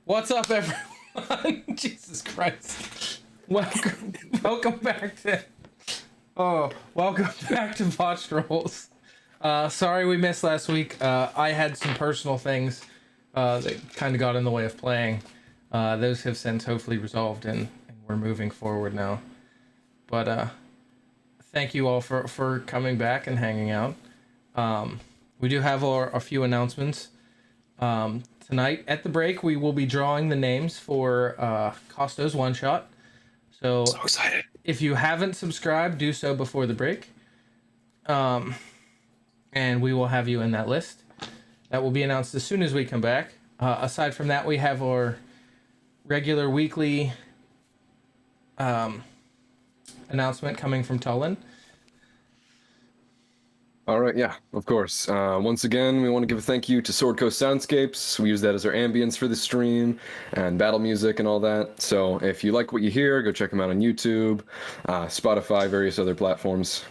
What's up, everyone? Jesus Christ. Welcome back to Botched Rolls. Sorry we missed last week. I had some personal things that kind of got in the way of playing. Those have since hopefully resolved and we're moving forward now. But thank you all for coming back and hanging out. We do have a few announcements. Tonight at the break, we will be drawing the names for Costo's one shot. So excited. If you haven't subscribed, do so before the break. And we will have you in that list. That will be announced as soon as we come back. Aside from that, we have our regular weekly announcement coming from Tullen. All right, yeah, of course. Once again, we want to give a thank you to Sword Coast Soundscapes. We use that as our ambience for the stream and battle music and all that. So if you like what you hear, go check them out on YouTube, Spotify, various other platforms.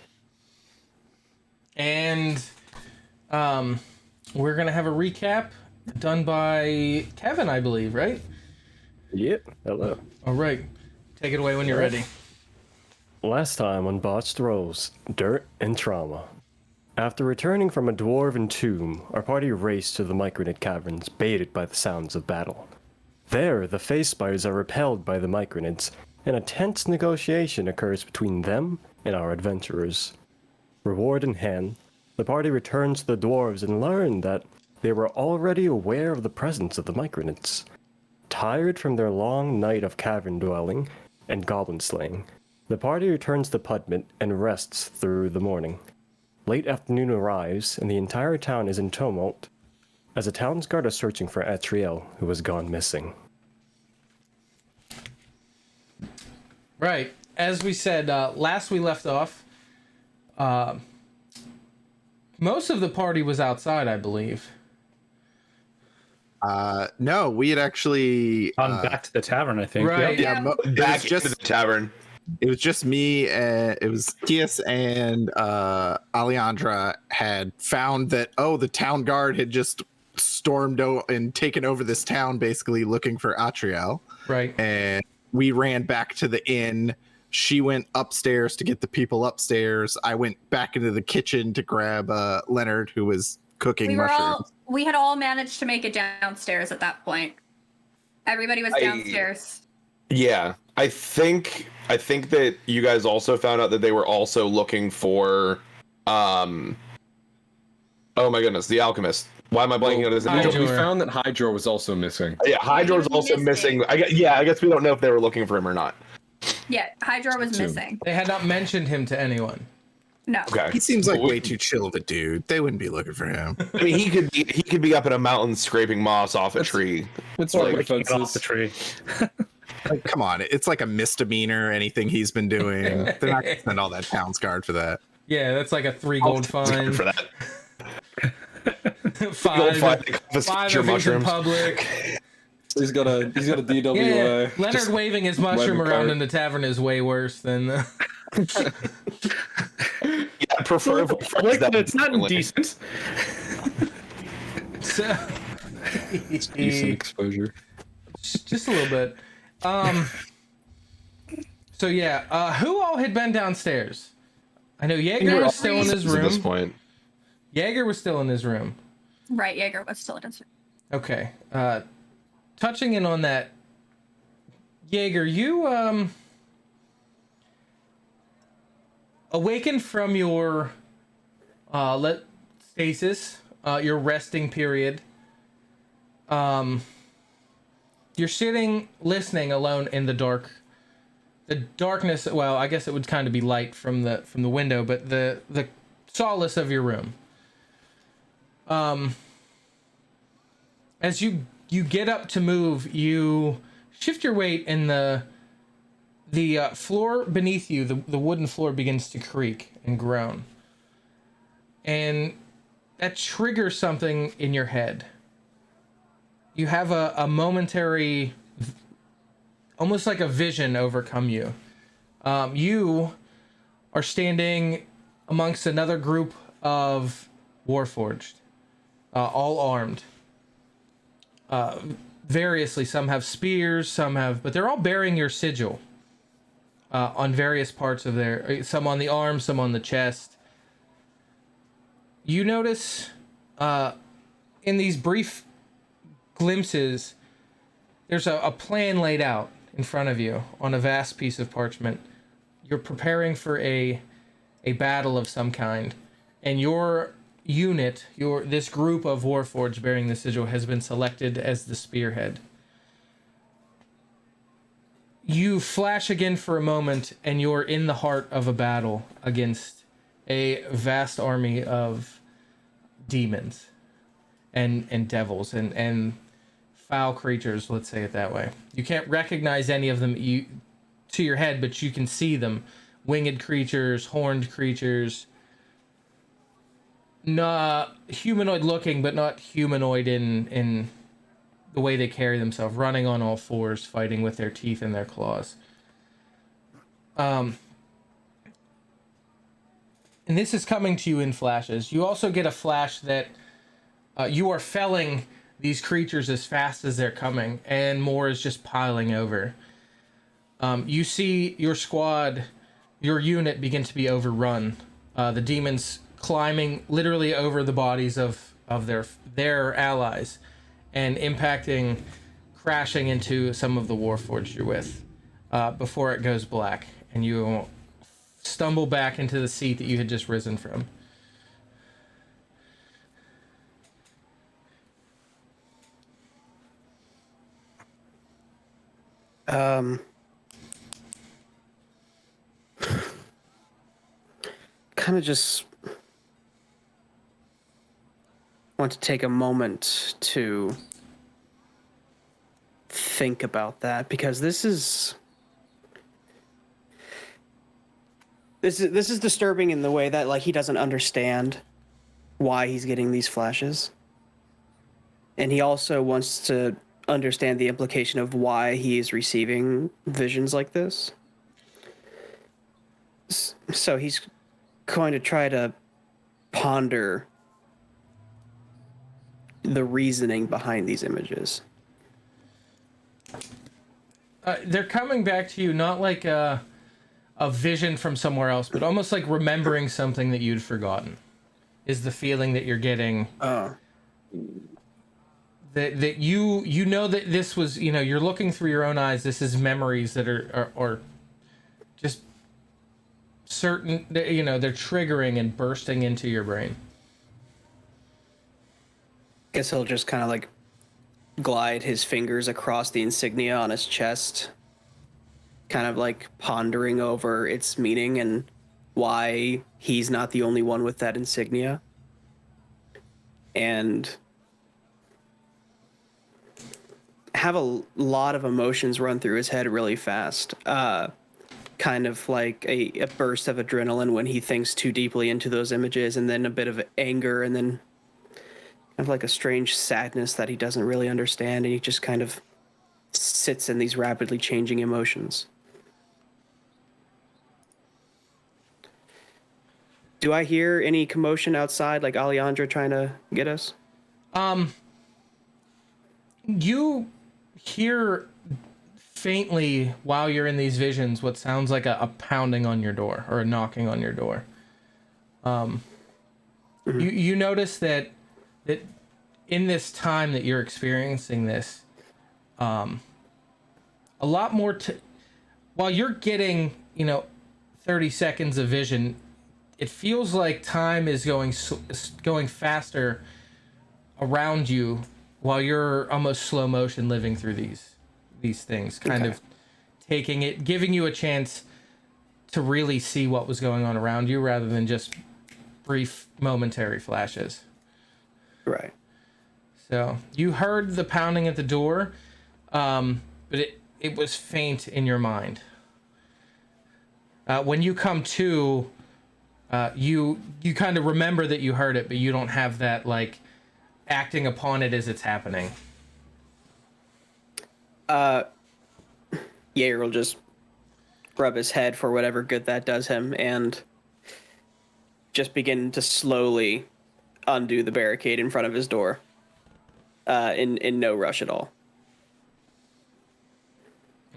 And we're going to have a recap done by Kevin, I believe, right? Yep. Hello. All right. Take it away when you're ready. Last time on Botched Rolls, Dirt and Trauma. After returning from a dwarven tomb, our party raced to the Micronid caverns, baited by the sounds of battle. There, the face spiders are repelled by the Micronids, and a tense negotiation occurs between them and our adventurers. Reward in hand, the party returns to the dwarves and learn that they were already aware of the presence of the Micronids. Tired from their long night of cavern dwelling and goblin slaying, the party returns to Pudmit and rests through the morning. Late afternoon arrives, and the entire town is in tumult, as the town's guard are searching for Atriel, who has gone missing. Right. As we said, last we left off, most of the party was outside, I believe. No, we had actually gone back to the tavern, I think. Right. Yeah, Back into the tavern. It was just me, and it was Kias and Alejandra had found that the town guard had just stormed and taken over this town, basically looking for Atriel. Right. And we ran back to the inn. She went upstairs to get the people upstairs. I went back into the kitchen to grab Leonard, who was cooking mushrooms. We had all managed to make it downstairs at that point. Everybody was downstairs. Yeah, I think that you guys also found out that they were also looking for, oh my goodness, the alchemist. Why am I blanking on his name? We found that Hydro was also missing. Yeah, Hydro was also missing. I guess we don't know if they were looking for him or not. Yeah, Hydra was missing. They had not mentioned him to anyone. No. Okay. He seems like way too chill of a dude. They wouldn't be looking for him. I mean, he could be up in a mountain scraping moss off a tree. It's Or like like off the tree. Like, come on, it's like a misdemeanor. Anything he's been doing, they're not gonna send all that town's guard for that. Yeah, that's like a 3 gold fine. For that. Five Your if he's in mushrooms. public. he's got a DWI. Yeah, Leonard waving his mushroom around in the tavern is way worse than. Yeah, preferably. Like that it's not indecent. So, Decent exposure. just a little bit. So yeah, who all had been downstairs? I know Jaeger was still in his At this room. point. Jaeger was still in his room. Right, Jaeger was still in his room. Okay. Touching in on that, Jaeger, you awakened from your stasis, your resting period. You're sitting listening alone in the dark. The darkness, well, I guess it would kind of be light from the window, but the solace of your room. As you get up to move, you shift your weight and the floor beneath you, the wooden floor begins to creak and groan. And that triggers something in your head. You have a momentary, almost like a vision overcome you. You are standing amongst another group of Warforged, all armed. variously. Some have spears, some have, but they're all bearing your sigil on various parts of their. Some on the arm, some on the chest. You notice in these brief glimpses, there's a plan laid out in front of you on a vast piece of parchment. You're preparing for a battle of some kind, and your unit, this group of Warforged bearing the sigil, has been selected as the spearhead. You flash again for a moment, and you're in the heart of a battle against a vast army of demons and devils and foul creatures, let's say it that way. You can't recognize any of them to your head, but you can see them. Winged creatures, horned creatures, not humanoid looking, but not humanoid in the way they carry themselves, running on all fours, fighting with their teeth and their claws. And this is coming to you in flashes. You also get a flash that you are felling these creatures as fast as they're coming, and more is just piling over. You see your squad, your unit, begin to be overrun. The demons climbing literally over the bodies of their allies, and impacting, crashing into some of the Warforged you're with before it goes black, and you stumble back into the seat that you had just risen from. Kind of just want to take a moment to think about that, because this is disturbing in the way that, like, he doesn't understand why he's getting these flashes, and he also wants to understand the implication of why he is receiving visions like this. So he's going to try to ponder the reasoning behind these images. They're coming back to you not like a vision from somewhere else, but almost like remembering something that you'd forgotten, is the feeling that you're getting. That you know that this was, you're looking through your own eyes. This is memories that are just certain, they're triggering and bursting into your brain. Guess he'll just kind of like glide his fingers across the insignia on his chest, kind of like pondering over its meaning and why he's not the only one with that insignia. And have a lot of emotions run through his head really fast. Kind of like a burst of adrenaline when he thinks too deeply into those images, and then a bit of anger, and then kind of like a strange sadness that he doesn't really understand, and he just kind of sits in these rapidly changing emotions. Do I hear any commotion outside, like Alejandra trying to get us? You hear faintly while you're in these visions what sounds like a pounding on your door, or a knocking on your door. You notice that in this time that you're experiencing this, a lot more while you're getting 30 seconds of vision, it feels like time is going faster around you while you're almost slow motion living through these things, kind of taking it, giving you a chance to really see what was going on around you rather than just brief momentary flashes. Right. So you heard the pounding at the door, but it was faint in your mind. When you come to, you kind of remember that you heard it, but you don't have that like acting upon it as it's happening. Yair will just rub his head for whatever good that does him, and just begin to slowly undo the barricade in front of his door, in no rush at all.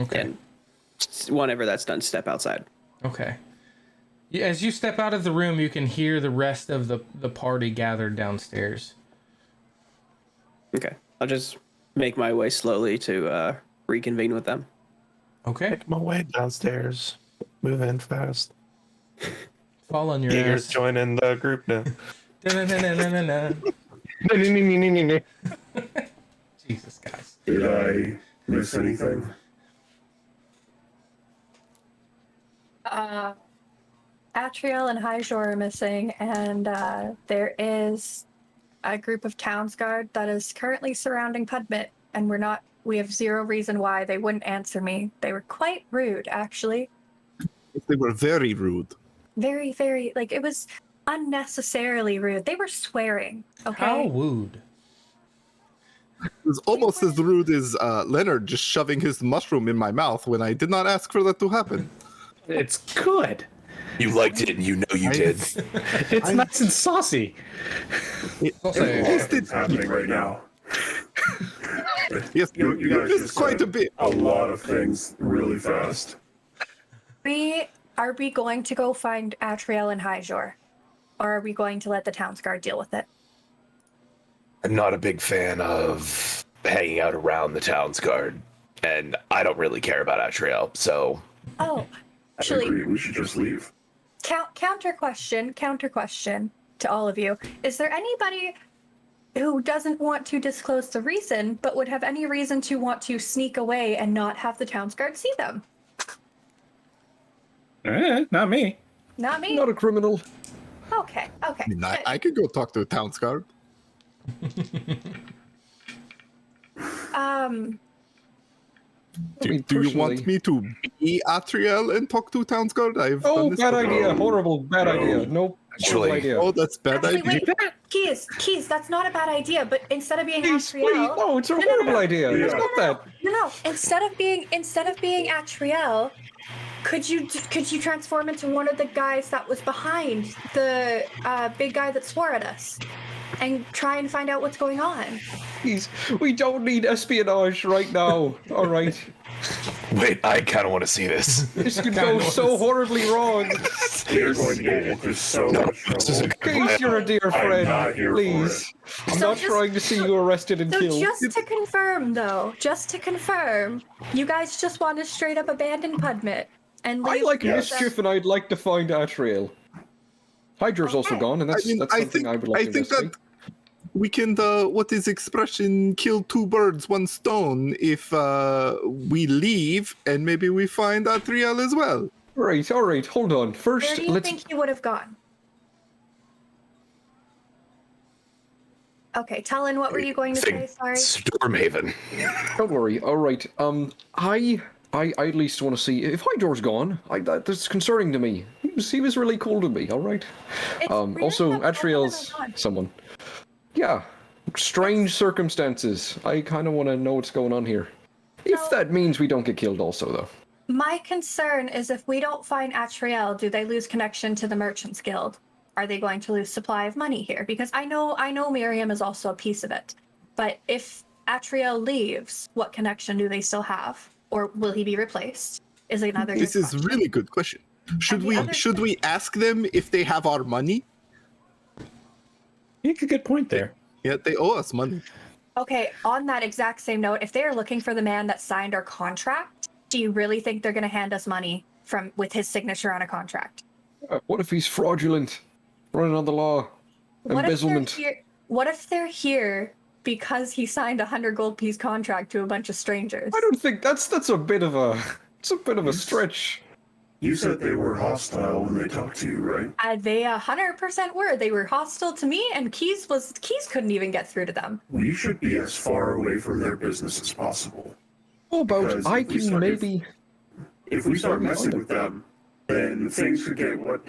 Okay. And whenever that's done, step outside. Okay. As you step out of the room, you can hear the rest of the party gathered downstairs. Okay. I'll just make my way slowly to reconvene with them. Okay. Make my way downstairs. Move in fast. Fall on your Jaeger's ass. joining the group now. Da-na-na-na-na-na. Jesus, guys. Did I miss anything? Atriel and Hyjor are missing, and there is a group of Townsguard that is currently surrounding Pudmit, and we have zero reason why they wouldn't answer me. They were quite rude, actually. They were very rude. Very, very, it was unnecessarily rude. They were swearing, okay? How wooed. It was almost as rude as Leonard just shoving his mushroom in my mouth when I did not ask for that to happen. It's good. You liked it, and you know you did. It's nice and saucy. It's happening right now. Yes, You guys it's just quite said a bit. A lot of things really fast. Are we going to go find Atriel and Hyjor? Or are we going to let the Townsguard deal with it? I'm not a big fan of hanging out around the town's guard, and I don't really care about Atriel, so... Oh, I actually, agree, we should just leave. counter question to all of you. Is there anybody who doesn't want to disclose the reason, but would have any reason to want to sneak away and not have the Townsguard see them? Not me. Not me? Not a criminal. Okay. I mean, I could go talk to a Townsguard. Do you want me to be Atriel and talk to Townsguard? I've done Oh, this bad before. idea. Horrible. Bad idea. Nope. Horrible idea. Oh, that's bad Actually, idea. wait. Keys, that's not a bad idea, but instead of being Please, Atriel... please. No, it's a horrible idea. It's not that. No. Instead of being Atriel, could you transform into one of the guys that was behind the big guy that swore at us, and try and find out what's going on? Please, we don't need espionage right now. All right. Wait, I kind of want to see this. This could go so horribly wrong. We're going to get into so much trouble. Please, you're a dear I'm friend. not here Please. for I'm So not just- trying to see you arrested and So killed. just to confirm, you guys just want to straight up abandon Pudmit and I leave? like Yes. mischief, and I'd like to find Atriel. Hydra's also Okay. gone, and that's something I would like to think investigate. that we can, what is expression, kill two birds, one stone, if we leave and maybe we find Atriel as well. Right, all right, hold on. Where First, do you let's... think you would have gone? Okay, Talon, what were you going to say? Think Sorry. Stormhaven. Don't worry, all right. I at least want to see... If Hydra's gone, that's concerning to me. He was really cool to me, all right? It's weird Also, that both of them are Atriel's gone. someone. Yeah, strange circumstances. I kind of want to know what's going on here. If So- that means we don't get killed also, though. My concern is if we don't find Atriel, do they lose connection to the Merchants Guild? Are they going to lose supply of money here? Because I know Miriam is also a piece of it. But if Atriel leaves, what connection do they still have? Or will he be replaced? Is another This good is a question. really good question. Should And the other we thing- ask them if they have our money? You make a good point there. Yeah, they owe us money. Okay, on that exact same note, if they're looking for the man that signed our contract, do you really think they're going to hand us money with his signature on a contract? What if he's fraudulent? Running on the law? Embezzlement? What if they're here because he signed a 100 gold piece contract to a bunch of strangers? I don't think that's a bit of a stretch. You said they were hostile when they talked to you, right? They 100% were. They were hostile to me, and Keys couldn't even get through to them. We should be as far away from their business as possible. How about Because I if we can start- maybe... If we start messing with them, then things could get what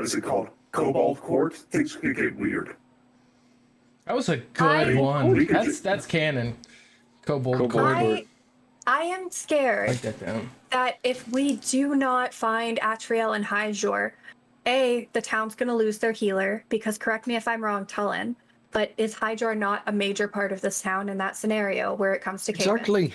is it called? Cobalt Court? Things could get weird. That was a good one. We could That's canon. Kobold Kobold Court. Court. I am scared Write that down. that if we do not find Atriel and Hyjor, the town's going to lose their healer, because correct me if I'm wrong, Tullen, but is Hyjor not a major part of this town in that scenario where it comes to Caven? Exactly.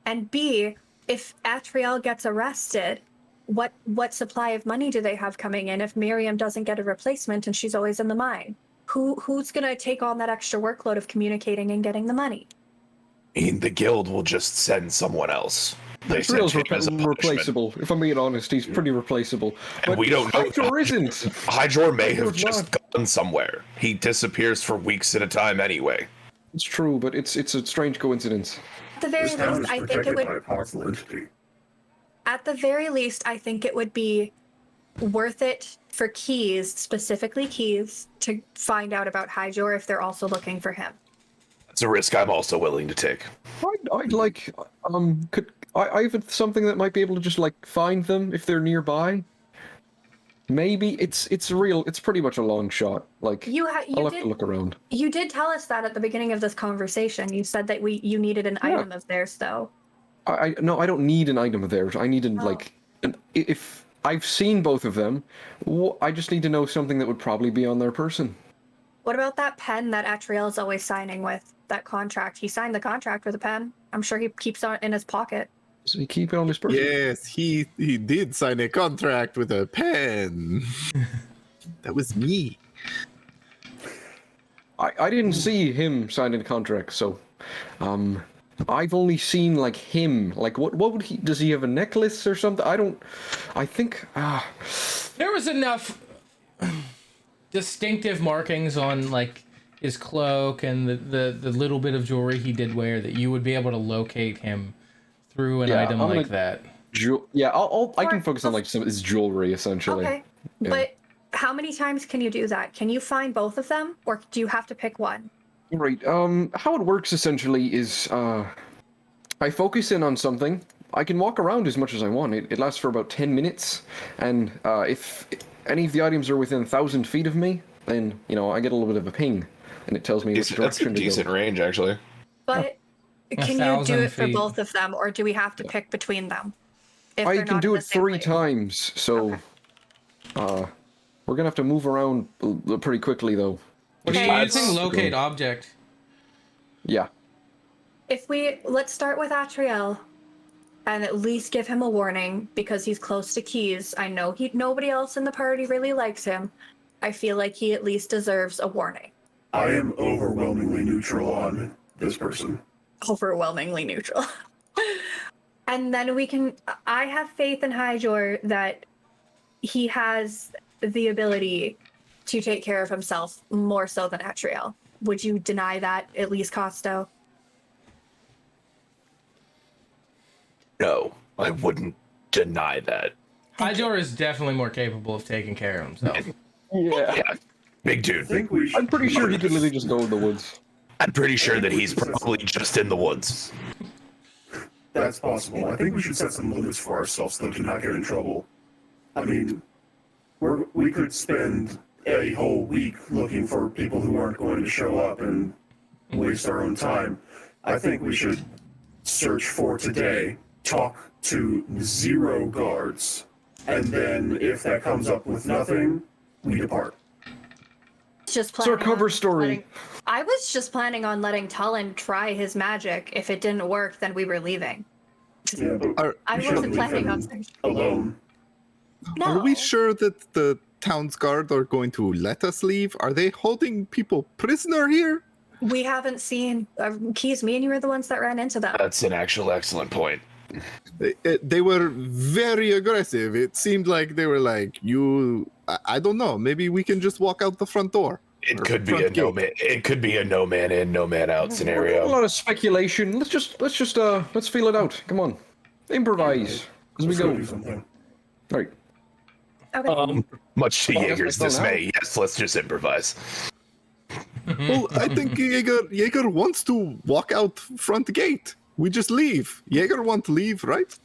And B, if Atriel gets arrested, what supply of money do they have coming in if Miriam doesn't get a replacement and she's always in the mine? Who's gonna take on that extra workload of communicating and getting the money? I mean, the guild will just send someone else. They send Atriel's him as a punishment. replaceable. If I'm being honest, he's pretty replaceable. But we don't know. Hydor isn't. Hydor may have Hydor's just not. gone somewhere. He disappears for weeks at a time anyway. It's true, but it's a strange coincidence. At the very This town least, is I think protected it by would. a powerful entity. At the very least, I think it would be worth it for Keys, specifically Keys, to find out about Hydor if they're also looking for him. It's a risk I'm also willing to take. I'd like, could I have something that might be able to just like find them if they're nearby? Maybe it's pretty much a long shot. Like You I'll have did to look around. you did tell us that at the beginning of this conversation. You said that you needed an Yeah. item of theirs, though. No, I don't need an item of theirs. I need if I've seen both of them, I just need to know something that would probably be on their person. What about that pen that Atriel is always signing with? That contract. He signed the contract with a pen. I'm sure he keeps it in his pocket. So you keep it on his person. Yes, he did sign a contract with a pen. That was me. I didn't see him signing a contract, so I've only seen like him. Like what would he does he have a necklace or something? I think There was enough distinctive markings on like his cloak and the little bit of jewelry he did wear that you would be able to locate him through an item like that. I can focus on like some of his jewelry essentially. Okay. Yeah. But how many times can you do that? Can you find both of them, or do you have to pick one? Right. How it works essentially is I focus in on something. I can walk around as much as I want. It lasts for about 10 minutes, and if any of the items are within 1,000 feet of me, then I get a little bit of a ping, and it tells me which That's a direction to decent go. range, actually. But can you 1,000 do it for feet. both of them, or do we have to pick between them? If I they're can not do in it the same 3 place? times, so we're gonna have to move around pretty quickly though. What are you Okay. using? Locate object. Yeah. Let's start with Atriel, and at least give him a warning because he's close to Keys. I know nobody else in the party really likes him. I feel like he at least deserves a warning. I am overwhelmingly neutral on this person. Overwhelmingly neutral. And then I have faith in Hydor that he has the ability to take care of himself more so than Atriel. Would you deny that, at least Costo? No, I wouldn't deny that. Hydor is definitely more capable of taking care of himself. Yeah. Yeah, big I dude. think we should. I'm pretty sure he could literally just go in the woods. I'm pretty sure that he's probably just in the woods. That's possible. I think we should set some limits for ourselves, though, to not get in trouble. I mean, we could spend a whole week looking for people who aren't going to show up and waste our own time. I think we should search for today, talk to 0 guards, and then if that comes up with nothing, we depart. Just It's our planning cover on story. I was just planning on letting Tullen try his magic. If it didn't work, then we were leaving. Yeah, but I we shouldn't wasn't leave planning him on searching. alone. No. Are we sure that the town's guard are going to let us leave? Are they holding people prisoner here? We haven't seen Keys. Me and you were the ones that ran into them. That's an actual excellent point. They were very aggressive. It seemed like they were like, I don't know. Maybe we can just walk out the front door. It Or could be front a no gate. man. It could be a no man in, no man out A scenario. lot of speculation. Let's feel it out. Come on. Improvise as we Let's go. do something. All right. Okay. Much to Well, I guess Jaeger's that's all now. dismay, yes, let's just improvise. Well, I think Jaeger wants to walk out front gate. We just leave. Jaeger want to leave, right?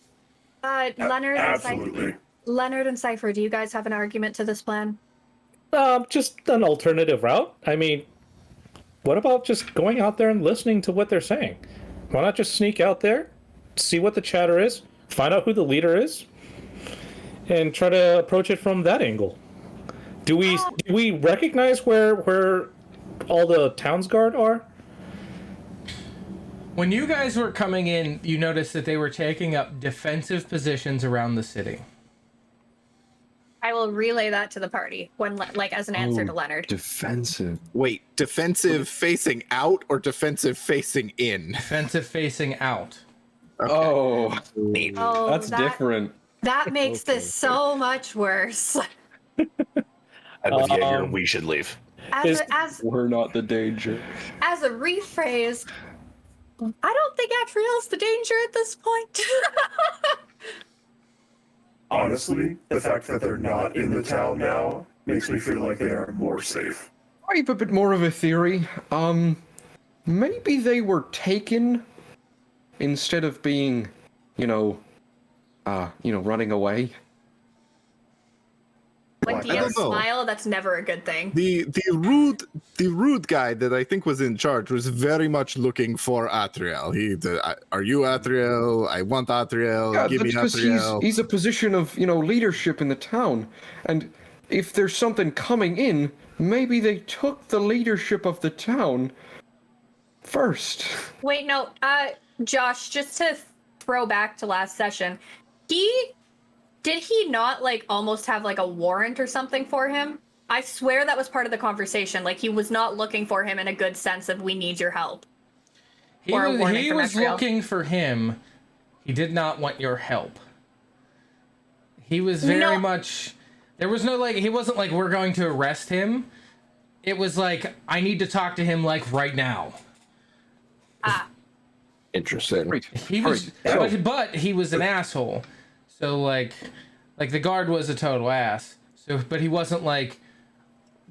Leonard and Cypher. Absolutely. Leonard and Cypher, do you guys have an argument to this plan? Just an alternative route. I mean, what about just going out there and listening to what they're saying? Why not just sneak out there, see what the chatter is, find out who the leader is, and try to approach it from that angle? Do we recognize where all the towns guard are? When you guys were coming in, you noticed that they were taking up defensive positions around the city. I will relay that to the party when, like, as an answer to Leonard. Defensive. Wait, defensive facing out or defensive facing in? Defensive facing out. Okay. Oh, Oh, that's different. That makes this so much worse. I'm with you here. We should leave. We're not the danger. As a rephrase, I don't think Atriel's the danger at this point. Honestly, the fact that they're not in the town now makes me feel like they are more safe. I have a bit more of a theory. Maybe they were taken instead of being, running away. When I DMs don't know. smile, that's never a good thing. The rude guy that I think was in charge was very much looking for Atriel. Are you Atriel? I want Atriel. Yeah, Give me that's because Atriel. he's a position of, leadership in the town. And if there's something coming in, maybe they took the leadership of the town first. Wait, no, Josh, just to throw back to last session, did he not almost have a warrant or something for him? I swear that was part of the conversation. He was not looking for him in a good sense of we need your help. He was looking for him. He did not want your help. He was very much. There was no he wasn't we're going to arrest him. It was I need to talk to him right now. Interesting. He was, but he was an asshole. So the guard was a total ass. So, but he wasn't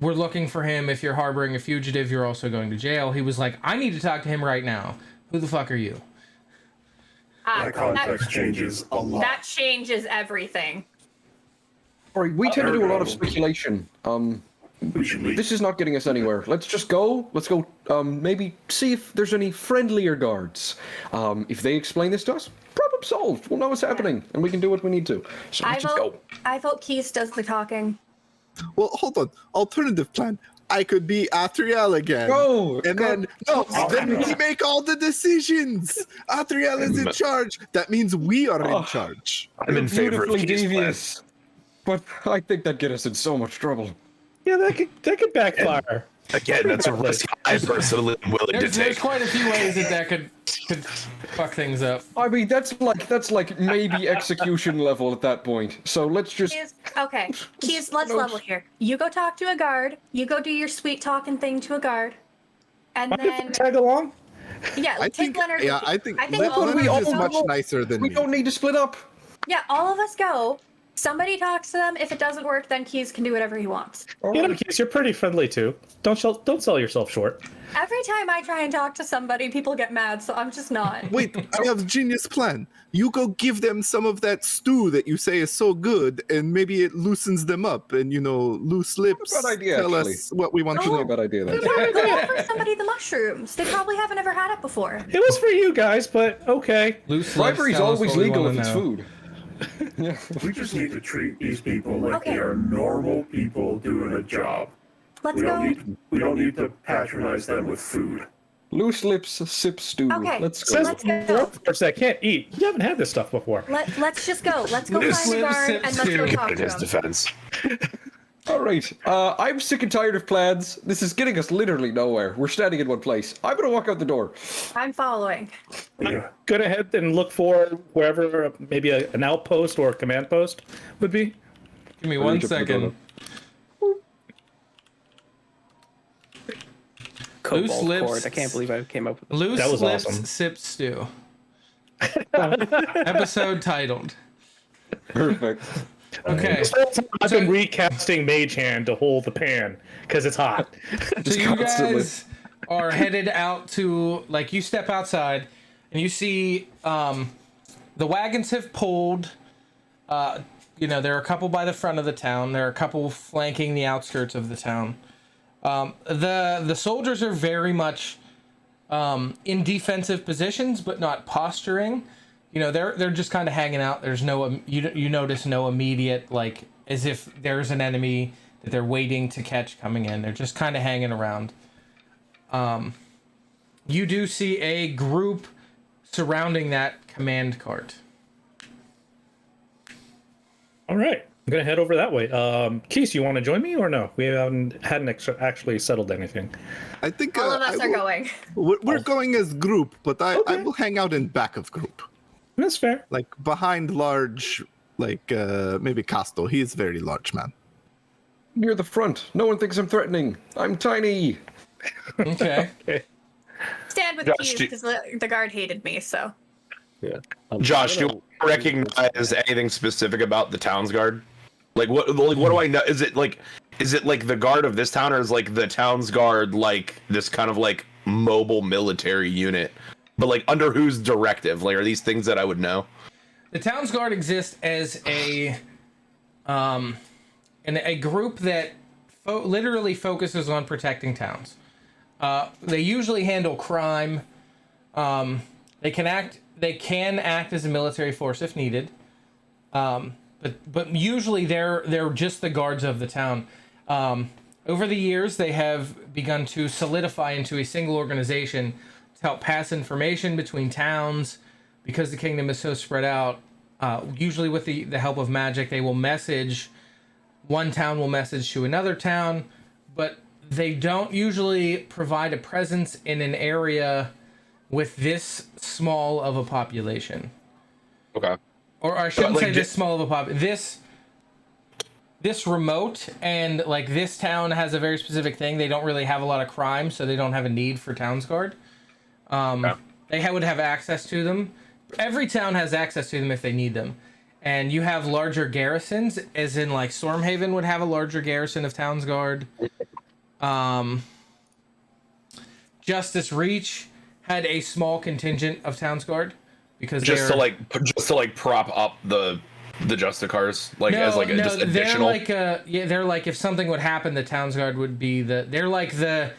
we're looking for him. If you're harboring a fugitive, you're also going to jail. He was I need to talk to him right now. Who the fuck are you? That context changes a lot. That changes everything. All right, we tend to do a lot of speculation. We should leave. This is not getting us anywhere. Let's just go. Let's go. Maybe see if there's any friendlier guards. If they explain this to us, problem solved. We'll know what's happening, and we can do what we need to. So let's just go. I vote Keys does the talking. Well, hold on. Alternative plan. I could be Atriel again. Go. And then we make all the decisions. Atriel is in charge. That means we are in charge. I'm in favor of Beautifully Keith's plan. devious, but I think that'd get us in so much trouble. Yeah, that could backfire. Again, that's a risk I personally am willing to There's take. quite a few ways that could fuck things up. I mean, that's maybe execution level at that point. So let's just. Okay, Keys, let's level here. You go talk to a guard. You go do your sweet talking thing to a guard. And then Tag along? yeah, I take think, Leonard. yeah, I think all of Leonard us is go. much nicer than We me. don't need to split up. Yeah, all of us go. Somebody talks to them. If it doesn't work, then Keys can do whatever he wants. Keys, you're pretty friendly too. Don't sell yourself short. Every time I try and talk to somebody, people get mad, so I'm just not. Wait, I have a genius plan. You go give them some of that stew that you say is so good, and maybe it loosens them up. And loose lips Bad idea, tell actually. us what we want to Not a know. bad idea. Then. Go offer somebody the mushrooms. They probably haven't ever had it before. It was for you guys, but okay. Loose Bribery's lips tell us always what we legal wanna if it's know. food. Yeah. We just need to treat these people like Okay. they are normal people doing a job. Let's We go. don't need to patronize them with food. Loose lips, sip stew. Okay. Let's go. Says Let's go. folks that can't eat. You haven't had this stuff before. Let's just go. Let's go Loose find the lips, guard sip and let's go stew. talk In to his him. defense. All right. I'm sick and tired of plans. This is getting us literally nowhere. We're standing in one place. I'm gonna walk out the door. I'm following. Yeah. Go ahead and look for wherever maybe an outpost or a command post would be. Give me Let me one jump the second. Cobalt lips- cord. I can't believe I came up with this. Loose That was lips, awesome. sip stew. Episode titled. Perfect. Okay. This whole time I've been recasting Mage Hand to hold the pan because it's hot. So you constantly. guys are headed out to you step outside and you see the wagons have pulled. There are a couple by the front of the town. There are a couple flanking the outskirts of the town. The soldiers are very much in defensive positions, but not posturing. They're just kind of hanging out. There's no you notice no immediate as if there's an enemy that they're waiting to catch coming in. They're just kind of hanging around. you do see a group surrounding that command cart. All right, I'm gonna head over that way. Keith, you want to join me or no? We hadn't actually settled anything. I think All of us are going. We're going as group, but I will hang out in back of group, That's fair. like behind large, like maybe Casto. He's very large man. Near the front. No one thinks I'm threatening. I'm tiny. Okay. Stand with Josh, Keith do- because the guard hated me. So Yeah. Josh, do you recognize anything specific about the town's guard? Like what do I know? Is it like the guard of this town, or is like the town's guard like this kind of like mobile military unit? But like under whose directive? Like are these things that I would know? The town's guard exists as a group that literally focuses on protecting towns. They usually handle crime. They can act as a military force if needed. But usually they're just the guards of the town. Over the years, they have begun to solidify into a single organization to help pass information between towns. Because the kingdom is so spread out, usually with the help of magic, they will message. One town will message to another town, but they don't usually provide a presence in an area with this small of a population. Okay. Or I shouldn't like say this small of a population. This remote, and like this town has a very specific thing. They don't really have a lot of crime, so they don't have a need for Towns Guard. They would have access to them. Every town has access to them if they need them. And you have larger garrisons, as in like Stormhaven would have a larger garrison of Towns Guard. Justice Reach had a small contingent of Towns Guard because Just to prop up the Justicars, like as like just additional. They're like if something would happen, the Towns Guard would be they're like the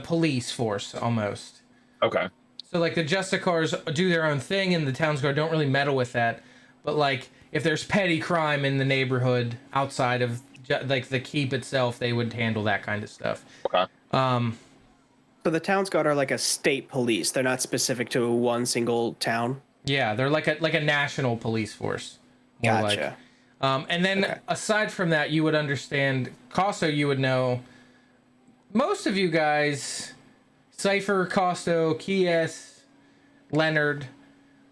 police force almost. Okay. So like the Justicars do their own thing, and the Towns Guard don't really meddle with that. But like if there's petty crime in the neighborhood outside of like the keep itself, they would handle that kind of stuff. Okay. So the town's guard are like a state police. They're not specific to one single town. Yeah, they're like a national police force. More Gotcha. And then aside from that, you would understand. Costo, you would know. Most of you guys, Cypher, Costo, Kies, Leonard,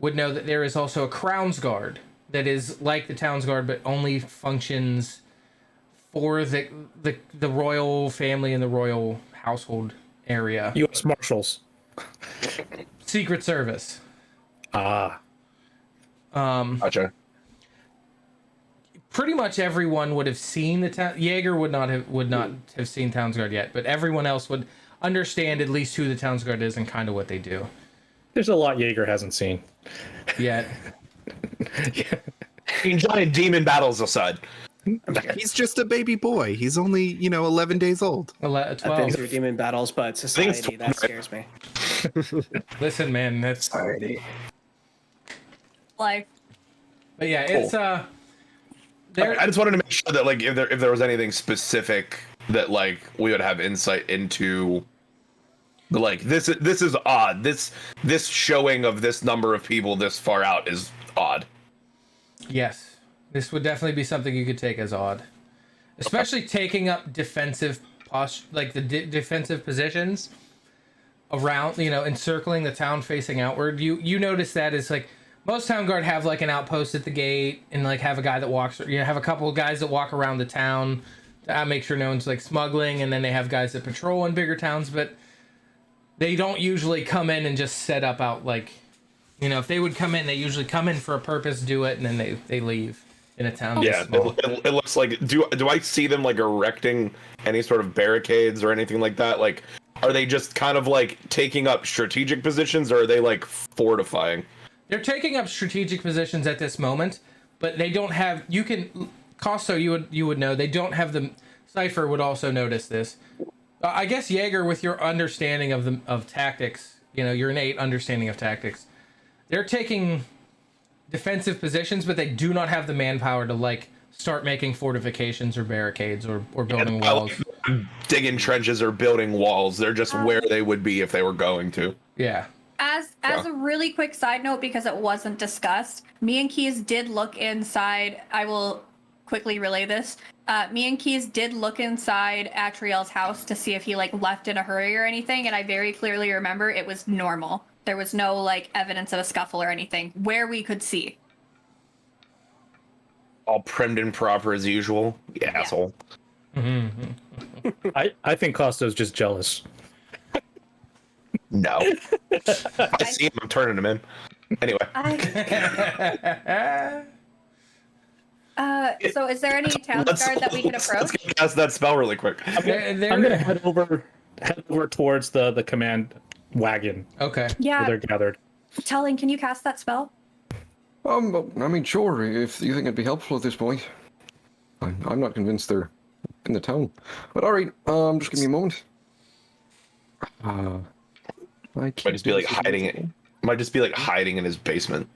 would know that there is also a Crown's Guard that is like the Town's Guard, but only functions for the royal family and the royal household area. U.S. Marshals. Secret Service. Gotcha. Pretty much everyone would have seen the town. Jaeger would not have seen Town's Guard yet, but everyone else would understand at least who the Town's Guard is and kind of what they do. There's a lot Jaeger hasn't seen yet. Giant demon battles aside. He's just a baby boy. He's only 11 days old. 12. I've been through demon battles, but society that scares me. Listen, man, that's Society. like, but yeah, it's I just wanted to make sure that like if there was anything specific that like we would have insight into. Like this is odd. This showing of this number of people this far out is odd. Yes, this would definitely be something you could take as odd, especially taking up defensive like the defensive positions around, encircling the town facing outward. You notice that it's like most town guard have like an outpost at the gate and like have a guy that walks. Have a couple of guys that walk around the town to make sure no one's like smuggling, and then they have guys that patrol in bigger towns, but they don't usually come in and just set up out like, if they would come in, they usually come in for a purpose, do it, and then they leave in a town. Yeah, it looks like. Do I see them like erecting any sort of barricades or anything like that? Like, are they just kind of like taking up strategic positions, or are they like fortifying? They're taking up strategic positions at this moment, but they don't have. Costo, you would know they don't have the. Cypher would also notice this. I guess Jaeger, with your understanding of tactics, your innate understanding of tactics, they're taking defensive positions, but they do not have the manpower to like start making fortifications or barricades or building walls. Digging trenches or building walls. They're just where they would be if they were going to. Yeah. As a really quick side note, because it wasn't discussed, me and Keys did look inside. I will quickly relay this. Me and Keys did look inside Atriel's house to see if he like left in a hurry or anything, and I very clearly remember it was normal. There was no like evidence of a scuffle or anything where we could see. All primed and proper as usual. You asshole. I think Costa's just jealous. No. I see him, I'm turning him in. Anyway. So is there any town guard that we can approach? Let's get past that spell really quick. I'm gonna head over towards the command wagon. Okay. Yeah. Where they're gathered. Telling, can you cast that spell? I mean, sure, if you think it'd be helpful at this point. I'm not convinced they're in the town. But all right, just give me a moment. Might just be like hiding it. Might just be like hiding in his basement.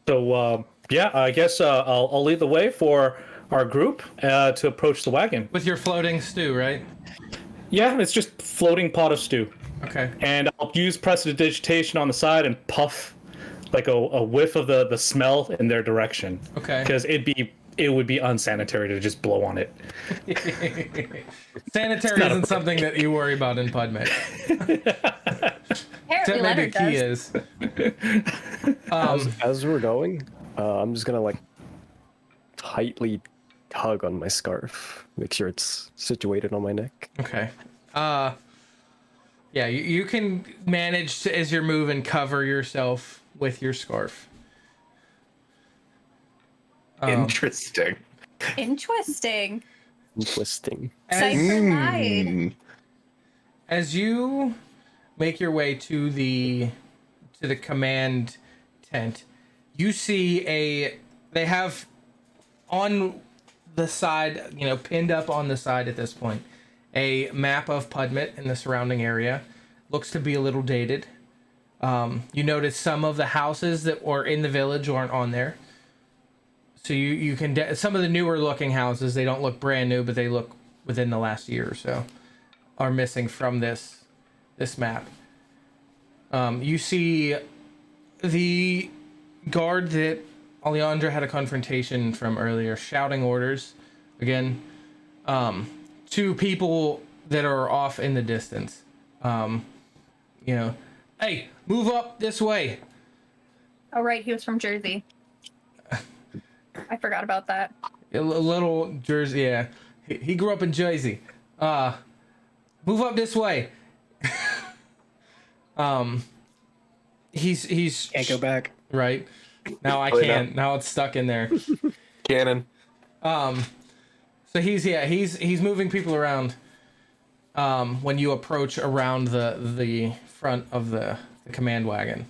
So yeah, I guess I'll lead the way for our group to approach the wagon. With your floating stew, right? Yeah, it's just floating pot of stew. Okay. And I'll use prestidigitation on the side and puff like a whiff of the smell in their direction. Okay. Because it would be unsanitary to just blow on it. Sanitary isn't something that you worry about in Pudmate. Except maybe Key is. As we're going, I'm just gonna like tightly tug on my scarf, make sure it's situated on my neck. Okay. Yeah, you can manage to, as you're moving, cover yourself with your scarf. Interesting. Interesting. Interesting. As you make your way to the command tent, you see they have on the side, pinned up on the side at this point, a map of Pudmate and the surrounding area. Looks to be a little dated. You notice some of the houses that were in the village aren't on there. So you can some of the newer looking houses, they don't look brand new, but they look within the last year or so, are missing from this map. You see the guard that Alejandra had a confrontation from earlier, shouting orders again to people that are off in the distance. Hey, move up this way. Oh, right. He was from Jersey. I forgot about that. A little Jersey, yeah. He grew up in Jersey. Move up this way. He's Can't go back. right. Now I can't. Now it's stuck in there. Cannon. So he's moving people around. When you approach around the front of the command wagon.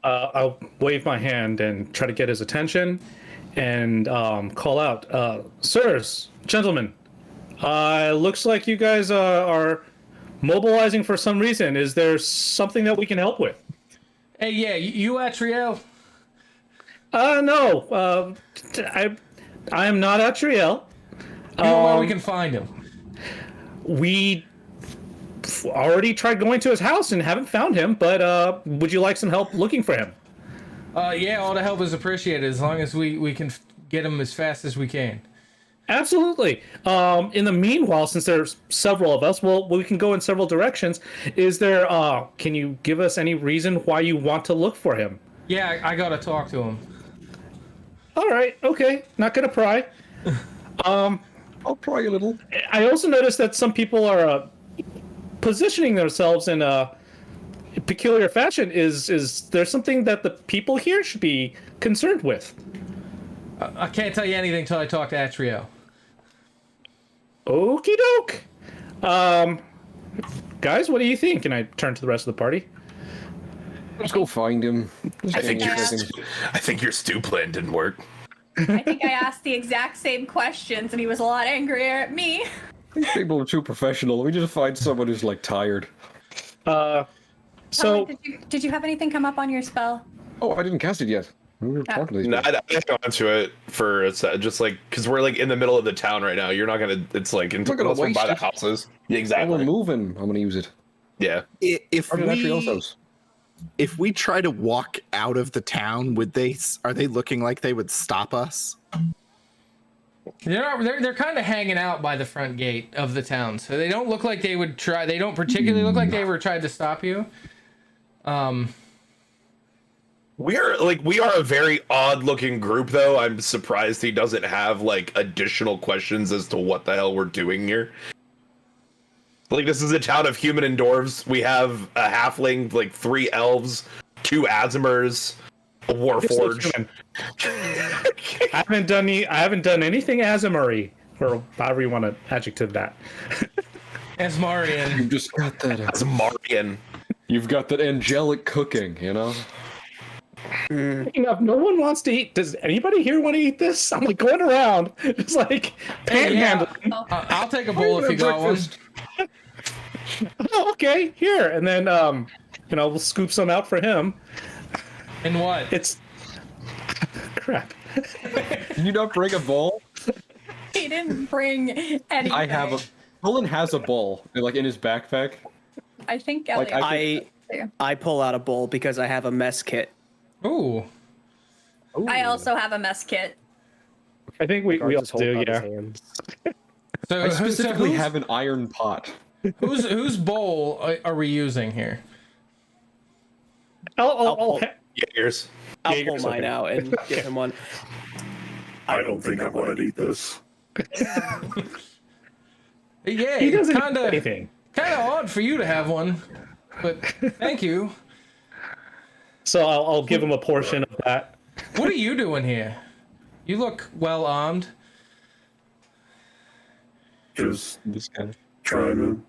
I'll wave my hand and try to get his attention and call out, sirs, gentlemen, looks like you guys are mobilizing for some reason. Is there something that we can help with? Hey, yeah, you Atriel? No, I am not Atriel. You know where we can find him? We already tried going to his house and haven't found him, but would you like some help looking for him? Yeah, all the help is appreciated as long as we can get him as fast as we can. Absolutely. In the meanwhile, since there's several of us, well, we can go in several directions. Is there, can you give us any reason why you want to look for him? Yeah, I gotta talk to him. All right, okay. Not gonna pry. I'll pry a little. I also noticed that some people are positioning themselves in a peculiar fashion. Is there something that the people here should be concerned with? I can't tell you anything till I talk to Atriel. Okie doke. Guys, what do you think? And I turn to the rest of the party. Let's go find him. I think your stew plan didn't work. I think I asked the exact same questions, and he was a lot angrier at me. These people are too professional. We just find someone who's like tired. So Did you have anything come up on your spell? Oh, I didn't cast it yet. We were talking to these No, people. I didn't go into it for a set, just like because we're like in the middle of the town right now. You're not gonna. It's like not gonna unless we waste buy the it. houses. Yeah, While exactly. we're moving, I'm gonna use it. Yeah. If Or did Atriel's we house? if we try to walk out of the town, are they looking like they would stop us? They're kind of hanging out by the front gate of the town, so they don't look like they would try. They don't particularly look like they were trying to stop you. We are a very odd looking group, though. I'm surprised he doesn't have like additional questions as to what the hell we're doing here. Like, this is a town of human and dwarves. We have a halfling, like 3 elves, 2 Azimers, a warforged. I haven't done anything Azimary, or however you want to adjective that. Asmarian. You've just got that. Azimarian. You've got that angelic cooking, you know. If no one wants to eat, does anybody here want to eat this? I'm like going around, just like panhandling. I'll take a bowl if you got one. Oh, okay, here, and then we'll scoop some out for him. And what? It's crap. Can you not bring a bowl? He didn't bring anything. I have a. Cullen has a bowl, like in his backpack. I think Like, Elliot. I pull out a bowl because I have a mess kit. Ooh. I also have a mess kit. I think we all Guards just do, hold out his yeah. hands. So, I specifically whose- have an iron pot. whose bowl are we using here? I'll Jaegers. I'll Yeah, pull you're mine okay. out and give him one. I don't think I want to eat this. Yeah, he doesn't kind do of anything. odd for you to have one, but thank you. So I'll give him a portion of that. What are you doing here? You look well armed. Just This guy. trying to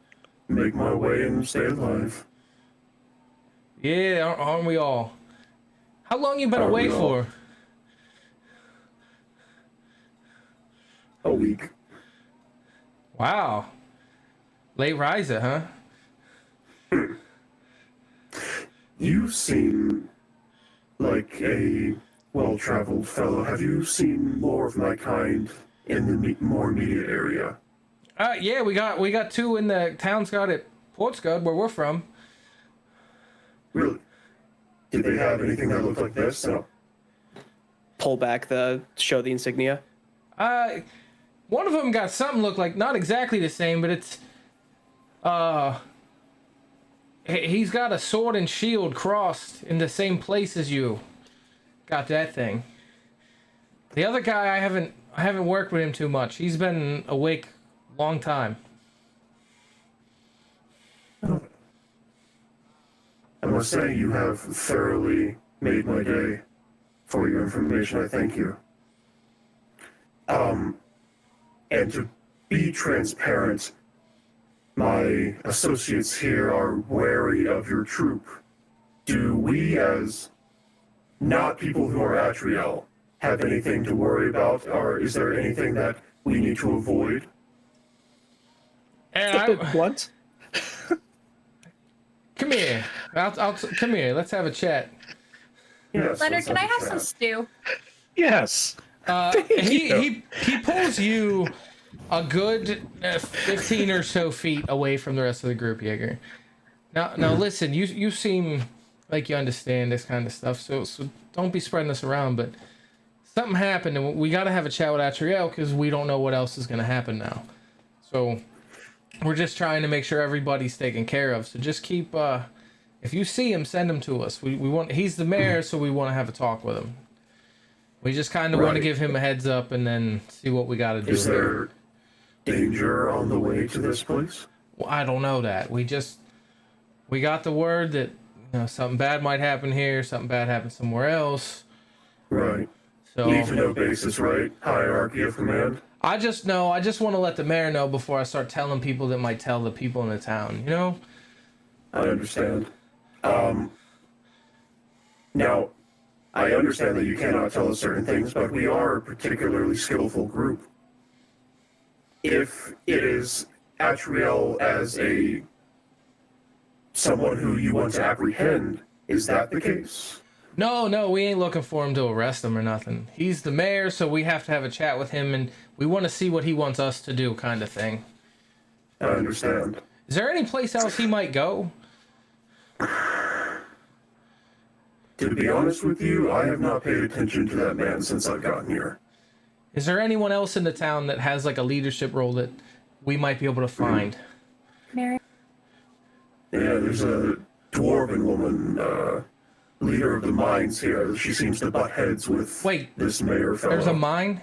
make my way and stay alive. Yeah, aren't we all? How long you been Aren't away we all? for? A week. Wow. Late riser, huh? You seem like a well-traveled fellow. Have you seen more of my kind in the more immediate area? Yeah, we got 2 in the Townsguard at Portsguard, where we're from. Really? Did they have anything that looked like this? No. Pull back show the insignia. One of them got something look like not exactly the same, but it's he's got a sword and shield crossed in the same place as you. Got that thing. The other guy I haven't worked with him too much. He's been awake a long time. I must say you have thoroughly made my day. For your information, I thank you. And to be transparent, my associates here are wary of your troop. Do we, as not people who are Atriel, have anything to worry about, or is there anything that we need to avoid? And What? come here. I'll come here. Let's have a chat. Yes. Leonard, let's can I a have some chat. stew? Yes. He pulls you a good 15 or so feet away from the rest of the group, Jaeger. Now listen, you seem like you understand this kind of stuff, so don't be spreading this around, but something happened and we got to have a chat with Atriel because we don't know what else is going to happen now. So we're just trying to make sure everybody's taken care of. So just keep if you see him, send him to us. We want he's the mayor, so we want to have a talk with him. We just kind of want to Right. give him a heads up and then see what we got to do. Is there danger on the way to this place? Well, I don't know that. We got the word that something bad might happen here, something bad happens somewhere else. Right. So Need to know basis, right? Hierarchy of command. I just want to let the mayor know before I start telling people that might tell the people in the town. I understand. Now, I understand that you cannot tell us certain things, but we are a particularly skillful group. If it is Atriel as someone who you want to apprehend, is that the case? No, we ain't looking for him to arrest him or nothing. He's the mayor, so we have to have a chat with him, and we want to see what he wants us to do, kind of thing. I understand. Is there any place else he might go? To be honest with you, I have not paid attention to that man since I've gotten here. Is there anyone else in the town that has like a leadership role that we might be able to find? Mary. Yeah, there's a dwarven woman, leader of the mines here. She seems to butt heads with this mayor fellow. There's a mine?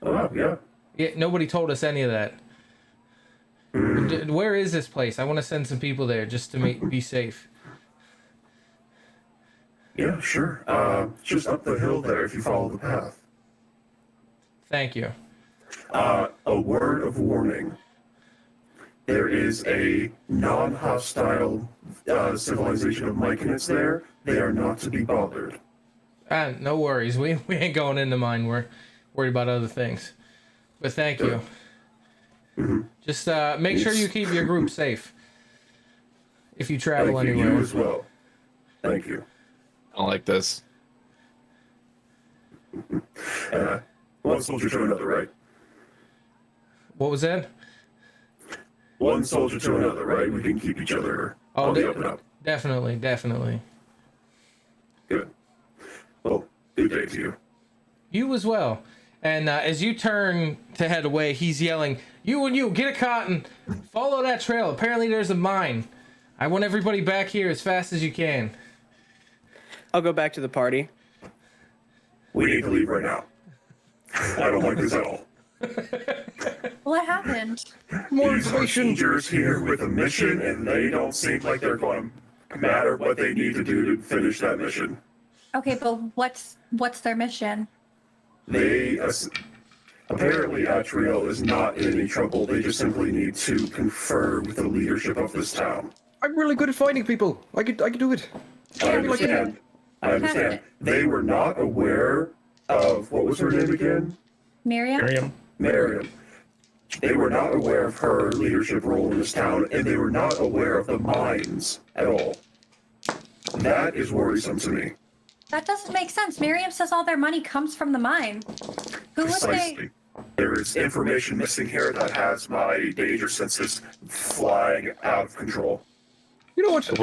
Oh, yeah. Yeah, nobody told us any of that. Where is this place? I want to send some people there just to be safe. Yeah, sure. Just up the hill there if you follow the path. Thank you. A word of warning. There is a non-hostile civilization of Myconids there. They are not to be bothered. No worries. We ain't going into mine. We're worried about other things. But thank you. Mm-hmm. Just make sure you keep your group safe. If you travel Thank anywhere. You as well. Thank you. I like this. One soldier to another, right? What was that? One soldier to another, right? We can keep each other on the up and up. Definitely. Good. Well, good day to you. You as well. And as you turn to head away, he's yelling, "You and you, get a cotton. Follow that trail. Apparently there's a mine. I want everybody back here as fast as you can." I'll go back to the party. We need to leave right now. I don't like this at all. What happened? More passengers here with a mission, and they don't seem like they're going to matter what they need to do to finish that mission. Okay, but what's their mission? They apparently Atriel is not in any trouble. They just simply need to confer with the leadership of this town. I'm really good at finding people. I could do it. I understand. I understand. They were not aware of what was her name again? Miriam? Miriam. They were not aware of her leadership role in this town, and they were not aware of the mines at all. That is worrisome to me. That doesn't make sense. Miriam says all their money comes from the mine. Who would they? Precisely. There is information missing here that has my danger senses flying out of control. You know what?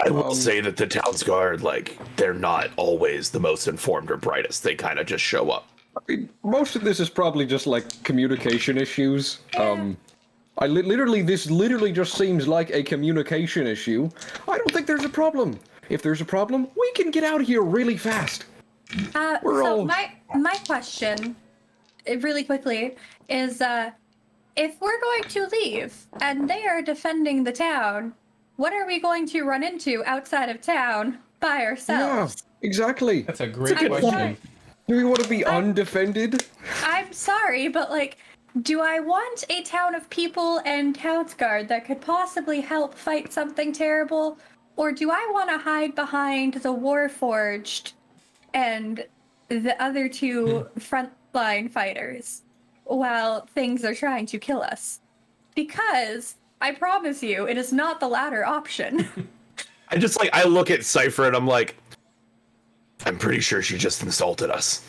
I will say that the town's guard, like, they're not always the most informed or brightest. They kind of just show up. I mean, most of this is probably just like communication issues. This literally just seems like a communication issue. I don't think there's a problem. If there's a problem, we can get out of here really fast. My question, really quickly, is if we're going to leave and they are defending the town, what are we going to run into outside of town by ourselves? Yeah, exactly. That's a great question. Do we want to be undefended? I'm sorry, but do I want a town of people and town's guard that could possibly help fight something terrible? Or do I want to hide behind the Warforged and the other two frontline fighters while things are trying to kill us? Because I promise you, it is not the latter option. I look at Cypher and I'm like, I'm pretty sure she just insulted us.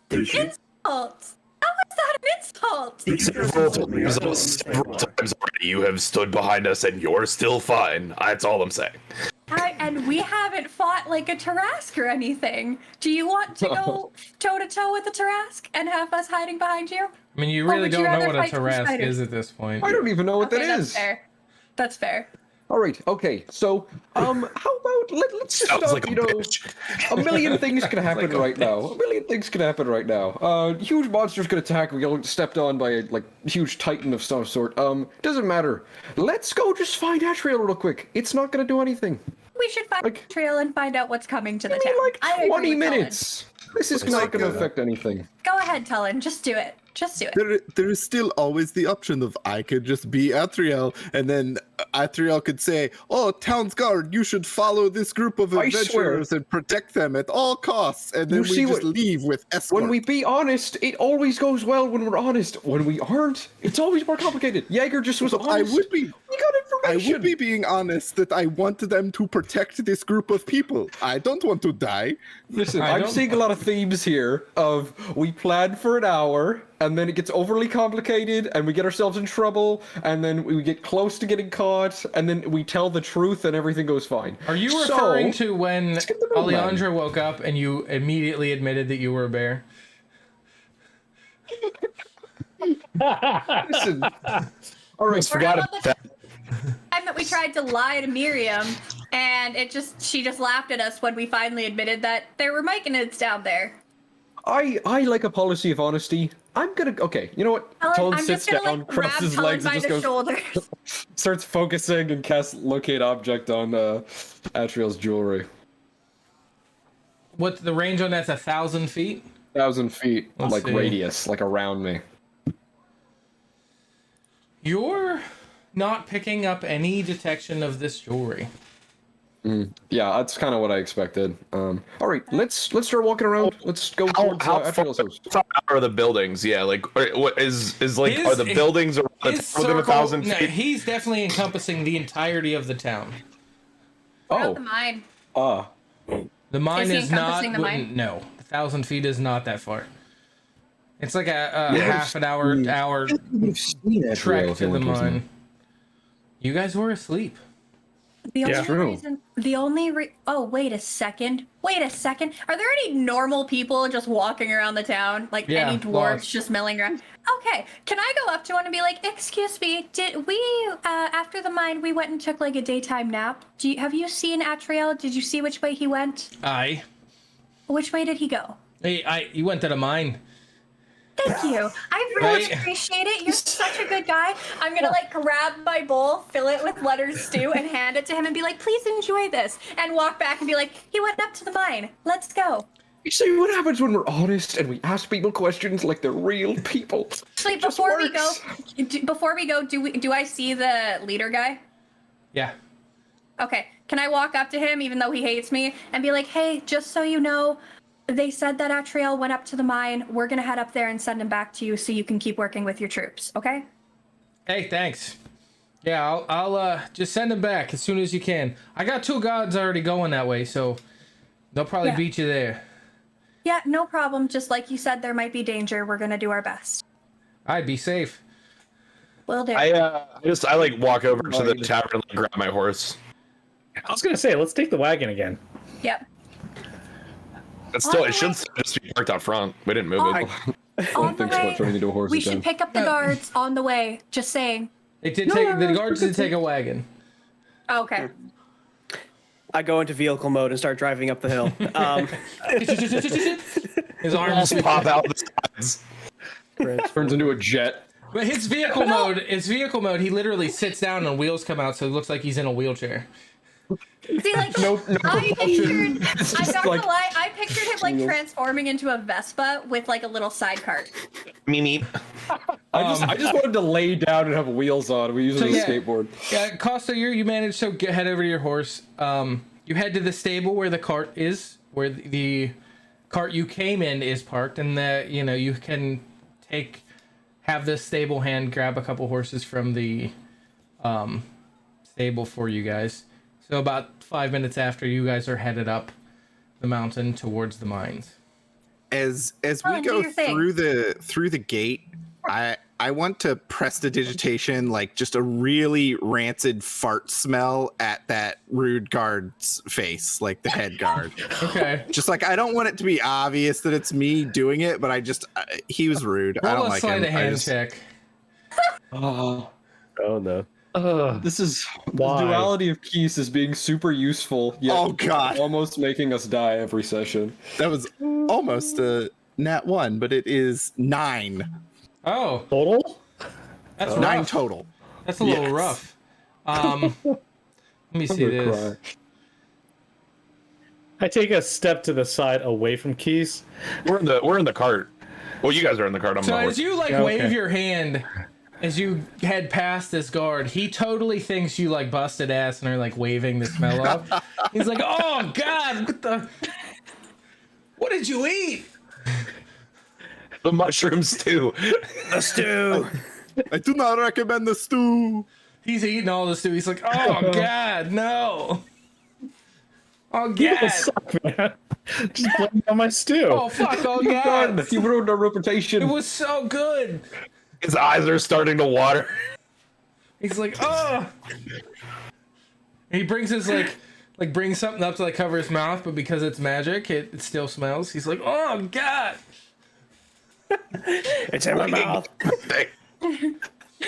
Did she? Insult! How is that an insult? Several times already you have stood behind us and you're still fine. That's all I'm saying. And we haven't fought like a Tarask or anything. Do you want to go toe-to-toe with the Tarask and have us hiding behind you? I mean, you really don't know what a Tarask is at this point. I don't even know what that is. That's fair. That's fair. All right. Okay. So, how about let's just Sounds stop. like a bitch. A million things can happen right now. A million things can happen right now. Huge monsters could attack. We get stepped on by a huge titan of some sort. Doesn't matter. Let's go. Just find Atriel real quick. It's not gonna do anything. We should find the trail and find out what's coming to the town. I agree 20 minutes. This is not going to affect anything. Go ahead, Tullen. Just do it. Just do it. There is still always the option of I could just be Atriel, and then Atriel could say, "Oh, town's guard, you should follow this group of adventurers and protect them at all costs," and then we just leave with escort. When we be honest, it always goes well when we're honest. When we aren't, it's always more complicated. Jaeger just was honest. I would be. We got I would be being honest that I wanted them to protect this group of people. I don't want to die. Listen, I'm seeing a lot of themes here of we plan for an hour, and then it gets overly complicated, and we get ourselves in trouble, and then we get close to getting caught, and then we tell the truth, and everything goes fine. Are you referring to when Alejandra woke up and you immediately admitted that you were a bear? Listen. All right, forgot about that. Time that we tried to lie to Miriam, and she just laughed at us when we finally admitted that there were myconids down there. I like a policy of honesty. Okay, you know what? Ellen, Toad I'm sits just gonna down, crosses his legs, and just goes, shoulders. starts focusing and casts locate object on Atriel's jewelry. What's the range on that's 1,000 feet? 1,000 feet, Let's like see. radius, like around me. You're not picking up any detection of this jewelry. Yeah, that's kind of what I expected. All right, let's start walking around. Let's go towards Atriel's house. How far are the buildings? Yeah, like what is like His- are the buildings around the His town within circle- 1,000 no, feet? he's definitely encompassing the entirety of the town. The mine. The mine Is he is not. encompassing the mine? No, 1,000 feet is not that far. It's like a Yeah, half an hour trek to the mine. You guys were asleep. Oh, wait a second. Are there any normal people just walking around the town? Like Yeah, any dwarves lots. just milling around? Okay, can I go up to one and be like, excuse me, did we, after the mine, we went and took like a daytime nap. Have you seen Atriel? Did you see which way he went? Aye. Which way did he go? Hey, you went to the mine. Thank you. I really Right. appreciate it. You're such a good guy. I'm gonna like grab my bowl, fill it with lettuce stew, and hand it to him and be like, please enjoy this. And walk back and be like, he went up to the mine. Let's go. You see what happens when we're honest and we ask people questions like they're real people. Actually, before we go, do I see the leader guy? Yeah. Okay. Can I walk up to him even though he hates me and be like, hey, just so you know, they said that Atriel went up to the mine. We're gonna head up there and send him back to you so you can keep working with your troops, okay? Hey, thanks. Yeah, I'll just send him back as soon as you can. I got 2 guards already going that way, so they'll probably beat you there. Yeah, no problem. Just like you said, there might be danger. We're gonna do our best. I'd be safe. Will do. I like walk over to the tavern and grab my horse. I was gonna say, let's take the wagon again. Yep. It's still it should just be parked out front. We didn't move it. On the way, turning into a horse we again. should pick up the guards on the way. Just saying. They did the guards did take a wagon. Oh, okay. I go into vehicle mode and start driving up the hill. His arms pop out the sides. Turns into a jet. But his vehicle mode, he literally sits down and wheels come out, so it looks like he's in a wheelchair. See, like, No I'm not like- gonna lie, I pictured him like transforming into a Vespa with like a little side cart. Me. I just wanted to lay down and have wheels on. We use it as a skateboard. Yeah, Costa, you managed to head over to your horse. You head to the stable where the cart is, where the cart you came in is parked, and you can have the stable hand grab a couple horses from the stable for you guys. So about 5 minutes after, you guys are headed up the mountain towards the mines. As we go through the gate, I want to prestidigitation like just a really rancid fart smell at that rude guard's face, like the head guard. Okay. Just like I don't want it to be obvious that it's me doing it, but he was rude. I don't like him. Roll a hand check. Oh no. This is Why? the duality of Keys is being super useful, yet Oh, God. almost making us die every session. That was almost a nat 1, but it is 9. Oh, Total? that's 9 rough. total. That's a little Yes. rough. Let me see this. I take a step to the side away from Keys. We're in the cart. Well, you guys are in the cart. I'm So not. as you Yeah, wave okay. your hand, as you head past this guard, he totally thinks you like busted ass and are like waving the smell up. He's like, "Oh God, what did you eat?" The mushroom stew. The stew. I do not recommend the stew. He's eating all the stew. He's like, oh god, no. Oh You god. suck, man. Just blame on my stew. Oh fuck, oh god. You ruined our reputation. It was so good. His eyes are starting to water. He's like, oh. He brings his like brings something up to like cover his mouth, but because it's magic, it still smells. He's like, oh god. It's in my mouth.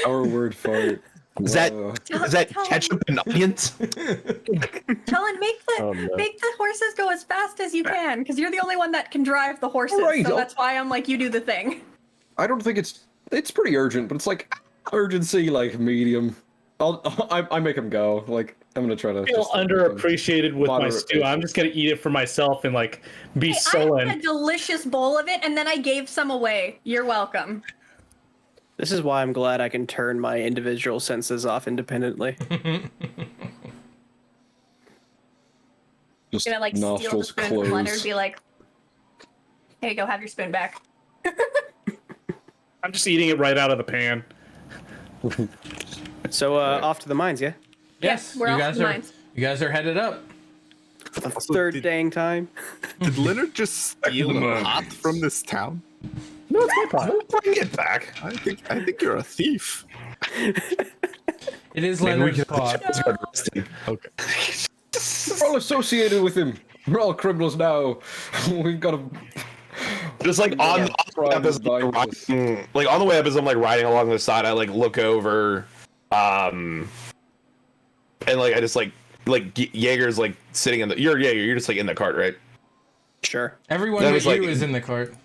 Our word fart. Is that Tell ketchup and onions? Helen, make the Oh, no. make the horses go as fast as you can, because you're the only one that can drive the horses. Right, So I'll- that's why I'm like, you do the thing. I don't think it's pretty urgent, but it's like urgency like medium. I make him go. Like I'm gonna try to I feel just, like, underappreciated with my moderate stew. pace. I'm just gonna eat it for myself and like be Hey, I sullen. had a delicious bowl of it, and then I gave some away. You're welcome. This is why I'm glad I can turn my individual senses off independently. Just Gonna like steal the nostrils spoon from Leonard, closed. be like, "Here you go, have your spoon back." I'm just eating it right out of the pan. So off to the mines, yeah? Yes, we're you off guys the are mines. you guys are headed up. For the Also, third did- dang time. Did Leonard just steal the a moon. pot from this town? No, it's my pot. Bring it back. I think you're a thief. It is Maybe we Leonard's can pot. start resting. Okay. We're all associated with him. We're all criminals now. We've got to. Just like on the way up as I'm riding, like on the way up as I'm like riding along the side, I like look over, and like I just like Jaeger's like sitting in the. You're Jaeger. You're just like in the cart, right? Sure. Everyone That but was, you like- is in the cart.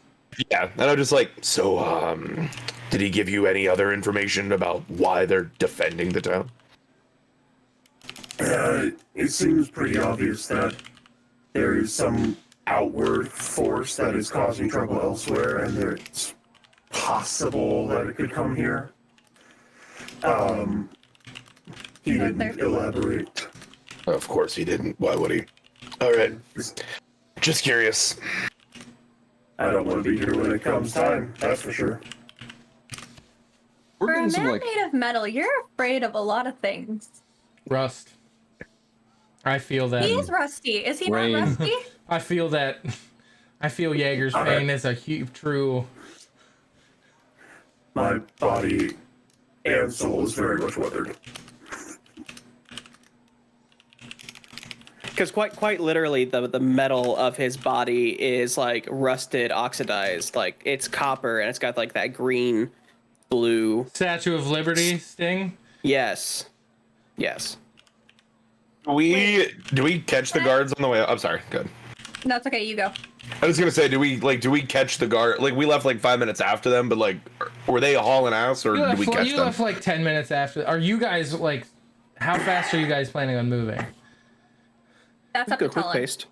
Yeah, and I'm just like, so did he give you any other information about why they're defending the town? It seems pretty obvious that there is some outward force that is causing trouble elsewhere, and that it's possible that it could come here. He didn't elaborate. Of course he didn't. Why would he? All right, just curious. I don't want to be here when it comes time, that's for sure. We're For a getting man some like. made of metal, you're afraid of a lot of things. Rust. I feel that. He is rusty. Is he Rain. not rusty? I feel that. I feel Jaeger's pain is a true. My body and soul is very much weathered. Because quite literally, the metal of his body is like rusted, oxidized. Like it's copper, and it's got like that green, blue. Statue of Liberty sting. Yes, yes. Do we catch the guards on the way up? I'm sorry. Good. No, it's okay. You go. I was gonna say, do we catch the guard? Like we left like 5 minutes after them, but like, were they hauling ass or did we catch You them? left like 10 minutes after. Are you guys like? How fast are you guys planning on moving? That's up to Go quick Helen. paced.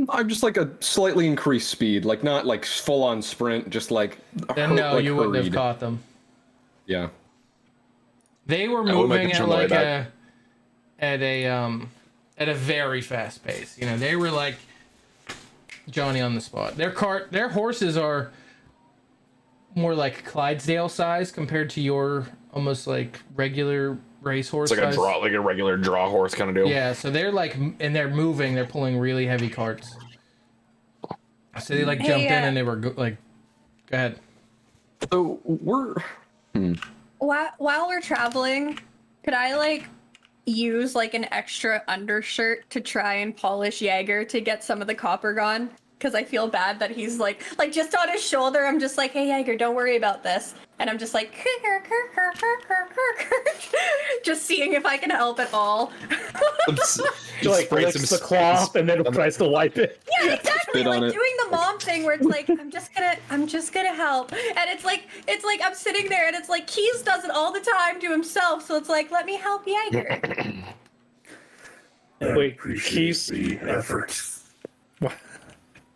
I'm just like a slightly increased speed, like not like full on sprint, just like. Then no, like you wouldn't have hurried. caught them. Yeah. They were I will make moving it at on the way like back. at a very fast pace. You know, they were like Johnny on the spot. Their horses are more like Clydesdale size compared to your almost like regular racehorse It's like size. like a regular draw horse kind of deal. Yeah, so they're like, and they're moving. They're pulling really heavy carts. So they like Hey, jumped in and they were like, go ahead. So we're. While we're traveling, could I like use like an extra undershirt to try and polish Jaeger to get some of the copper gone? Because I feel bad that he's like just on his shoulder. I'm just like, hey Jaeger, don't worry about this. And I'm just like, just seeing if I can help at all. She like licks the cloth and then tries to wipe it. Yeah, exactly. Spit on Like it. doing the mom thing where it's like, I'm just gonna help. And it's like I'm sitting there and it's like Keys does it all the time to himself. So it's like, let me help Jaeger. I Wait, appreciate Keys- the effort.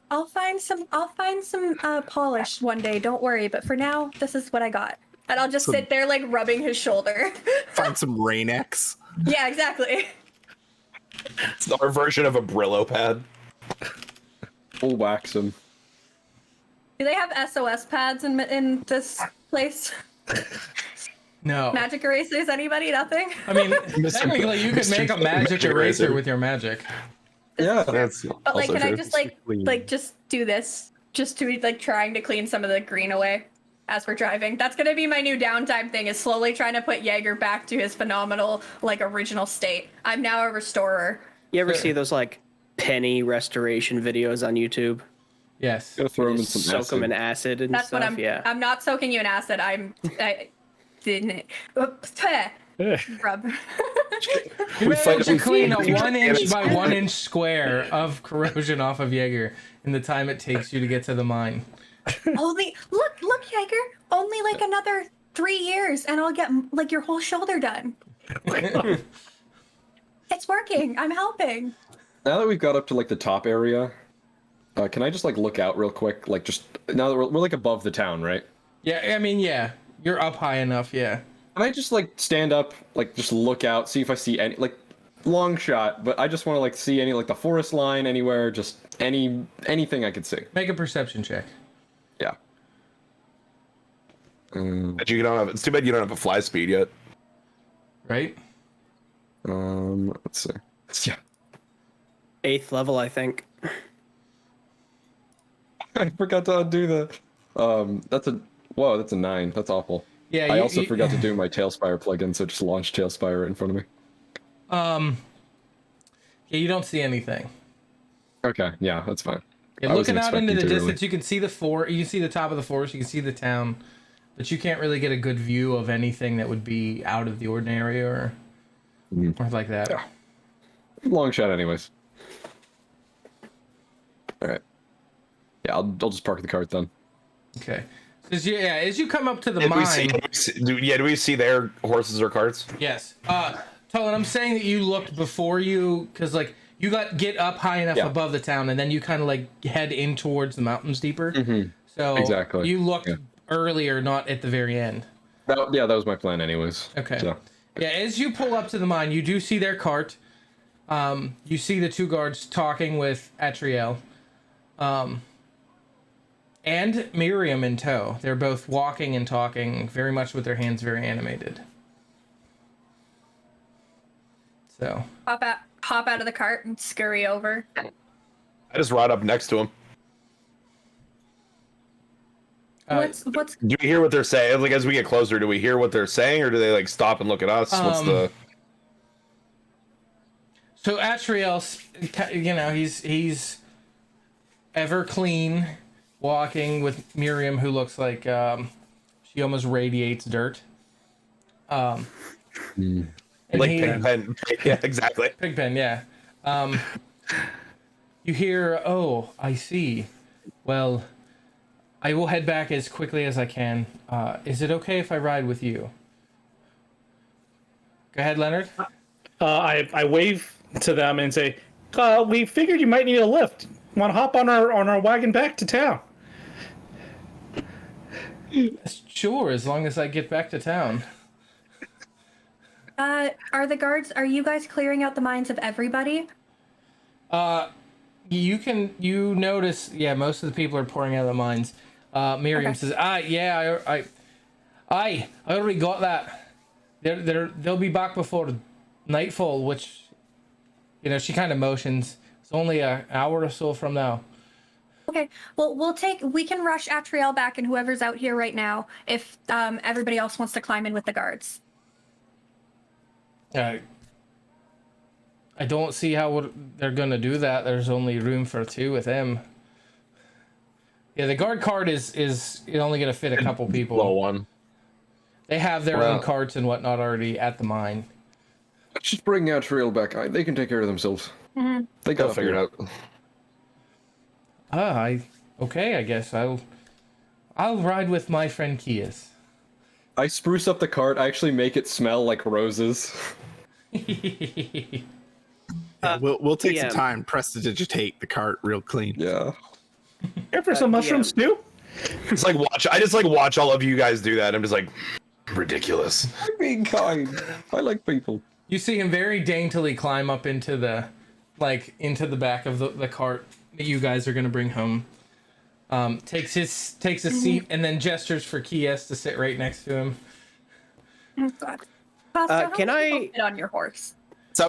I'll find some polish one day. Don't worry. But for now, this is what I got. And I'll just sit there like rubbing his shoulder. Find some Rain-X. Yeah, exactly. It's our version of a Brillo pad. We'll wax him. Do they have SOS pads in this place? No. Magic erasers, anybody? Nothing? I mean, technically, you could make a magic eraser with your magic. Yeah, that's But like, also can I true. just like just do this? Just to be like trying to clean some of the green away as we're driving. That's gonna be my new downtime thing, is slowly trying to put Jaeger back to his phenomenal, like, original state. I'm now a restorer. You ever see those like penny restoration videos on YouTube? Yes. Gotta throw them in Just some soak them in acid. acid and That's stuff. what I'm. Yeah. I'm not soaking you in acid. I didn't. Rub. You managed to clean a we 1 inch fight- by 1 inch square of corrosion off of Jaeger in the time it takes you to get to the mine. Only look, Jaeger. Only like another 3 years, and I'll get like your whole shoulder done. It's working. I'm helping. Now that we've got up to like the top area, can I just like look out real quick? Like just now that we're like above the town, right? Yeah, I mean, yeah. You're up high enough, yeah. Can I just like stand up, like just look out, see if I see any like long shot, but I just want to like see any like the forest line anywhere, just anything I could see. Make a perception check. Yeah. But you don't have. It's too bad you don't have a fly speed yet. Right? Let's see. Yeah. 8th level, I think. I forgot to undo the. That's a 9. That's awful. Yeah. I also forgot to do my Tailspire plugin, so just launched Tailspire right in front of me. Yeah, you don't see anything. Okay, yeah, that's fine. Yeah, I wasn't looking out into the expecting to, distance, you can see you can see the top of the forest, you can see the town, but you can't really get a good view of anything that would be out of the ordinary or like that. Yeah. Long shot, anyways. All right. Yeah, I'll just park the cart then. Okay. As you come up to the Did mine. do we see their horses or carts? Yes. Tolan, I'm saying that you looked before you, because like you get up high enough above the town, and then you kind of like head in towards the mountains deeper. Mm-hmm. So exactly. You looked earlier, not at the very end. That was my plan, anyways. Okay. So. Yeah, as you pull up to the mine, you do see their cart. You see the 2 guards talking with Atriel. And Miriam in tow. They're both walking and talking, very much with their hands very animated. So. Hop out of the cart and scurry over. I just ride up next to him. What's Do we hear what they're saying? Like, as we get closer, do we hear what they're saying, or do they like stop and look at us? What's the? So Atriel, he's ever clean, walking with Miriam, who looks like she almost radiates dirt. Like Pigpen. Yeah, exactly. Pigpen, yeah. You hear, oh, I see. Well, I will head back as quickly as I can. Is it okay if I ride with you? Go ahead, Leonard. I wave to them and say, "We figured you might need a lift. Want to hop on our wagon back to town?" Sure, as long as I get back to town. Are you guys clearing out the minds of everybody? You notice, most of the people are pouring out of the mines. Miriam says, I already got that. They'll be back before nightfall, which, she kind of motions. It's only an hour or so from now. Okay, well, we can rush Atriel back and whoever's out here right now if everybody else wants to climb in with the guards. I don't see how they're gonna do that. There's only room for 2 with him. Yeah, the guard cart is only gonna fit a couple people. Low one. They have their own carts and whatnot already at the mine. Just bring Atriel back. They can take care of themselves. Mm-hmm. They got to figure it out. Okay, I guess I'll ride with my friend Kias. I spruce up the cart. I actually make it smell like roses. We'll take some time, prestidigitate the cart real clean. Yeah. Here for some mushrooms too. It's like I just watch all of you guys do that. I'm just like, ridiculous. I'm being kind. I like people. You see him very daintily climb up into the back of the cart that you guys are gonna bring home. Takes a seat and then gestures for Kies to sit right next to him. Oh, God. Costa, how can many people I- fit on your horse? So I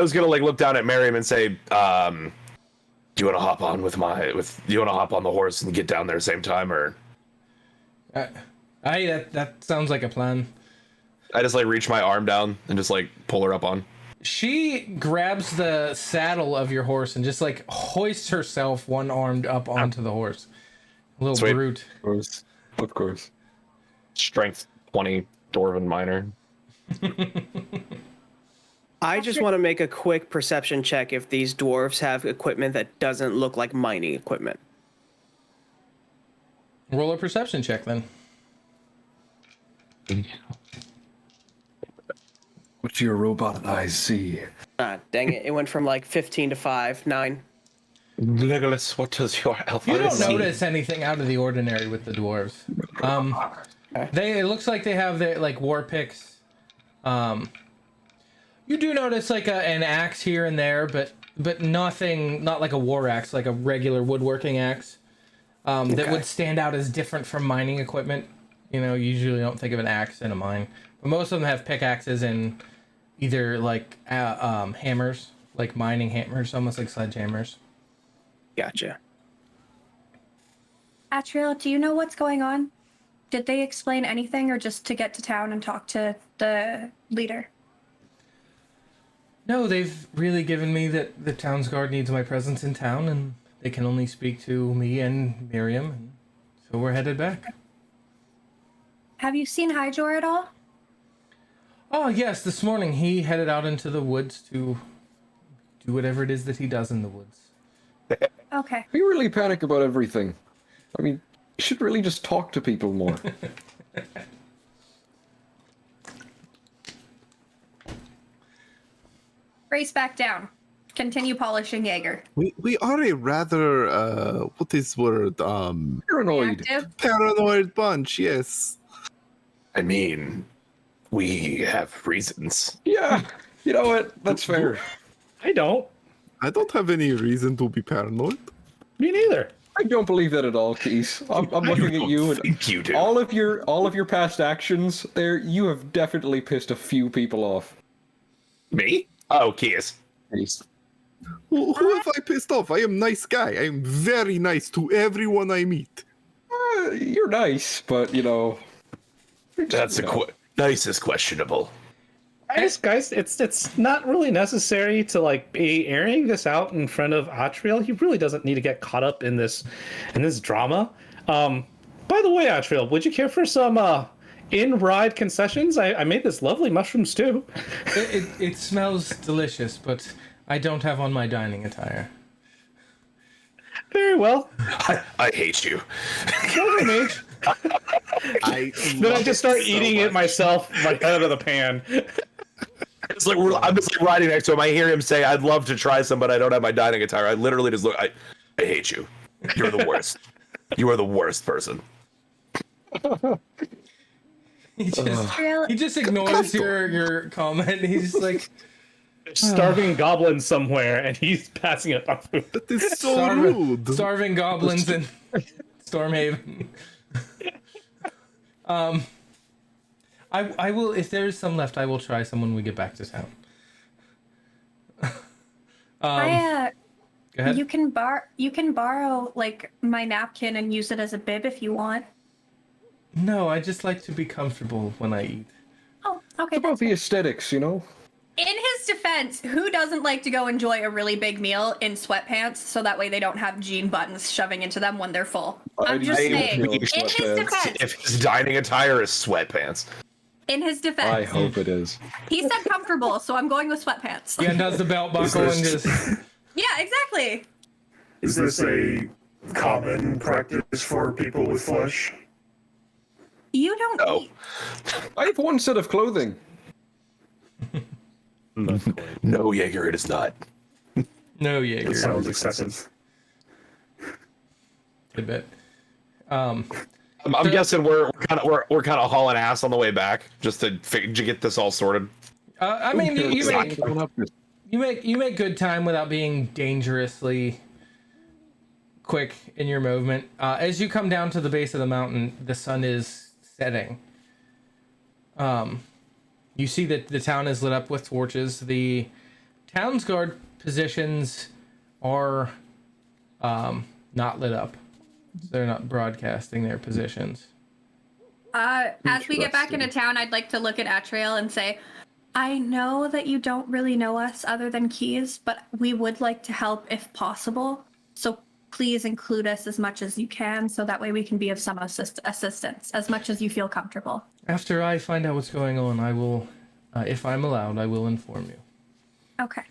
was gonna like look down at Miriam and say, do you want to hop on do you want to hop on the horse and get down there same time, or? That sounds like a plan. I just like reach my arm down and just like pull her up on. She grabs the saddle of your horse and just like hoists herself one armed up onto the horse. A little Sweet. brute. Of course. Strength 20, Dwarven minor. I just want to make a quick perception check if these dwarves have equipment that doesn't look like mining equipment. Roll a perception check then. What do your robot eyes see? Ah, dang it. It went from like 15 to 5, 9. Legolas, what does your elf You eyes don't see? notice anything out of the ordinary with the dwarves. It looks like they have their like war picks. You do notice like an axe here and there, but nothing, not like a war axe, like a regular woodworking axe. That would stand out as different from mining equipment. You know, you usually don't think of an axe in a mine, but most of them have pickaxes and either like hammers, like mining hammers, almost like sledgehammers. Gotcha. Atriel, do you know what's going on? Did they explain anything, or just to get to town and talk to the leader? No, they've really given me that the town's guard needs my presence in town, and they can only speak to me and Miriam, and so we're headed back. Have you seen Hydor at all? Oh, yes, this morning he headed out into the woods to do whatever it is that he does in the woods. Okay. We really panic about everything. I mean, you should really just talk to people more. Race back down. Continue polishing Jaeger. We are a rather what is word Paranoid. Active. paranoid bunch. Yes. I mean, we have reasons. Yeah, you know what? That's fair. I don't. I don't have any reason to be paranoid. Me neither. I don't believe that at all, Keith. I'm looking at you, and think you do. all of your past actions there, you have definitely pissed a few people off. Me? Oh, Kias. Who have I pissed off? I am nice guy. I am very nice to everyone I meet. You're nice, but you know. That's nice is questionable. Guys, it's not really necessary to like be airing this out in front of Atriel. He really doesn't need to get caught up in this drama. By the way, Atriel, would you care for some in-ride concessions? I made this lovely mushroom stew. It smells delicious, but I don't have on my dining attire. Very well. I hate you. Over me. Then I just start eating it myself, like out of the pan. It's like I'm just like riding next to him. I hear him say, "I'd love to try some, but I don't have my dining attire." I literally just look. I hate you. You're the worst. You are the worst person. He just ignores your comment. He's just like Starving goblins somewhere, and he's passing it off. That is so rude. Starving goblins in Stormhaven. I will, if there is some left, I will try some when we get back to town. Go ahead. You can borrow like my napkin and use it as a bib if you want. No, I just like to be comfortable when I eat. Oh, okay. It's about the aesthetics, you know? In his defense, who doesn't like to go enjoy a really big meal in sweatpants so that way they don't have jean buttons shoving into them when they're full? I'm just saying. In his defense. If his dining attire is sweatpants. In his defense. I hope it is. He said comfortable, so I'm going with sweatpants. Yeah, does the belt buckle and just... Yeah, exactly. Is this a common practice for people with flesh? You don't eat. I have one set of clothing. No, Jaeger, it is not. No, Jaeger. It sounds excessive. A bit. I'm guessing we're kind of hauling ass on the way back just to get this all sorted. I mean, you make good time without being dangerously quick in your movement. As you come down to the base of the mountain, the sun is setting. You see that the town is lit up with torches. The town's guard positions are not lit up. They're not broadcasting their positions. As we get back into town, I'd like to look at Atriel and say, I know that you don't really know us other than Keys, but we would like to help if possible. So please include us as much as you can, so that way we can be of some assistance, as much as you feel comfortable. After I find out what's going on, I will, if I'm allowed, I will inform you. Okay.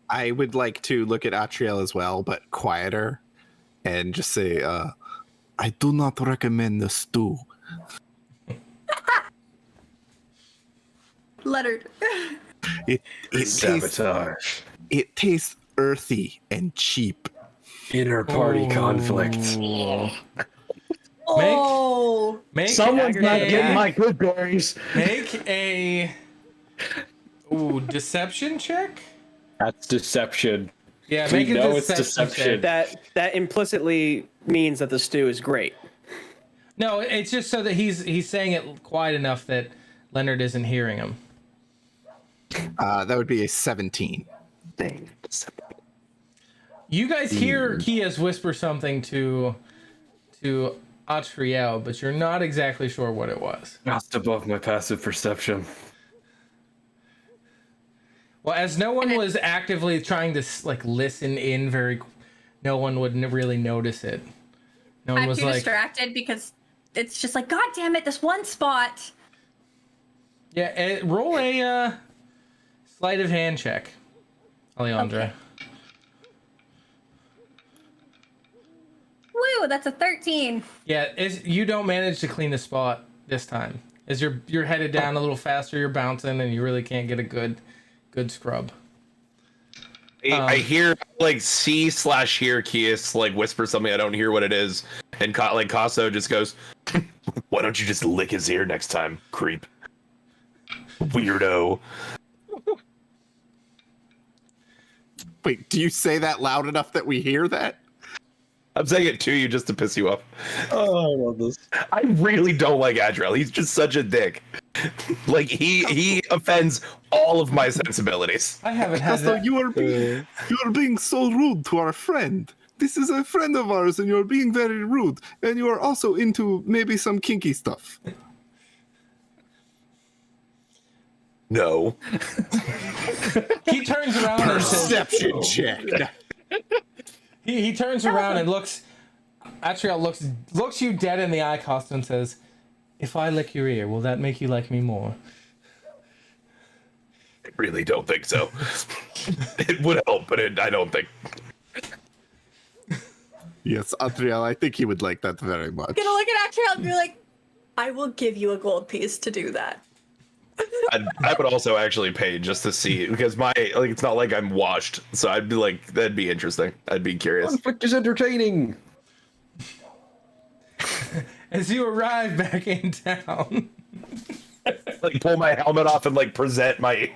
I would like to look at Atriel as well, but quieter, and just say, I do not recommend the stew. Leonard. It Sabotage. it tastes earthy and cheap. Inner party conflict. Make Someone's not a- getting my good berries. Make a deception check. That's deception. Yeah, We make a know it's deception deception. check. That implicitly means that the stew is great. No, it's just so that he's saying it quiet enough that Leonard isn't hearing him. That would be a 17. Dang. You guys hear Kias whisper something to Atriel, but you're not exactly sure what it was. Just above my passive perception. Well, as no one was actively trying to like listen in no one would really notice it. No one I'm was too like, distracted because it's just like, God damn it, this one spot. yeah, roll a sleight of hand check, Alejandra. Okay. Woo, that's a 13. Yeah, you don't manage to clean the spot this time. As you're headed down a little faster, you're bouncing, and you really can't get a good scrub. I hear like C/hear Kias like whisper something. I don't hear what it is, and Casso just goes, "Why don't you just lick his ear next time, creep? Weirdo." Wait, do you say that loud enough that we hear that? I'm saying it to you just to piss you off. Oh, I love this. I really don't like Adriel. He's just such a dick. Like he offends all of my sensibilities. I haven't had So that. you are being so rude to our friend. This is a friend of ours, and you're being very rude. And you are also into maybe some kinky stuff. No. He turns around and says, Perception check. he turns around and looks. Atriel looks you dead in the eye, Costa, and says, "If I lick your ear, will that make you like me more?" I really don't think so. It would help, but I don't think. Yes, Atriel, I think he would like that very much. I'm gonna look at Atriel and be like, I will give you a gold piece to do that. I would also actually pay just to see because it's not like I'm washed, so I'd be like that'd be interesting. I'd be curious. Conflict is entertaining. As you arrive back in town, Like pull my helmet off and like present my.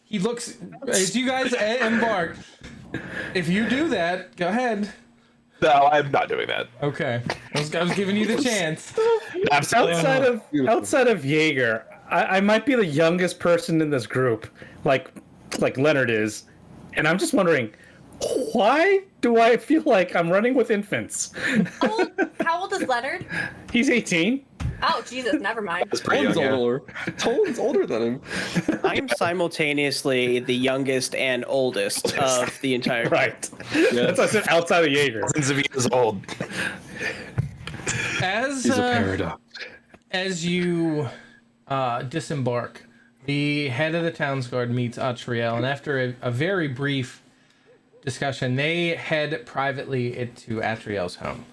he looks as you guys embark. If you do that, go ahead. No, I'm not doing that. Okay, I was giving you the chance. Absolutely. Outside of Jaeger, I might be the youngest person in this group, like Leonard is, and I'm just wondering, why do I feel like I'm running with infants? How old is Leonard? He's 18. Oh, Jesus, never mind. That's pretty Tolan's young, yeah. older. Tolan's older than him. I am simultaneously the youngest and oldest of the entire. Right. That's why I said outside of Jaeger. Since he was old. As He's a paradox. as you disembark, the head of the town's guard meets Atriel, and after a very brief discussion, they head privately into Atriel's home.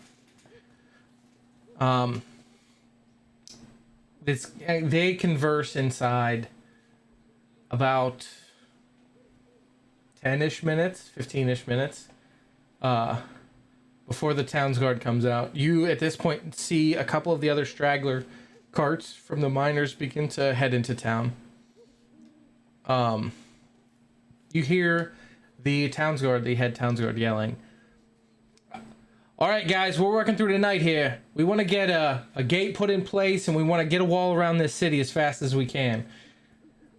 They converse inside about 10-ish minutes, 15-ish minutes, before the town's guard comes out. You, at this point, see a couple of the other straggler carts from the miners begin to head into town. You hear the head town's guard yelling, All right, guys, we're working through the night here. We want to get a gate put in place, and we want to get a wall around this city as fast as we can.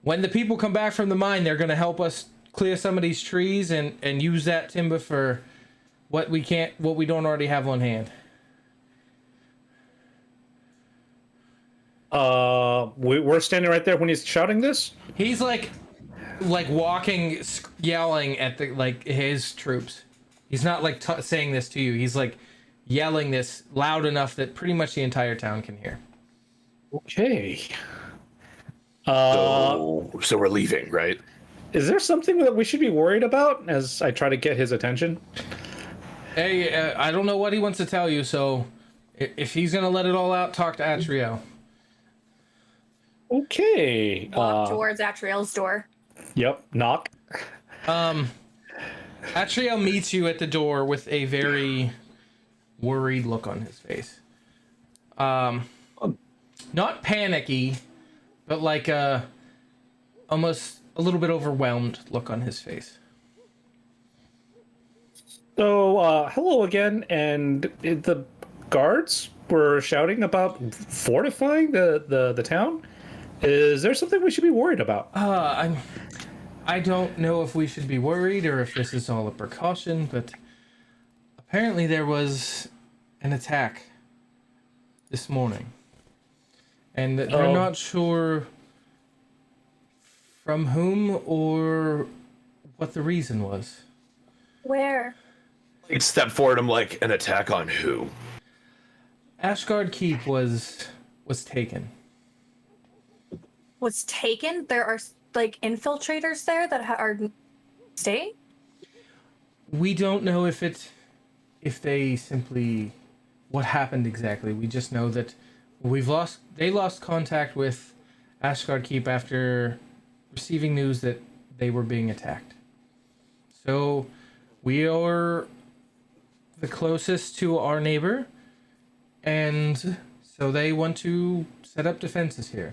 When the people come back from the mine, they're going to help us clear some of these trees and use that timber for what we don't already have on hand. We're standing right there when he's shouting this. He's like walking, yelling at his troops. He's not like saying this to you. He's like yelling this loud enough that pretty much the entire town can hear. Okay. So we're leaving, right? Is there something that we should be worried about as I try to get his attention? Hey, I don't know what he wants to tell you, so if he's gonna let it all out, talk to Atriel. Okay. Walk towards Atriel's door. Yep. Knock. Atriel meets you at the door with a very worried look on his face. Not panicky, but like almost a little bit overwhelmed look on his face. So, hello again, and the guards were shouting about fortifying the town. Is there something we should be worried about? I don't know if we should be worried or if this is all a precaution, but apparently there was an attack this morning. And they're not sure from whom or what the reason was. Where? Like, step forward. I'm like, an attack on who? Ashgard Keep was taken. Was taken? There are like infiltrators there that are staying? We don't know if they simply what happened exactly. We just know that they lost contact with Ashgard Keep after receiving news that they were being attacked. So we are the closest to our neighbor, and so they want to set up defenses here.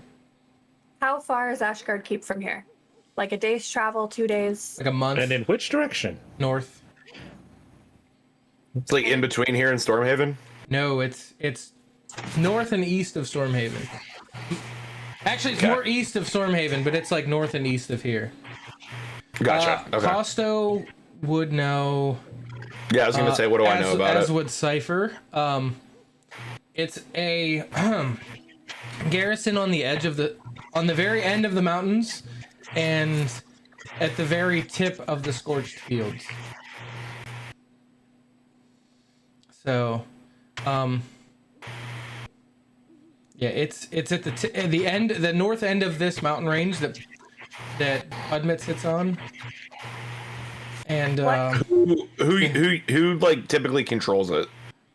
How far is Ashgard Keep from here? Like a day's travel, 2 days? Like a month. And in which direction? North. It's like in between here and Stormhaven? No, it's north and east of Stormhaven. Actually, it's Okay. more east of Stormhaven, but it's like north and east of here. Gotcha. Okay. Costo would know. Yeah, I was gonna say, what do I know about as it? would Cypher. It's a garrison on the very end of the mountains, and at the very tip of the scorched fields. So, yeah, it's at the end, the north end of this mountain range that Udmit sits on. And Who like typically controls it?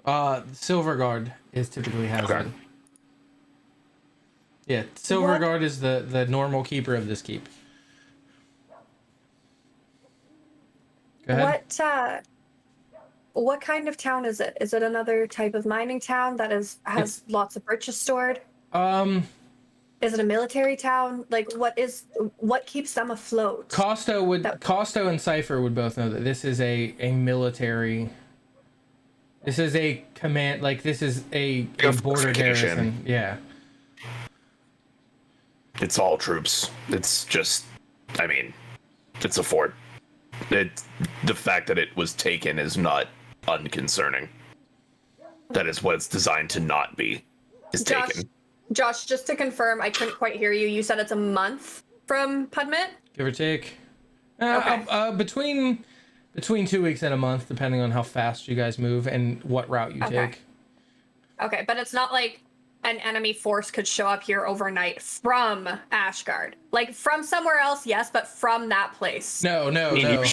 Silverguard is typically has Okay. it. Yeah, Silverguard is the normal keeper of this keep. Go ahead. What kind of town is it? Is it another type of mining town that has lots of riches stored? Is it a military town? Like what keeps them afloat? Costo and Cypher would both know that this is a military. This is a command, like this is a border garrison. Yeah. It's all troops. It's just, I mean, it's a fort. The fact that it was taken is not unconcerning. That is what it's designed to not be. Is taken. Josh, just to confirm, I couldn't quite hear you. You said it's a month from Pudmit? Give or take. Okay. Between 2 weeks and a month, depending on how fast you guys move and what route you take. Okay, but it's not like an enemy force could show up here overnight from Ashgard. Like from somewhere else, yes, but from that place. No. You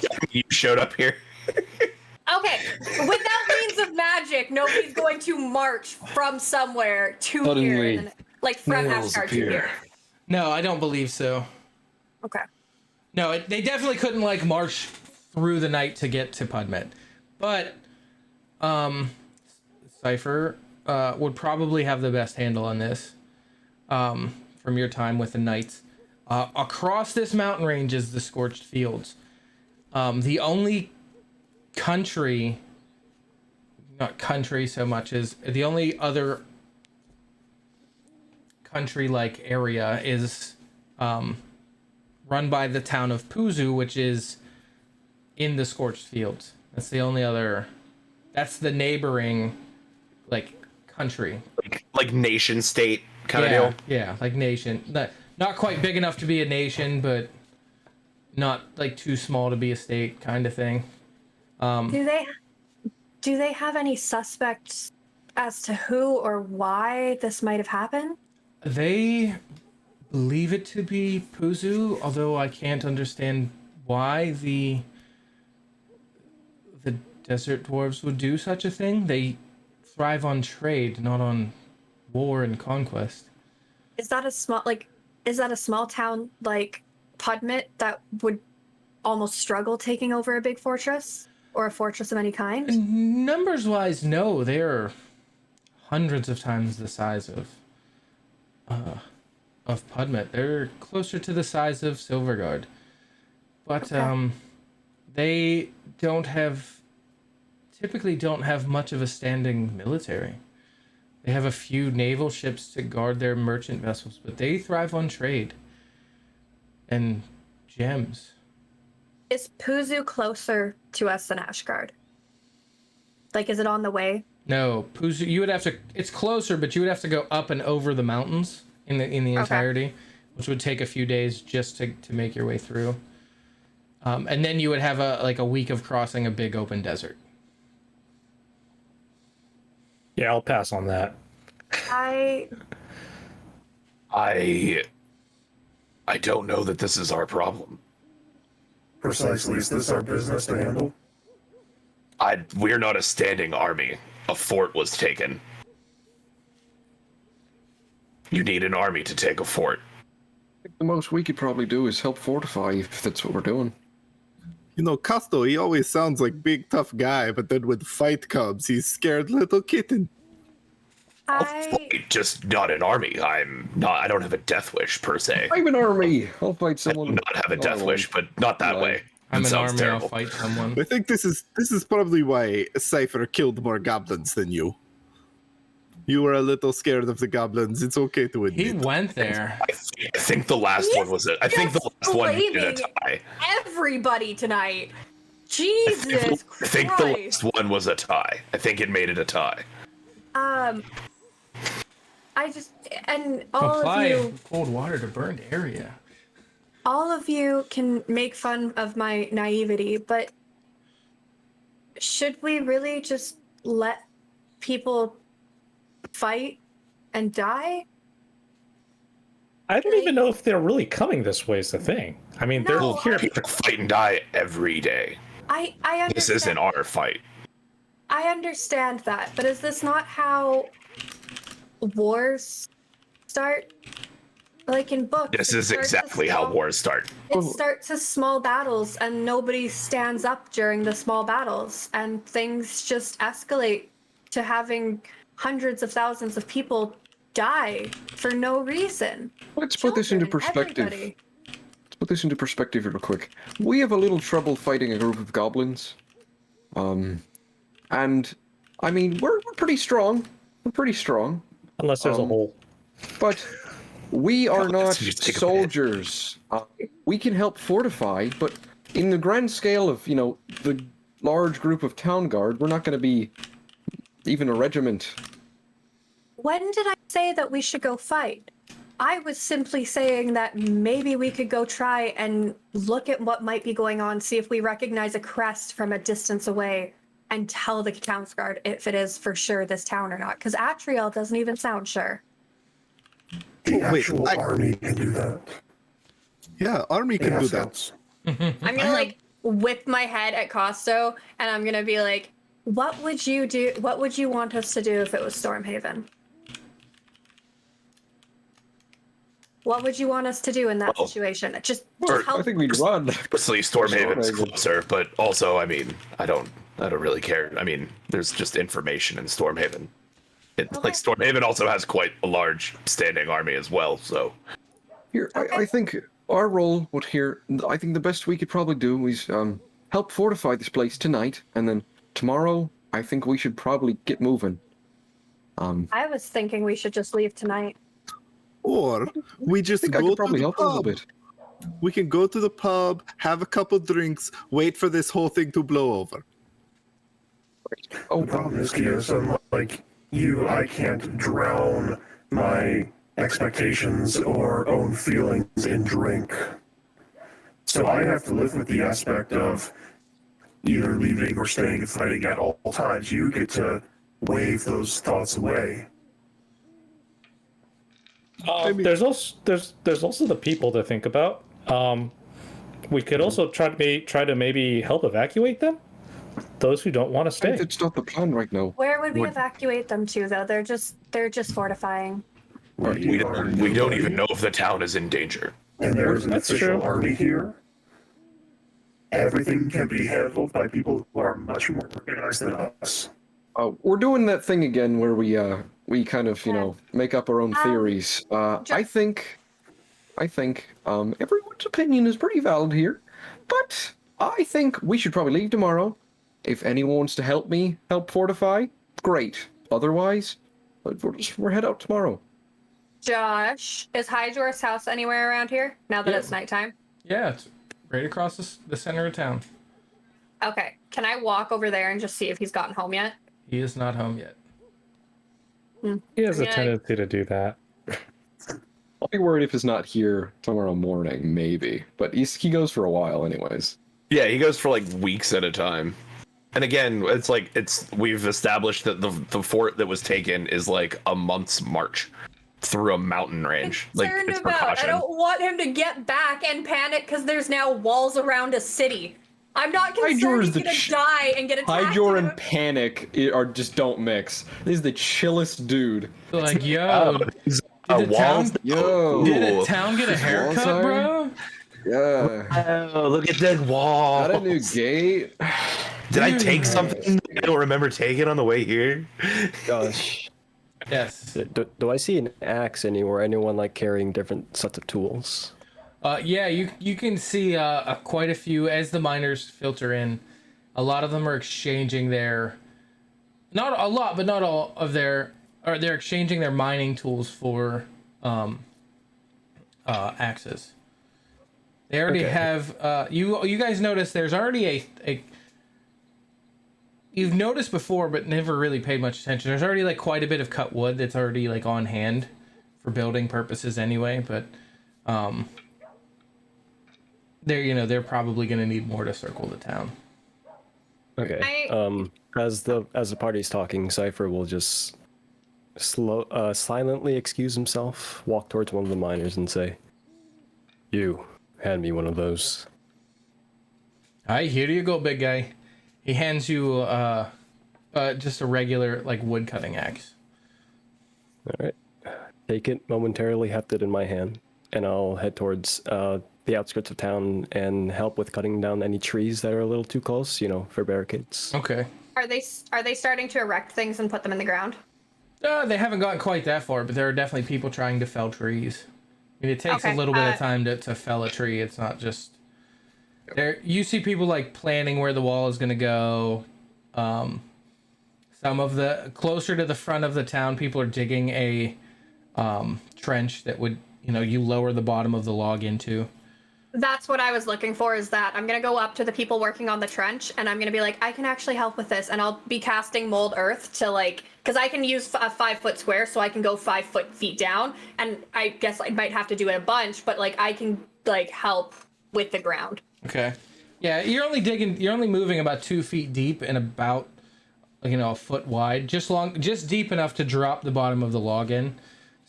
showed up here. Okay, without means of magic, nobody's going to march from somewhere to here. And then, like from Ashgard to here. No, I don't believe so. Okay. No, they definitely couldn't like march through the night to get to Pudmet. But Cypher would probably have the best handle on this from your time with the knights. Across this mountain range is the scorched fields. The only country, not country so much as the only other country-like area is run by the town of Puzu, which is in the Scorched Fields. That's the only other. That's the neighboring, like, country. Like nation state kind yeah, of deal. Yeah, like nation. Not quite big enough to be a nation, but not like too small to be a state kind of thing. Do they have any suspects as to who or why this might have happened? They believe it to be Puzu, although I can't understand why the desert dwarves would do such a thing. They thrive on trade, not on war and conquest. Is that a small town like Pudmit that would almost struggle taking over a big fortress or a fortress of any kind? Numbers wise, no. They're hundreds of times the size of Pudmit. They're closer to the size of Silverguard. But they typically don't have much of a standing military. They have a few naval ships to guard their merchant vessels, but they thrive on trade and gems. Is Puzu closer to us than Ashgard? Like, is it on the way? No, Puzu. You would have to. It's closer, but you would have to go up and over the mountains in the entirety, which would take a few days just to make your way through. And then you would have a week of crossing a big open desert. Yeah, I'll pass on that. I don't know that this is our problem. Precisely. Is this our business to handle? We're not a standing army. A fort was taken. You need an army to take a fort. I think the most we could probably do is help fortify if that's what we're doing. You know, Casto, he always sounds like big tough guy, but then when fight comes, he's scared little kitten. I'll fight, just not an army. I don't have a death wish per se. I'm an army. I'll fight someone. I do not have a death wish, but not that way. I'm an army. Terrible. I'll fight someone. I think this is probably why Cypher killed more goblins than you. You were a little scared of the goblins. It's okay to admit. He went there. I think the last one was it. I think the last one needed a tie. Everybody tonight. Jesus Christ. I think the last one was a tie. I think it made it a tie. All Apply of you, cold water to burned area. all of you can make fun of my naivety, but should we really just let people fight and die? I don't even know if they're really coming this way is the thing. I mean, they're No, here. People fight and die every day. I understand. This isn't our fight. I understand that, but is this not how wars start? Like in books. This it is starts as exactly how small- wars start. It starts as small battles, and nobody stands up during the small battles, and things just escalate to having hundreds of thousands of people die for no reason. Let's put this into Children, perspective. everybody. Let's put this into perspective real quick. We have a little trouble fighting a group of goblins. And I mean, we're pretty strong. We're pretty strong. Unless there's a hole. But we are not let's just take a soldiers. We can help fortify, but in the grand scale of, you know, the large group of town guard, we're not going to be even a regiment. When did I say that we should go fight? I was simply saying that maybe we could go try and look at what might be going on, see if we recognize a crest from a distance away, and tell the townsguard if it is for sure this town or not. Because Atriel doesn't even sound sure. The actual army can do that. Yeah, army They can have do that. scouts. I'm gonna like whip my head at Costo, and I'm gonna be like, "What would you do? What would you want us to do if it was Stormhaven? What would you want us to do in that situation? Just help." I think we'd run. Obviously, Stormhaven's Stormhaven. closer, but also, I mean, I don't really care. I mean, there's just information in Stormhaven. Like Stormhaven also has quite a large standing army as well. So Here, I think our role would here. I think the best we could probably do is help fortify this place tonight, and then tomorrow I think we should probably get moving. I was thinking we should just leave tonight. Or we just I go could to probably the help a little pub. bit. We can go to the pub, have a couple drinks, wait for this whole thing to blow over. The problem is, Kios, unlike you, I can't drown my expectations or own feelings in drink. So I have to live with the aspect of either leaving or staying and fighting at all times. You get to wave those thoughts away. There's also the people to think about. We could also try to maybe help evacuate them. Those who don't want to stay. It's not the plan right now. Where would we evacuate them to, though? They're just fortifying. We don't even know if the town is in danger. And there's an That's official true. army here. Everything can be handled by people who are much more organized than us. We're doing that thing again where we kind of make up our own theories. I think everyone's opinion is pretty valid here, but I think we should probably leave tomorrow. If anyone wants to help me help fortify, great. Otherwise, we're head out tomorrow. Josh, is Hydor's house anywhere around here now that it's nighttime? Yeah, it's right across the center of town. Okay, can I walk over there and just see if he's gotten home yet? He is not home yet. He has a Yeah. tendency to do that. I'll be worried if he's not here tomorrow morning, maybe. But he goes for a while anyways. Yeah, he goes for like weeks at a time. And again, we've established that the fort that was taken is like a month's march through a mountain range. Like it's I precaution. don't want him to get back and panic because there's now walls around a city. I'm not concerned he's gonna die and get attacked. Hydor and Panic are just don't mix. This is the chillest dude. Like, yo, did the town get a haircut, bro? Yeah. Oh, look at that wall. Got a new gate. Did I take something I don't remember taking on the way here? Gosh. Yes. Do I see an axe anywhere? Anyone like carrying different sets of tools? Yeah, you can see quite a few as the miners filter in. A lot of them are exchanging their, not a lot, but not all of their, or they're exchanging their mining tools for axes. They already have. You guys notice there's already a. You've noticed before, but never really paid much attention. There's already like quite a bit of cut wood that's already like on hand for building purposes anyway, but they're probably going to need more to circle the town. Okay. As the party's talking, Cypher will just silently excuse himself, walk towards one of the miners, and say, "You, hand me one of those." Alright, here you go, big guy. He hands you just a regular like wood cutting axe. All right. Take it, momentarily heft it in my hand, and I'll head towards the outskirts of town and help with cutting down any trees that are a little too close, for barricades. Okay. Are they starting to erect things and put them in the ground? They haven't gotten quite that far, but there are definitely people trying to fell trees. I mean, it takes a little bit of time to fell a tree. It's not just there. You see people like planning where the wall is going to go. Some of the closer to the front of the town, people are digging a trench that would, you lower the bottom of the log into. That's what I was looking for, is that I'm going to go up to the people working on the trench and I'm going to be like, I can actually help with this. And I'll be casting mold earth to because I can use a 5 foot square, so I can go 5 feet down. And I guess I might have to do it a bunch, but I can help with the ground. Okay. Yeah, you're only moving about 2 feet deep and about, a foot wide, just deep enough to drop the bottom of the log in.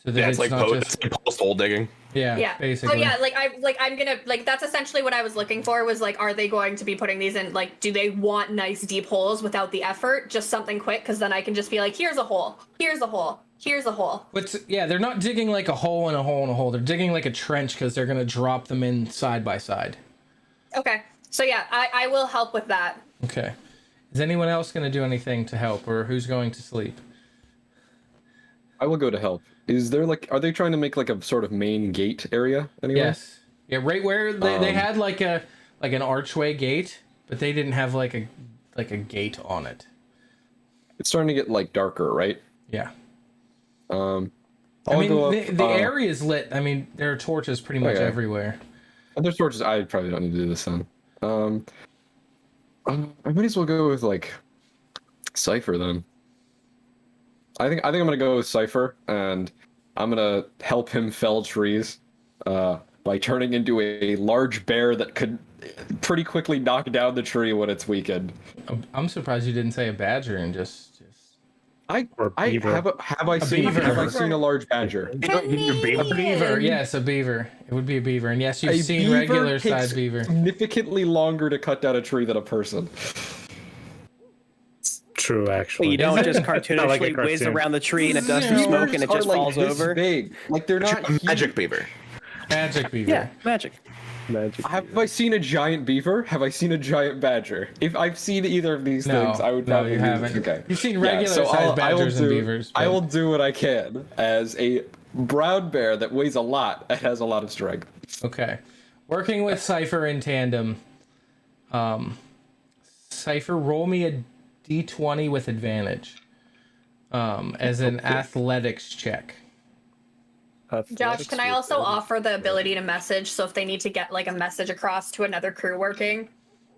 So that it's like post hole digging. Yeah, basically. Oh yeah, I'm gonna that's essentially what I was looking for, was are they going to be putting these in, do they want nice deep holes without the effort, just something quick, because then I can just be like, here's a hole, here's a hole, here's a hole. But yeah, they're not digging like a hole and a hole and a hole. They're digging like a trench because they're gonna drop them in side by side. Okay, so yeah, I will help with that. Okay. Is anyone else gonna do anything to help, or who's going to sleep? I will go to help. Is there are they trying to make a sort of main gate area anywhere? Yes. Yeah, right where they had an archway gate, but they didn't have like a gate on it. It's starting to get like darker, right? Yeah. I'll I mean, go up, the area is lit. I mean, there are torches pretty much everywhere. And there's torches. I probably don't need to do this then. I might as well go with like Cypher then. I think I'm gonna go with Cypher, and I'm gonna help him fell trees by turning into a large bear that could pretty quickly knock down the tree when it's weakened. I'm surprised you didn't say a badger and just. Have I seen a large badger? A beaver, yes, a beaver. It would be a beaver, and yes, you've seen regular size beaver. Significantly longer to cut down a tree than a person. True, actually. You don't just cartoonishly whiz around the tree in a dust of smoke and it just falls over. Big. Like they're not magic beaver. Magic beaver. Yeah, magic. Have I seen a giant beaver? Have I seen a giant badger? If I've seen either of these things, I would probably. No, you haven't. Okay. You've seen regular sized badgers and beavers. I will do what I can as a brown bear that weighs a lot and has a lot of strength. Okay. Working with Cypher in tandem. Cypher, roll me a d20 with advantage. As an athletics check. Josh, can I also offer the ability to message? So if they need to get like a message across to another crew working,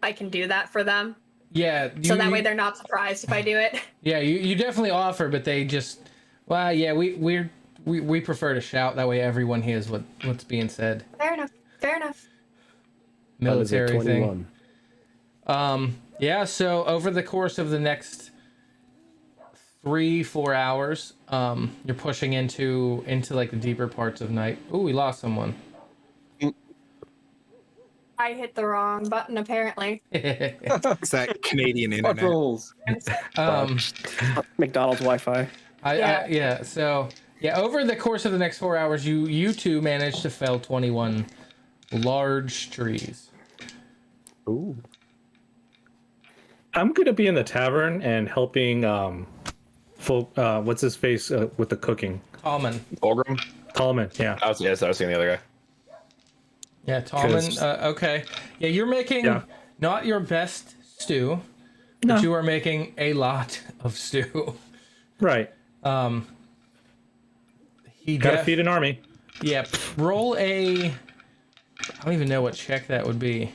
I can do that for them. Yeah. So that way they're not surprised if I do it. Yeah, you definitely offer, but they just, well, yeah, we prefer to shout. That way everyone hears what's being said. Fair enough. Fair enough. Military thing. Yeah. So over the course of the next 3-4 hours, you're pushing into like the deeper parts of night. Ooh, we lost someone. I hit the wrong button apparently. It's that Canadian internet. McDonald's Wi-Fi. Yeah. So yeah, over the course of the next 4 hours, you two managed to fell 21 large trees. Ooh. I'm gonna be in the tavern and helping what's his face with the cooking. Tallman. Orgrim? Tallman, yeah. I was seeing the other guy. Yeah, Tallman. Okay. Yeah, you're making not your best stew, but you are making a lot of stew. Right. He gotta feed an army. Yep. Roll a. I don't even know what check that would be.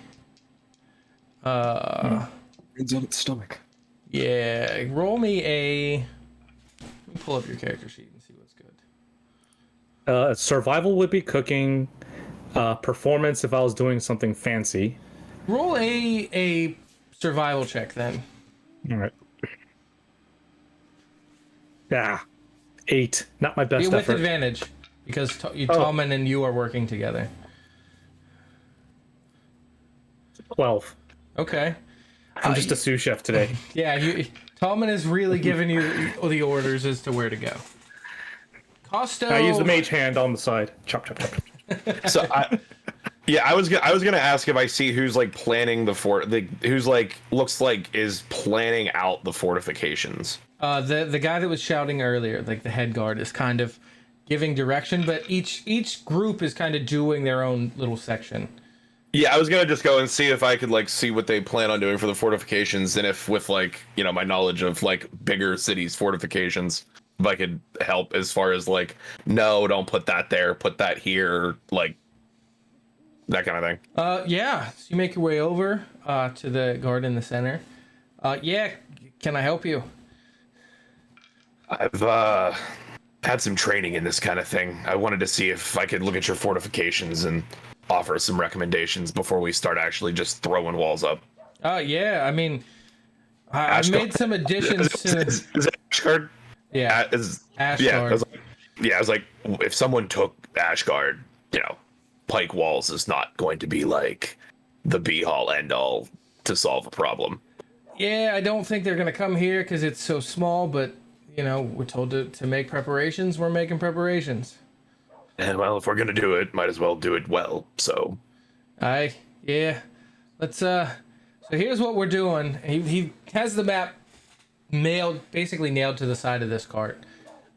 It's on its stomach. Yeah. Roll me a. Let me pull up your character sheet and see what's good. Survival would be cooking. Performance if I was doing something fancy. Roll a survival check then. All right. Yeah. 8. Not my best with effort. advantage because Tallman and you are working together. 12. Okay. I'm just a sous chef today. Yeah, Tallman is really giving you the orders as to where to go. Costo. I use the mage hand on the side. Chop, chop, chop. So I was gonna ask if I see who's like planning the fort, who's like looks like is planning out the fortifications. The guy that was shouting earlier, like the head guard, is kind of giving direction, but each group is kind of doing their own little section. Yeah, I was gonna just go and see if I could like see what they plan on doing for the fortifications, and if with like my knowledge of like bigger cities fortifications, if I could help as far as like, no, don't put that there, put that here, like that kind of thing. Yeah. So you make your way over to the guard in the center. Yeah, can I help you? I've had some training in this kind of thing. I wanted to see if I could look at your fortifications and offer some recommendations before we start actually just throwing walls up. Yeah, I mean, I made some additions to... Is it Ashguard? Yeah, Ashguard. Yeah, I was like, if someone took Ashguard, pike walls is not going to be like the be-all, end-all to solve a problem. Yeah, I don't think they're going to come here because it's so small, but, we're told to make preparations. We're making preparations. And, well, if we're going to do it, might as well do it well, so... Yeah. Let's, so here's what we're doing. He has the map basically nailed to the side of this cart.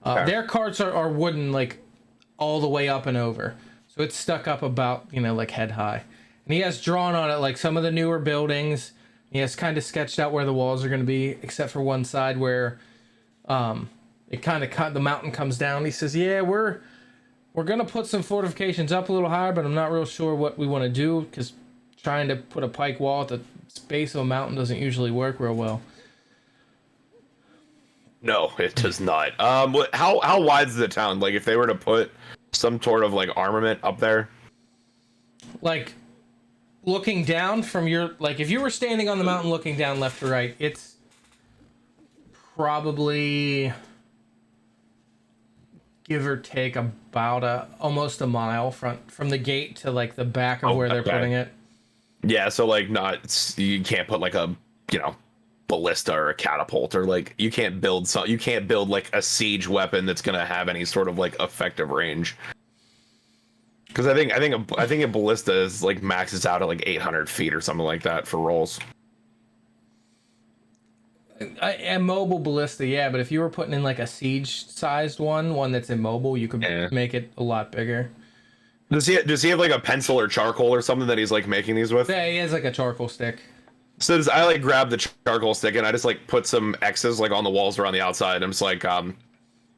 Okay. Their carts are wooden, like, all the way up and over. So it's stuck up about, like head high. And he has drawn on it, like, some of the newer buildings. He has kind of sketched out where the walls are going to be, except for one side where It kind of the mountain comes down. He says, "Yeah, we're gonna put some fortifications up a little higher, but I'm not real sure what we want to do because trying to put a pike wall at the base of a mountain doesn't usually work real well." No, it does not. How wide is the town? Like, if they were to put some sort of like armament up there, Like looking down from if you were standing on the mountain looking down left to right, it's probably, give or take, about almost a mile from the gate to like the back of where they're putting it. yeah. So like, you can't put like a ballista or a catapult, or like you can't build like a siege weapon that's gonna have any sort of like effective range. Because I think a ballista is like maxes out at like 800 feet or something like that for rolls. A mobile ballista, yeah, but if you were putting in like a siege-sized one that's immobile, you could make it a lot bigger. Does he have like a pencil or charcoal or something that he's like making these with? Yeah, he has like a charcoal stick. So I like grab the charcoal stick and I just like put some X's like on the walls around the outside. I'm just like,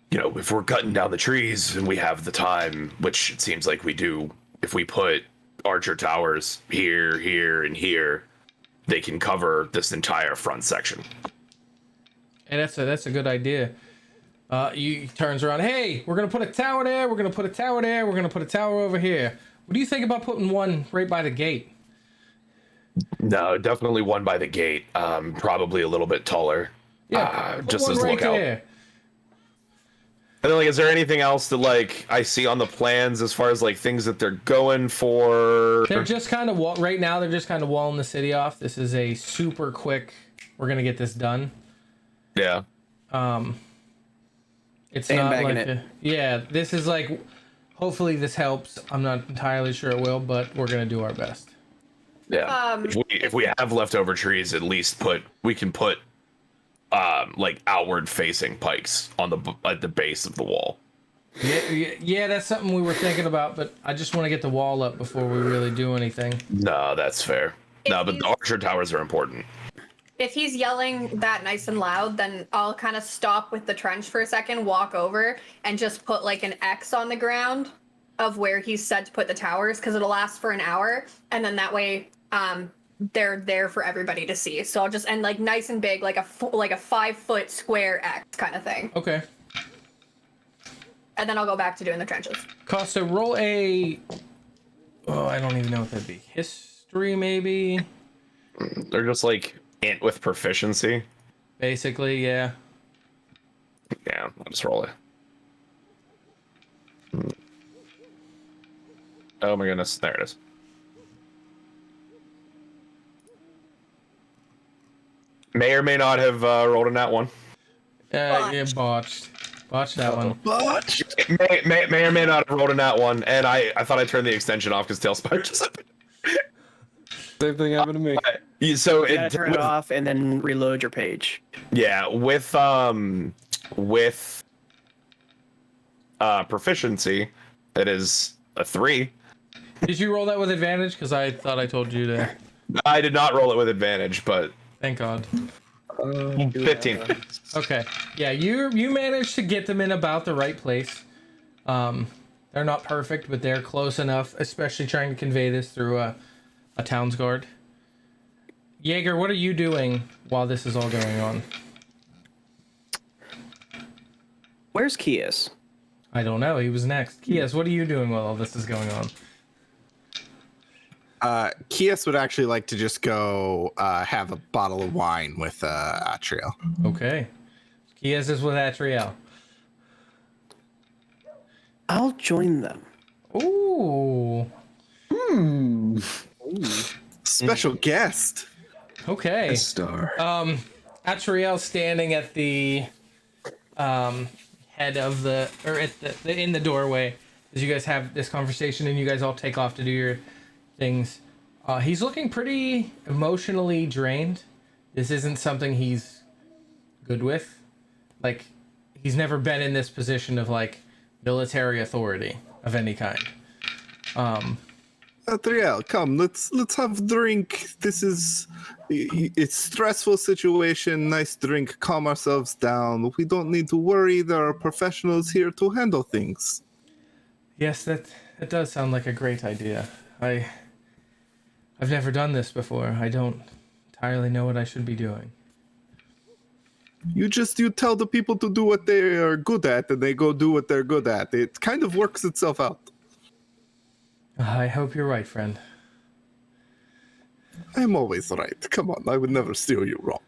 if we're cutting down the trees and we have the time, which it seems like we do, if we put archer towers here, here, and here, they can cover this entire front section. And that's a good idea. He turns around. Hey, we're gonna put a tower there. We're gonna put a tower there. We're gonna put a tower over here. What do you think about putting one right by the gate? No, definitely one by the gate. Probably a little bit taller. Yeah, just as right lookout. there. And then, like, is there anything else that like I see on the plans as far as like things that they're going for? They're just kind of right now. They're just kind of walling the city off. This is a super quick. We're gonna get this done. Yeah. It's not Sandbagging like it. yeah. This is like. Hopefully this helps. I'm not entirely sure it will, but we're gonna do our best. Yeah. If we have leftover trees, at least we can put like outward facing pikes on at the base of the wall. Yeah, that's something we were thinking about, but I just want to get the wall up before we really do anything. No, that's fair. No, but the archer towers are important. If he's yelling that nice and loud, then I'll kind of stop with the trench for a second, walk over, and just put like an X on the ground of where he's said to put the towers, because it'll last for an hour, and then that way they're there for everybody to see. So I'll just end like nice and big, like a 5-foot square X kind of thing. Okay. And then I'll go back to doing the trenches. Costa, roll a. Oh, I don't even know what that'd be. History, maybe. They're just like int with proficiency. Basically, yeah. Yeah, I'll just roll it. Oh my goodness, there it is. May or may not have rolled in that one. Yeah, botched. Botched that one. Botched. May or may not have rolled in that one, and I thought I turned the extension off because Tailspire just happened. Same thing happened to me. So You gotta turn it off and then reload your page. yeah, with proficiency, it is a 3. Did you roll that with advantage? Because I thought I told you to. I did not roll it with advantage, but Thank God. 15. Okay. Yeah, you managed to get them in about the right place. They're not perfect, but they're close enough, especially trying to convey this through a town's guard. Jaeger, what are you doing while this is all going on? Where's Kias? I don't know. He was next. Kias, what are you doing while all this is going on? Kias would actually like to just go have a bottle of wine with Atriel. Okay. Kias is with Atriel. I'll join them. Ooh. Special guest. Okay. Star. Atriel standing at the head of in the doorway as you guys have this conversation and you guys all take off to do your things. He's looking pretty emotionally drained. This isn't something he's good with. Like, he's never been in this position of like military authority of any kind. Atriel, come, let's have a drink. This is it's stressful situation. Nice drink, calm ourselves down. We don't need to worry. There are professionals here to handle things. Yes, that does sound like a great idea. I've never done this before. I don't entirely know what I should be doing. You tell the people to do what they are good at, and they go do what they're good at. It kind of works itself out. I hope you're right, friend. I'm always right. Come on, I would never steer you wrong.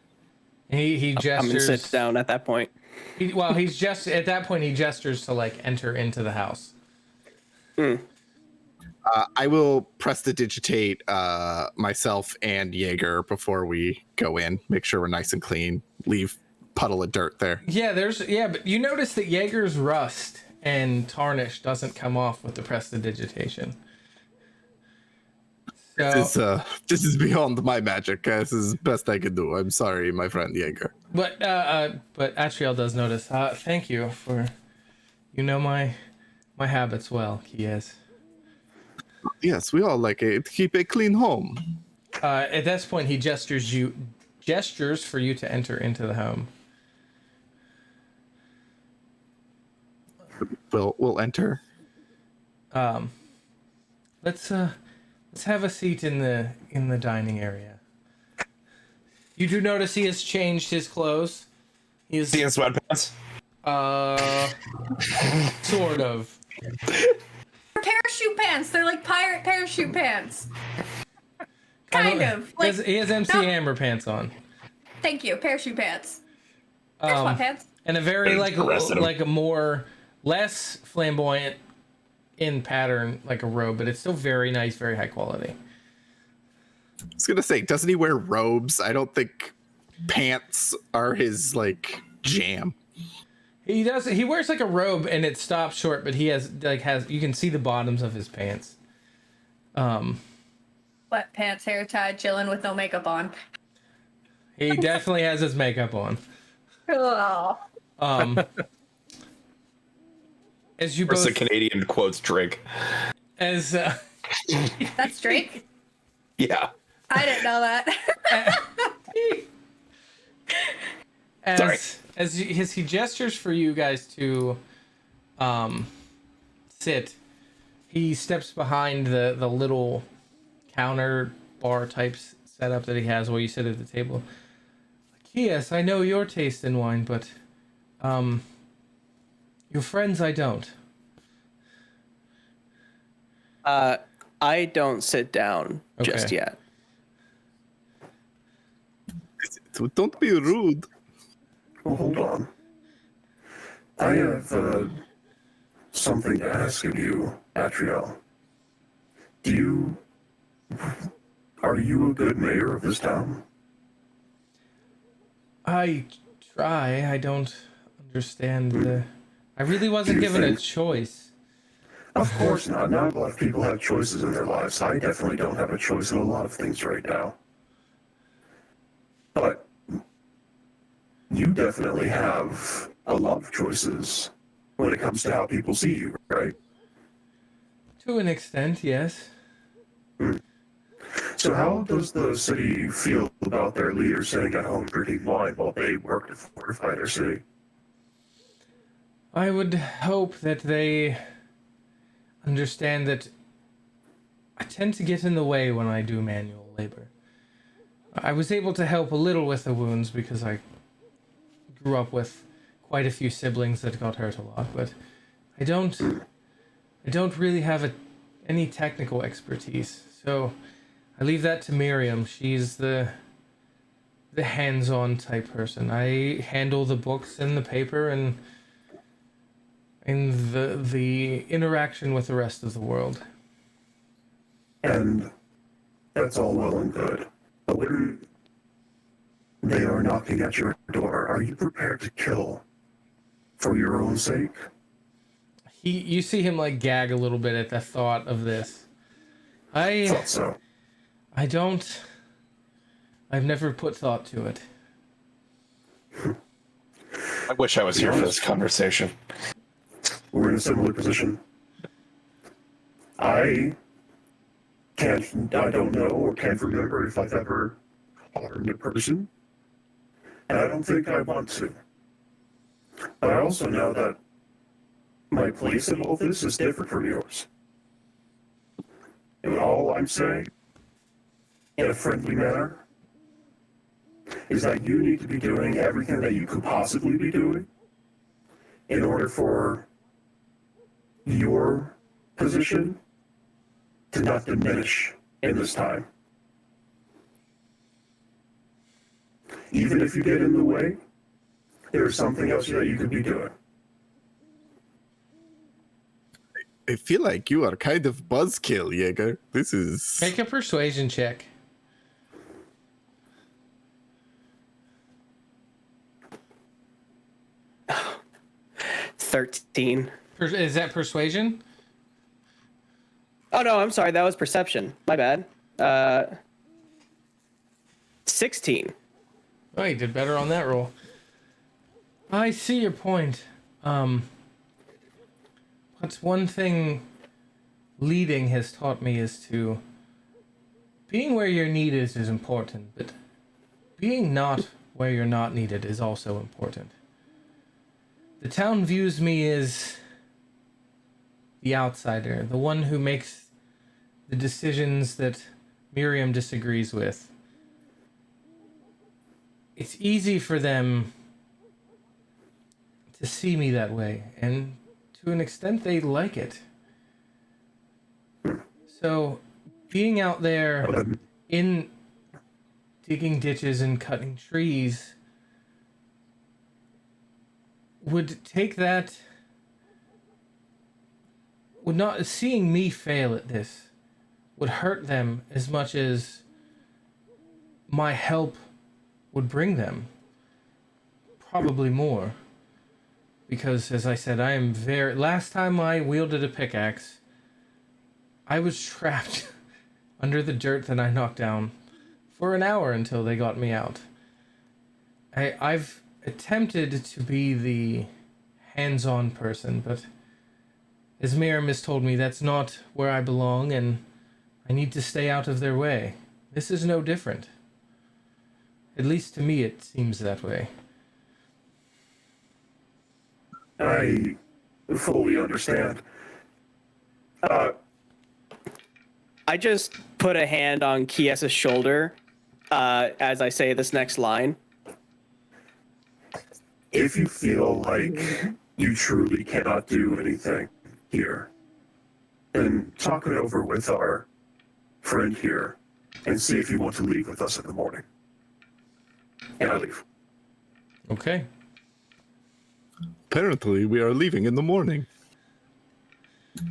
He gestures. I'm gonna sit down at that point. He's just at that point. He gestures to like enter into the house. I will prestidigitate myself and Jaeger before we go in. Make sure we're nice and clean. Leave puddle of dirt there. Yeah, but you notice that Jaeger's rust and tarnish doesn't come off with the prestidigitation. So, this is beyond my magic. This is the best I can do. I'm sorry, my friend Jaeger. But Atriel does notice. Thank you for, my habits well, Kies. Yes, we all like it. Keep a clean home. At this point, he gestures for you to enter into the home. We'll enter. Let's have a seat in the dining area. You do notice he has changed his clothes. He's in sweatpants. Sort of. Parachute pants. They're like pirate parachute pants. Kind of. Like, he has MC Hammer pants on. Thank you. Parachute pants. They're sweatpants. And a very like a more less flamboyant in pattern, like a robe, but it's still very nice, very high quality. I was gonna say, doesn't he wear robes? I don't think pants are his like jam. He does. He wears like a robe, and it stops short, but he has you can see the bottoms of his pants. Wet pants, hair tied, chilling with no makeup on. He definitely has his makeup on. Oh. As you both, both, a Canadian quotes Drake. As that's Drake. Yeah. I didn't know that. Sorry. As he gestures for you guys to sit, he steps behind the little counter bar type setup that he has while you sit at the table. Yes, I know your taste in wine, but your friends I don't. I don't sit down just yet. Don't be rude. Well, hold on. I have something to ask of you, Atriel. Are you a good mayor of this town? I try. I don't understand I really wasn't given a choice. Of course not. Not a lot of people have choices in their lives. I definitely don't have a choice in a lot of things right now. But you definitely have a lot of choices when it comes to how people see you, right? To an extent, yes. So how does the city feel about their leaders sitting at home drinking wine while they work to fortify their city? I would hope that they understand that I tend to get in the way when I do manual labor. I was able to help a little with the wounds because I grew up with quite a few siblings that got hurt a lot, but I don't really have any technical expertise. So I leave that to Miriam. She's the hands-on type person. I handle the books and the paper and the interaction with the rest of the world. And that's all well and good. But when they are knocking at your door, are you prepared to kill for your own sake? You see him like gag a little bit at the thought of this. I thought so. I've never put thought to it. I wish I was here for this conversation. We're in a similar position. I I don't know or can't remember if I've ever harmed a person, and I don't think I want to. But I also know that my place in all this is different from yours. And all I'm saying, in a friendly manner, is that you need to be doing everything that you could possibly be doing in order for your position to not diminish in this time. Even if you get in the way, there's something else that you could be doing. I feel like you are kind of buzzkill, Jaeger. This is... Make a persuasion check. $13. Is that persuasion? Oh no, I'm sorry. That was perception. My bad. 16. Oh, you did better on that roll. I see your point. What's one thing leading has taught me is to... Being where you're needed is important, but being not where you're not needed is also important. The town views me as the outsider, the one who makes the decisions that Miriam disagrees with. It's easy for them to see me that way, and to an extent they like it. So, being out there in digging ditches and cutting trees would take that... would not... Seeing me fail at this would hurt them as much as my help would bring them. Probably more. Because, as I said, I am very... Last time I wielded a pickaxe, I was trapped under the dirt that I knocked down for an hour until they got me out. I've attempted to be the hands-on person, but as Miriam has told me, that's not where I belong, and I need to stay out of their way. This is no different. At least to me it seems that way. I fully understand. I just put a hand on Kies's shoulder as I say this next line. If you feel like you truly cannot do anything here, then talk it over with our friend here and see if you want to leave with us in the morning. And I leave. Okay. Apparently, we are leaving in the morning.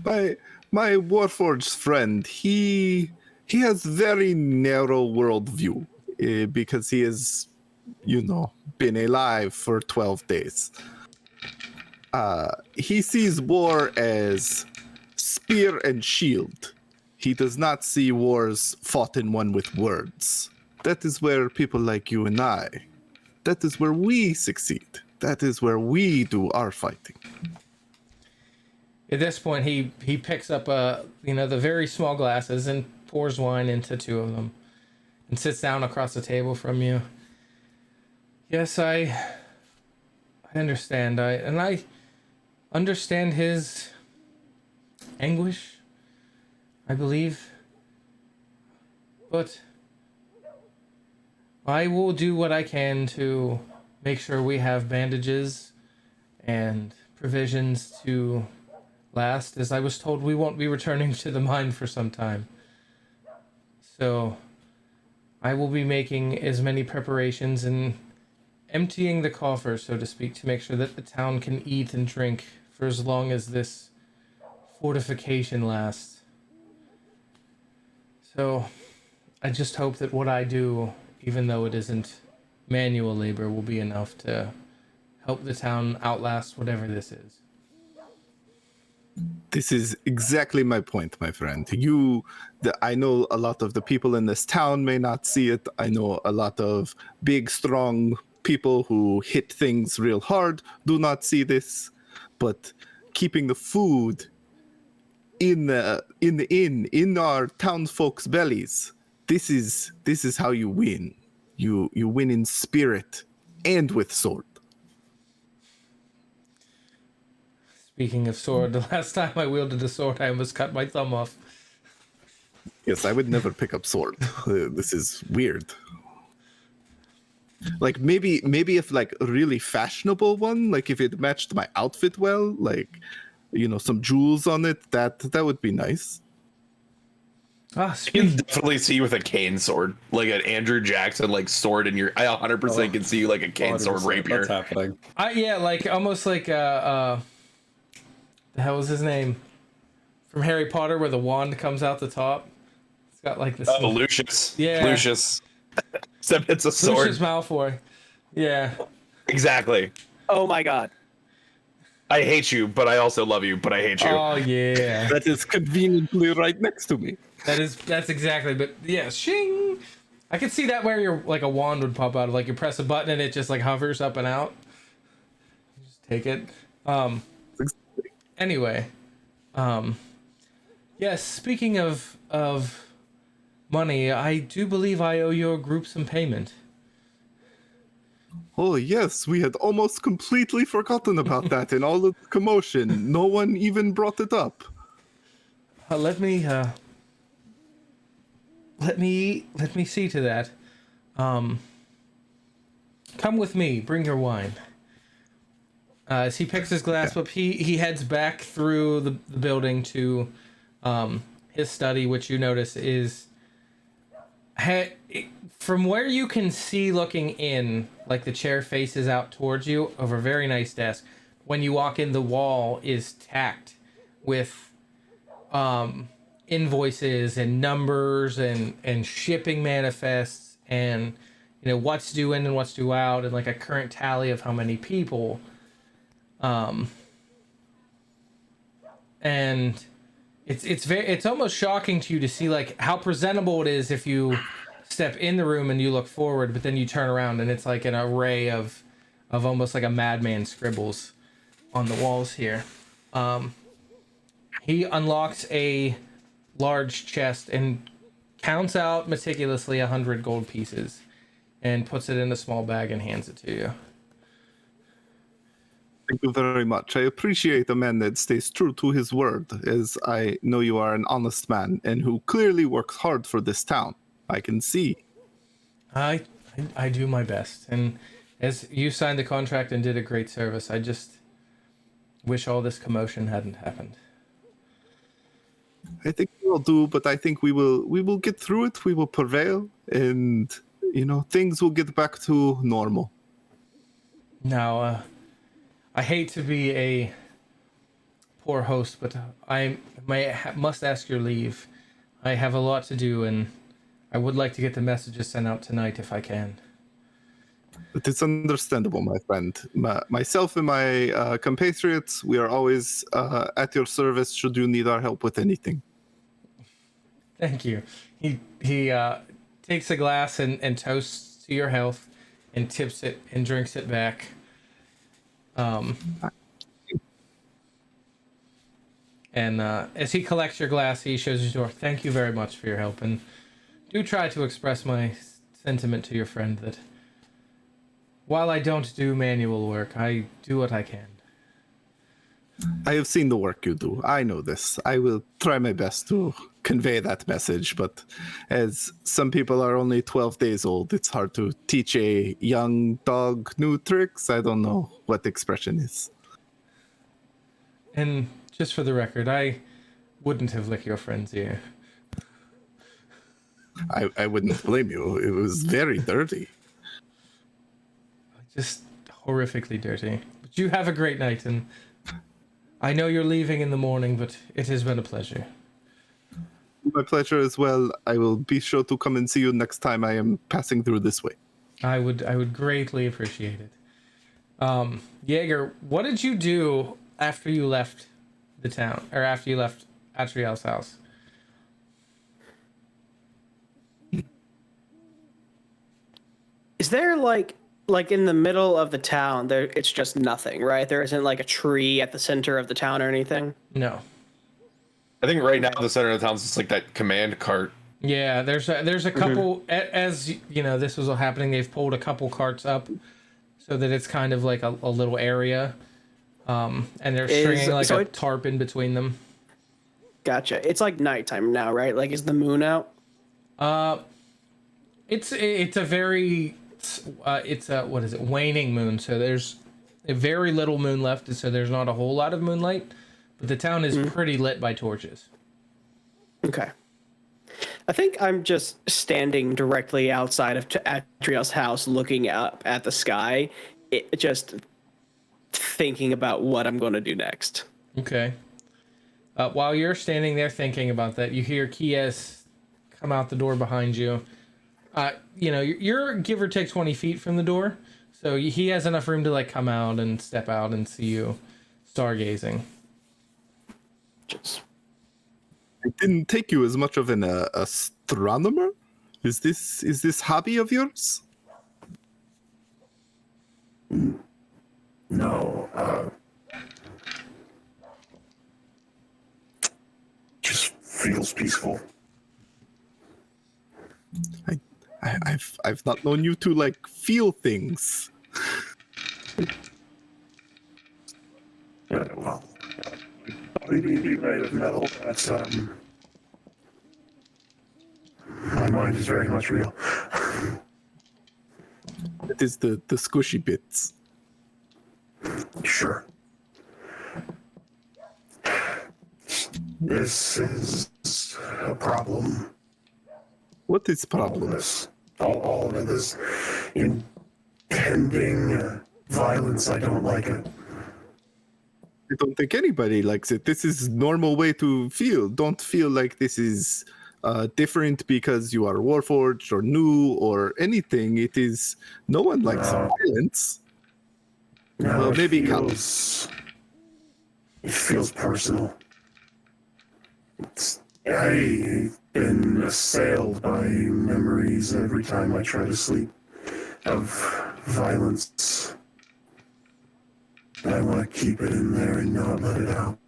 My Warforged friend, he has very narrow worldview because he has, been alive for 12 days. He sees war as spear and shield. He does not see wars fought and won with words. That is where people like you and I, that is where we succeed. That is where we do our fighting. At this point, he picks up the very small glasses and pours wine into two of them, and sits down across the table from you. Yes, I understand. I understand his anguish, I believe. But I will do what I can to make sure we have bandages and provisions to last. As I was told, we won't be returning to the mine for some time. So I will be making as many preparations and emptying the coffer, so to speak, to make sure that the town can eat and drink for as long as this fortification lasts. So I just hope that what I do, even though it isn't manual labor, will be enough to help the town outlast whatever this is. This is exactly my point, my friend. I know a lot of the people in this town may not see it. I know a lot of big, strong people who hit things real hard do not see this. But keeping the food in the inn, in our townsfolk's bellies. This is how you win. You win in spirit and with sword. Speaking of sword, the last time I wielded a sword, I almost cut my thumb off. Yes, I would never pick up sword. This is weird. Like maybe if like a really fashionable one, like if it matched my outfit well, like some jewels on it, that would be nice. Ah, I can definitely see you with a cane sword, like an Andrew Jackson like sword in your. I 100% can see you like a cane sword 100%. rapier. That's happening. Yeah, like almost like the hell was his name from Harry Potter, where the wand comes out the top. It's got like this. Oh, Lucius. Yeah. Lucius. Except it's a sword. Lucius Malfoy. Yeah. Exactly. Oh my god. I hate you, but I also love you, but I hate you. Oh yeah. That is conveniently right next to me. That's exactly. But yeah, shing. I could see that where your like a wand would pop out. Like you press a button and it just like hovers up and out. You just take it. Anyway. Yes. Speaking of money, I do believe I owe your group some payment. Oh yes, we had almost completely forgotten about that in all the commotion. No one even brought it up. Let me see to that. Come with me. Bring your wine. As he picks his glass up, he heads back through the building to his study, which you notice is from where you can see looking in, like the chair faces out towards you over a very nice desk. When you walk in, the wall is tacked with invoices and numbers and shipping manifests and what's due in and what's due out and like a current tally of how many people. And it's almost shocking to you to see like how presentable it is if you step in the room and you look forward, but then you turn around and it's like an array of almost like a madman scribbles on the walls here. He unlocks a large chest and counts out meticulously 100 gold pieces and puts it in a small bag and hands it to you. Thank you very much. I appreciate a man that stays true to his word, as I know you are an honest man and who clearly works hard for this town. I can see. I do my best, and as you signed the contract and did a great service, I just wish all this commotion hadn't happened. I think we will do, but I think we will get through it. We will prevail, and things will get back to normal. Now, I hate to be a poor host, but I must ask your leave. I have a lot to do, and I would like to get the messages sent out tonight if I can. It is understandable, my friend. Myself and my compatriots, we are always at your service should you need our help with anything. Thank you. He takes a glass and toasts to your health and tips it and drinks it back. And as he collects your glass, he shows you door. Thank you very much for your help, and do try to express my sentiment to your friend that while I don't do manual work, I do what I can. I have seen the work you do. I know this. I will try my best to convey that message, but as some people are only 12 days old, it's hard to teach a young dog new tricks. I don't know what the expression is. And just for the record, I wouldn't have licked your friend's ear. I wouldn't blame you. It was very dirty. Just horrifically dirty. But you have a great night, and I know you're leaving in the morning, but it has been a pleasure. My pleasure as well. I will be sure to come and see you next time I am passing through this way. I would greatly appreciate it. Jaeger, what did you do after you left the town, or after you left Atriel's house? Is there like in the middle of the town there it's just nothing, right? There isn't like a tree at the center of the town or anything? No. I think right now the center of the town's just like that command cart. Yeah, there's a couple as you know this was all happening. They've pulled a couple carts up so that it's kind of like a little area, and they're stringing like a tarp in between them. Gotcha. It's like nighttime now, right? Like, is the moon out? It's a very it's a what is it, waning moon, so there's a very little moon left, so there's not a whole lot of moonlight, but the town is pretty lit by torches. Okay. I think I'm just standing directly outside of Atriel's house looking up at the sky, just thinking about what I'm going to do next. Okay. While you're standing there thinking about that, you hear Kies come out the door behind you. You know, you're give or take 20 feet from the door, so he has enough room to like come out and step out and see you stargazing. I didn't take you as much of an astronomer. Is this hobby of yours? No. Just feels peaceful. I've not known you to like feel things. Yeah, well, being made of metal, that's my mind is very much real. It is the squishy bits. Sure. This is a problem. What is problem? All of this impending violence. I don't like it. I don't think anybody likes it. This is normal way to feel. Don't feel like this is different because you are Warforged or new or anything. It is no one likes violence. No, well, maybe it feels personal. I've been assailed by memories every time I try to sleep of violence. I want to keep it in there and not let it out.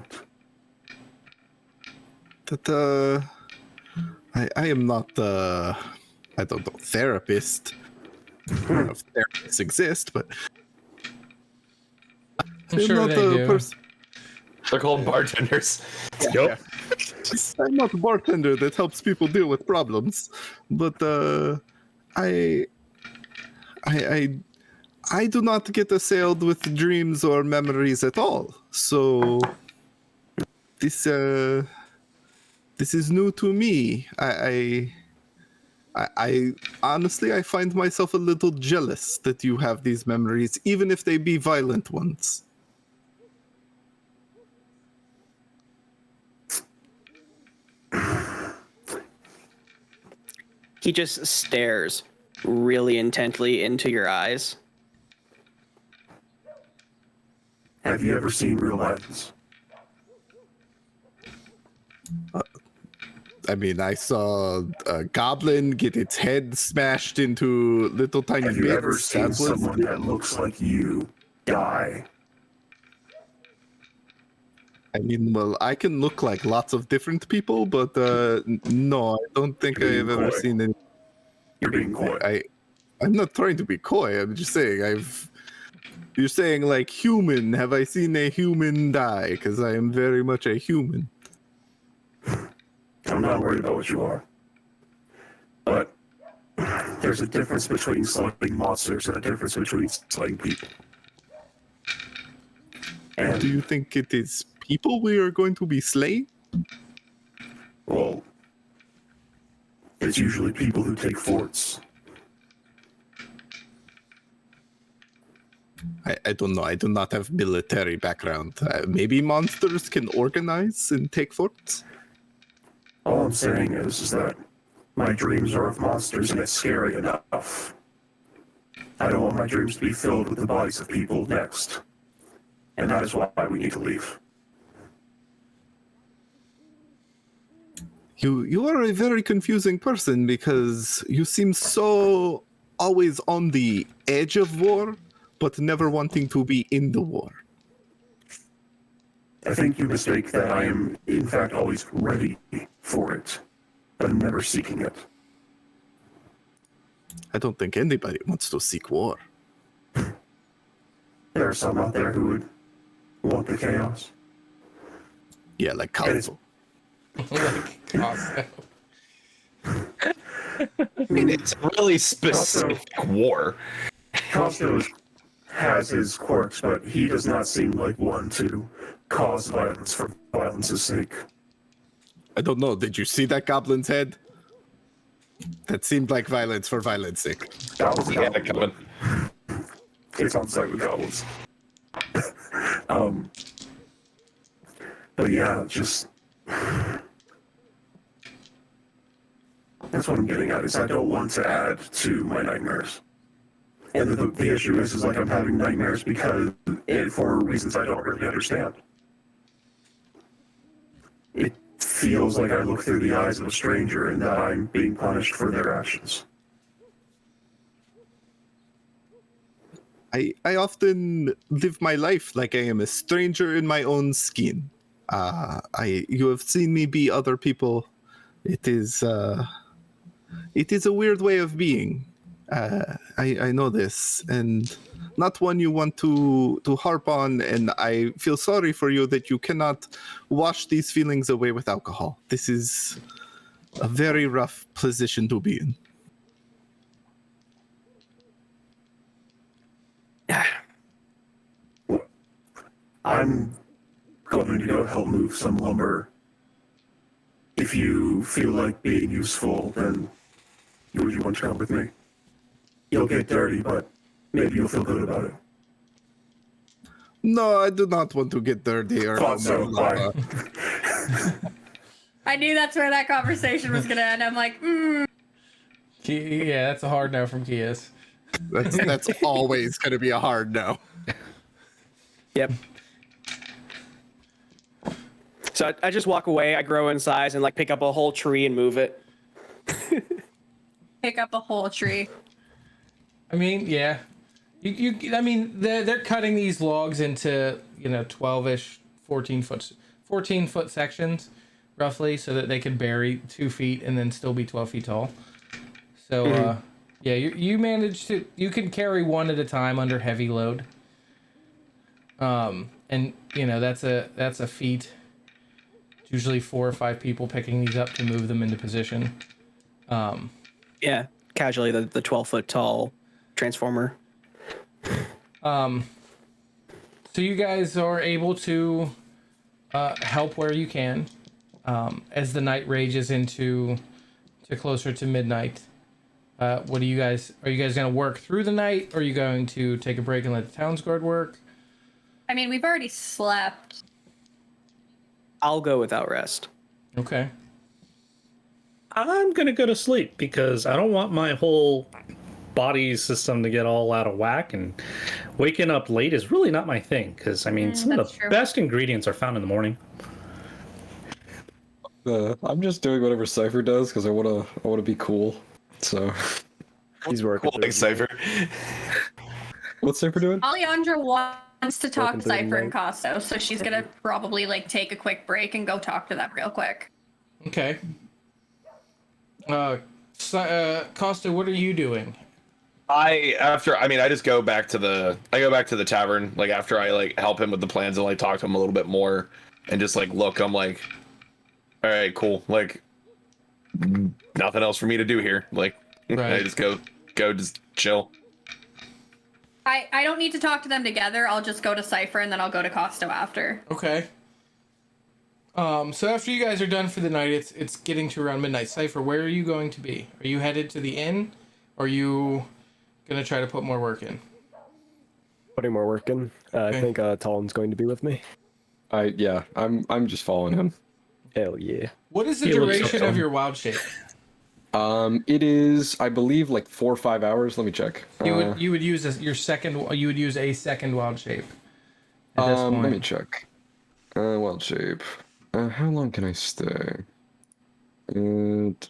That I am not I don't know, therapist. I don't know if therapists exist, but I'm sure they do. They're called bartenders. Yep. I'm not a bartender that helps people deal with problems, but I do not get assailed with dreams or memories at all. So this is new to me. I honestly I find myself a little jealous that you have these memories, even if they be violent ones. He just stares really intently into your eyes. Have you ever seen real violence? I mean, I saw a goblin get its head smashed into little tiny bits. Have you ever seen someone that looks like you die? I mean, well, I can look like lots of different people, but no, I don't think I've ever seen any. You're being coy. I'm not trying to be coy. I'm just saying You're saying like human. Have I seen a human die? Because I am very much a human. I'm not worried about what you are. But there's a difference between slaying monsters and a difference between slaying people. And do you think it is people we are going to be slaying? Well, it's usually people who take forts. I don't know. I do not have military background. Maybe monsters can organize and take forts? All I'm saying is that my dreams are of monsters and it's scary enough. I don't want my dreams to be filled with the bodies of people next. And that is why we need to leave. You are a very confusing person because you seem so always on the edge of war, but never wanting to be in the war. I think you mistake that I am, in fact, always ready for it, but never seeking it. I don't think anybody wants to seek war. There are some out there who would want the chaos. Yeah, like And it's- Cosmo. Awesome. I mean, it's a really specific war. Costo has his quirks, but he does not seem like one to cause violence for violence's sake. I don't know. Did you see that goblin's head? That seemed like violence for violence sake. That was a Yeah, goblin. coming. It's on site with goblins. But yeah, just that's what I'm getting at. Is I don't want to add to my nightmares, and the issue is like I'm having nightmares because for reasons I don't really understand. It feels like I look through the eyes of a stranger and that I'm being punished for their actions. I often live my life like I am a stranger in my own skin. You have seen me be other people. It is a weird way of being. I know this, and not one you want to harp on. And I feel sorry for you that you cannot wash these feelings away with alcohol. This is a very rough position to be in. I'm going to go help move some lumber. If you feel like being useful, then would you want to come with me? You'll get dirty, but maybe you'll feel good about it. No, I do not want to get dirty or Thought so, lava. I knew that's where that conversation was gonna end. I'm like, Yeah, that's a hard no from Kias. That's always going to be a hard no. Yep. So I just walk away. I grow in size and like pick up a whole tree and move it. pick up a whole tree. I mean, yeah. I mean, they're cutting these logs into 12-ish, 14-foot sections, roughly, so that they can bury 2 feet and then still be 12 feet tall. So, yeah, you manage to can carry one at a time under heavy load. And that's a feat. It's usually 4 or 5 people picking these up to move them into position. Yeah, casually the 12-foot tall transformer. So you guys are able to help where you can as the night rages to closer to midnight. What are you guys going to work through the night? Or are you going to take a break and let the Towns Guard work? I mean, we've already slept. I'll go without rest. Okay. I'm gonna go to sleep because I don't want my whole body system to get all out of whack, and waking up late is really not my thing because I mean some of that's the true. best ingredients are found in the morning. I'm just doing whatever Cypher does because I wanna be cool. So He's working. Cool, like Cypher. what's Cypher doing? Alejandra wants to talk Working to through the Cypher and night. Costo, so she's gonna probably take a quick break and go talk to them real quick. Okay. Costa, what are you doing? I just go back to the tavern, like after I help him with the plans and talk to him a little bit more and just look, I'm like, all right, cool, nothing else for me to do here. Right. I just go just chill. I don't need to talk to them together. I'll just go to Cypher and then I'll go to Costo after. Okay. So after you guys are done for the night, it's getting to around midnight. Cypher, where are you going to be? Are you headed to the inn? Or are you gonna try to put more work in? Putting more work in. I think Talon's going to be with me. I'm just following him. Hell yeah. What is the He looks duration so of fun. your wild shape? It is, I believe, 4 or 5 hours. Let me check. You would use a second wild shape. At this point. Let me check. Wild shape. How long can I stay? It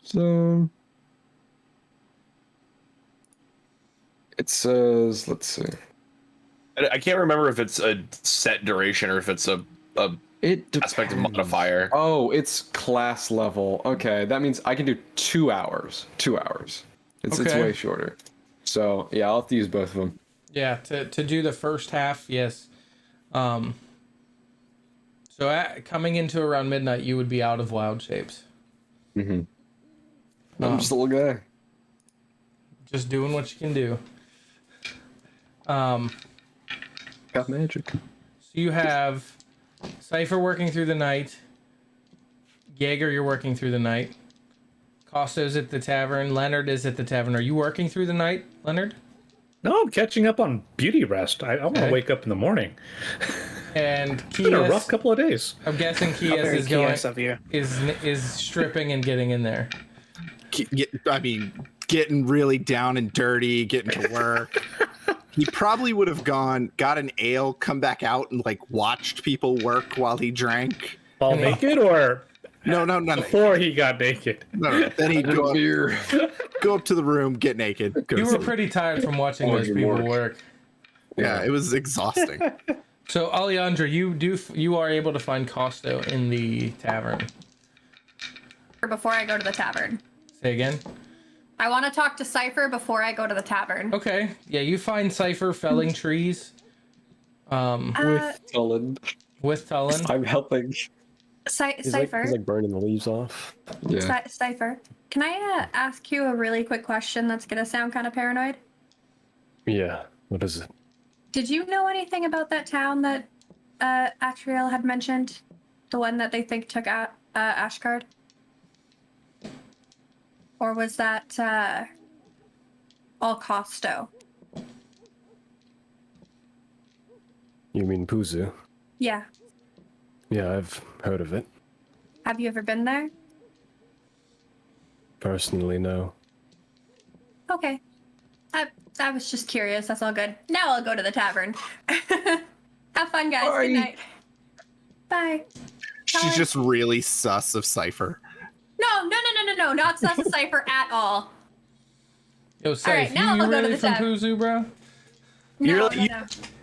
says, let's see. I can't remember if it's a set duration or if it's a aspect of modifier. Oh, it's class level. Okay, that means I can do 2 hours. 2 hours. It's Okay. way shorter. So yeah, I'll have to use both of them. Yeah, to do the first half, yes. So coming into around midnight, you would be out of wild shapes. I'm just a little guy. Just doing what you can do. Got magic. So you have Cypher working through the night. Jaeger, you're working through the night. Costo's at the tavern. Leonard is at the tavern. Are you working through the night, Leonard? No, I'm catching up on beauty rest. I want to wake up in the morning. And It's been a rough Kias, couple of days. I'm guessing Kias very is going Kias of you. is stripping and getting in there. Getting really down and dirty, getting to work. He probably would have got an ale, come back out, and like watched people work while he drank. All naked or No. before he got naked? No. Then he'd go up to the room, get naked. Go to You were sleep. pretty tired from watching those people work. Yeah, it was exhausting. So Alejandra, you are able to find Costo in the tavern. Or before I go to the tavern. Say again. I want to talk to Cypher before I go to the tavern. Okay. Yeah, you find Cypher felling trees. With Tullen. With Tullen. I'm helping. Cypher. He's like burning the leaves off. Yeah. Cypher. Can I ask you a really quick question that's gonna sound kind of paranoid? Yeah. What is it? Did you know anything about that town that Atriel had mentioned? The one that they think took out Ashgard? Or was that all Costo? You mean Puzu? Yeah. Yeah, I've heard of it. Have you ever been there? Personally, no. Okay. I was just curious. That's all good. Now I'll go to the tavern. Have fun, guys. Bye. Good night. Bye. She's just really sus of Cypher. No. Not sus of Cypher at all. Yo, Cypher, right, now you I'll go to really the from tavern. Puzu, bro? No.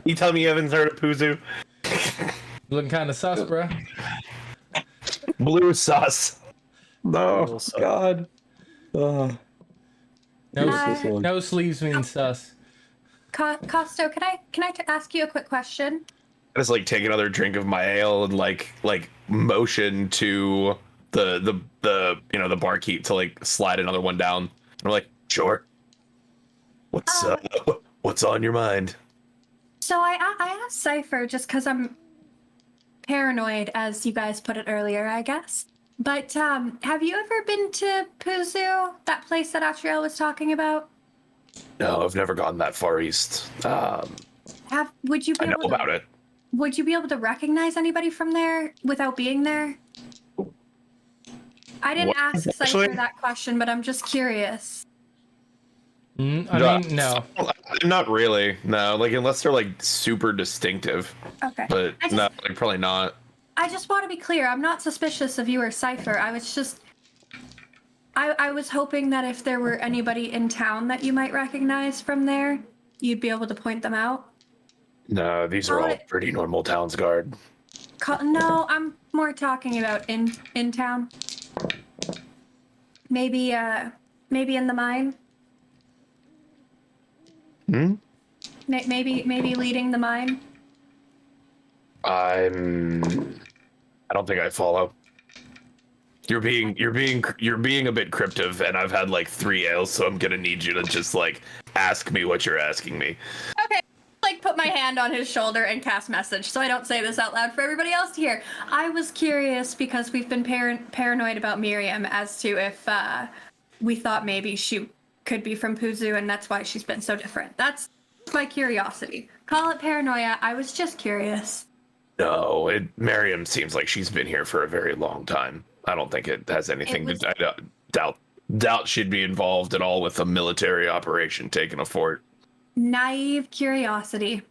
You tell me you haven't heard of Puzu? Looking kind of sus, bro. Blue sauce. No, God. No, no sleeves means sus. Costo, can I ask you a quick question? I just like take another drink of my ale and like motion to the the barkeep to like slide another one down. I'm like, sure. What's on your mind? So I asked Cypher just because I'm paranoid, as you guys put it earlier, I guess. But have you ever been to Puzu, that place that Atriel was talking about? No, I've never gone that far east. Would you be I know able to, about it. Would you be able to recognize anybody from there without being there? I didn't What? ask Cypher Actually- that question, but I'm just curious. I mean, no. Not really. No, like unless they're like super distinctive. Okay. But no, like probably not. I just want to be clear. I'm not suspicious of you or Cypher. I was just... I was hoping that if there were anybody in town that you might recognize from there, you'd be able to point them out. No, these are all pretty normal towns guard. No, I'm more talking about in town. Maybe in the mine. Maybe leading the mine. I don't think I follow. You're being a bit cryptic, and I've had like 3 ales, so I'm gonna need you to just like ask me what you're asking me. Okay. Like put my hand on his shoulder and cast message, so I don't say this out loud for everybody else to hear. I was curious because we've been paranoid about Miriam as to if we thought maybe she could be from Puzu, and that's why she's been so different. That's my curiosity. Call it paranoia. I was just curious. No, Miriam seems like she's been here for a very long time. I don't think it has anything to doubt she'd be involved at all with a military operation taking a fort. Naive curiosity.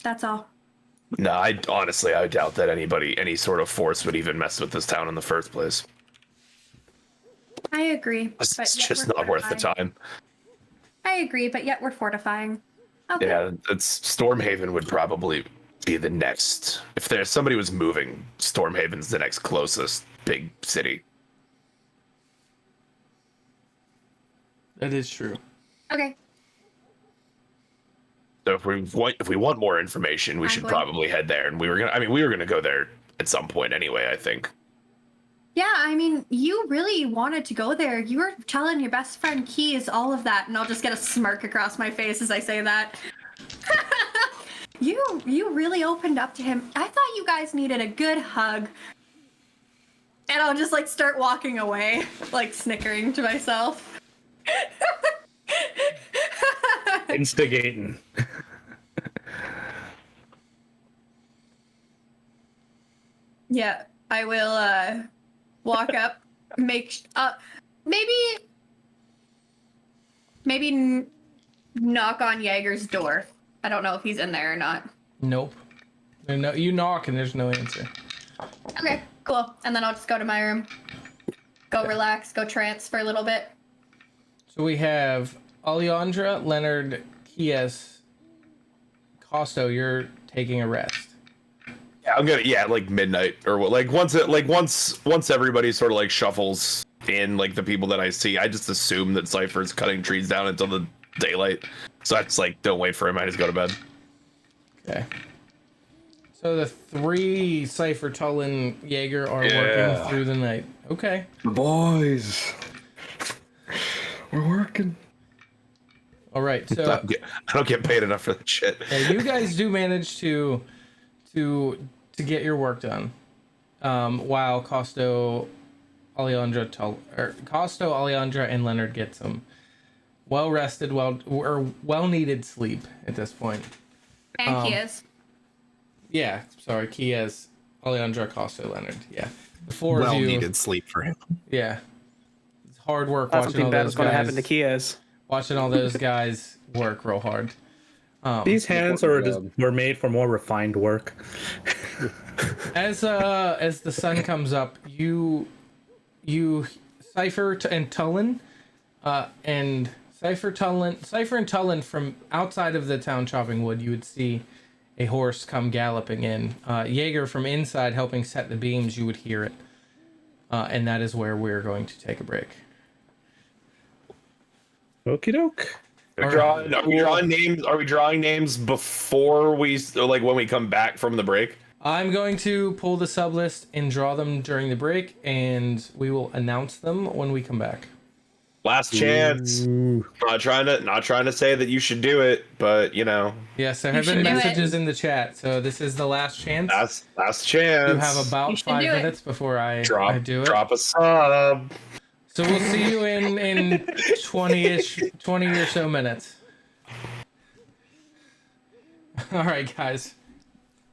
That's all. No, I doubt that any sort of force would even mess with this town in the first place. I agree. It's but yet just we're not worth the fortifying. time. I agree, but yet we're fortifying. Okay. Yeah, Stormhaven would probably be the next. If there's somebody was moving, Stormhaven's the next closest big city. That is true. Okay. So if we want more information, we should probably head there. And we were gonna go there at some point anyway, I think. Yeah, I mean, you really wanted to go there. You were telling your best friend Keys all of that, and I'll just get a smirk across my face as I say that. You really opened up to him. I thought you guys needed a good hug. And I'll just like start walking away, like snickering to myself. Instigating. Yeah, I will walk up, maybe knock on Jaeger's door. I don't know if he's in there or not. Nope. No, you knock and there's no answer. Okay, cool. And then I'll just go to my room. Go relax, go trance for a little bit. So we have Alejandra, Leonard, Kies, Costo. You're taking a rest. Yeah, I'm gonna like midnight or what? Like once everybody sort of like shuffles in, like the people that I see, I just assume that Cypher's cutting trees down until the daylight. So I just like don't wait for him. I just go to bed. Okay. So the three Cypher, Tullen, Jaeger are working through the night. Okay. Boys, we're working. All right. So I don't get paid enough for that shit. yeah, you guys do manage to get your work done, while Costo, Alejandra, and Leonard get some well rested, well needed sleep at this point. And Kies. Yeah, sorry, Kies, Alejandra, Costo, Leonard. Yeah, the four of you. Well needed sleep for him. Yeah, it's hard work Thought watching something all bad those was going to happen to guys. Kies. Watching all those guys work real hard. These hands were made for more refined work. As the sun comes up, you Cypher and Tullen, and Cypher and Tullen from outside of the town chopping wood, you would see a horse come galloping in. Jaeger from inside helping set the beams, you would hear it, and that is where we're going to take a break. Okie doke. Are we drawing names before when we come back from the break? I'm going to pull the sub list and draw them during the break, and we will announce them when we come back. Last chance. Not trying to say that you should do it, but you know. Yes, there have been messages in the chat, so this is the last chance. Last chance. You have about 5 minutes before I do it. Drop a sub. So we'll see you in 20 or so minutes. All right, guys.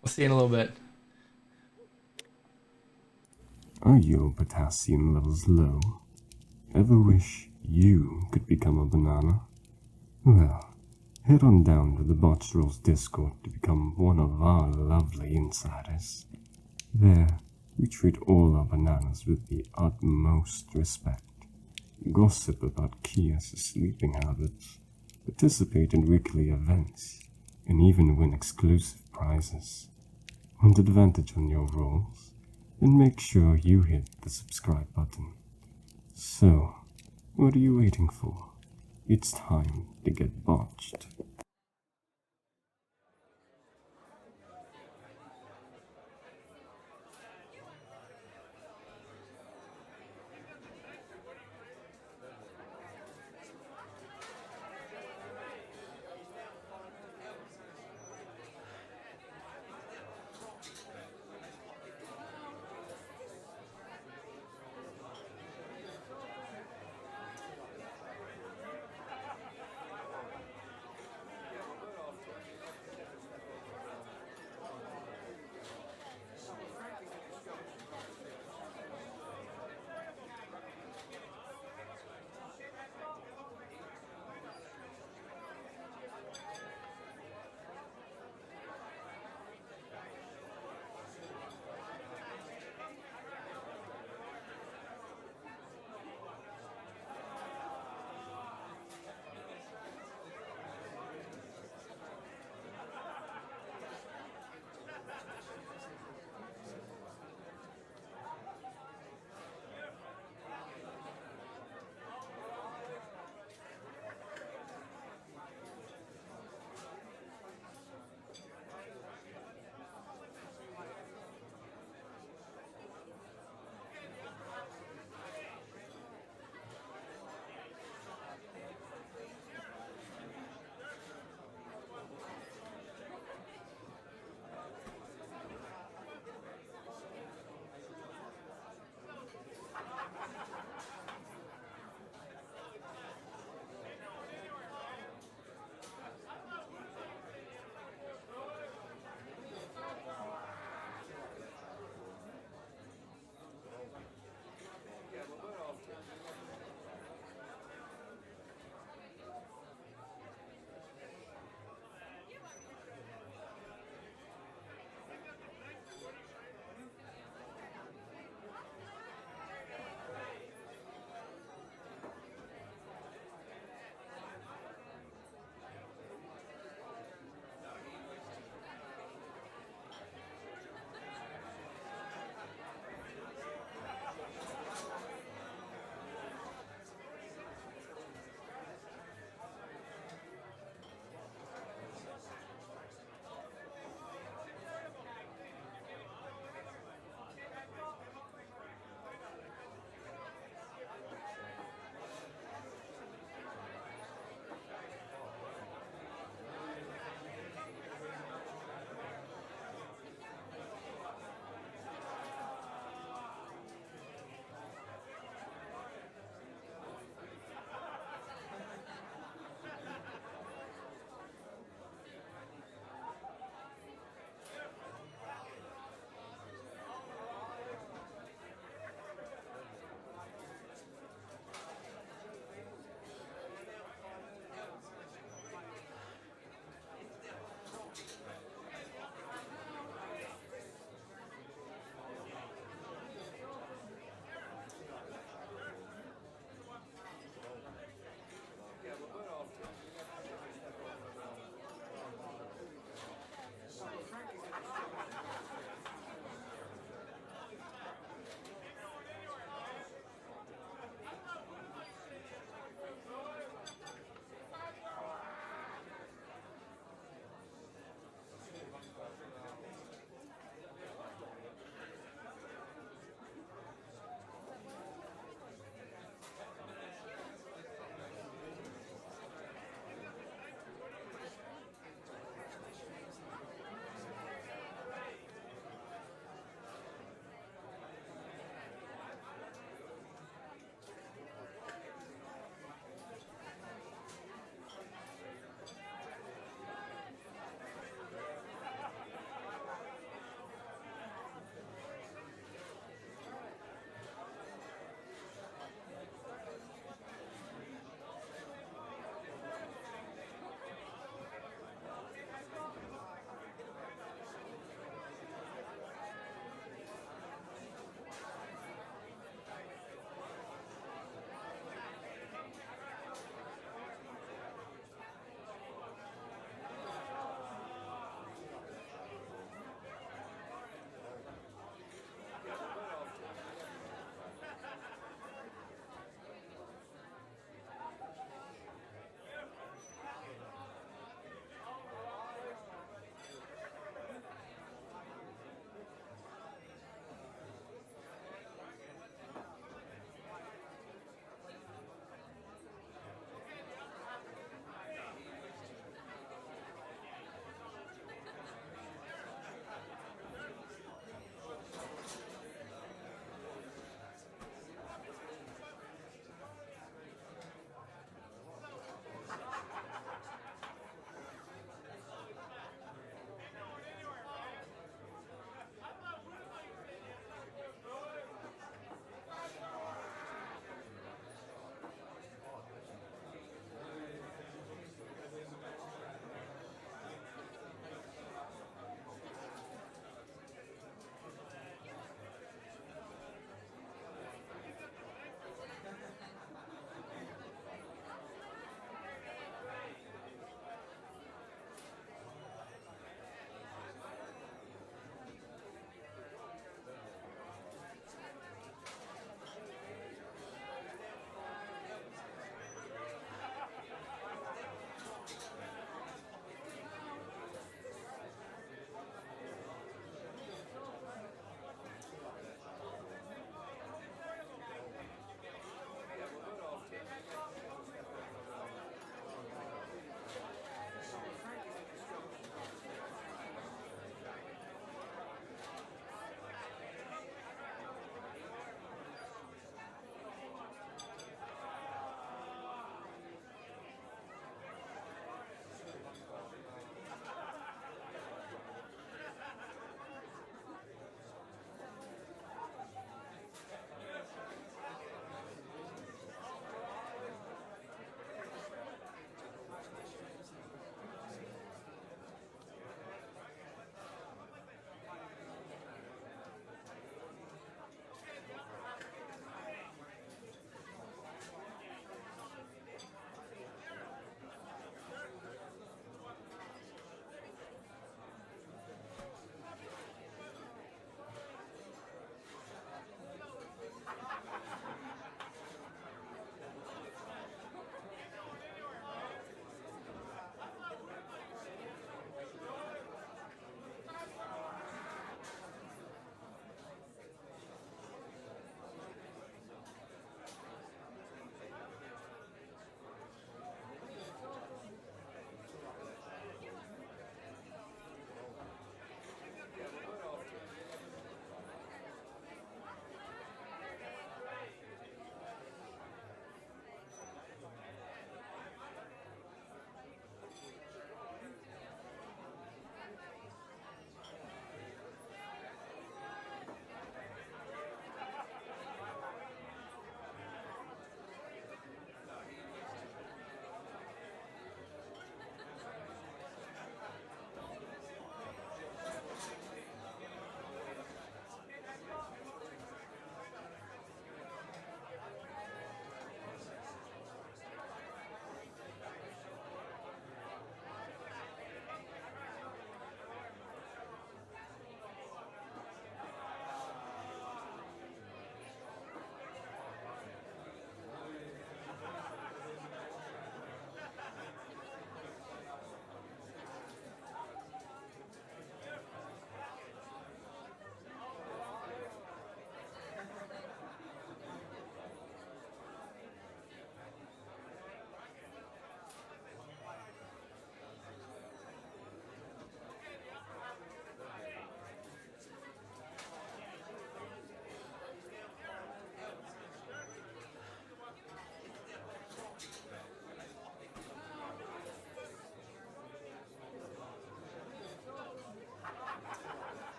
We'll see you in a little bit. Are your potassium levels low? Ever wish you could become a banana? Well, head on down to the Botched Rolls Discord to become one of our lovely insiders. There, we treat all our bananas with the utmost respect, gossip about Kia's sleeping habits, participate in weekly events, and even win exclusive prizes. Want advantage on your rolls? Then make sure you hit the subscribe button. So, what are you waiting for? It's time to get botched.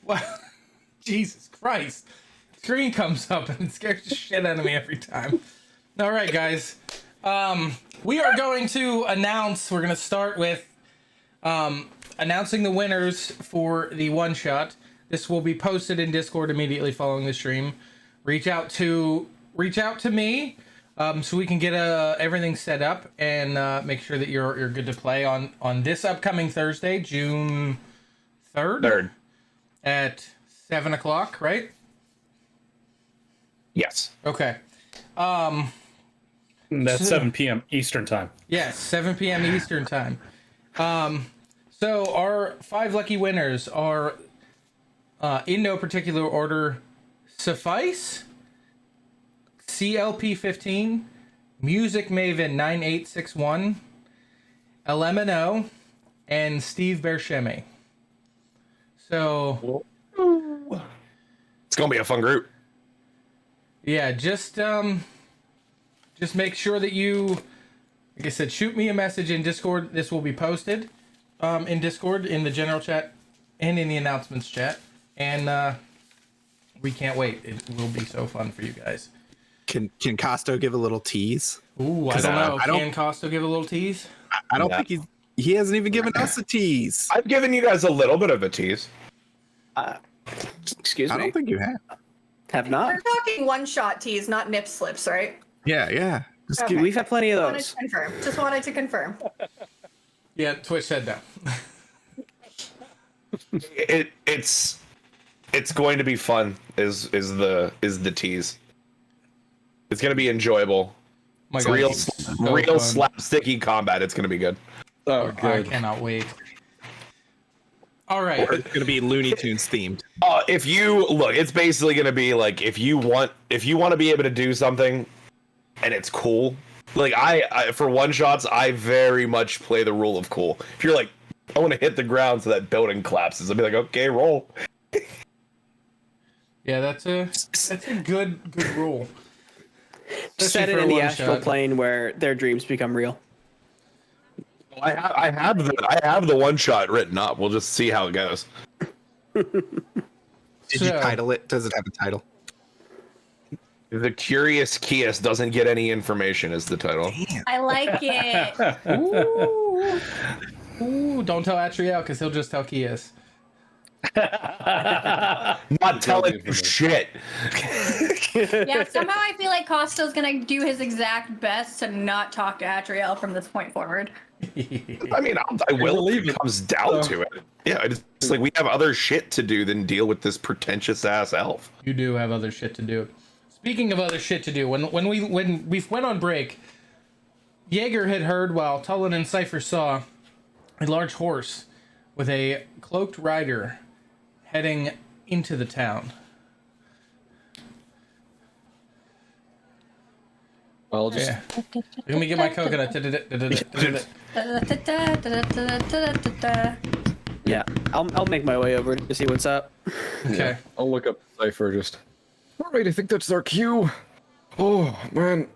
Well, Jesus Christ. Screen comes up and it scares the shit out of me every time. All right, guys. We are going to announce, we're going to start with announcing the winners for the one-shot. This will be posted in Discord immediately following the stream. Reach out to me so we can get everything set up and make sure that you're good to play on this upcoming Thursday, June 3rd. At 7 o'clock, right? Yes. Okay. That's 7 p.m. Eastern time. Yes, 7 p.m. Eastern time. So our 5 lucky winners are, in no particular order, Suffice, CLP15, Music Maven 9861, LMNO, and Steve Bersheme. So it's gonna be a fun group. Yeah, just make sure that you, like I said, shoot me a message in Discord. This will be posted in Discord, in the general chat, and in the announcements chat. And we can't wait. It will be so fun for you guys. Can Costo give a little tease? Ooh, I don't know. Can Costo give a little tease? I don't think he hasn't even given us a tease. I've given you guys a little bit of a tease. Excuse me. I don't think you have. Have not. We're talking one-shot teas, not nip slips, right? Yeah. Okay. We've had plenty of those. Just wanted to confirm. Yeah, Twitch said that. It's going to be fun. Is the tease? It's going to be enjoyable. My It's God, real it's so real fun. slapsticky combat. It's going to be good. Oh, I good. cannot wait. All right. Or it's gonna be Looney Tunes themed. If you look, it's basically going to be like if you want to be able to do something, and it's cool. Like I for one shots, I very much play the rule of cool. If you're like, I want to hit the ground so that building collapses, I'll be like, okay, roll. Yeah, that's a good rule. Set it in the astral plane where their dreams become real. I have the one shot written up. We'll just see how it goes. Did you title it? Does it have a title? The Curious Kias doesn't get any information is the title. I like it. Ooh, don't tell Atriel because he'll just tell Kias. Not telling you shit. Yeah, somehow I feel like Costo's gonna do his exact best to not talk to Atriel from this point forward. I mean, I will if it comes down to it. Yeah, it's like we have other shit to do than deal with this pretentious ass elf. You do have other shit to do. Speaking of other shit to do, when we went on break, Jaeger had heard while Tullen and Cypher saw a large horse with a cloaked rider heading into the town. I'll just Let me get my coconut. Yeah, I'll make my way over to see what's up. Okay. I'll look up Cypher just. All right, I think that's our cue. Oh man,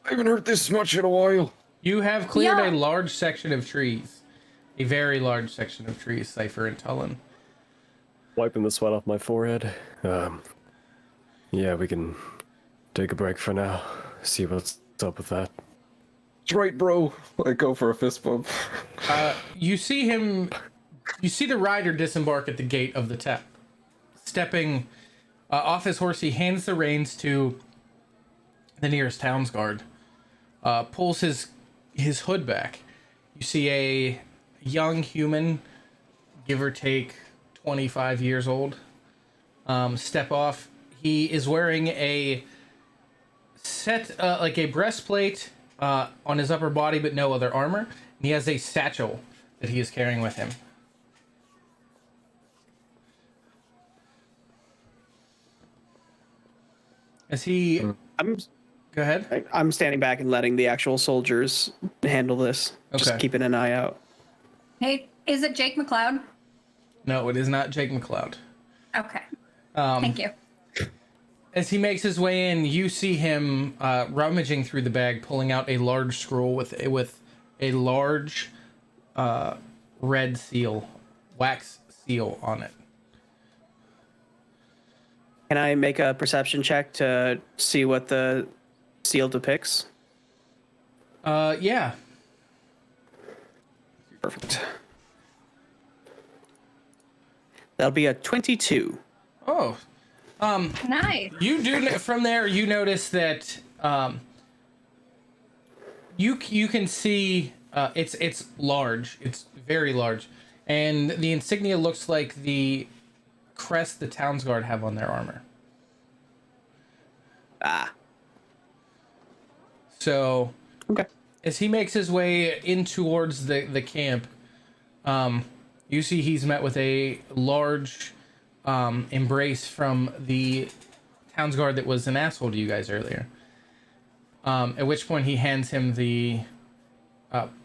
I haven't heard this much in a while. You have cleared a large section of trees. A very large section of trees, Cypher and Tullen. Wiping the sweat off my forehead. Yeah, we can take a break for now. See what's up with that. That's right, bro. I go for a fist bump. You see the rider disembark at the gate of the town. Stepping off his horse, he hands the reins to the nearest town's guard. Pulls his hood back. You see a young human, give or take 25 years old, step off. He is wearing a set, like a breastplate on his upper body, but no other armor. And he has a satchel that he is carrying with him. As he... Go ahead. I'm standing back and letting the actual soldiers handle this. Okay. Just keeping an eye out. Hey, is it Jake McLeod? No, it is not Jake McLeod. Okay. Thank you. As he makes his way in, you see him rummaging through the bag, pulling out a large scroll with a large red seal, wax seal on it. Can I make a perception check to see what the seal depicts? Yeah. Perfect. That'll be a 22. Oh. Nice. You do from there. You notice that you can see it's large. It's very large, and the insignia looks like the crest the Town's Guard have on their armor. Ah. So, okay. As he makes his way in towards the camp, you see he's met with a large embrace from the Town's Guard that was an asshole to you guys earlier. At which point he hands him the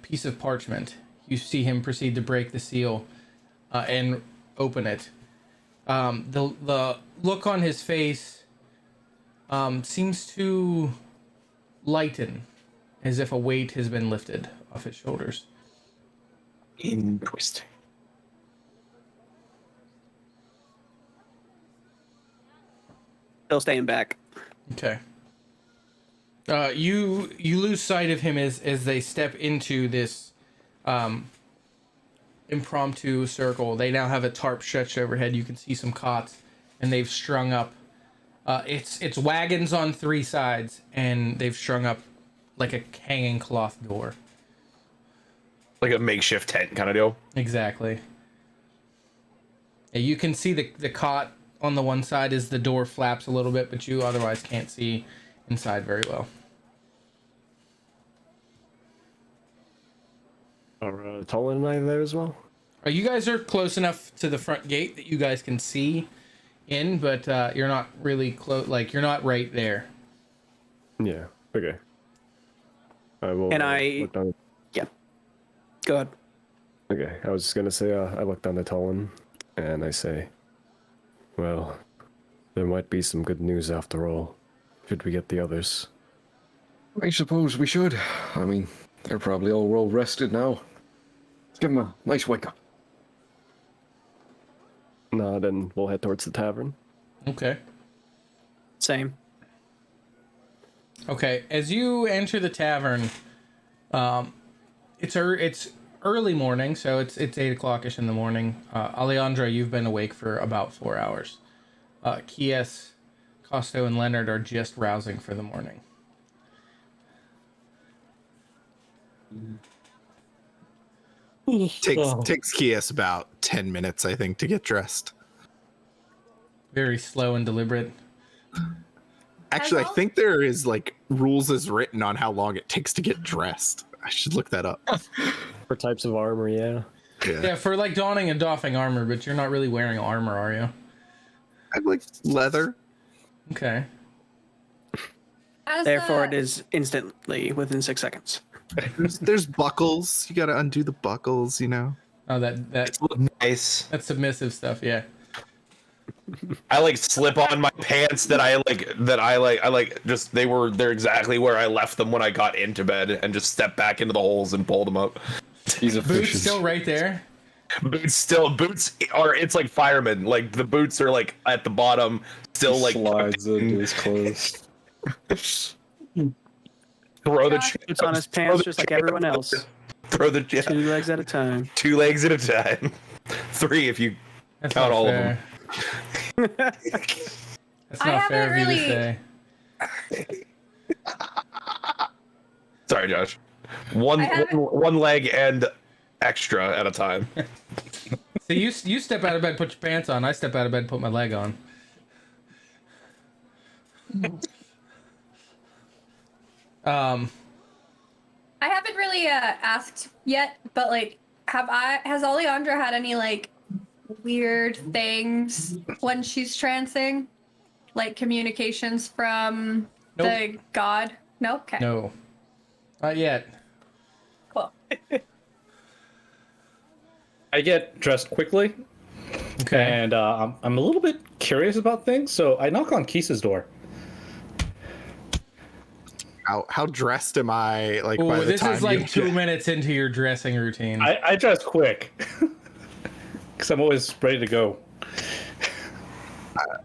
piece of parchment. You see him proceed to break the seal and open it. The look on his face seems to lighten, as if a weight has been lifted off his shoulders. Interesting. Still staying back. Okay. You lose sight of him as they step into this impromptu circle. They now have a tarp stretched overhead. You can see some cots, and they've strung up. It's wagons on 3 sides, and they've strung up like a hanging cloth door. Like a makeshift tent kind of deal. Exactly. Yeah, you can see the cot on the one side as the door flaps a little bit, but you otherwise can't see inside very well. Are Tolan and I there as well? You guys are close enough to the front gate that you guys can see in, but you're not really close. Like, you're not right there. Yeah. Okay. I will. And I. Yeah. Go ahead. Okay. I was just gonna say. I look down at Tolan, and I say, "Well, there might be some good news after all. Should we get the others?" I suppose we should. I mean, they're probably all well rested now. Let's give them a nice wake up. No, then we'll head towards the tavern. Okay. Same. Okay. As you enter the tavern, it's early morning, so it's 8:00ish in the morning. Alejandra, you've been awake for about 4 hours. Kies, Costo, and Leonard are just rousing for the morning. Takes Kies about 10 minutes, I think, to get dressed. Very slow and deliberate. Actually, I think there is like rules as written on how long it takes to get dressed. I should look that up. For types of armor, yeah. Yeah, for like donning and doffing armor, but you're not really wearing armor, are you? I like leather. Okay. Therefore, it is instantly within 6 seconds. There's buckles. You got to undo the buckles, you know. Oh, that's nice. That's submissive stuff, yeah. I like slip on my pants they're exactly where I left them when I got into bed, and just step back into the holes and pull them up. He's Boots still right there. Boots are, it's like firemen. Like the boots are like at the bottom, still like slides into his clothes. Throw the Boots on his pants just like everyone else. Throw the 2 legs at a time. 2 legs at a time. 3 if you count all of them. That's not fair of you to say. Sorry, Josh. One leg and extra at a time. So you step out of bed, put your pants on. I step out of bed, put my leg on. I haven't really asked yet, but like, has Alejandra had any like weird things when she's trancing, like communications from the god? No. Okay. No, not yet. Cool. I get dressed quickly. Okay. And I'm a little bit curious about things, so I knock on Keese's door. How dressed am I? Like, Ooh, by the this time is like you 2 minutes into your dressing routine. I dress quick because I'm always ready to go.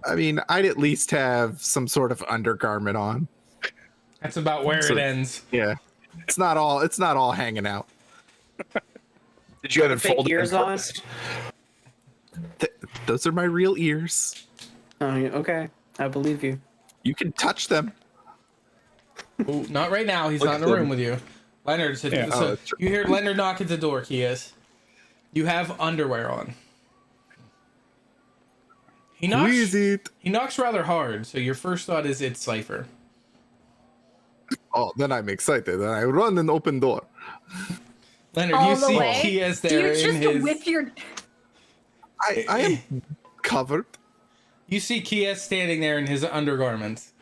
I mean, I'd at least have some sort of undergarment on. That's about where So- it ends. Yeah, it's not all hanging out. Did you have it Fake folded ears in on? first? Those are my real ears. Oh, yeah, okay. I believe you. You can touch them. Ooh, not right now. He's Look not in at the them. room with you. Leonard said, Yeah. so that's true. you hear Leonard knock at the door, Kias. You have underwear on. He Who knocks, is it? he knocks rather hard, so your first thought is it's Cypher. Oh, then I'm excited. And I run and open door. Leonard, All you the see way? Kias Do there you in just his... whip your? I am covered. You see Kias standing there in his undergarments.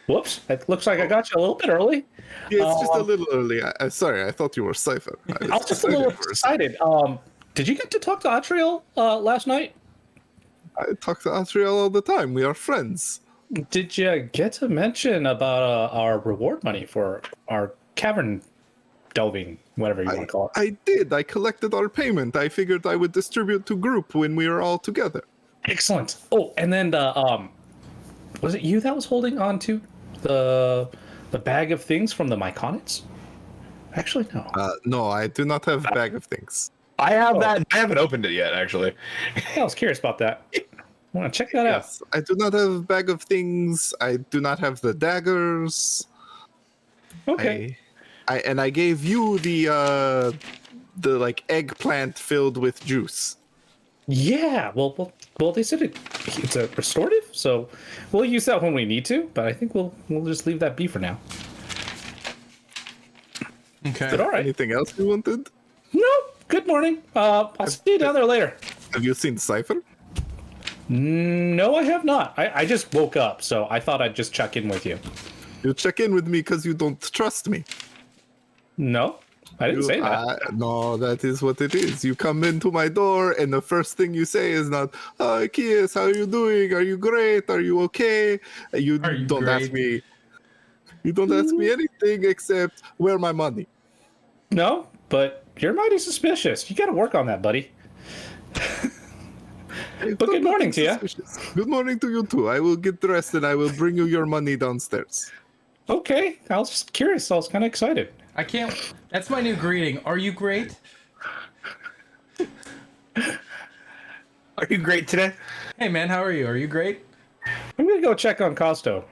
Whoops! It looks like I got you a little bit early. Yeah, it's just a little early. Sorry, I thought you were Cypher. I was just a little excited. Did you get to talk to Atriel last night? I talk to Atriel all the time. We are friends. Did you get to mention about our reward money for our cavern delving, whatever you want to call it? I did. I collected our payment. I figured I would distribute to group when we are all together. Excellent. Oh, and then the was it you that was holding on to the bag of things from the Myconids? Actually, no. No, I do not have a bag of things. I have that. I haven't opened it yet, actually. Yeah, I was curious about that. I want to check that out. Yes, I do not have a bag of things. I do not have the daggers. Okay. I gave you the like eggplant filled with juice. Yeah. Well. They said it's a restorative, so we'll use that when we need to. But I think we'll just leave that be for now. Okay. But all right. Anything else you wanted? No. Good morning. I'll see you down there later. Have you seen Cypher? No, I have not. I just woke up, so I thought I'd just check in with you. You check in with me because you don't trust me. No, I didn't say that. No, that is what it is. You come into my door, and the first thing you say is not, "Hi, Kias, how are you doing? Are you great? Are you okay?" You don't ask me. You don't ask me anything except where my money. No, but you're mighty suspicious. You got to work on that, buddy. But good morning to you. Good morning to you too. I will get dressed and I will bring you your money downstairs. Okay, I was just curious. I was kind of excited. I can't... That's my new greeting. Are you great? Are you great today? Hey, man, how are you? Are you great? I'm gonna go check on Costo,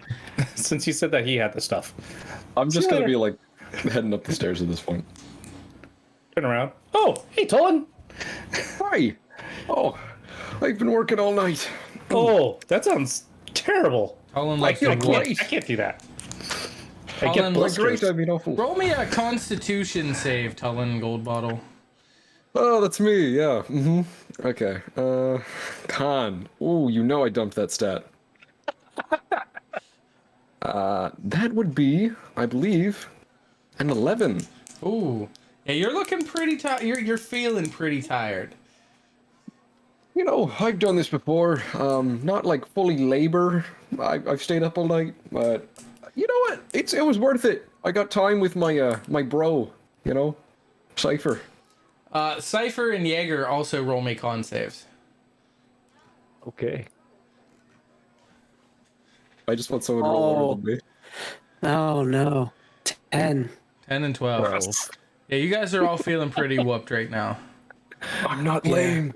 since he said that he had the stuff. I'm just See you gonna be later. like heading up the stairs at this point. Turn around. Oh, hey, Tolan. Hi. Oh, I've been working all night. Oh, that sounds terrible. Colin I likes feel to walk. great. I can't do that. I Colin, get like blisters. Great, I mean awful. Roll me a Constitution save, Tullen Gold Bottle. Oh, that's me. Yeah. Okay. Con. Ooh, you know I dumped that stat. That would be, I believe, an 11. Ooh, yeah, you're looking pretty tired. You're feeling pretty tired. You know, I've done this before. Not like fully labor. I've stayed up all night, but you know what? It was worth it. I got time with my my bro. You know, Cypher. Cypher and Jaeger also roll me con saves. Okay. I just want someone to roll lower than me. Oh no. 10. 10 and 12. Yeah, you guys are all feeling pretty whooped right now. I'm not lame.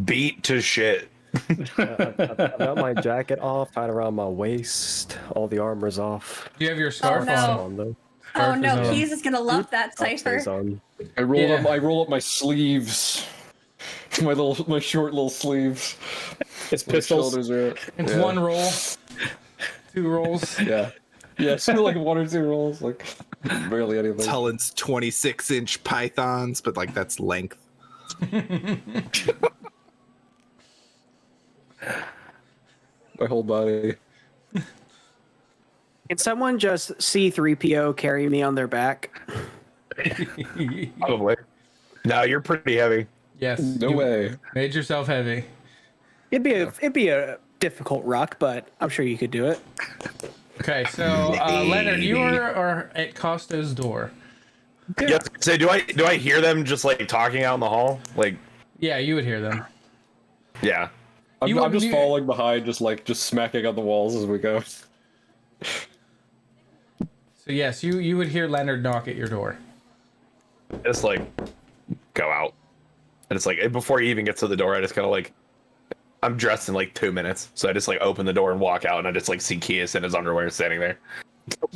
Beat to shit. I've got my jacket off, tied around my waist. All the armor's off. Do you have your scarf no. on? On though. Oh Scarf is no, on. Keys is gonna love that Top stays Cypher. on. I roll Yeah. up. I roll up my sleeves. My short little sleeves. It's My pistols. shoulders are. It's yeah. one roll, 2 rolls. Yeah. Yeah. Still like 1 or 2 rolls. Like barely anything. Tullen's 26-inch pythons, but like that's length. My whole body. Can someone just C3PO carry me on their back? Probably. No, you're pretty heavy. Yes. No you way. Made yourself heavy. It'd be a difficult ruck, but I'm sure you could do it. Okay, so Leonard, you are at Costa's door. Yeah. So do I hear them just like talking out in the hall? Like, Yeah, you would hear them. yeah. I'm just falling behind, just smacking on the walls as we go. So yes, you would hear Leonard knock at your door. Just like go out, and it's like before he even gets to the door, I just kind of like I'm dressed in like 2 minutes, so I just like open the door and walk out, and I just like see Kias in his underwear standing there.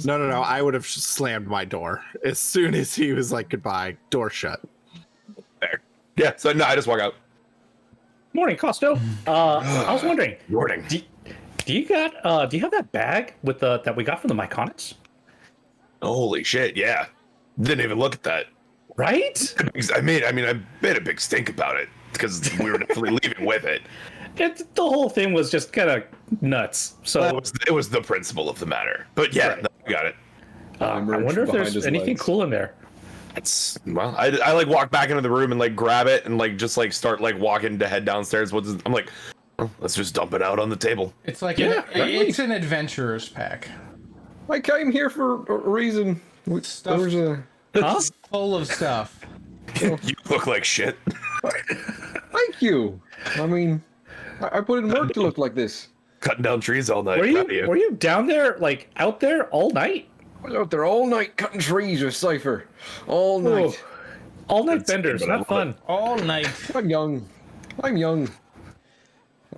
No. I would have slammed my door as soon as he was like goodbye. Door shut. There. Yeah. So no, I just walk out. Morning, Costo. I was wondering. Morning. Do you have that bag with that we got from the Myconics? Holy shit! Yeah. Didn't even look at that. Right? I made a big stink about it because we were definitely leaving with it. The whole thing was just kind of nuts. So it was the principle of the matter. But yeah, right. No, I got it. I wonder if there's anything cool in there. I like walk back into the room and like grab it and like just like start like walking to head downstairs. I'm like, oh, let's just dump it out on the table. It's like it's an adventurer's pack. I came here for a reason. Stuff full of stuff. You look like shit. Thank you. I mean, I put in work to look like this. Cutting down trees all night. Were you down there, like out there all night? I was out there all night cutting trees with Cypher. All night. All night benders, not fun. All night. I'm young.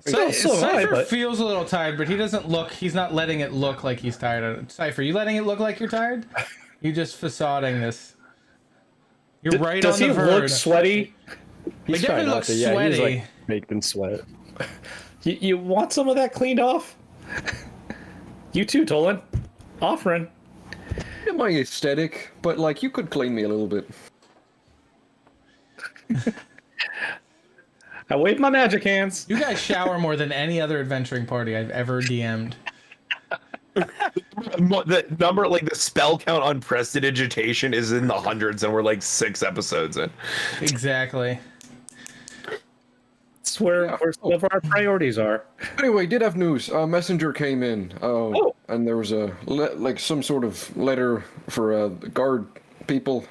Cypher feels a little tired, but he doesn't look. He's not letting it look like he's tired. Cypher, you letting it look like you're tired? You just facading this. You're right on the verge. Does he look sweaty? He definitely looks sweaty. He's like baked in sweat. You want some of that cleaned off? You too, Tolan. Offering. My aesthetic, but like you could clean me a little bit. I wave my magic hands. You guys shower more than any other adventuring party I've ever DM'd. The number, like the spell count on prestidigitation is in the hundreds, and we're like 6 episodes in. Exactly. It's where some of our priorities are. Anyway, did have news. A messenger came in. And there was some sort of letter for the guard people.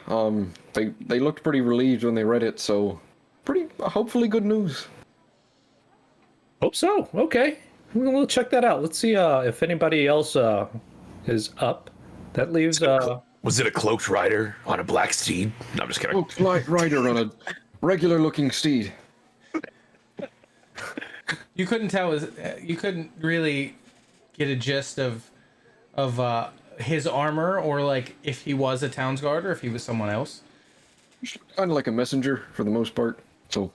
They looked pretty relieved when they read it, so hopefully good news. Hope so. Okay. We'll check that out. Let's see if anybody else is up. That leaves. Was it a cloaked rider on a black steed? No, I'm just kidding. Cloaked rider on a regular-looking steed. You couldn't tell. You couldn't really get a gist of his armor, or like if he was a town's guard or if he was someone else. Kind of like a messenger for the most part. So.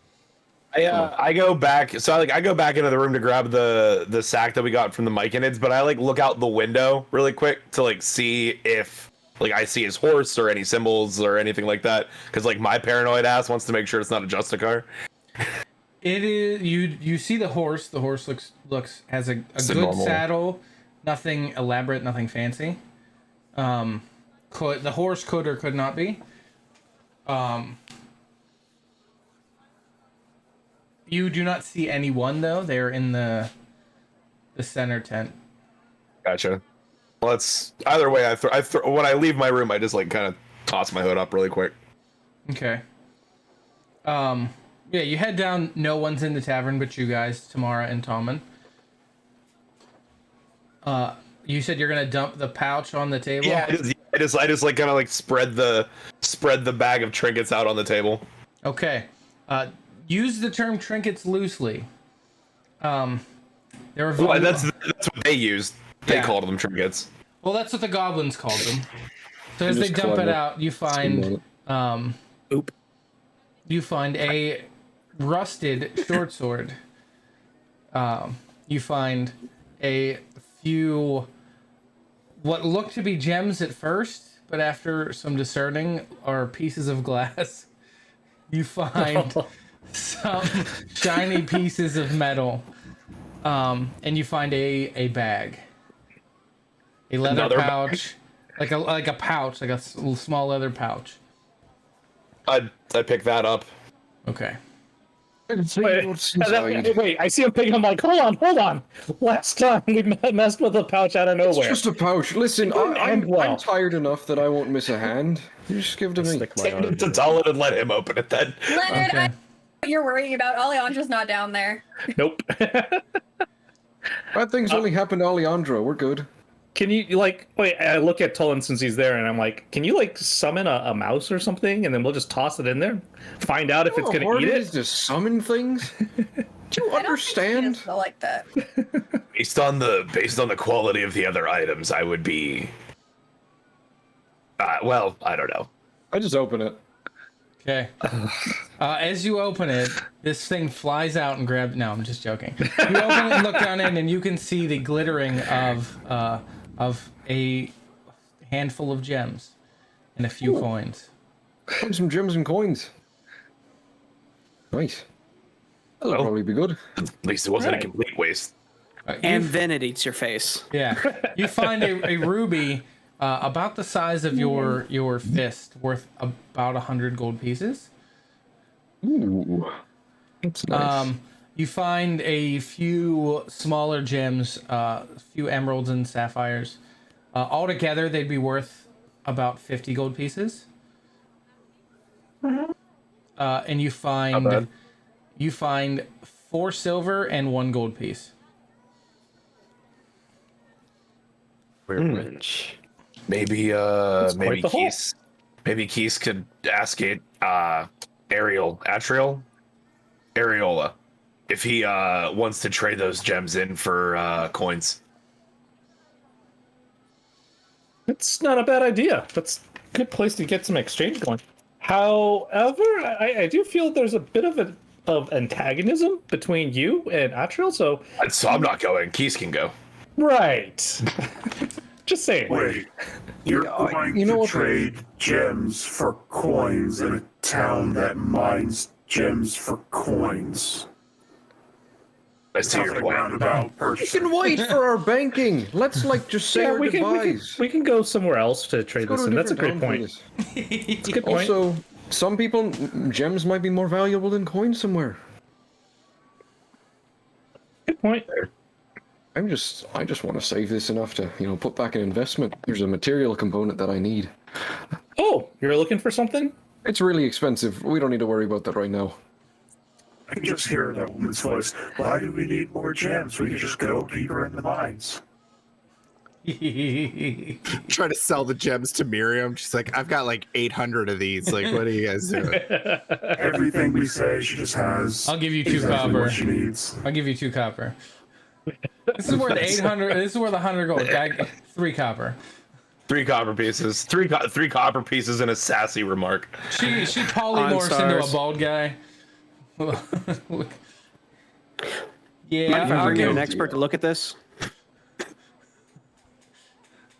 I go back. So I go back into the room to grab the sack that we got from the Myconids, but I like look out the window really quick to like see if like I see his horse or any symbols or anything like that, because like my paranoid ass wants to make sure it's not a Justicar. It is. You see the horse. The horse looks has a good normal saddle, nothing elaborate, nothing fancy. The horse could or could not be. You do not see anyone though. They're in the center tent. Gotcha. Well, it's either way. I when I leave my room, I just like kind of toss my hood up really quick. Okay. Yeah, you head down. No one's in the tavern but you guys, Tamara and Tommen. You said you're gonna dump the pouch on the table. Yeah, I just like kind of like spread the bag of trinkets out on the table. Okay. Use the term trinkets loosely. There are that's what they used. They called them trinkets. Well, that's what the goblins called them. So as they dump it out, you find you find a rusted short sword. You find a few what look to be gems at first, but after some discerning are pieces of glass. You find some shiny pieces of metal, and you find a bag, a leather pouch, like a pouch, like a small leather pouch. I pick that up. Okay. Wait, I see him picking. I'm like, hold on. Last time we messed with a pouch out of nowhere. It's just a pouch. Listen, I'm tired enough that I won't miss a hand. You just give it to me. To Tolan and let him open it then. Leonard, Okay. You're worrying about Alejandro's not down there. Nope. Bad things only happen to Alejandro. We're good. Can you wait? I look at Tolan since he's there, and I'm like, can you summon a mouse or something, and then we'll just toss it in there, find out if it's gonna eat it? Is to summon things. Do you understand? Like that. Based on the quality of the other items, I would be. Well, I don't know. I just open it. Okay. As you open it, this thing flies out and grabs. No, I'm just joking. You open it and look down in, and you can see the glittering of a handful of gems and a few coins. Some gems and coins. Nice. That'll probably be good. At least it wasn't a complete waste. And then it eats your face. Yeah. You find a ruby about the size of your fist, worth about 100 gold pieces. Ooh. That's nice. You find a few smaller gems, a few emeralds and sapphires. Altogether, they'd be worth about 50 gold pieces. And you find 4 silver and 1 gold piece. We're rich. Maybe Keith could ask it Atriola, if he wants to trade those gems in for coins. It's not a bad idea. That's a good place to get some exchange going. However, I do feel there's a bit of antagonism between you and Atriel, so I'm not going. Keith can go. Right. Just saying. Wait, you're going to trade gems for coins in a town that mines gems for coins. I see your point. We can wait for our banking. Let's just say our goodbyes. We can go somewhere else to trade this, and that's a great point. It's a good point. Also, some people, gems might be more valuable than coins somewhere. Good point. I just want to save this enough to, put back an investment. There's a material component that I need. Oh, you're looking for something? It's really expensive. We don't need to worry about that right now. I can just hear that woman's voice. Why do we need more gems? We can just go deeper in the mines. Try to sell the gems to Miriam. She's like, I've got 800 of these. What are you guys doing? Everything we say, she just has. I'll give you 2 exactly copper. what she needs. I'll give you 2 copper. This is worth 800. This is worth 100 gold. 3 copper. 3 copper pieces. 3 copper pieces and a sassy remark. She polymorphs into a bald guy. Yeah, I'll get an expert to look at this.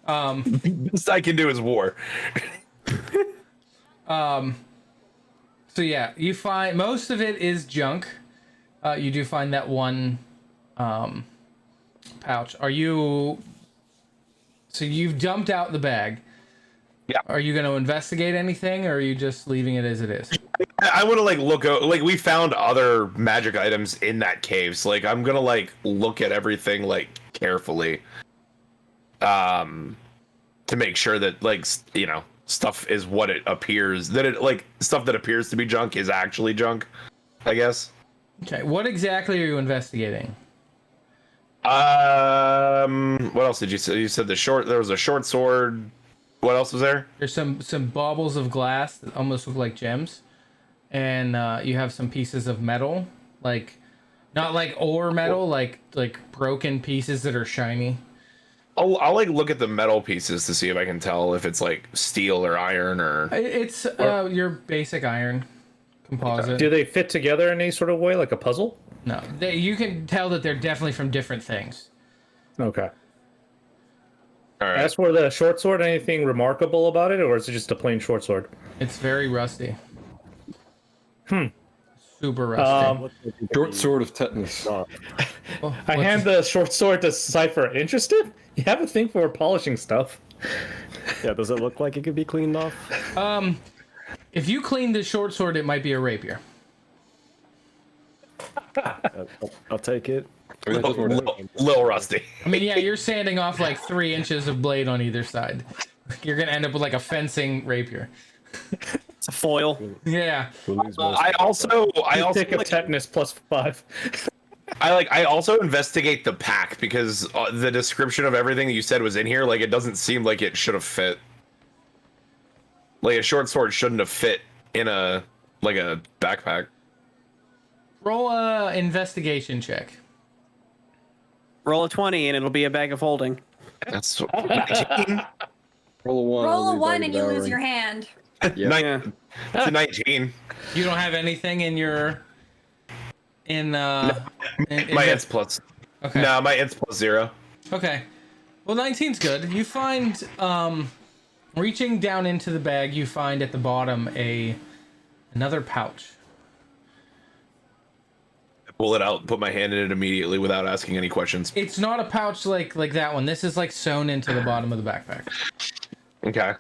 Best I can do is war. So yeah, you find most of it is junk. You do find that one pouch. So you've dumped out the bag. Yeah. Are you going to investigate anything, or are you just leaving it as it is? I want to look out. We found other magic items in that cave, so I'm gonna look at everything carefully, to make sure that stuff is what it appears, that it stuff that appears to be junk is actually junk, I guess. Okay. What exactly are you investigating? What else did you say? You said there was a short sword. What else was there? There's some baubles of glass that almost look like gems, and you have some pieces of metal, not like ore metal, like broken pieces that are shiny. I'll look at the metal pieces to see if I can tell if it's steel or iron or. It's your basic iron composite. Do they fit together in any sort of way, like a puzzle? No, you can tell that they're definitely from different things. Okay. All right. As for the short sword, anything remarkable about it, or is it just a plain short sword? It's very rusty. Super rusty. Short sword of tetanus. I hand the short sword to Cypher. Interested? You have a thing for polishing stuff. Yeah, does it look like it could be cleaned off? If you clean the short sword, it might be a rapier. I'll take it. Little rusty. I mean, yeah, you're sanding off 3 inches of blade on either side. You're gonna end up with a fencing rapier. It's a foil. Yeah. I also Tick of like, tetanus +5. I also investigate the pack because the description of everything that you said was in here. Like, it doesn't seem like it should have fit. Like, a short sword shouldn't have fit in a backpack. Roll a investigation check. Roll a 20 and it'll be a bag of holding. That's Roll a 1. Roll a only 1 by and you lose devouring. your hand. Yeah. It's a 19. You don't have anything in your in My ins plus. Okay. No, my ins plus 0. Okay. Well, 19's good. You find reaching down into the bag, you find at the bottom another pouch. I pull it out, put my hand in it immediately without asking any questions. It's not a pouch like that one. This is like sewn into the bottom of the backpack. Okay.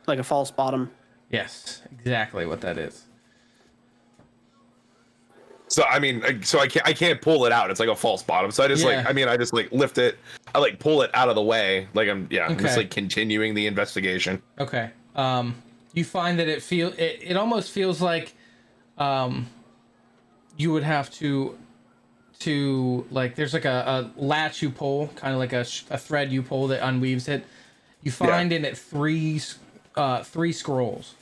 Like a false bottom. Yes, exactly what that is. So I mean, I can't pull it out. It's like a false bottom. So I just I just lift it. I like pull it out of the way. Like I'm just like continuing the investigation. Okay. You find that it almost feels like you would have to like there's like a latch you pull, kind of like a thread you pull that unweaves it. You find in it three scrolls.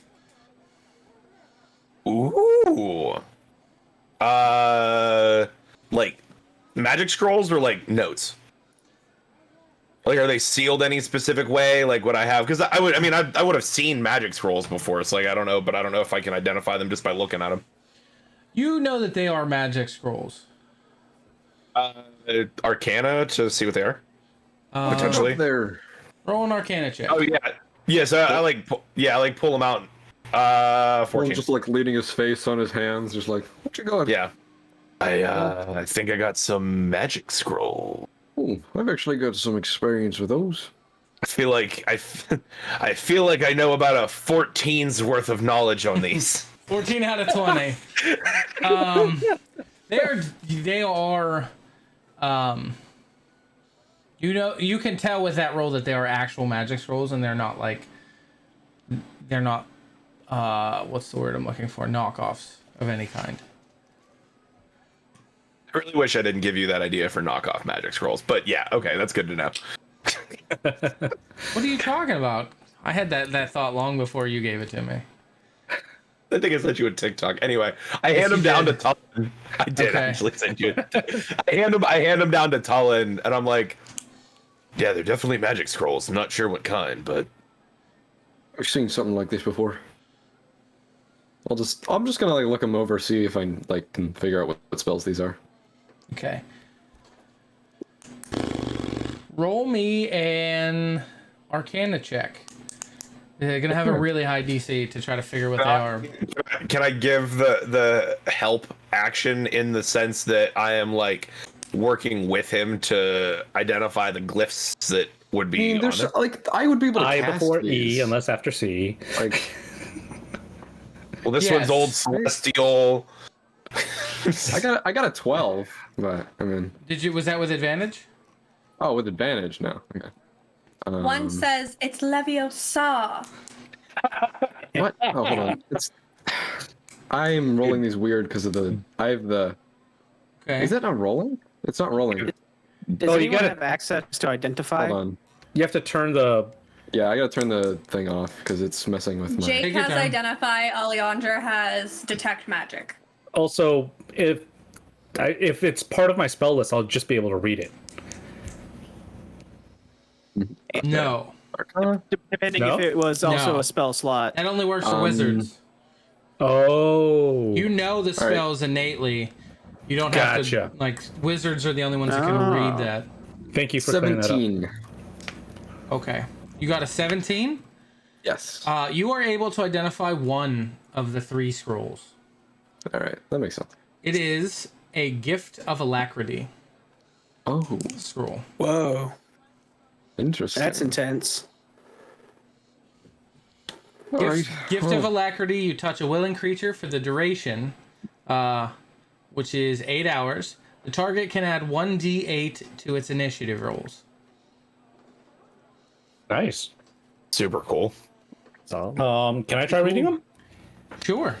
Ooh. Like magic scrolls or like notes? Like, are they sealed any specific way? Like what I have? Because I would have seen magic scrolls before. It's like I don't know, but I don't know if I can identify them just by looking at them. You know that they are magic scrolls. Arcana to see what they are. Potentially. There. Roll an Arcana check. Oh yeah. Yes, I pull them out. 14. Just like leaning his face on his hands, just like, what you got? Yeah. I think I got some magic scroll. Oh, I've actually got some experience with those. I feel like I know about a 14's worth of knowledge on these. 14 out of 20. They are you can tell with that roll that they are actual magic scrolls and they're not what's the word I'm looking for? Knockoffs of any kind. I really wish I didn't give you that idea for knockoff magic scrolls, but yeah, okay, that's good to know. What are you talking about? I had that thought long before you gave it to me. I think I sent you a TikTok. Anyway, I hand him down to Tullen. I did actually send you. I hand him down to Tullen, and I'm like, yeah, they're definitely magic scrolls. I'm not sure what kind, but I've seen something like this before. I'm just gonna like look them over, see if I like can figure out what spells these are. Okay. Roll me an Arcana check. They're gonna have a really high DC to try to figure what they are. Can I give the help action in the sense that I am like working with him to identify the glyphs that would be on it? Like I would be able to I cast before these. E, unless after C. Like, well, this one's old celestial. I got a 12, but I mean. Was that with advantage? Oh, with advantage now. Okay. One says it's Leviosa. What? Oh, hold on. I'm rolling these weird because of I have the. Okay. Is that not rolling? It's not rolling. Does anyone have access to identify? Hold on. You have to turn the. Yeah, I gotta turn the thing off because it's messing with my. Jake has identify. Alejandra has detect magic. Also, if it's part of my spell list, I'll just be able to read it. No. Depending if it was also a spell slot. That only works for wizards. Oh. You know the spells innately. You don't have to. Like wizards are the only ones that can read that. Thank you for clearing that up. 17. Okay. You got a 17? Yes. You are able to identify one of the three scrolls. All right, that makes sense. It is a gift of alacrity. Oh. Scroll. Whoa. Interesting. That's intense. Gift of alacrity. You touch a willing creature for the duration, which is 8 hours. The target can add 1d8 to its initiative rolls. Nice. Super cool. Can I try reading them? Sure.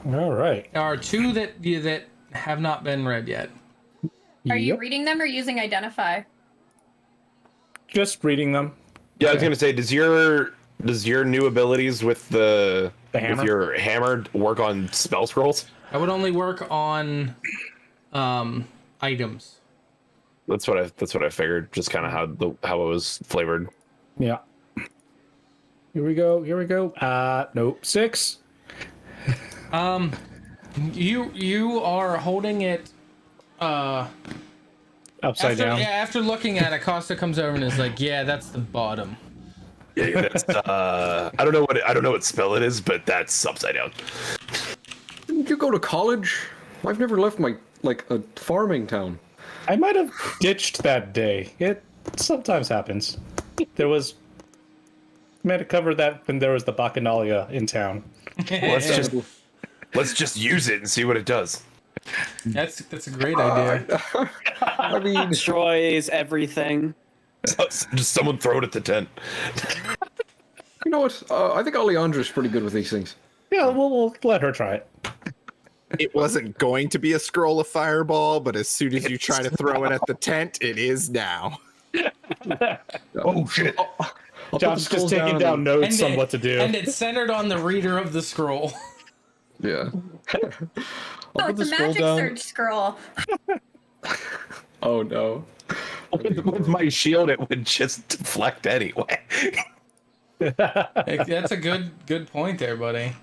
All right. There are two that have not been read yet. Are you reading them or using Identify? Just reading them. Yeah, I was gonna say, does your new abilities with the hammer? with your hammer work on spell scrolls? I would only work on items. That's what I figured. Just kind of how it was flavored. Yeah. Here we go. Nope. 6. You are holding it upside down. Yeah, after looking at it, Costa comes over and is like, "Yeah, that's the bottom." Yeah, that's, I don't know what spell it is, but that's upside down. Didn't you go to college? I've never left a farming town. I might have ditched that day. It sometimes happens. Might have covered that when there was the Bacchanalia in town. Let's just use it and see what it does. That's a great idea. I mean, Destroys everything. Just someone throw it at the tent. You know what? I think Aleandra's pretty good with these things. Yeah, we'll let her try it. It wasn't going to be a scroll of fireball, but as soon as you try to throw it at the tent, it is now. Oh shit! John's just taking down notes on what to do. And it's centered on the reader of the scroll. Yeah. Oh, it's a magic search scroll. Oh no. With my shield, it would just deflect anyway. That's a good point there, buddy.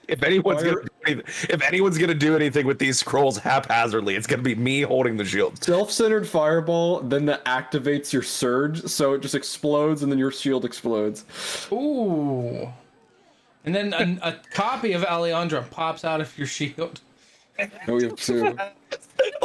If anyone's gonna do anything with these scrolls haphazardly, it's gonna be me holding the shield. Self-centered fireball, then that activates your surge, so it just explodes, and then your shield explodes. Ooh. And then a copy of Aleandra pops out of your shield. Oh, we have two.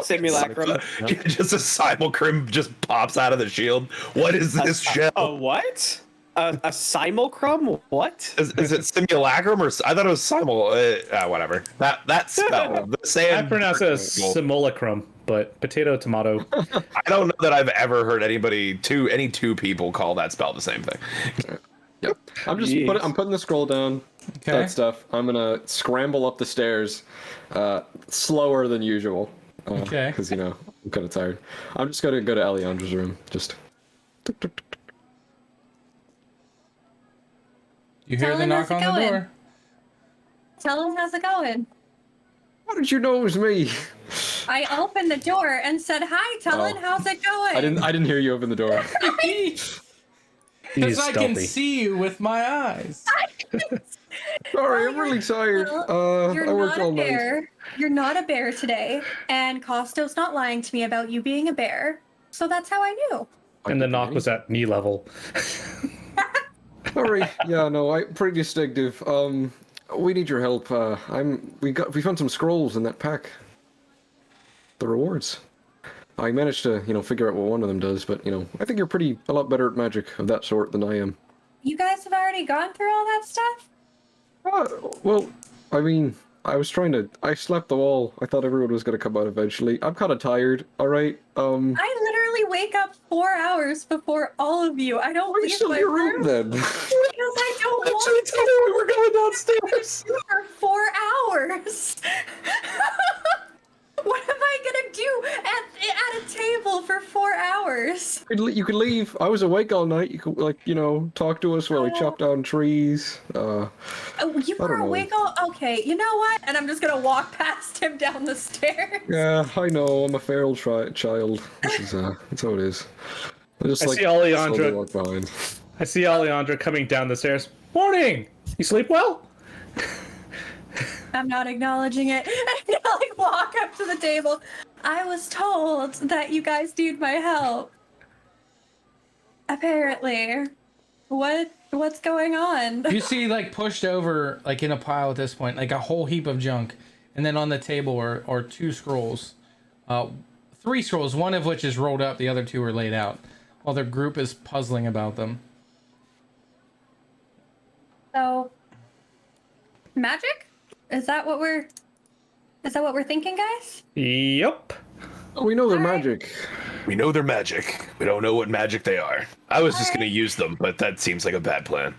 Simulacrum. Just a simulacrum just pops out of the shield. What is this shell? A what? A simulacrum? What? Is it simulacrum or I thought it was whatever. That spell. The sand. I pronounce it as simulacrum, but potato tomato. I don't know that I've ever heard any two people call that spell the same thing. Yep. I'm putting the scroll down. Okay. That stuff. I'm gonna scramble up the stairs, slower than usual. Okay. Because I'm kind of tired. I'm just gonna go to Aleandra's room. Just. You hear Tell the him knock on how's it the going. door. Tell him how's it going. How did you know it was me? I opened the door and said, "Hi, Tellin, how's it going?" I didn't hear you open the door. Because I can see you with my eyes. Sorry, I'm really tired. You're I worked not all a night. bear. You're not a bear today, and Costo's not lying to me about you being a bear. So that's how I knew. And the knock was at knee level. Sorry. Yeah, no, I'm pretty distinctive. We need your help. We found some scrolls in that pack. The rewards. I managed to, figure out what one of them does, but I think you're a lot better at magic of that sort than I am. You guys have already gone through all that stuff? Well, I mean, I slept the wall. I thought everyone was going to come out eventually. I'm kind of tired, alright? I literally wake up 4 hours before all of you. I don't Why are you leave still my in your room then? Because I don't want to. We were going downstairs for 4 hours. What am I gonna do at a table for 4 hours? You could leave. I was awake all night. You could, talk to us while we chop down trees. Oh, you were awake all... Okay, you know what? And I'm just gonna walk past him down the stairs. Yeah, I know. I'm a feral child. This is, that's how it is. I see Aleandra. Walk behind. I see Aleandra coming down the stairs. Morning! You sleep well? I'm not acknowledging it. I walk up to the table. I was told that you guys need my help. Apparently. What's going on? You see, pushed over, in a pile at this point, a whole heap of junk. And then on the table are two scrolls. 3 scrolls, one of which is rolled up, the other 2 are laid out. While their group is puzzling about them. So, magic? Is that what we're thinking, guys? Yep. Oh, we know they're magic. We know they're magic. We don't know what magic they are. I was just going to use them, but that seems like a bad plan.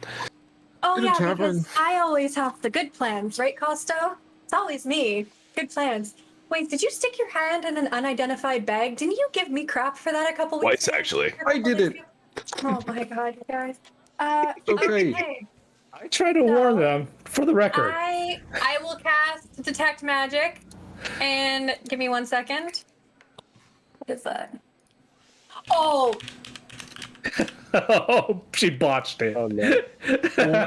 Oh In a yeah, tavern. because I always have the good plans, right, Costo? It's always me. Good plans. Wait, did you stick your hand in an unidentified bag? Didn't you give me crap for that a couple weeks Twice, ago? actually. I did it. Oh my god, you guys. Okay. Okay. I try to warn them, for the record. I will cast Detect Magic, and give me 1 second. What is that? Oh, Oh, she botched it. Oh no.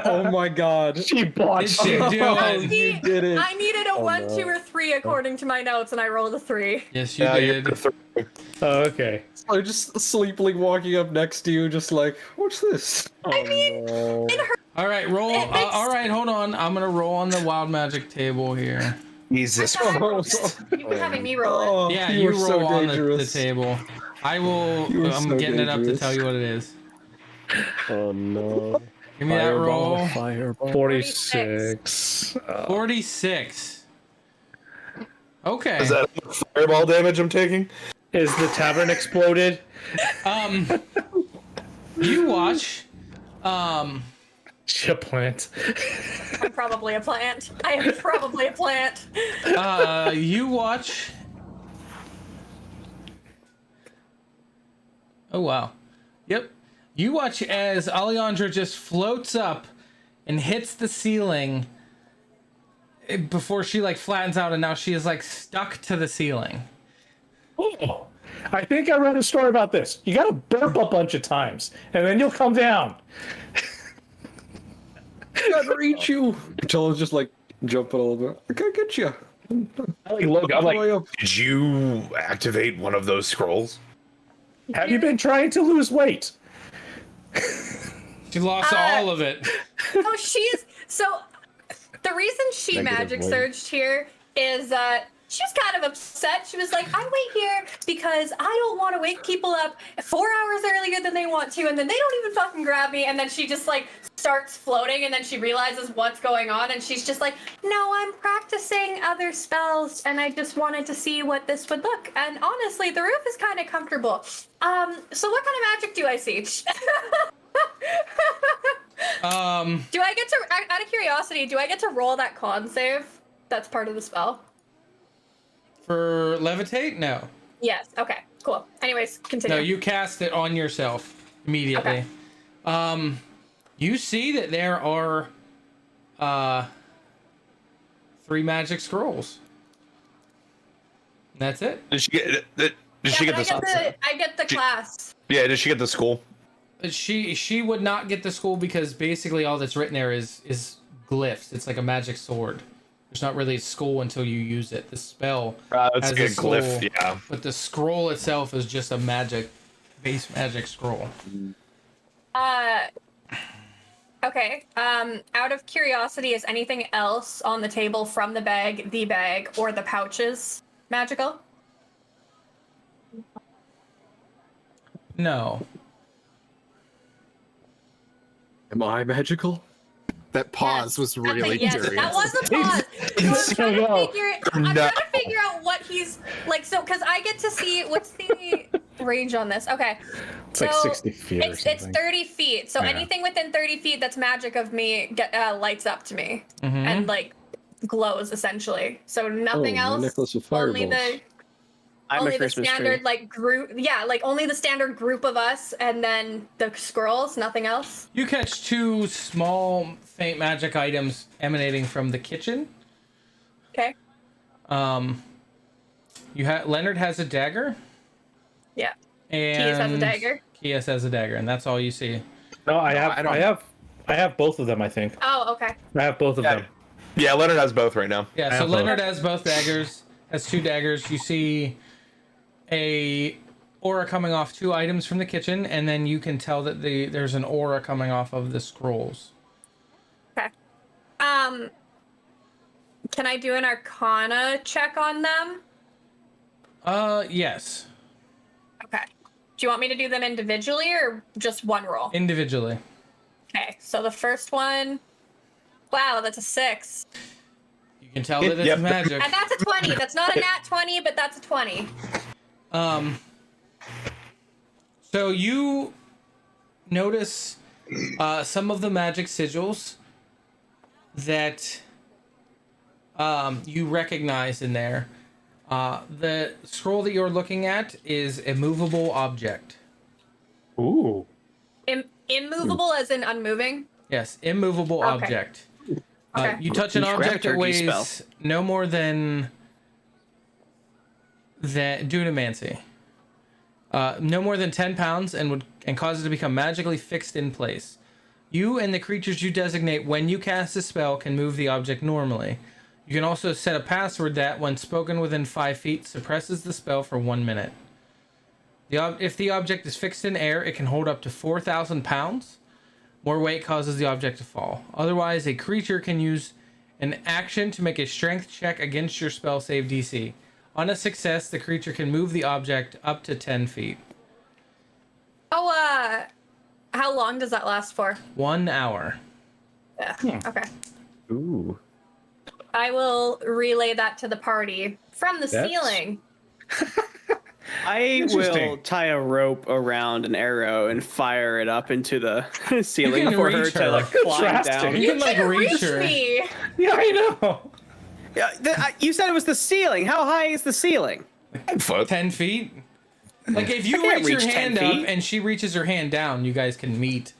Oh my god. She botched Did she it. do Oh, it? you did it. I needed a Oh, 1, no. 2, or 3 according to my notes, and I rolled a 3. Yes, you Yeah, you're did. the third. Oh, okay. I just sleepily walking up next to you, just like, what's this? I mean, No. it hurt. All right, roll. It makes- All right, hold on. I'm gonna roll on the wild magic table here. Jesus. I rolled it. You've been having me roll it. Oh, Yeah, you you were roll so on the dangerous. table. I will. You were I'm so getting it up to dangerous. tell you what it is. Oh no. Give me that roll. Fireball. 46. 46. Okay. Is that fireball damage I'm taking? Is the tavern exploded? You watch. Chip plant. I'm probably a plant. I am probably a plant. You watch. Oh wow. Yep. You watch as Alejandra just floats up and hits the ceiling before she like flattens out, and now she is like stuck to the ceiling. Oh, I think I read a story about this. You gotta burp a bunch of times, and then you'll come down. I gotta reach you. Patella's just like jumping a little bit. I gotta get you. I like look. I'm like, Did you activate one of those scrolls? have you been trying to lose weight? She lost all of it. Oh, she's so. The reason she Negative magic one. surged here is she was kind of upset. She was like, I wait here because I don't want to wake people up 4 hours earlier than they want to, and then they don't even fucking grab me. And then she just like starts floating, and then she realizes what's going on, and she's just like, no, I'm practicing other spells, and I just wanted to see what this would look. And honestly, the roof is kind of comfortable. So what kind of magic do I see? Do I get to, out of curiosity, do I get to roll that con save? That's part of the spell. For levitate? No. Yes. Okay. Cool. Anyways, continue. No, you cast it on yourself immediately. Okay. You see that there are 3 magic scrolls. That's it. Did she get? Did she get the? I get the class. Yeah. Did she get the school? She would not get the school because basically all that's written there is glyphs. It's like a magic sword. There's not really a school until you use it. The spell It's has like a glyph. soul, Yeah. but the scroll itself is just a base magic scroll. Okay. Out of curiosity, is anything else on the table from the bag, or the pouches magical? No. Am I magical? That pause was really yes, curious. that was a pause. I'm trying to figure out what he's like. So, because I get to see what's the range on this. Okay, It's like 60 feet or It's something. 30 feet. So Yeah. anything within 30 feet that's magic of me lights up to me Mm-hmm. and like glows essentially. So nothing Oh, my else. necklace of Only fireballs. I'm only a the Christmas standard tree. like group. Yeah, like only the standard group of us, and then the scrolls. Nothing else. You catch 2 small faint magic items emanating from the kitchen. Okay. Leonard has a dagger. Yeah. And Kies has a dagger. Kies has a dagger, and that's all you see. No, I have both of them. I think Oh, okay. I have both of them. Yeah. Leonard has both right now. Yeah, I so have both. Leonard has both daggers, has 2 daggers. You see a aura coming off 2 items from the kitchen, and then you can tell that there's an aura coming off of the scrolls. Okay. Can I do an Arcana check on them? Yes, Okay. Do you want me to do them individually or just one roll? individually. Okay. So the first one. Wow, that's a 6. You can tell that it's Yep. magic. And that's a 20. That's not a nat 20, but that's a 20. So you notice some of the magic sigils that you recognize in there. The scroll that you're looking at is a movable object. Ooh. Immovable as in unmoving? Yes, immovable Okay. object. Okay. You touch an Grab object that turkey weighs spell. no more than Dunamancy. No more than 10 pounds and cause it to become magically fixed in place. You and the creatures you designate when you cast a spell can move the object normally. You can also set a password that, when spoken within 5 feet, suppresses the spell for 1 minute. If the object is fixed in air, it can hold up to 4,000 pounds. More weight causes the object to fall. Otherwise, a creature can use an action to make a strength check against your spell save DC. On a success, the creature can move the object up to 10 feet. Oh, how long does that last for? 1 hour. Yeah. Okay. Ooh. I will relay that to the party from the That's- ceiling. I will Interesting. tie a rope around an arrow and fire it up into the ceiling can for her reach to her. like climb Contrasting. down. You can like reach her. me. Yeah, I know. Yeah, you said it was the ceiling. How high is the ceiling? 10 foot. 10 feet? Like if you can't reach your reach 10 hand up feet. and she reaches her hand down, you guys can meet.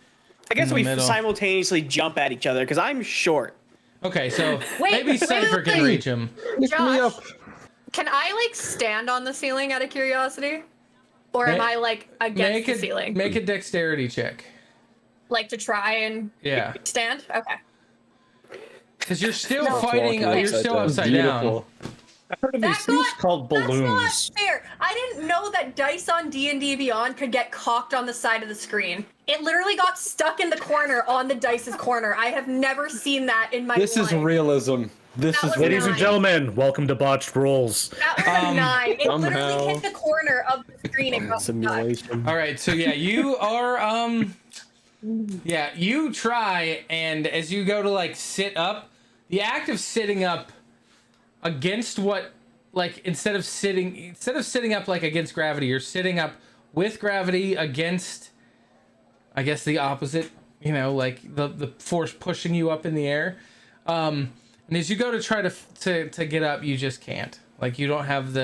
I guess In the we middle. simultaneously jump at each other because I'm short. Okay, so Wait, maybe wait, Cypher wait, can wait. reach him. Josh, can I like stand on the ceiling out of curiosity? Or am Ma- I like against the ceiling? Make a dexterity check. Like to try and Yeah. stand? Okay. Because you're still No. fighting, Walking you're still upside down. Beautiful. I heard of That these things got- called That's not balloons. fair. I didn't know that dice on D&D Beyond could get cocked on the side of the screen. It literally got stuck in the corner on the dice's corner. I have never seen that in my This life. is realism. This That is was Ladies and Nine. gentlemen, welcome to Botched Rolls. That was a 9. It somehow- literally hit the corner of the screen and got stuck. Simulation. All right, so yeah, you are yeah, you try, and as you go to like sit up, the act of sitting up against what, like instead of sitting up like against gravity, you're sitting up with gravity against, I guess, the opposite, you know, like the force pushing you up in the air. And as you go to try to get up, you just can't. Like you don't have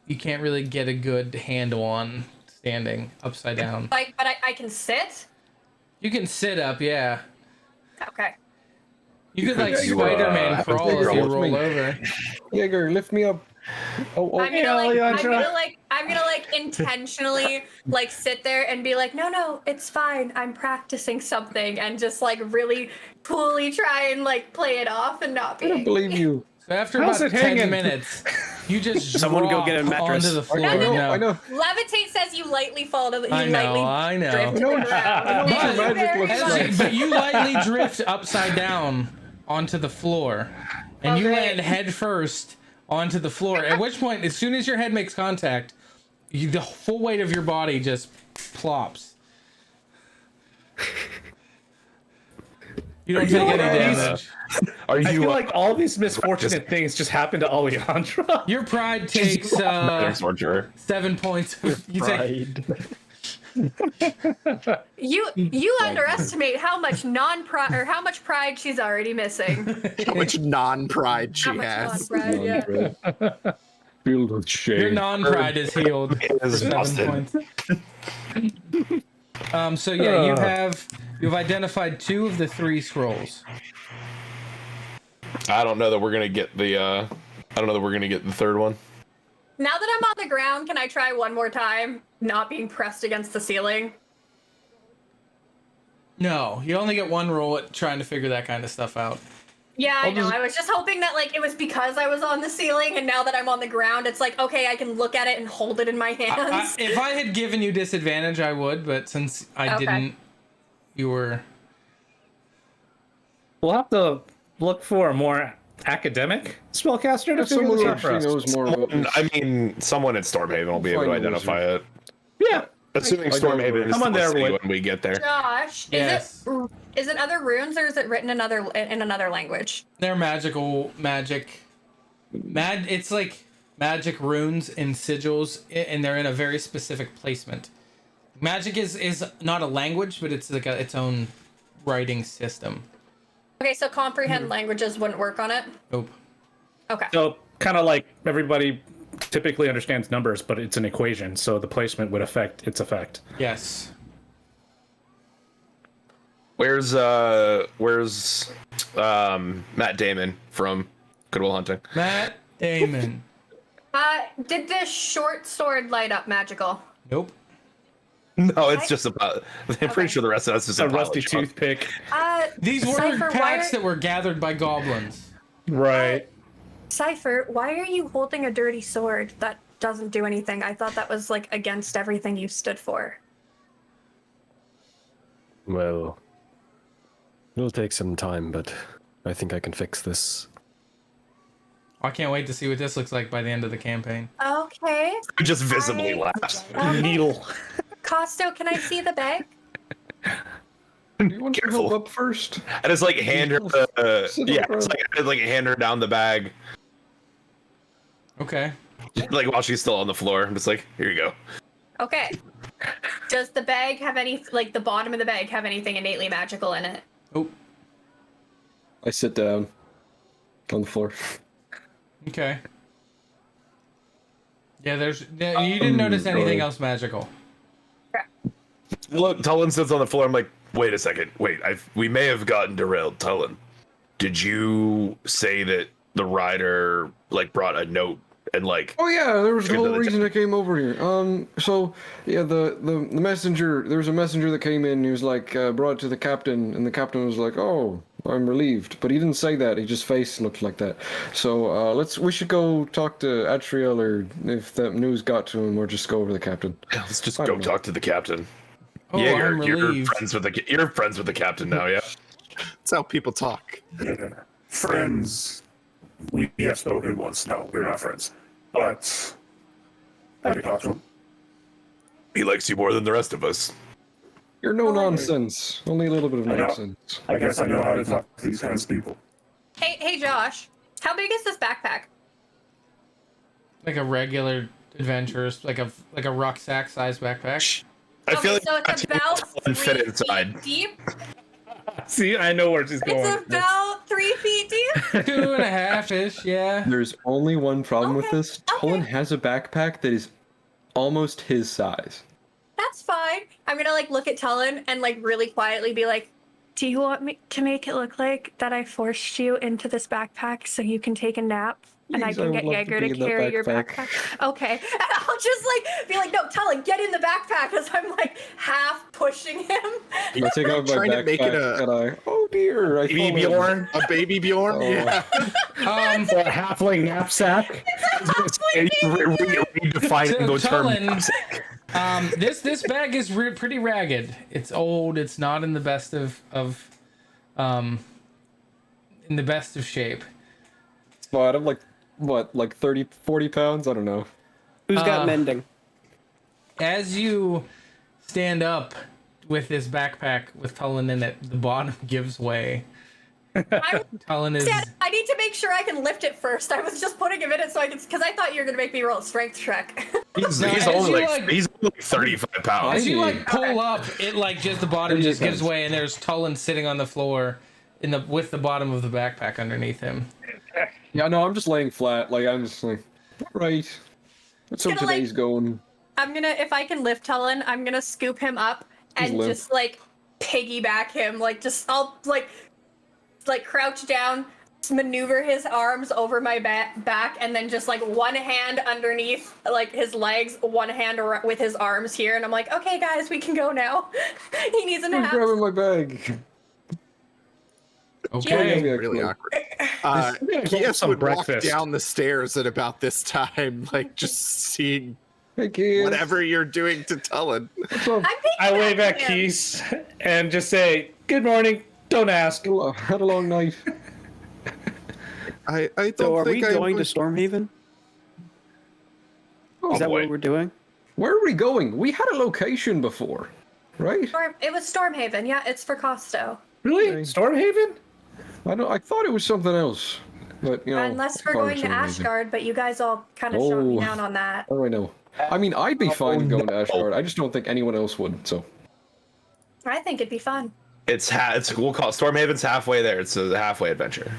you can't really get a good handle on standing upside down. Like, but I can sit? You can sit up, yeah. Okay. You could like You, Spider-Man have a crawl if girl you with roll me. over. Jaeger, lift me up. Oh, I'm gonna like intentionally like sit there and be like, no, it's fine. I'm practicing something, and just like really coolly try and like play it off and not I don't be. believe you. So after How's about it 10 hanging? minutes, you just Someone go drop get a mattress. onto the floor. I know, No. I know. Levitate says you lightly fall to the. You I know, lightly I drift to know. the ground. what Thank your you magic very looks much. like. But you lightly drift upside down onto the floor, and you Okay. land head first onto the floor. At which point, as soon as your head makes contact, the full weight of your body just plops. You don't take any damage. Are I you feel like all these misfortunate things just happened to Alejandra. Your pride takes torturer? 7 points. You take Pride. You underestimate how much non-pride or how much pride she's already missing. How much non-pride she How much has. non-pride, yeah. Filled with shame. your non-pride is healed. It is for 7 busted. points. So yeah, you've identified 2 of the 3 scrolls. I don't know that we're gonna get the. I don't know that we're gonna get the third one. Now that I'm on the ground, can I try one more time, not being pressed against the ceiling? No, you only get 1 roll at trying to figure that kind of stuff out. Yeah, I know. I was just hoping that like it was because I was on the ceiling, and now that I'm on the ground, it's like okay, I can look at it and hold it in my hands. If I had given you disadvantage, I would, but since I Okay. didn't, you were. We'll have to look for a more academic spellcaster to figure Someone this who out for actually us. knows more about this. I mean, someone at Stormhaven will be able to Find a identify it. Yeah. Assuming I don't Stormhaven is Come on there, listening Wood. when we get there. Josh, Yes. is it other runes or is it written in another language? They're magic. It's like magic runes and sigils, and they're in a very specific placement. Magic is not a language, but it's like its own writing system. Okay, so comprehend languages wouldn't work on it? Nope. Okay. So kind of like everybody typically understands numbers, but it's an equation, so the placement would affect its effect. Yes. Where's Matt Damon from Good Will Hunting? Matt Damon. Did this short sword light up magical? Nope. No, it's just about. I'm pretty sure the rest of us is a rusty toothpick. These were Cypher, packs that were gathered by goblins. Right. Cypher, why are you holding a dirty sword that doesn't do anything? I thought that was like against everything you stood for. Well, it'll take some time, but I think I can fix this. I can't wait to see what this looks like by the end of the campaign. Okay. Just visibly laughs. Needle. Costo, can I see the bag? Do you want to Careful. help up first? I just like hand her the Sit yeah, up, it's like I like hand her down the bag, Okay. like while she's still on the floor. I'm just like, here you go. Okay. Does the bag have any, like the bottom of the bag have anything innately magical in it? Oh. I sit down on the floor. Okay. Yeah, you didn't notice anything else magical. Look, Tullen sits on the floor. I'm like, wait a second. Wait, we may have gotten derailed. Tullen, did you say that the rider like brought a note and like? Oh yeah, there was a whole reason I came over here. So yeah, the messenger. There was a messenger that came in. He was like brought it to the captain, and the captain was like, "Oh, I'm relieved," but he didn't say that. He just face looked like that. So we should go talk to Atriel, or if that news got to him, or just go over to the captain. Yeah, let's just go talk to the captain. Oh, yeah, I'm you're relieved. friends with the captain now. Yeah. That's how people talk. Yeah. Friends. We have spoken once. No, we're not friends. But I can talk to him. He likes you more than the rest of us. You're no nonsense. Only a little bit of I know. nonsense. I guess I know how to talk to these kinds of people. Hey, Josh. How big is this backpack? Like a regular adventurous, like a rucksack sized backpack. I feel like so it's about fit 3 inside. feet deep. See, I know where she's going. It's about 3 feet deep. 2.5-ish, yeah. There's only one problem with Okay, this. Tullen has a backpack that is almost his size. That's fine. I'm gonna like look at Tullen and like really quietly be like, "Do you want me to make it look like that I forced you into this backpack so you can take a nap and I Please, can would get love Jaeger be to in that carry your backpack?" Okay. And I'll just like be like, "No, Tullen, get in the backpack," as I'm like half pushing him. I take out my Trying to backpack make it oh dear, I Baby fall in. Bjorn. A baby Bjorn? Oh. Yeah. A halfling knapsack. Redefining the term. Tullen, this bag is pretty ragged. It's old. It's not in the best of shape. But I'm like, what, like 30, 40 pounds? I don't know. Who's got mending? As you stand up with this backpack with Tullen in it, the bottom gives way. Tullen is. I need to make sure I can lift it first. I was just putting him in it so I can, because I thought you were gonna make me roll a strength check. He's No, only as like, you, he's only like 35 pounds. As you like pull up, it like just the bottom just gives way, and there's Tullen sitting on the floor with the bottom of the backpack underneath him. Yeah, no, I'm just laying flat. Like, I'm just like, right. That's how Gonna, like- today's going. I'm gonna, if I can lift Tullen, I'm gonna scoop him up and limp. just like piggyback him. Like I'll like crouch down, maneuver his arms over my back, and then just like one hand underneath like his legs, one hand with his arms here, and I'm like, "Okay, guys, we can go now." He needs a I'm nap. grabbing my bag. Okay. Really awkward. He has to walk down the stairs at about this time, like just seeing Hey, kids. whatever you're doing to Tullen. I wave at Keys and just say, "Good morning. Don't ask." Had a long night. I don't So are we think I going to would- Stormhaven? Is that what we're doing? Where are we going? We had a location before, right? It was Stormhaven. Yeah, it's for Costo. Really? Stormhaven? I thought it was something else, but you know. Unless we're far going to some reason. Ashgard, but you guys all kind of shot me Oh. down on that. Oh, I know. I mean, I'd be fine going to Ashgard. I just don't think anyone else would. So. I think it'd be fun. We'll call it Stormhaven's halfway there. It's a halfway adventure.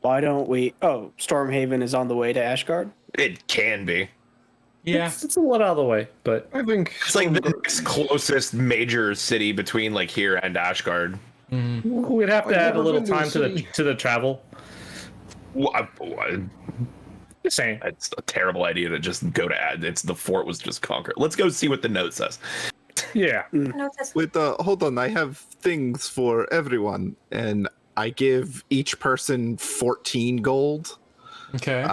Why don't we? Oh, Stormhaven is on the way to Ashgard. It can be. Yeah, It's a lot out of the way, but I think It's like the next closest major city between like here and Ashgard. we'd have to I've add a never little been to the time to the city. to the travel. Just saying. It's a terrible idea to just go to add. The fort was just conquered. Let's go see what the note says. Yeah. Wait, hold on. I have things for everyone, and I give each person 14 gold. okay.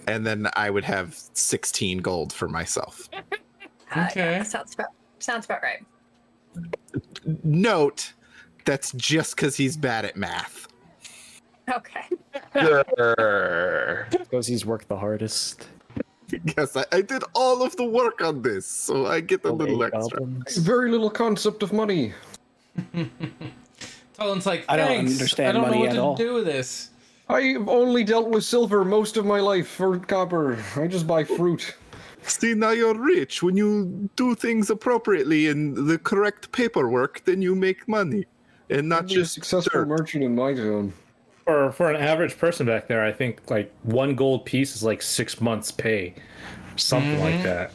And then I would have 16 gold for myself. Okay. Yeah, sounds about right. Note, that's just because he's bad at math. Okay. Because he's worked the hardest. Yes, I did all of the work on this, so I get a Killed little 8 extra. goblins. very little concept of money. Tolan's like, I don't thanks. understand I don't know money what at to all." do with this. I've only dealt with silver most of my life for copper. I just buy fruit. See, now you're rich. When you do things appropriately in the correct paperwork, then you make money. And not I'd be a just successful dirt. merchant in my town. For an average person back there, I think like 1 gold piece is like 6 months' pay, something like that.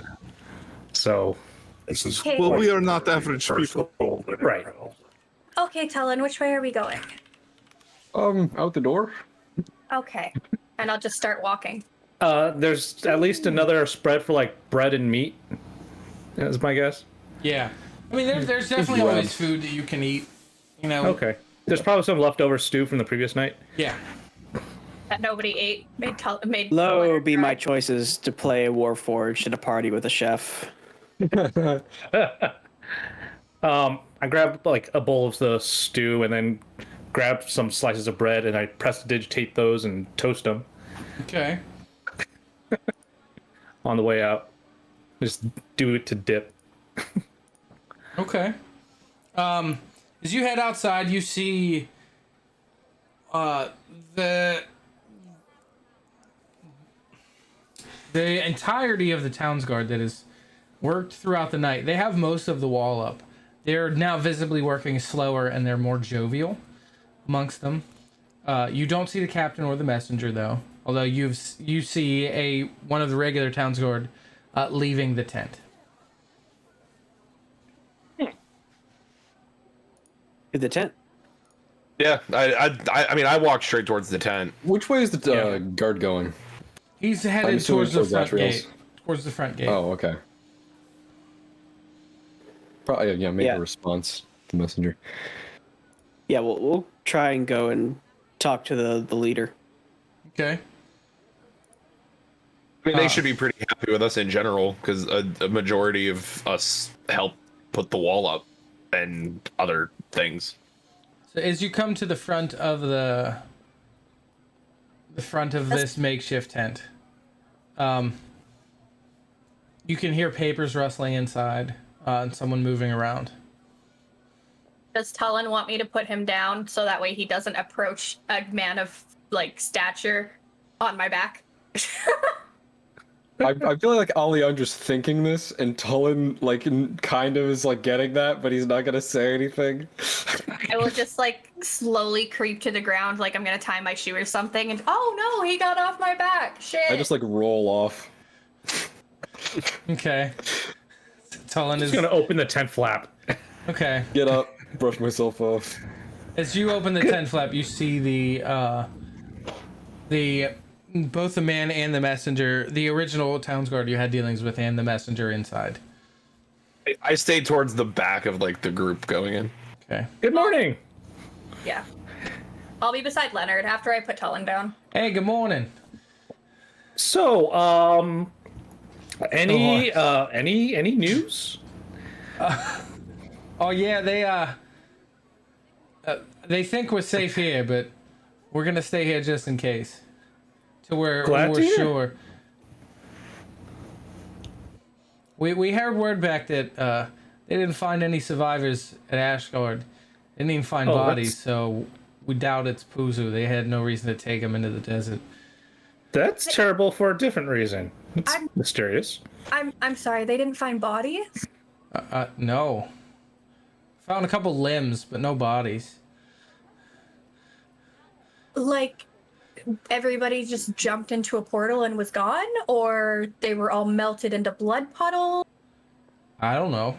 So, This is Okay. Well, we are not average first people. gold. right. Okay, Talon, which way are we going? Out the door. Okay. And I'll just start walking. There's at least another spread for like bread and meat. Is my guess. Yeah. I mean, there's definitely always food that you can eat. You know. Okay. There's probably some leftover stew from the previous night. Yeah. That nobody ate. Made Low Talon be my cry. choices to play Warforged at a party with a chef. I grabbed like a bowl of the stew and then grabbed some slices of bread and I prestidigitate those and toast them Okay. on the way out. Just do it to dip. Okay. As you head outside, you see the entirety of the town's guard that is worked throughout the night. They have most of the wall up. They're now visibly working slower and they're more jovial amongst them. You don't see the captain or the messenger though, although you see one of the regular town's guard leaving the tent. To the tent. Yeah, I mean, I walked straight towards the tent. Which way is the guard going? He's I'm headed assuming towards the towards front Atriel's. gate. Towards the front gate. Oh, okay. Probably, yeah, make Yeah. a response to the messenger. Yeah, we'll try and go and talk to the leader. Okay. I mean, they should be pretty happy with us in general because a majority of us helped put the wall up and other things. So as you come to the front of this makeshift tent, you can hear papers rustling inside and someone moving around. Does Talon want me to put him down so that way he doesn't approach a man of like stature on my back? I feel like Alejandro's thinking this, and Tullen kind of is getting that, but he's not gonna say anything. I will just like slowly creep to the ground like I'm gonna tie my shoe or something, and oh no, he got off my back. Shit. I just roll off. Okay. Tullen is Just gonna open the tent flap. okay. Get up, brush myself off. As you open the tent flap, you see both the man and the messenger, the original town's guard you had dealings with, and the messenger inside. I stayed towards the back of the group going in. Okay. Good morning. Yeah. I'll be beside Leonard after I put Talon down. Hey, good morning. So, any news? Oh yeah, they think we're safe here, but we're gonna stay here just in case. Till we're hear. sure. We heard word back that they didn't find any survivors at Ashgard. They didn't even find bodies, so we doubt it's Puzu. They had no reason to take him into the desert. That's terrible for a different reason. It's I'm- mysterious. I'm sorry, they didn't find bodies? No. Found a couple limbs, but no bodies. Like, everybody just jumped into a portal and was gone, or they were all melted into blood puddles? I don't know.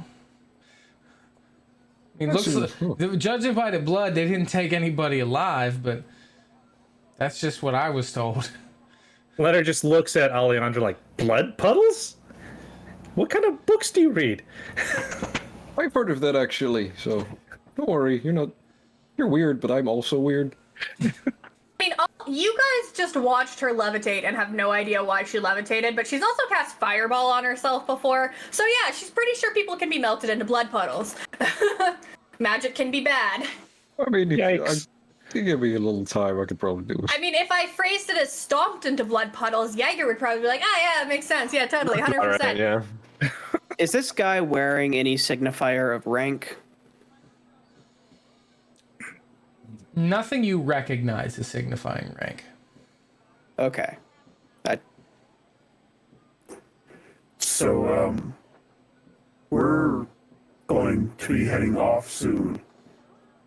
I mean, judging by the blood, they didn't take anybody alive, but that's just what I was told. Leonard just looks at Alejandra like, blood puddles? What kind of books do you read? I've heard of that actually, so don't worry. You're weird, but I'm also weird. I mean, you guys just watched her levitate and have no idea why she levitated, but she's also cast Fireball on herself before. So yeah, she's pretty sure people can be melted into blood puddles. Magic can be bad. I mean, if you give me a little time, I could probably do it. I mean, if I phrased it as stomped into blood puddles, Jaeger would probably be like, yeah, it makes sense. Yeah, totally, 100%. Right, yeah. Is this guy wearing any signifier of rank? Nothing you recognize is signifying rank. Okay. So, we're going to be heading off soon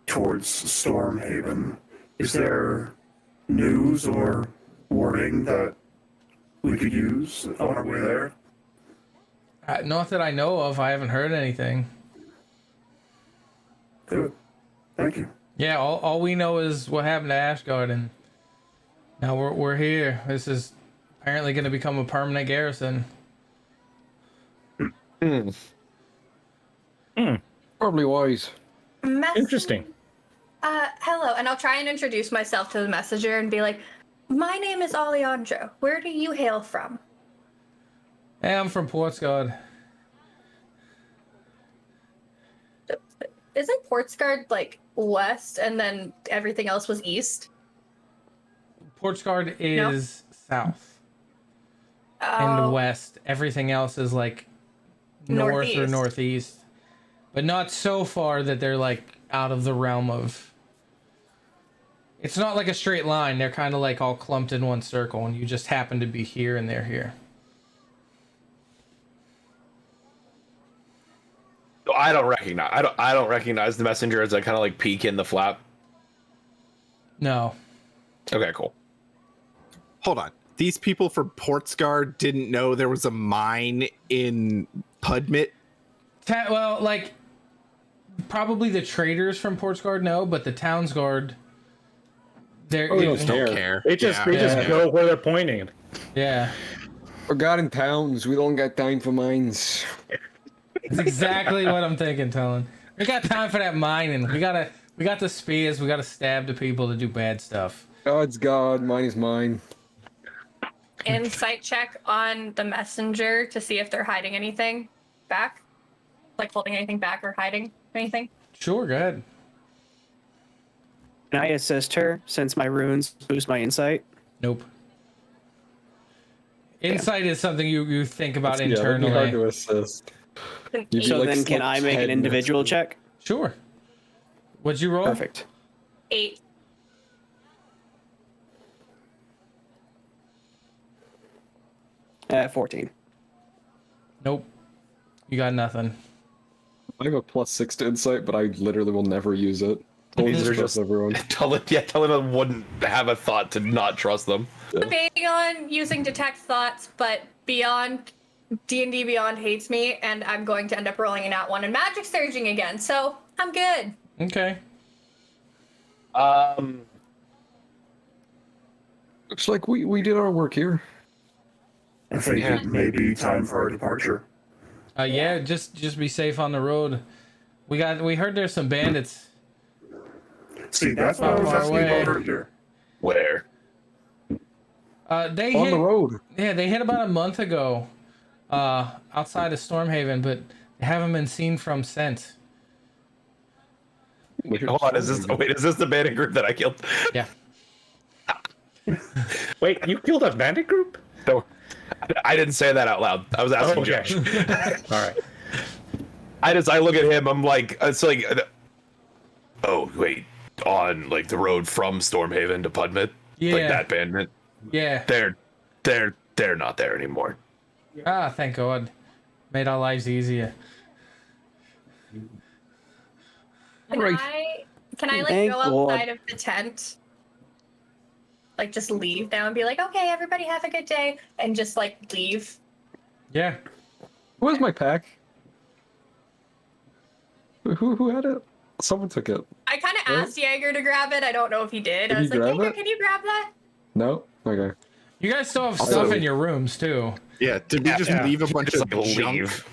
towards Stormhaven. Is there news or wording that we could use on our way there? Not that I know of. I haven't heard anything. Good. Thank you. Yeah, all we know is what happened to Ashgard, and now we're here. This is apparently going to become a permanent garrison. Probably wise. Interesting. Hello, and I'll try and introduce myself to the messenger and be like, my name is Alejandro. Where do you hail from? Hey, I'm from Portsgard. Isn't Portsgard like west and then everything else was east? Portsgard is south. And west. Everything else is like north or northeast. But not so far that they're like out of the realm of... It's not like a straight line. They're kind of like all clumped in one circle, and you just happen to be here and they're here. I don't recognize the messenger as I kind of like peek in the flap. No. Okay, cool. Hold on. These people from Portsgard didn't know there was a mine in Pudmit? Well, like, probably the traders from Portsgard know, but the Townsguard, they don't care. They just go where they're pointing. Yeah. Forgotten towns. We don't got time for mines. That's exactly what I'm thinking, Talon. We got time for that mining. We got the spears. We got to stab the people that do bad stuff. God's God, mine is mine. Insight check on the messenger to see if they're hiding anything back, like holding anything back or hiding anything. Sure, go ahead. Can I assist her since my runes boost my insight? Nope. Insight is something you think about That'd internally. be hard to assist. So then can I make an individual check? Sure. What'd you roll? Perfect. 8. At 14. Nope. You got nothing. I have a +6 to insight, but I literally will never use it. These are just everyone. Telling them wouldn't have a thought to not trust them. Debating on using detect thoughts, but Beyond D&D Beyond hates me, and I'm going to end up rolling an out one and magic surging again. So I'm good. Okay. Looks like we did our work here. I think it may be time for our departure. Yeah, just be safe on the road. We heard there's some bandits. See, that's what I was asking about earlier. Where? They On hit, the road. Yeah, they hit about a month ago, outside of Stormhaven, but they haven't been seen from since. Hold on, is this the bandit group that I killed? Yeah. Wait, you killed a bandit group? No, I didn't say that out loud. I was asking Josh. All right. I look at him. I'm like, it's like, oh wait, on like the road from Stormhaven to Pudmit, like that bandit. Yeah. They're not there anymore. Ah, thank God. Made our lives easier. Can I like Thank go God. outside of the tent? Like just leave now and be like, okay, everybody have a good day, and just like leave. Yeah. Where's my pack? Who had it? Someone took it. I kind of Right? asked Jaeger to grab it. I don't know if he did. Did I was he like, grab Jaeger, it? can you grab that? No? Okay. You guys still have Also- stuff in your rooms too. Yeah, did we just leave a bunch of junk? Leave.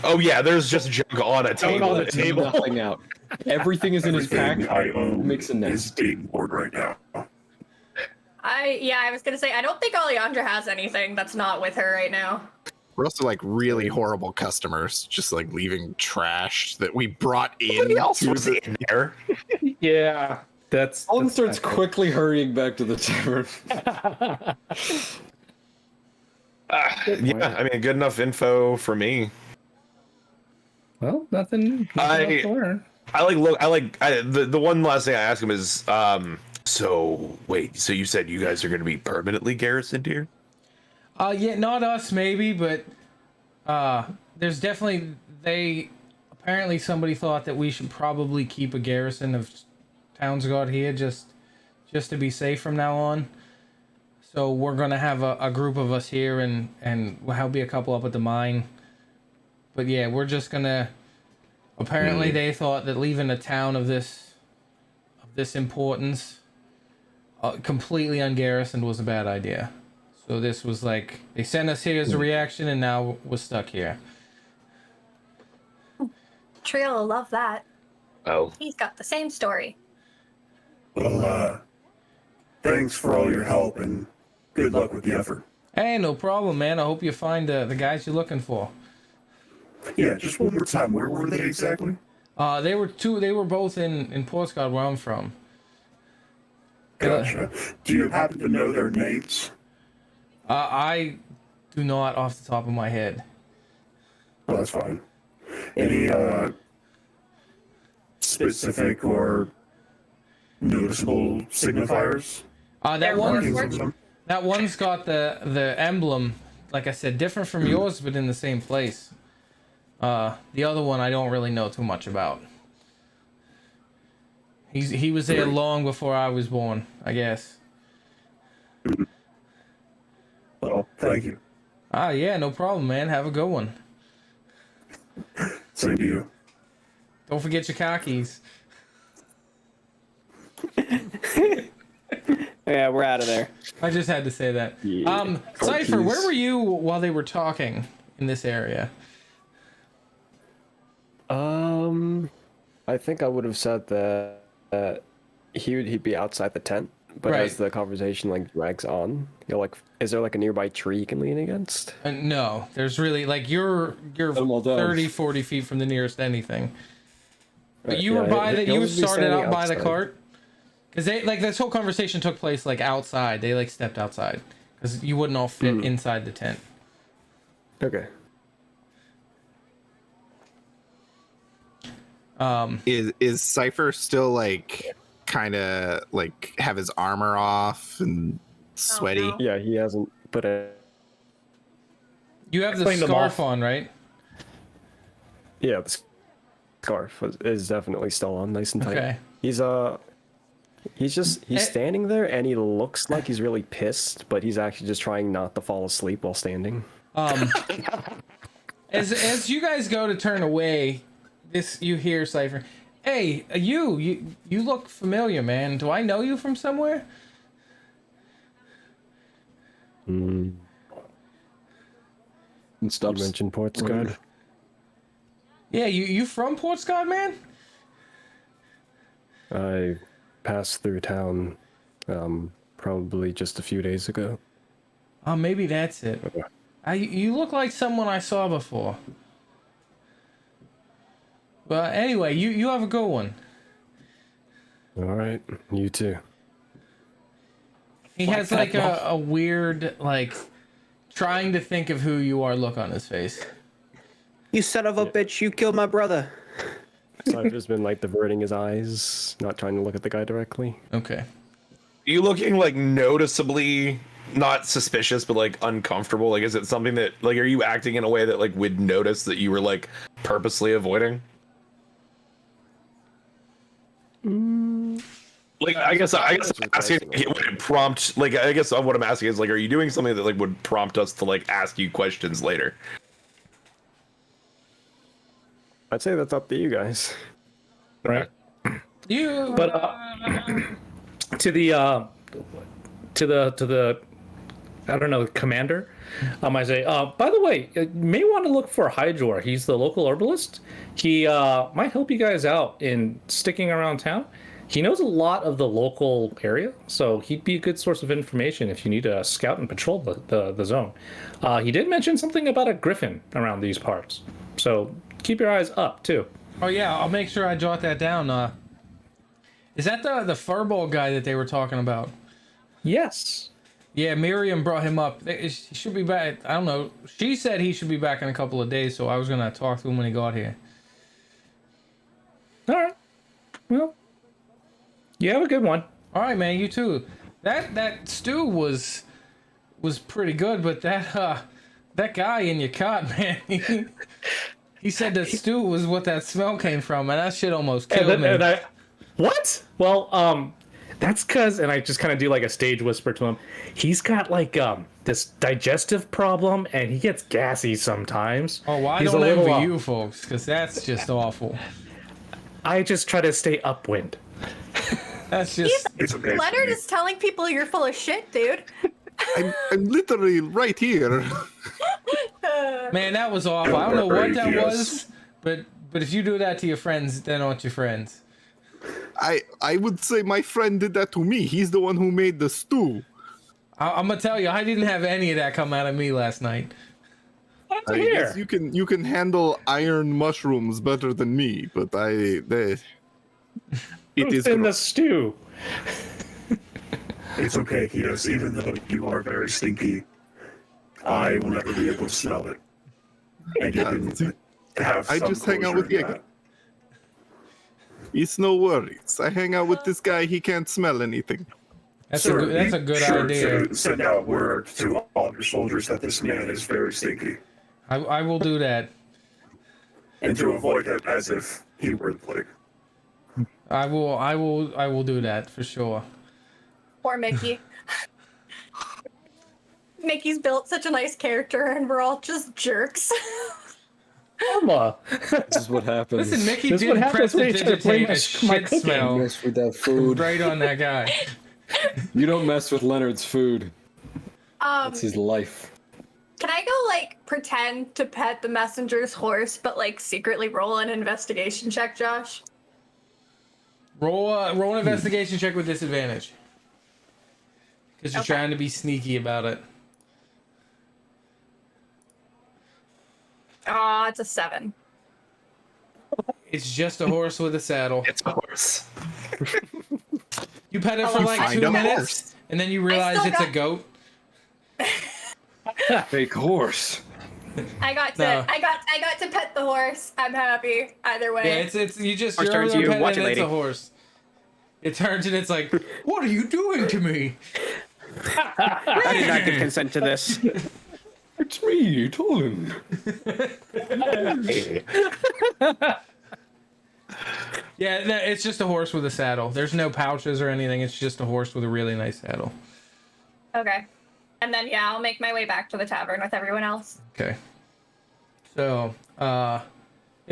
Oh yeah, there's just junk on a table. on the table. Nothing out. Everything is in his pack. Everything I own Makes a is nest. being bored right now. I was gonna say I don't think Alejandra has anything that's not with her right now. We're also like really horrible customers, just like leaving trash that we brought in. Somebody else to was the- in there. Yeah, that's. Alan starts quickly hurrying back to the tavern. Yeah, I mean, good enough info for me. Well, nothing. I- to learn. The one last thing I ask him is, so wait, so you said you guys are going to be permanently garrisoned here? Yeah, not us maybe, but there's definitely apparently somebody thought that we should probably keep a garrison of Townsguard here just to be safe from now on. So we're gonna have a group of us here, and we'll be a couple up at the mine. But yeah, we're just gonna. Apparently, they thought that leaving a town of this importance, completely ungarrisoned, was a bad idea. So this was like they sent us here as a reaction, and now we're stuck here. Trill will love that. Oh, He's got the same story. Well, thanks for all your help and good luck with the effort. Hey, no problem, man. I hope you find the guys you're looking for. Yeah, just one more time. Where were they exactly? They were both in Portscott, where I'm from. Gotcha. Do you happen to know their names? I do not off the top of my head. Well, that's fine. Any specific or noticeable signifiers? That Markings one of them? that one's got the emblem, like I said, different from yours, but in the same place. The other one I don't really know too much about. He was there long before I was born, I guess. Well, thank you. Yeah, no problem, man. Have a good one. Same to you. Don't forget your car keys. Yeah, we're out of there. I just had to say that. Yeah. Cypher, where were you while they were talking in this area? I think I would have said that he'd be outside the tent, but Right. as the conversation like drags on, you're like, is there like a nearby tree you can lean against? No, there's really like you're them all down. 30, 40 feet from the nearest anything. But you Yeah, were by he'll you just be started standing out by the outside. cart, because they like this whole conversation took place like outside. They like stepped outside because you wouldn't all fit inside the tent. Okay. Is Cypher still like kind of like have his armor off and sweaty? no. Yeah, he hasn't put a. You have the Cleaned them scarf off. on, right? Yeah, the scarf is definitely still on, nice and tight. Okay. He's standing there, and he looks like he's really pissed, but he's actually just trying not to fall asleep while standing. As you guys go to turn away, you hear Cypher. Hey, you look familiar, man. Do I know you from somewhere? And You stops. mentioned Portsguard. Yeah, you from Portscott, man? I passed through town probably just a few days ago. Oh, maybe that's it. You look like someone I saw before. But anyway, you have a good one. All right, you too. He has like a weird, like, trying to think of who you are look on his face. You son of a bitch! You killed my brother. So I've just been like diverting his eyes, not trying to look at the guy directly. Okay. Are you looking like noticeably not suspicious, but like uncomfortable? Like, is it something that like, are you acting in a way that like would notice that you were like purposely avoiding? like I guess I'm asking would it prompt like I guess what I'm asking is like are you doing something that like would prompt us to like ask you questions later? I'd say that's up to you guys. Right. You. But to the I don't know, commander. I say, by the way, you may want to look for Hydror. He's the local herbalist. He might help you guys out in sticking around town. He knows a lot of the local area, so he'd be a good source of information if you need to scout and patrol the zone. He did mention something about a griffin around these parts, so keep your eyes up too. Oh yeah, I'll make sure I jot that down. Is that the furball guy that they were talking about? Yes. Yeah, Miriam brought him up. He should be back. I don't know. She said he should be back in a couple of days, so I was gonna talk to him when he got here. All right. Well, you have a good one. All right, man. You too. That stew was pretty good, but that guy in your cot, man. He said that stew was what that smell came from, and that shit almost killed me. What? Well, that's because, and I just kind of do like a stage whisper to him. He's got like this digestive problem, and he gets gassy sometimes. Oh, well, I He's don't a little, envy you folks, because that's just awful. I just try to stay upwind. That's just. Leonard is telling people you're full of shit, dude. I'm literally right here. Man, that was awful. I don't know what that was, but if you do that to your friends, they're not your friends. I would say my friend did that to me. He's the one who made the stew. I'm gonna tell you, I didn't have any of that come out of me last night. I guess you can handle iron mushrooms better than me, but it is in the stew. It's okay, Kios. Even though you are very stinky, I will never be able to smell it. And you can have I some just hang out closure with in Jaeger. that. It's no worries. I hang out with this guy. He can't smell anything. That's a good idea. To send out word to all your soldiers that this man is very stinky, I will do that. and to avoid him as if he were the plague. I will do that for sure. Poor Mickey. Mickey's built such a nice character, and we're all just jerks. Emma. This is what happens. Listen, Mickey This is what did happens when you try to play prestidigitate a my shit cooking. smell Mess with that food. right on that guy. You don't mess with Leonard's food. That's his life. Can I go like pretend to pet the messenger's horse, but like secretly roll an investigation check, Josh? Roll an investigation check with disadvantage. Because you're Okay. trying to be sneaky about it. Aw, it's a 7. It's just a horse with a saddle. It's a horse. You pet it for like find 2 a minutes, horse. and then you realize still it's a got- goat. Fake horse. I got to No. I got to pet the horse. I'm happy either way. Yeah, it's you just Horse you're turns over you, there watch petting it, and it's a lady. horse. It turns and it's like, what are you doing to me? I did not give consent to this. It's me, Tolan. Yeah, no, it's just a horse with a saddle. There's no pouches or anything. It's just a horse with a really nice saddle. Okay. And then yeah, I'll make my way back to the tavern with everyone else. Okay. So, at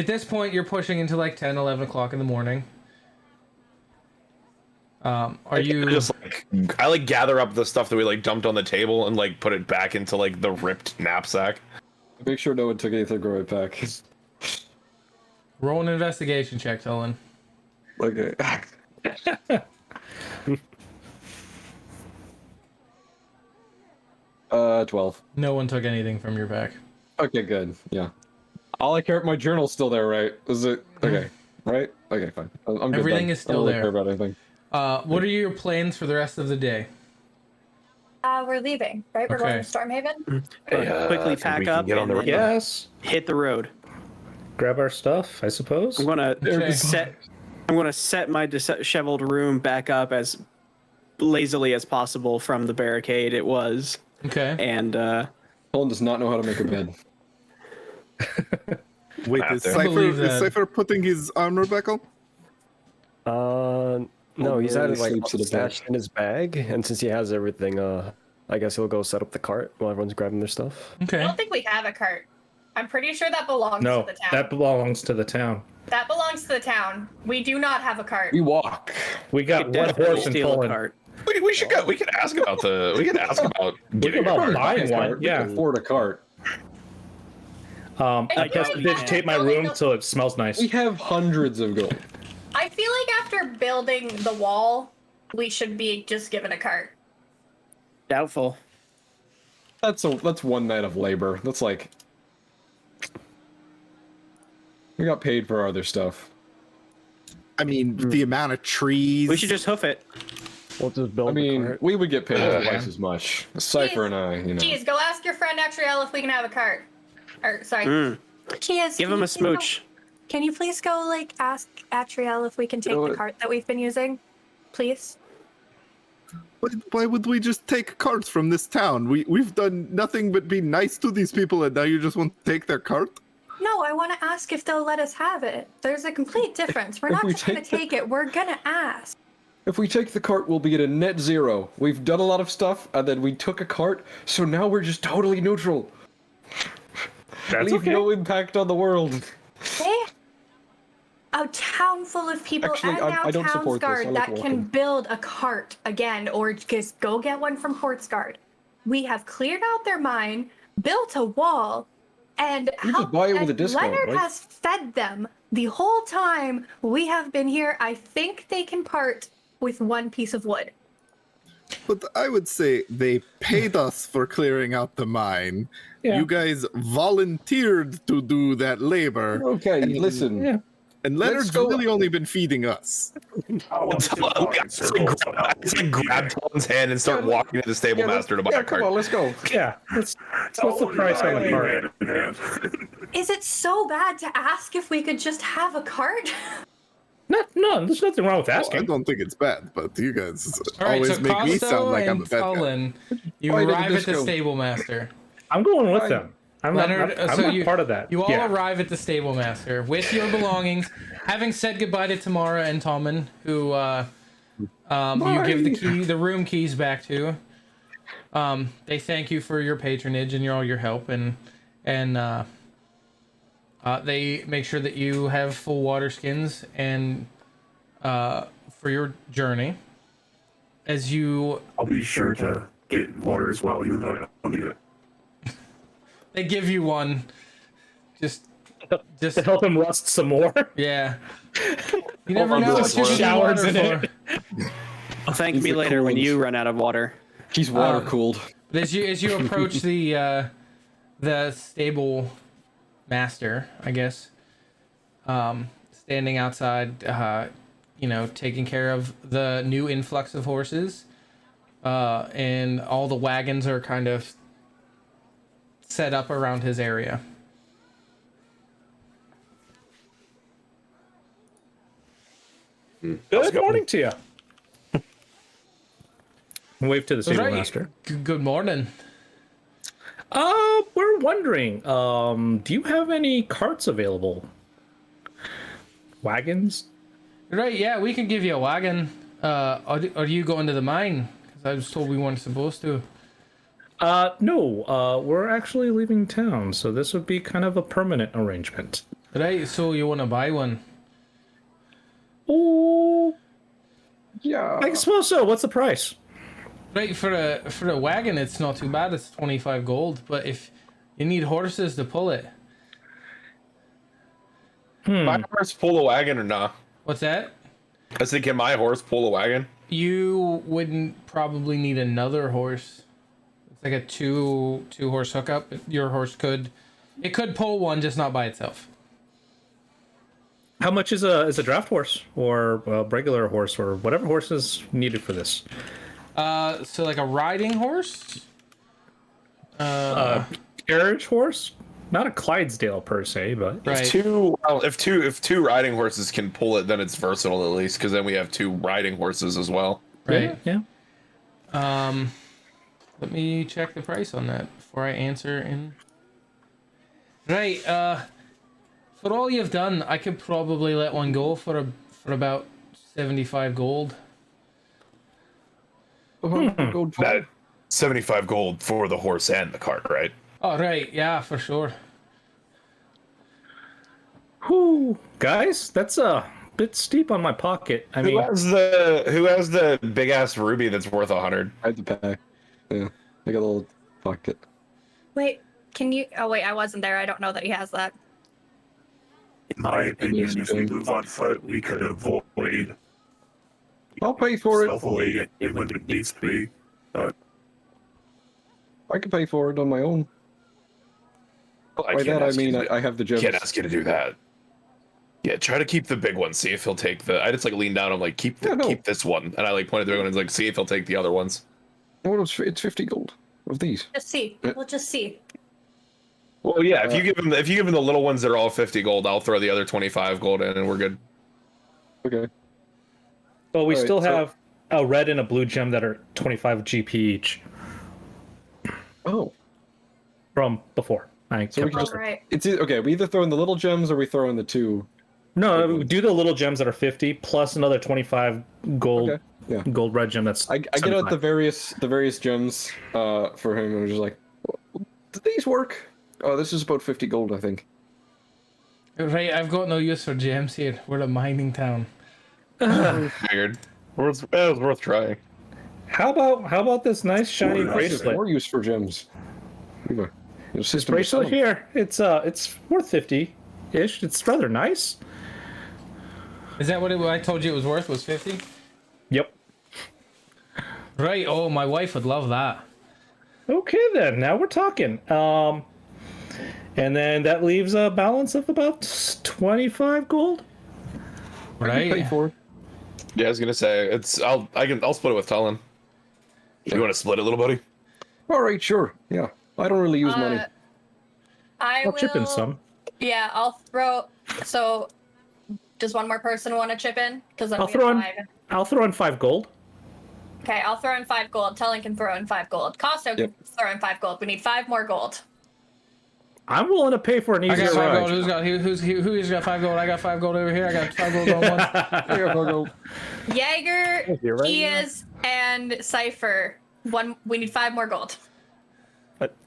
this point, you're pushing into like 10, 11 o'clock in the morning. Are you just like I like gather up the stuff that we like dumped on the table and like put it back into like the ripped knapsack. Make sure no one took anything right back. roll an investigation check, Tolan? Okay. 12. No one took anything from your pack. Okay, good. Yeah. All I care. My journal's still there, right? Is it okay? Right? Okay, fine. I'm good. Everything then. is still I don't really there. care about anything. What are your plans for the rest of the day? We're leaving, right? We're going Okay. to Stormhaven? Quickly pack up get on the and Yes. hit the road. Grab our stuff, I suppose. I'm gonna Okay. set my disheveled room back up as lazily as possible from the barricade it was, Okay. and Tolan does not know how to make a bed. Wait, I is have to. I believe Cypher, that. is Cypher putting his armor back on? No, he's had it like sleeps at a stashed in his bag, and since he has everything, I guess he'll go set up the cart while everyone's grabbing their stuff. I Okay. don't think we have a cart. I'm pretty sure that belongs No, to the town. that belongs to the town. That belongs to the town. We do not have a cart. We walk. We got Could one definitely horse and steal a pulling. cart. We should go. We could ask about the. We could ask about We getting can a about card. buying one. We can Yeah. afford a cart. I guess feel like vegetate my building room a- so it smells nice. We have hundreds of gold. I feel like after building the wall, we should be just given a cart. Doubtful. That's one night of labor. That's like we got paid for our other stuff. I mean, the amount of trees. We should just hoof it. We'll just build I mean, the cart. we would get paid twice as much. Cypher and I, you know. Geez, go ask your friend Atriel if we can have a cart. Or, sorry. Cheers. Give him a smooch. Can you please go, like, ask Atriel if we can take the cart that we've been using? Please? Why would we just take carts from this town? We've done nothing but be nice to these people, and now you just want to take their cart? No, I want to ask if they'll let us have it. There's a complete difference. We're not we just going to take it. We're going to ask. If we take the cart, we'll be at a net zero. We've done a lot of stuff, and then we took a cart, so now we're just totally neutral. That's Leave okay. no impact on the world. Eh? A town full of people Actually, and now I don't Town's support this. I Guard like that can walking. build a cart again, or just go get one from Port's Guard. We have cleared out their mine, built a wall, and You just buy it with a and discount, Leonard right? has fed them the whole time we have been here. I think they can part with one piece of wood. But I would say they paid us for clearing out the mine. Yeah. You guys volunteered to do that labor. Okay, listen. Yeah. And Leonard's go- really only been feeding us. It's like grab Tom's hand and start walking to the stable master to buy a come cart. on, let's go. Yeah. What's the price on the cart? Is it so bad to ask if we could just have a cart? No, there's nothing wrong with I asking. don't think it's bad, but you guys All right, always so make me sound Costo like I'm a and bad guy. Cullen, you Why did arrive this at the go- stable master. I'm going with them. I'm Leonard, not so you, part of that. You all Yeah. arrive at the stable master with your belongings, having said goodbye to Tamara and Tommen, who you give the room keys back to. They thank you for your patronage and all your help, and they make sure that you have full water skins and for your journey. As you, I'll be sure to get water as well, even though I don't need it. they give you one. Just To help him rust some more. yeah. You never on know to what this you're one. using Showers water in for. it. Thank He's me the later when coolant. you run out of water. He's water cooled. But as you approach the stable master, I guess, standing outside, taking care of the new influx of horses, and all the wagons are kind of set up around his area. Good morning to you. Wave to the stable Right. master. Good morning. We're wondering, do you have any carts available? Wagons? Right, yeah, we can give you a wagon. Are you going to the mine? Because I was told we weren't supposed to. No, we're actually leaving town, so this would be kind of a permanent arrangement. Right, so you want to buy one? Oh, Yeah. I suppose so. What's the price? Right, for the wagon, it's not too bad. It's 25 gold. But if you need horses to pull it, My horse pull a wagon or not? what's that? I said, can my horse pull a wagon? You wouldn't probably need another horse. It's like a two horse hookup. Your horse could pull one, just not by itself. How much is a draft horse or a regular horse or whatever horse is needed for this? So like a riding horse. Carriage horse? Not a Clydesdale per se, but Right. If two riding horses can pull it, then it's versatile at least, because then we have two riding horses as well. Right. yeah. Let me check the price on that before I answer. Right. For all you've done, I could probably let one go for about 75 gold. Gold That 75 gold for the horse and the cart, right? Oh, right. Yeah, for sure. Whew, guys, that's a bit steep on my pocket. I mean, Who has the big ass ruby that's worth 100? I had to pay. Yeah, I got a little pocket. Wait, can you? Oh wait, I wasn't there. I don't know that he has that. In my opinion, if we move on foot, we could avoid I'll pay for it. stealthily it when it needs to be. But I can pay for it on my own. Well, By that I mean I have the gems. Can't ask you to do that. Yeah, try to keep the big one. See if he'll take the. I just like lean down. I'm like, keep this one, and I like pointed the big one and like, see if he'll take the other ones. Well, it's 50 gold of these. Just see. Yeah. We'll just see. Well, yeah. If you give him the little ones that are all 50 gold, I'll throw the other 25 gold in, and we're good. Okay. well, we All right, still so- have a red and a blue gem that are 25 GP each Oh, from before. I so we kept can just. All right. It's okay. We either throw in the little gems or we throw in the two. No, do the little gems that are 50 plus another 25 gold Okay. Yeah. gold red gem that's I get out the various gems for him and was just like, do these work? Oh, this is about 50 gold, I think. Right, I've got no use for gems here. We're a mining town. Figured. It was worth trying. How about this nice shiny More bracelet? More use for gems. We have a system to Bracelet sell 'em. here. It's worth 50-ish. It's rather nice. Is that what I told you it was worth? Was 50? Yep. Right. Oh, my wife would love that. Okay then. Now we're talking. And then that leaves a balance of about 25 gold. I can pay Right. for it. Yeah, I was gonna say I'll split it with Talon. You want to split it, little buddy? All right, sure. Yeah, I don't really use money. I I'll will chip in some. Yeah, I'll throw. So, does one more person want to chip in? Because I'll throw in 5 gold. Okay, I'll throw in 5 gold. Talon can throw in 5 gold. Costo can throw in 5 gold. We need 5 more gold. I'm willing to pay for an I easier got 5 ride. gold. Who's got 5 gold? I got 5 gold over here. I got 5 gold on one. I got 5 gold. Jaeger, You're right, Kias, and Cypher. We need 5 more gold.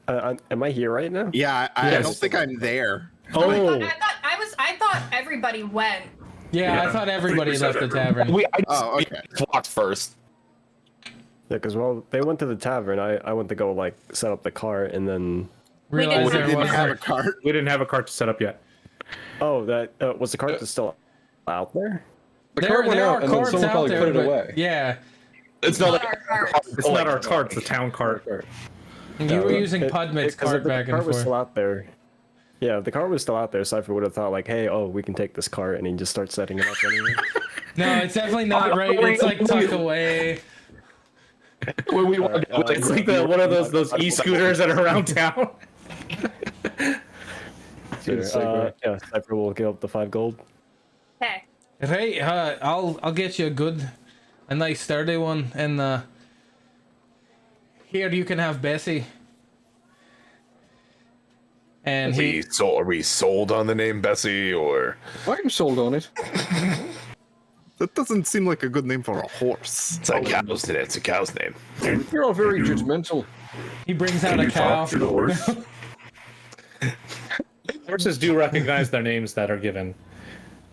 Am I here right now? Yeah, I Yes. don't think I'm there. Oh, I thought everybody went. Yeah, I Yeah, thought I everybody think we left said the everyone. tavern. Oh, okay. Walked first. Yeah, because they went to the tavern. I went to go like set up the cart, and then Realized We there Didn't was have a cart. we didn't have a cart to set up yet. that was the cart still out there. The cart went out, and then someone probably put it but- away. Yeah, It's not like our cart. It's not our cart. It's the town cart. you were using Pudmit's cart the back and cart was still forth. out there. Yeah, if the cart was still out there, Cypher would have thought like, "Hey, we can take this cart," and he just starts setting it up anyway. No, it's definitely not right. It's like tucked away. when we walked It's like one of those e-scooters that are around town. Yeah, Cypher will give up the 5 gold. Okay. Right, I'll get you a nice sturdy one, and here you can have Bessie. And are we sold on the name Bessie or? I'm sold on it. That doesn't seem like a good name for a horse. It's a cow's name. It's a cow's name. You're all very judgmental. he brings out Can a you cow. talk to the horse? Horses do recognize their names that are given.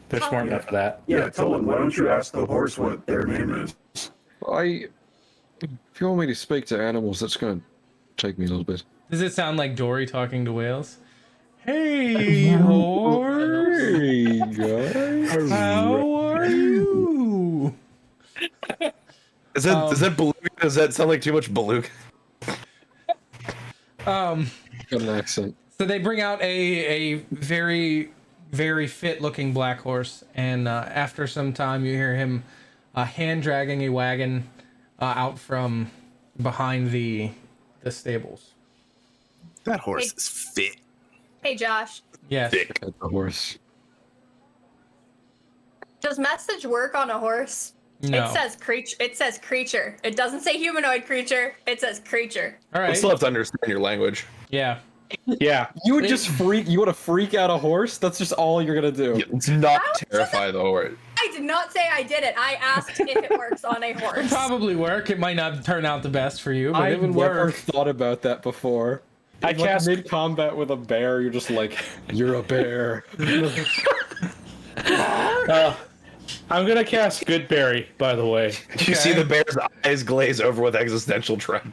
They're smart enough for that. Yeah, tell him. Why don't you ask the horse what their name is? If you want me to speak to animals, that's going to take me a little bit. Does it sound like Dory talking to whales? Hey, horse! Hey, guys. How are you? Is that beluga? Does that sound like too much beluga? Got an accent. So they bring out a very, very fit-looking black horse, and after some time, you hear him hand dragging a wagon out from behind the stables. That horse is fit. Hey, Josh. Yes. At the horse. Does message work on a horse? No. It says creature. It says creature. It doesn't say humanoid creature. It says creature. All I right. still have to understand your language. Yeah. Yeah. You would want to freak out a horse? That's just all you're going to do. It's not terrify the horse. I did not say I did it. I asked if it works on a horse. Probably work. It might not turn out the best for you, but it would never work. thought about that before. I Like cast mid combat with a bear, you're just like, you're a bear. I'm gonna cast Goodberry, by the way. You see the bear's eyes glaze over with existential dread.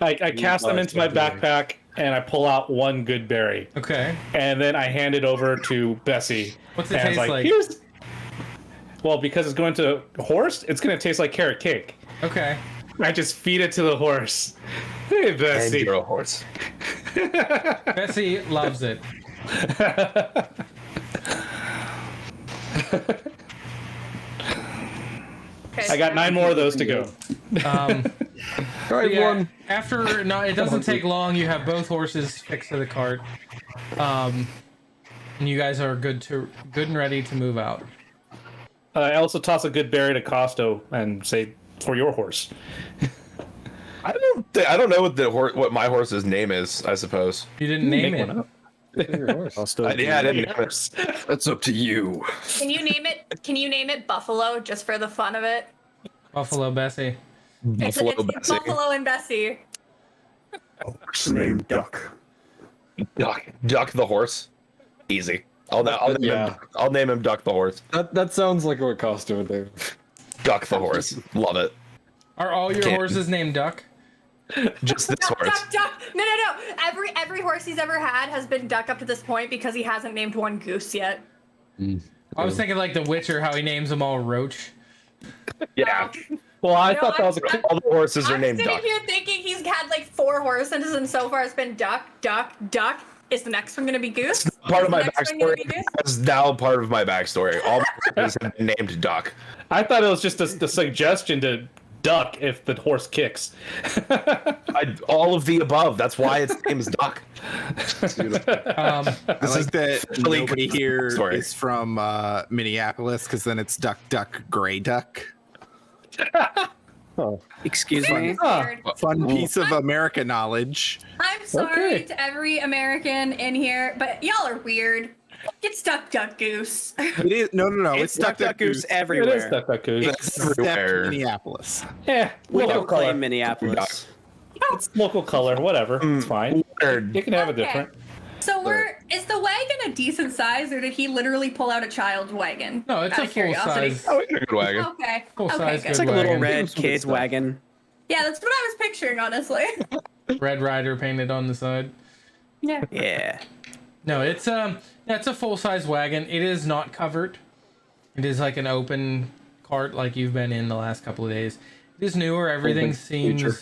I cast them into my backpack and I pull out one Goodberry. Okay. And then I hand it over to Bessie. What's it and taste like? Here's... Well, because it's going to a horse, it's gonna taste like carrot cake. Okay. I just feed it to the horse. Hey, Bessie. And you're a horse. Bessie loves it. Okay, I got 9 more of those to go. All right, Yeah, one. after no, it doesn't take long. You have both horses fixed to the cart, and you guys are good and ready to move out. I also toss a Goodberry to Costo and say, for your horse. I don't know what my horse's name is. I suppose. You didn't name Make it. one up. I didn't name it. That's up to you. Can you name it? Can you name it Buffalo just for the fun of it? Buffalo Bessie. It's Bessie. Buffalo and Bessie. Horse named Duck. Duck the horse. Easy. I'll name him Duck the horse. That sounds like what Costa would do. Duck the horse. Love it. Are all your horses named Duck? Just this Duck, horse. duck, duck. No. Every horse he's ever had has been Duck up to this point because he hasn't named one Goose yet. I was thinking like The Witcher, how he names them all Roach. Yeah. Well, I No, thought that was All the horses are I'm named sitting Duck. here thinking he's had like 4 horses, and so far it's been Duck, Duck, Duck. Is the next one going to be Goose? Part of Is my the next one gonna backstory. be Goose? That's now part of my backstory. All the horses have been named Duck. I thought it was just a suggestion to duck if the horse kicks. All of the above. That's why its name is Duck. I like that really nobody good here story. is from Minneapolis, because then it's Duck, Duck, Gray Duck. Excuse me. Weird. Fun piece of America knowledge. I'm sorry Okay. to every American in here, but y'all are weird. It's Duck, Duck, Goose. It is no. It's Duck, Duck, Goose It everywhere. is Duck Duck Goose. except everywhere. Minneapolis. Yeah, We local don't claim color. Minneapolis. It's local color, whatever. It's fine. Weird. You can have a Okay. different. So is the wagon a decent size, or did he literally pull out a child's wagon? No, it's Out a of full curiosity? size. Oh, it's a good wagon. Okay. Full Okay, size good. It's like a little wagon. red kid's wagon. Yeah, that's what I was picturing, honestly. Red Rider painted on the side. Yeah. Yeah. No, it's a full size wagon. It is not covered. It is like an open cart, like you've been in the last couple of days. It is newer. Everything Open feature.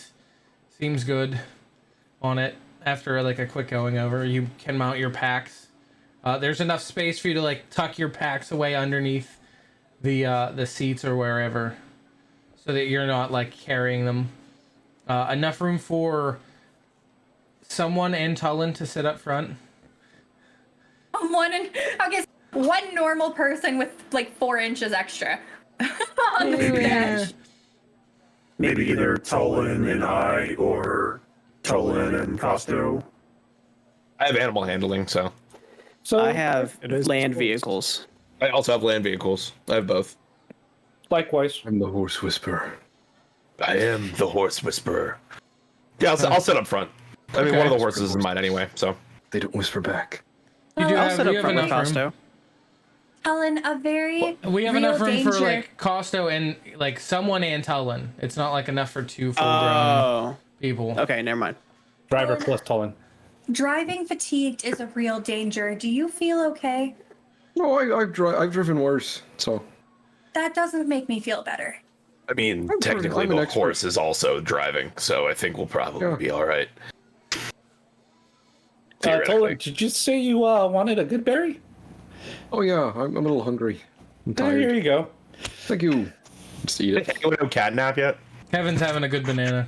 seems good on it. After like a quick going over, you can mount your packs. There's enough space for you to like tuck your packs away underneath the seats or wherever, so that you're not like carrying them. Enough room for someone and Tullen to sit up front. I guess one normal person with like 4 inches extra on the bench. Maybe either Tullen and I, or Tullen and Costo. I have animal handling, so So I have It is land close. vehicles. I also have land vehicles. I have both. likewise. I'm the horse whisperer. I am the horse whisperer. Yeah, I'll sit up front. I mean, Okay. one of the horses is mine anyway, so. They don't whisper back. You do I'll have, set you up have front with enough room. Costo. Tullen, a very We have real enough room danger. for like Costo and like someone and Tullen. It's not like enough for 2 full-grown Oh. people. Okay, never mind. Driver plus Tullen. Driving fatigued is a real danger. Do you feel okay? No, I've driven worse. So That doesn't make me feel better. I mean, I'm technically an the expert. horse is also driving, so I think we'll probably be all right. Tullen, Theoretically. did you say you wanted a good berry? oh yeah, I'm a little hungry. I'm Oh, here tired. you go. Thank you. Just eat it. Anyone know catnap yet? Kevin's having a good banana.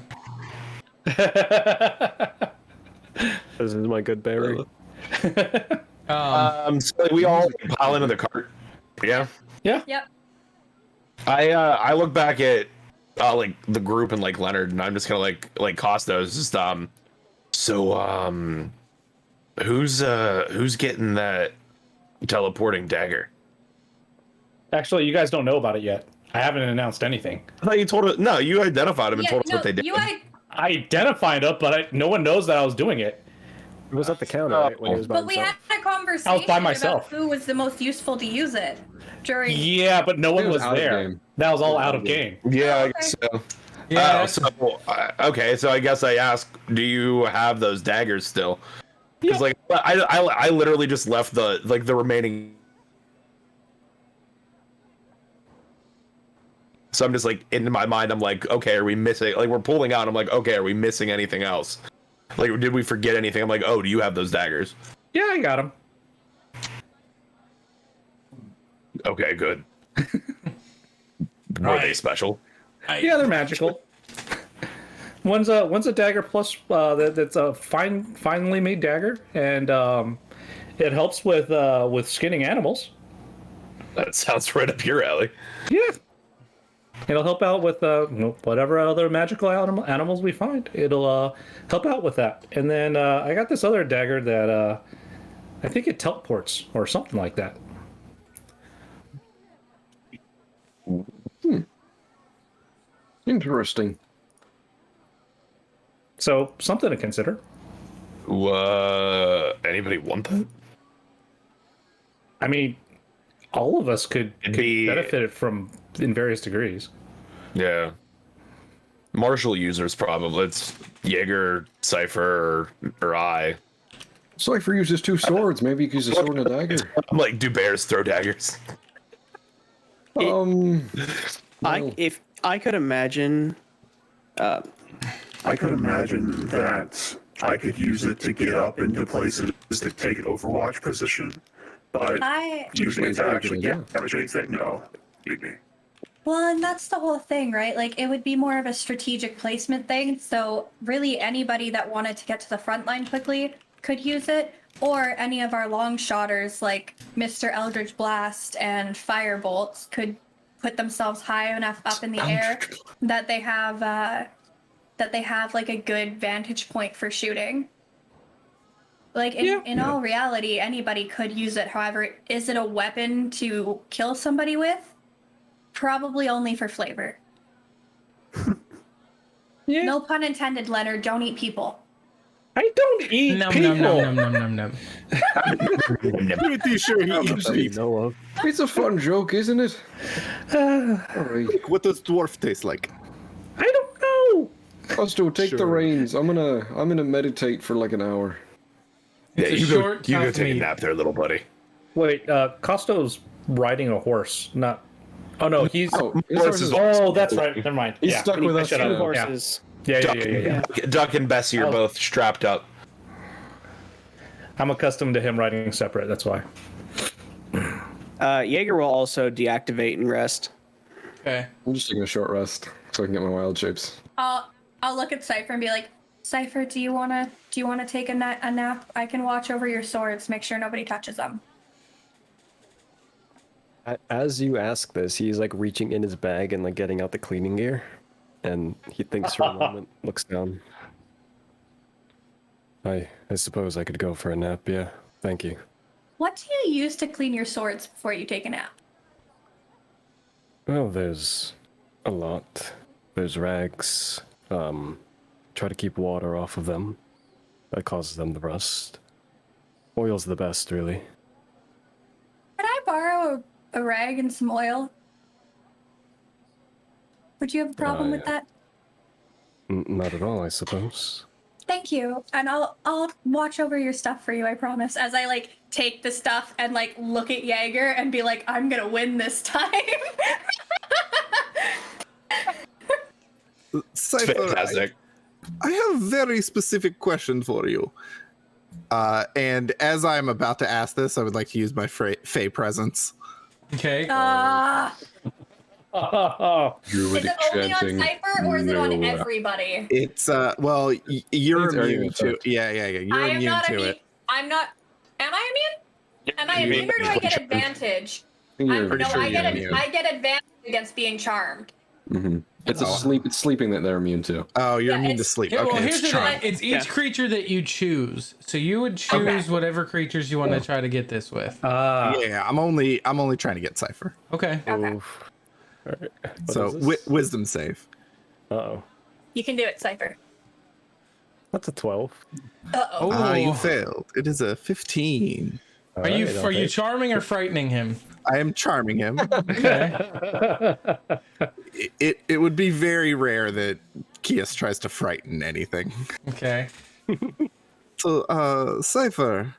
This is my good berry. So we all pile into the cart. Yeah. Yep. I look back at like the group and like Leonard, and I'm just gonna like Costos. Just who's getting that teleporting dagger? Actually, you guys don't know about it yet. I haven't announced anything. I thought you told us. No, you identified him and told us what they did. I identified it, but no one knows that I was doing it. It was at the counter, right? When he was by But we himself. had a conversation about myself. who was the most useful to use it during. Yeah, but no one was out of there. game. That was all out of game. Yeah, I guess so. Yeah. Okay, so I guess I ask, do you have those daggers still? Because like I literally just left the remaining. So I'm just like, in my mind, I'm like, okay, are we missing? Like, we're pulling out. I'm like, okay, are we missing anything else? Like, did we forget anything? I'm like, oh, do you have those daggers? Yeah, I got them. Okay, good. Were they special? Yeah, they're magical. One's a dagger plus that's a finely made dagger, and it helps with skinning animals. That sounds right up your alley. Yeah. It'll help out with whatever other magical animals we find. It'll help out with that. And then I got this other dagger that I think it teleports or something like that. Interesting. So something to consider. Anybody want that? I mean, all of us could benefit from in various degrees. Yeah. Martial users probably. It's Jaeger, Cypher, or I. Cypher uses 2 swords. Maybe you could use a sword and a dagger. I'm like, do bears throw daggers? If I could imagine. I could imagine that I could use it to get up into places to take an Overwatch position, but using it to actually damage anything, no. Leave me. Well, and that's the whole thing, right? Like, it would be more of a strategic placement thing. So, really, anybody that wanted to get to the front line quickly could use it, or any of our long shotters like Mr. Eldritch Blast and Firebolts could put themselves high enough up in the air that they have like a good vantage point for shooting. Like, in all reality, anybody could use it. However, is it a weapon to kill somebody with? Probably only for flavor. No pun intended, Leonard. Don't eat people. I don't eat people. Nom. Pretty sure he eats people. It's a fun joke, isn't it? Like, what does dwarf taste like? I don't know. Costo, take the reins. I'm gonna meditate for like an hour. Yeah, It's a you short, go tough take a meat. nap there, little buddy. Wait, Costo's riding a horse, not. Oh no, he's. horses. Oh, that's right. Never mind. He's stuck with us. Yeah. Horses. Yeah. Duck and Bessie are both strapped up. I'm accustomed to him riding separate. That's why. Jaeger will also deactivate and rest. Okay. I'm just taking a short rest so I can get my wild shapes. I'll look at Cypher and be like, Cypher, do you wanna take a nap? I can watch over your swords, make sure nobody touches them. As you ask this, he's like reaching in his bag and like getting out the cleaning gear, and he thinks for a moment, looks down. I suppose I could go for a nap. Yeah, thank you. What do you use to clean your swords before you take a nap? Well, there's a lot. There's rags. Try to keep water off of them. That causes them to rust. Oil's the best, really. Could I borrow a rag and some oil? Would you have a problem with that? Not at all, I suppose. Thank you, and I'll watch over your stuff for you. I promise. As I like take the stuff and like look at Jaeger and be like, I'm gonna win this time. Cypher, Fantastic. I have a very specific question for you. And as I'm about to ask this, I would like to use my Fey presence. Okay. Is it only on Cypher or is it on everybody? It's well, you're It's immune area to. effect. Yeah. You're I am immune not to immune. it. I'm not. Am I immune? Am I immune or do I get advantage? You're No, pretty sure I you're get immune. I get advantage against being charmed. It's a sleep. It's sleeping that they're immune to. Oh, you're Yeah, immune to it's- sleep. Well, Okay, here's it's the charm. thing. It's each creature that you choose. So you would choose whatever creatures you want to try to get this with. Yeah, I'm only trying to get Cypher. Okay. Okay. Oof. All right. What So is this? wisdom save. Uh-oh. You can do it, Cypher. That's a 12. Uh-oh. Oh, You failed. It is a 15. are you charming or frightening him? I am charming him. Okay. it would be very rare that Kias tries to frighten anything. Okay. So, Cypher,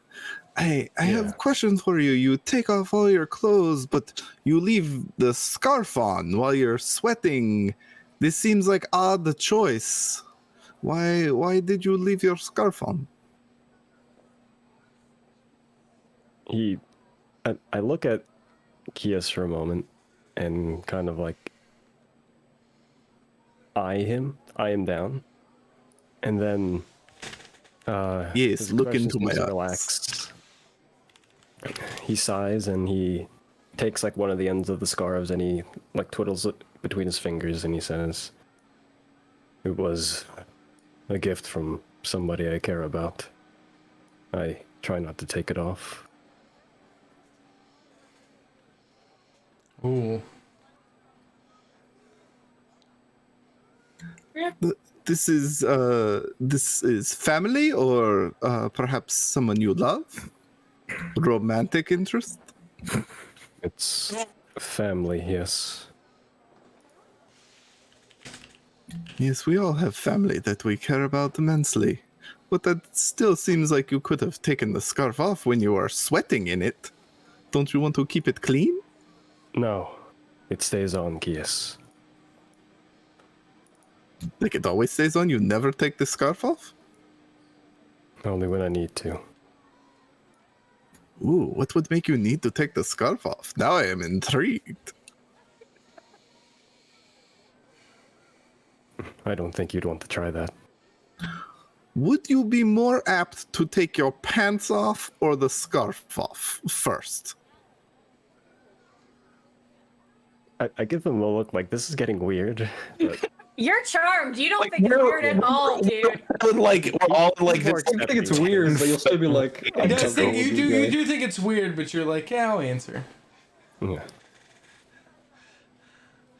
I have questions for you. You take off all your clothes, but you leave the scarf on while you're sweating. This seems like odd choice. Why did you leave your scarf on? I look at Kias for a moment and kind of like eye him down, and then Yes, his look expression into my seems to eyes. relax. He sighs and he takes like one of the ends of the scarves and he like twiddles it between his fingers and he says, "It was a gift from somebody I care about. I try not to take it off." Ooh. This is family or perhaps someone you love? Romantic interest? It's family, yes. Yes, we all have family that we care about immensely. But that still seems like you could have taken the scarf off when you are sweating in it. Don't you want to keep it clean? No, it stays on, Kias. Like it always stays on, you never take the scarf off? Only when I need to. Ooh, what would make you need to take the scarf off? Now I am intrigued. I don't think you'd want to try that. Would you be more apt to take your pants off or the scarf off first? I give them a look like this is getting weird. But You're charmed. You don't think it's weird at all, dude. We're all like this. I think it's weird, but you'll still be like, You do think it's weird, but you're like, yeah, I'll answer. yeah.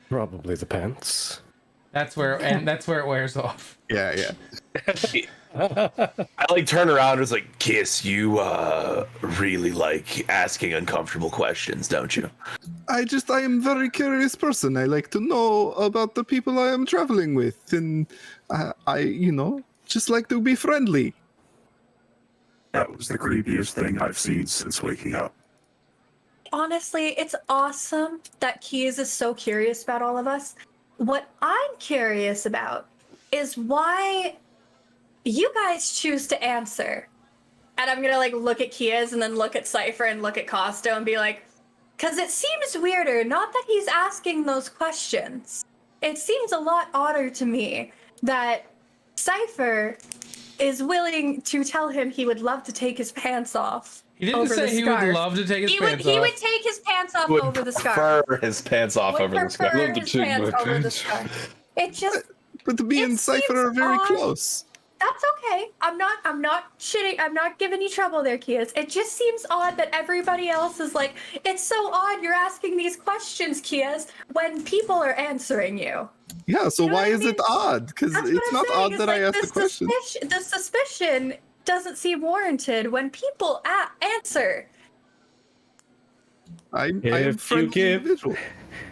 Probably the pants. That's where it wears off. Yeah. I like turn around and it's like, Kiss, you really like asking uncomfortable questions, don't you? I am a very curious person. I like to know about the people I am traveling with, and I just like to be friendly. That was the creepiest thing I've seen since waking up. Honestly, it's awesome that Keys is so curious about all of us. What I'm curious about is why you guys choose to answer. And I'm gonna like look at Kias and then look at Cypher and look at Costo and be like, because it seems weirder, not that he's asking those questions. It seems a lot odder to me that Cypher is willing to tell him he would love to take his pants off. He didn't say he would love to take his pants off. He would take his pants off Would over the scarf. prefer his pants off over the scarf. Prefer his pants over the scarf. It just But me and Cypher are very close. That's okay. I'm not shitting. I'm not giving you trouble there, Kias. It just seems odd that everybody else is like, it's so odd you're asking these questions, Kias, when people are answering you. Yeah, so why is it odd? Because it's not odd that I asked the question. The suspicion doesn't seem warranted when people answer. I am friendly individual.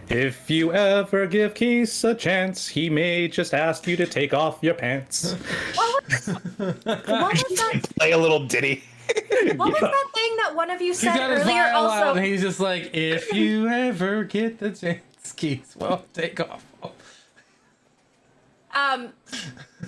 If you ever give Keith a chance, he may just ask you to take off your pants. What was that? Play a little ditty. What was that thing that one of you He said got his earlier? vial out Also, and he's just like, if you ever get the chance, Keith, well, take off. as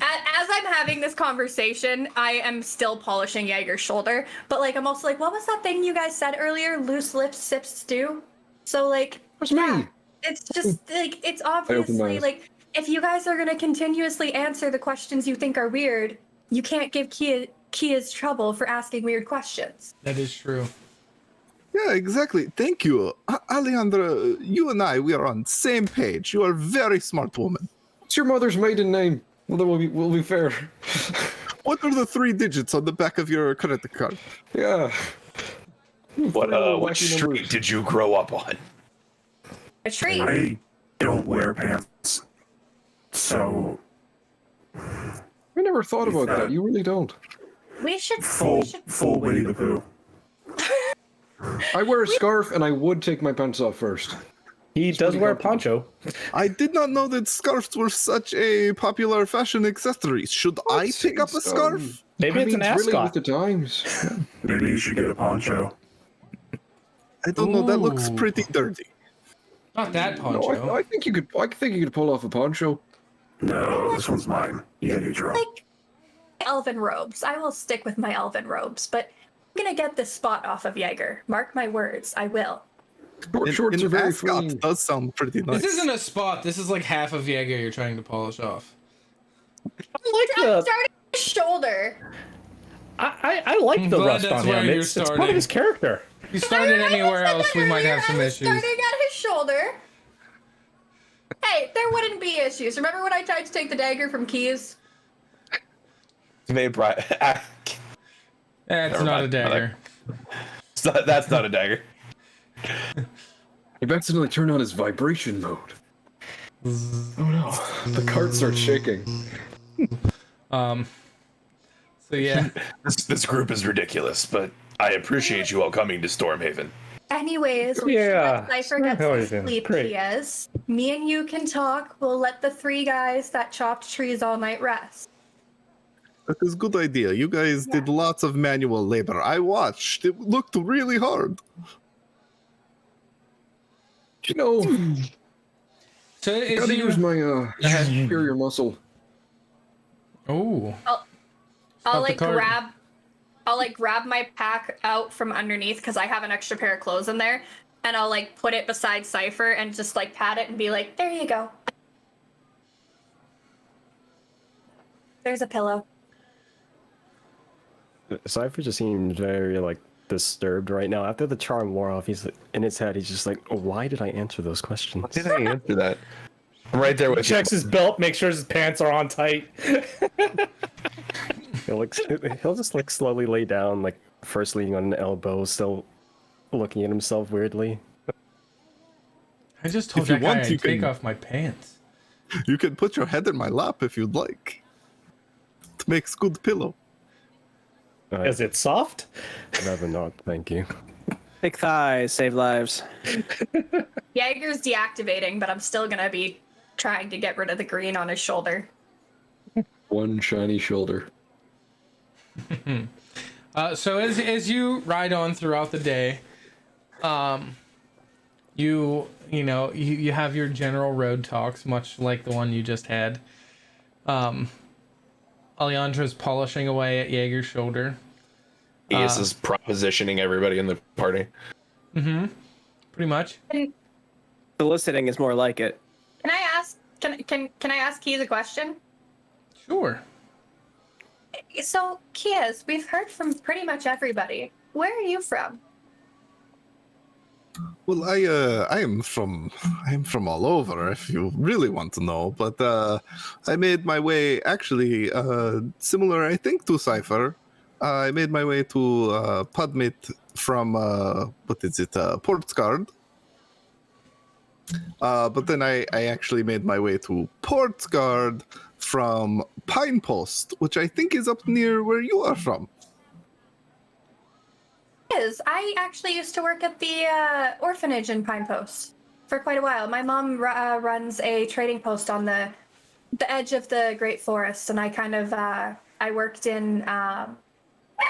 I'm having this conversation, I am still polishing Jaeger's shoulder, but like I'm also like, what was that thing you guys said earlier? Loose lips sips stew. So like, what's me? It's just like it's opened my obviously eyes. like if you guys are gonna continuously answer the questions you think are weird, you can't give Kia's trouble for asking weird questions. That is true. Yeah, exactly. Thank you. Alejandra, you and we are on same page. You are a very smart woman. What's your mother's maiden name? Well, then we'll be fair. What are the 3 digits on the back of your credit card? Yeah. What street did you grow up on? A tree. I don't wear pants, so I never thought about that. You really don't. We should full Winnie the Pooh. I wear a scarf, and I would take my pants off first. He does wear a poncho. I did not know that scarves were such a popular fashion accessory. Should I pick up a scarf? Maybe it's an really ascot. with the times. Maybe you should get a poncho. I don't know. That looks pretty dirty. Not that poncho. No, I think you could. I think you could pull off a poncho. No, this one's mine. You gotta get your own. like elven robes. I will stick with my elven robes, but I'm gonna get this spot off of Jaeger. Mark my words, I will. Shorts are very ascot clean. does sound pretty nice. This isn't a spot. This is like half of Jaeger you're trying to polish off. I'm starting his shoulder. I like the glad rust that's on where him. you're It's part starting. of his character. If you started anywhere else, we might have some issues. Starting at his shoulder. Hey, there wouldn't be issues. Remember when I tried to take the dagger from Keys? Made That's not a dagger. That's not a dagger. He accidentally turned on his vibration mode. Oh no! The cart starts shaking. So yeah, this group is ridiculous, but I appreciate you all coming to Stormhaven. Anyways, Yeah. Cypher gets Oh, to sleep, great. Kias. Me and you can talk. We'll let the 3 guys that chopped trees all night rest. That is a good idea. You guys did lots of manual labor. I watched. It looked really hard. You know, so I is gotta use my superior muscle. Oh. I'll the like cart. grab my pack out from underneath because I have an extra pair of clothes in there, and I'll like put it beside Cypher and just like pat it and be like, "There you go. There's a pillow." Cypher just seems very like disturbed right now. After the charm wore off, he's in his head. He's just like, "Why did I answer those questions?" Did I answer that? I'm right there with Checks his belt, make sure his pants are on tight. He'll just like slowly lay down, like first leaning on an elbow, still looking at himself weirdly. I just told If you that guy want, I'd you take can- off my pants. You can put your head in my lap if you'd like. It makes good pillow. Is it soft? Rather not, thank you. Thick thighs save lives. Jaeger's deactivating, but I'm still gonna be trying to get rid of the green on his shoulder. One shiny shoulder. So as you ride on throughout the day, you have your general road talks, much like the one you just had. Alejandro's polishing away at Jaeger's shoulder. Ias is propositioning everybody in the party. Pretty much. Soliciting is more like it. Can I ask? Can I ask Keys a question? Sure. So, Kias, we've heard from pretty much everybody. Where are you from? Well, I am from all over, if you really want to know. But I made my way, actually, similar, I think, to Cypher. I made my way to Podmit from Portsguard. But then I actually made my way to Portsguard from Pine Post, which I think is up near where you are from. I actually used to work at the orphanage in Pine Post for quite a while. My mom runs a trading post on the edge of the Great Forest, and I kind of I worked in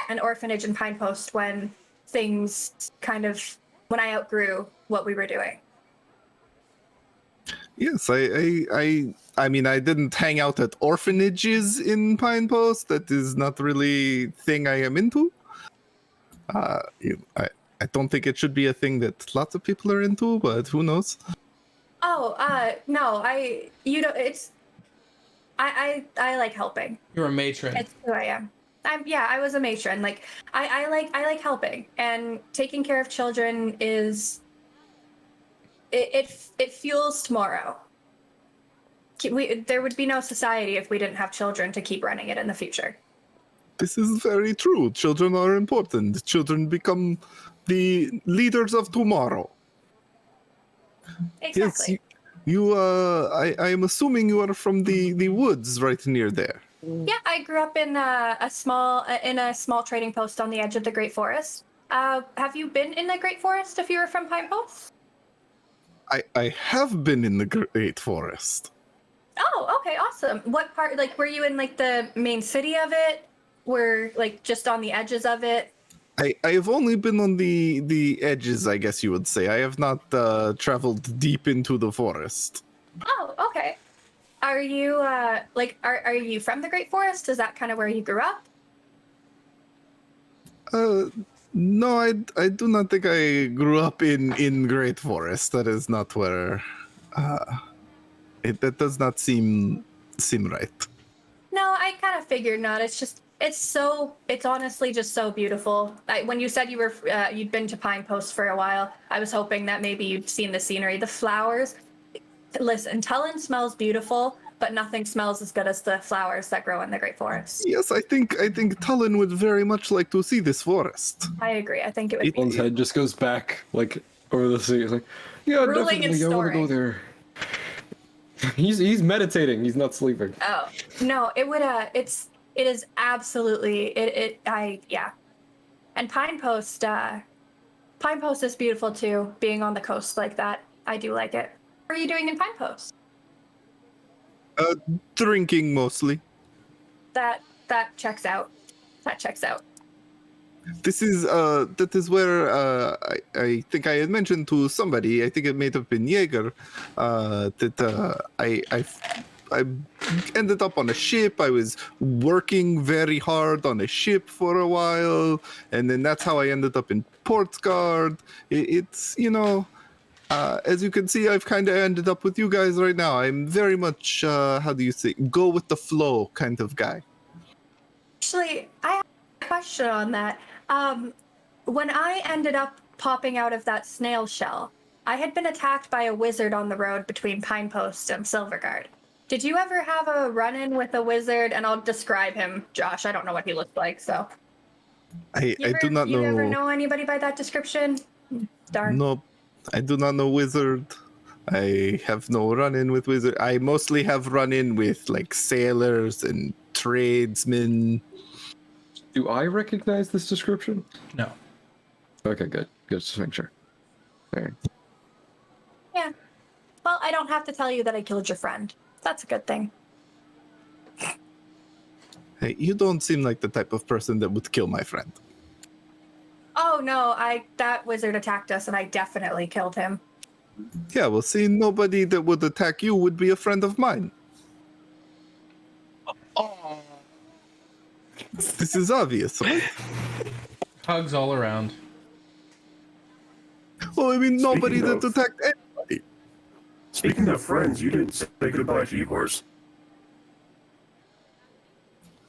an orphanage in Pine Post when I outgrew what we were doing. Yes, I mean, I didn't hang out at orphanages in Pine Post. That is not really thing I am into. I don't think it should be a thing that lots of people are into, but who knows? Oh, no, I like helping. You're a matron. It's who I am. I was a matron. Like I like helping, and taking care of children is it fuels tomorrow. There would be no society if we didn't have children to keep running it in the future. This is very true. Children are important. Children become the leaders of tomorrow. Exactly. Yes, I am assuming you are from the woods right near there. Yeah, I grew up in a small trading post on the edge of the Great Forest. Have you been in the Great Forest if you were from Pine Post? I have been in the Great Forest. Oh, okay, awesome. What part, like, were you in, like, the main city of it? Were, like, just on the edges of it? I have only been on the edges, I guess you would say. I have not traveled deep into the forest. Oh, okay. Are you, are you from the Great Forest? Is that kind of where you grew up? No, I do not think I grew up in Great Forest. That is not where... that does not seem right. No, I kind of figured not. It's honestly just so beautiful. When you said you'd been to Pine Post for a while, I was hoping that maybe you'd seen the scenery, the flowers. Listen, Tullen smells beautiful, but nothing smells as good as the flowers that grow in the Great Forest. Yes, I think Tullen would very much like to see this forest. I agree. I think it would be. One's head just goes back, like, over the sea. It's like, yeah, Ruling definitely, I want to go there. He's meditating. He's not sleeping. Oh no, it would. It is absolutely. Yeah. And Pine Post is beautiful too. Being on the coast like that, I do like it. What are you doing in Pine Post? Drinking mostly. That checks out. That checks out. That is where I think I had mentioned to somebody. I think it may have been Jaeger. That I ended up on a ship. I was working very hard on a ship for a while, and then that's how I ended up in Port Guard. It's as you can see, I've kind of ended up with you guys right now. I'm very much how do you say, go with the flow kind of guy. Actually, I have a question on that. When I ended up popping out of that snail shell, I had been attacked by a wizard on the road between Pine Post and Silverguard. Did you ever have a run-in with a wizard? And I'll describe him, Josh. I don't know what he looked like, so. I do not know. You ever know anybody by that description? Darn. No, I do not know wizard. I have no run-in with wizard. I mostly have run-in with like sailors and tradesmen. Do I recognize this description? No. Okay, good. Good, just make sure. All right. Yeah. Well, I don't have to tell you that I killed your friend. That's a good thing. Hey, you don't seem like the type of person that would kill my friend. Oh no, that wizard attacked us and I definitely killed him. Yeah, well, see, nobody that would attack you would be a friend of mine. Oh. This is obvious, right? Hugs all around. Well, I mean, nobody Speaking that of- attacked anybody. Speaking of friends, you didn't say goodbye to yours.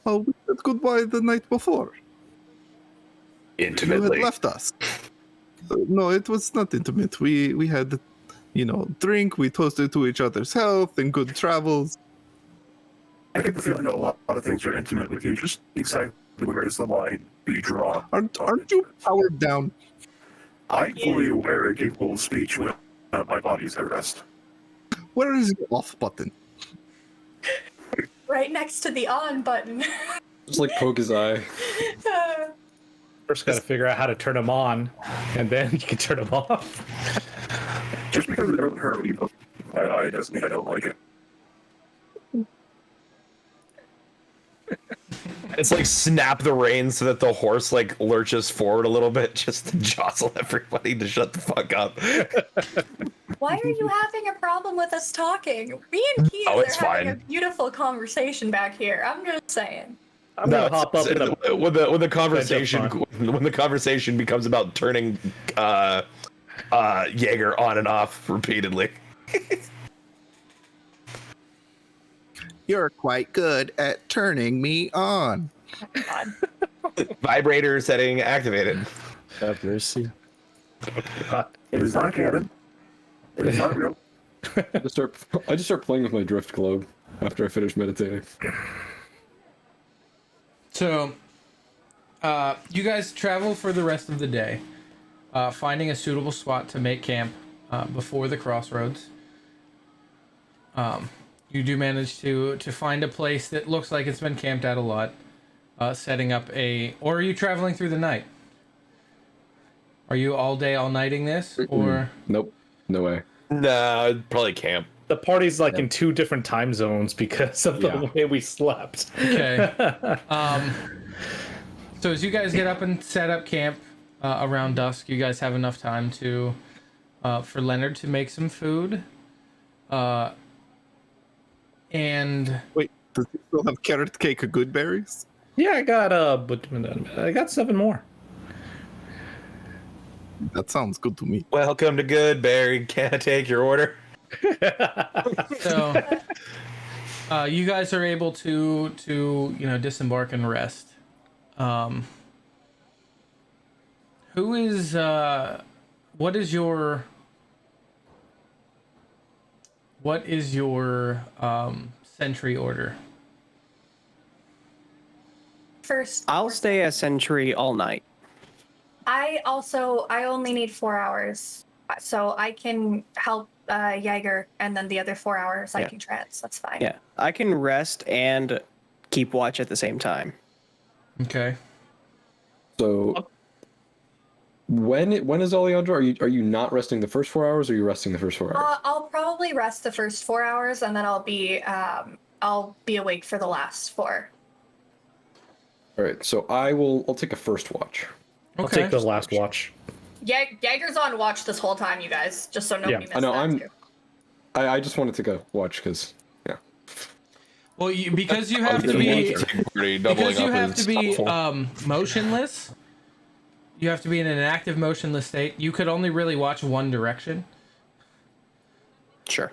Oh, we said goodbye the night before. You Intimately. had left us. No, it was not intimate. We had, drink. We toasted to each other's health and good travels. I get the feeling that a lot of things are intimate with you. Just exactly where is the line you draw? Aren't you powered down? I'm fully aware and capable of speech when my body's at rest. Where is your off button? Right next to the on button. Just like poke his eye. First, got to figure out how to turn them on, and then you can turn them off. Just because it doesn't hurt me, it doesn't mean I don't like it. It's like snap the reins so that the horse like lurches forward a little bit just to jostle everybody to shut the fuck up. Why are you having a problem with us talking? Me and Keith Oh, are it's having fine. a beautiful conversation back here. I'm just saying. I'm gonna hop up in the when the conversation becomes about turning Jaeger on and off repeatedly. You're quite good at turning me on. God. Vibrator setting activated. Have mercy. It is not canon. It is not real. I just start playing with my drift globe after I finish meditating. So, you guys travel for the rest of the day, finding a suitable spot to make camp before the crossroads. You do manage to find a place that looks like it's been camped out a lot, setting up or are you traveling through the night? Are you all day, all nighting this, or? Nope, no way. Nah, probably camp. The party's like in 2 different time zones because of the way we slept. Okay. So as you guys get up and set up camp around dusk, you guys have enough time for Leonard to make some food. And Wait, does he still have carrot cake or good berries? Yeah, I got 7 more. That sounds good to me. Welcome to Goodberry. Can I take your order? So you guys are able to disembark and rest. What is your sentry order? First, I'll stay a sentry all night. I only need 4 hours, so I can help Jaeger, and then the other 4 hours I can trance. That's fine. Yeah, I can rest and keep watch at the same time. Okay. So, when is Alejandro? Are you not resting the first 4 hours, or are you resting the first 4 hours? I'll probably rest the first 4 hours, and then I'll be awake for the last 4. All right. So I'll take a first watch. I'll take the last watch. Jaeger's on watch this whole time, you guys, just so nobody misses I know. that too. I just wanted to go watch because. Well, because you have to be motionless. You have to be in an active motionless state. You could only really watch one direction. Sure.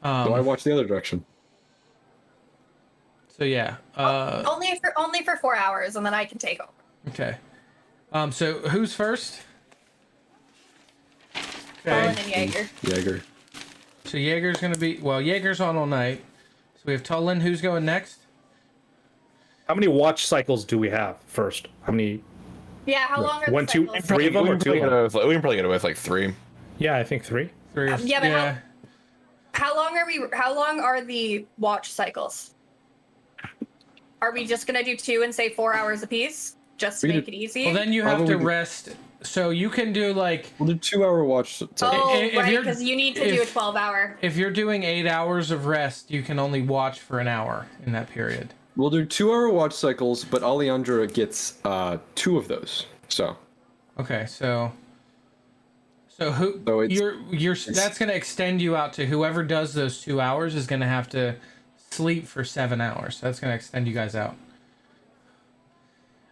So I watch the other direction. So yeah. Only for 4 hours, and then I can take over. Okay. So who's first? Colin and Jaeger. Jaeger. So Jaeger's gonna be Jaeger's on all night. So we have Tulin. Who's going next? How many watch cycles do we have first? How many? Yeah, how long are the 1, 2, cycles? 3 of them or 2 of them? We can probably get away with like 3. Yeah, I think 3. Yeah, but how long are the watch cycles? Are we just gonna do 2 and say 4 hours apiece? Just to make it easy? Well, then you have to rest. So you can do We'll do 2-hour watch. Oh, right, because you need to do a 12-hour. If you're doing 8 hours of rest, you can only watch for an hour in that period. We'll do 2-hour watch cycles, but Alejandra gets 2 of those. So. Okay, so that's gonna extend you out to whoever does those 2 hours is gonna have to sleep for 7 hours. That's gonna extend you guys out.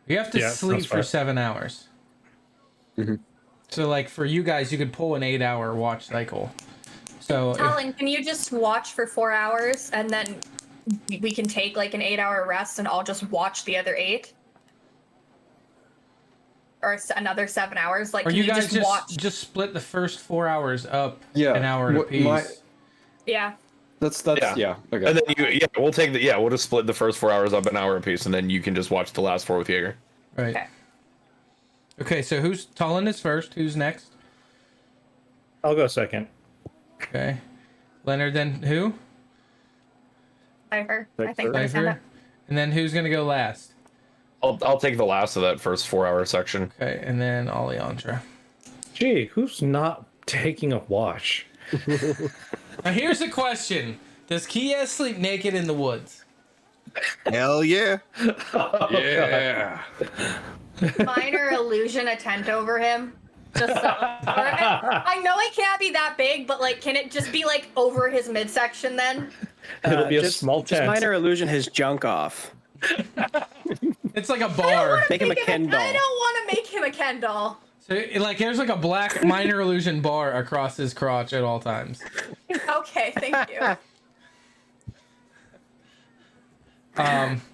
You have to sleep for 7 hours. Mm-hmm. So, like, for you guys, you could pull an 8-hour watch cycle. So, Talon, can you just watch for 4 hours and then we can take like an 8-hour rest and I'll just watch the other 8? Or another 7 hours? Like, or can you you guys just watch? just split the first 4 hours up an hour apiece. Yeah. That's okay. And then we'll just split the first 4 hours up an hour apiece, and then you can just watch the last 4 with Jaeger. Right. Okay, so Tulin is first. Who's next? I'll go second. Okay. Leonard, then who? Cypher. I think that's Cypher. And then who's gonna go last? I'll take the last of that first 4-hour section. Okay, and then Alejandra. Gee, who's not taking a watch? Now here's the question: does Kia sleep naked in the woods? Hell yeah. Yeah. Minor illusion a tent over him. Just so, I know it can't be that big, but like, can it just be like over his midsection then? It'll be a small tent. Just minor illusion his junk off. It's like a bar. Make him a Ken doll. I don't want to make him a Ken doll. So, like, there's like a black minor illusion bar across his crotch at all times. Okay, thank you.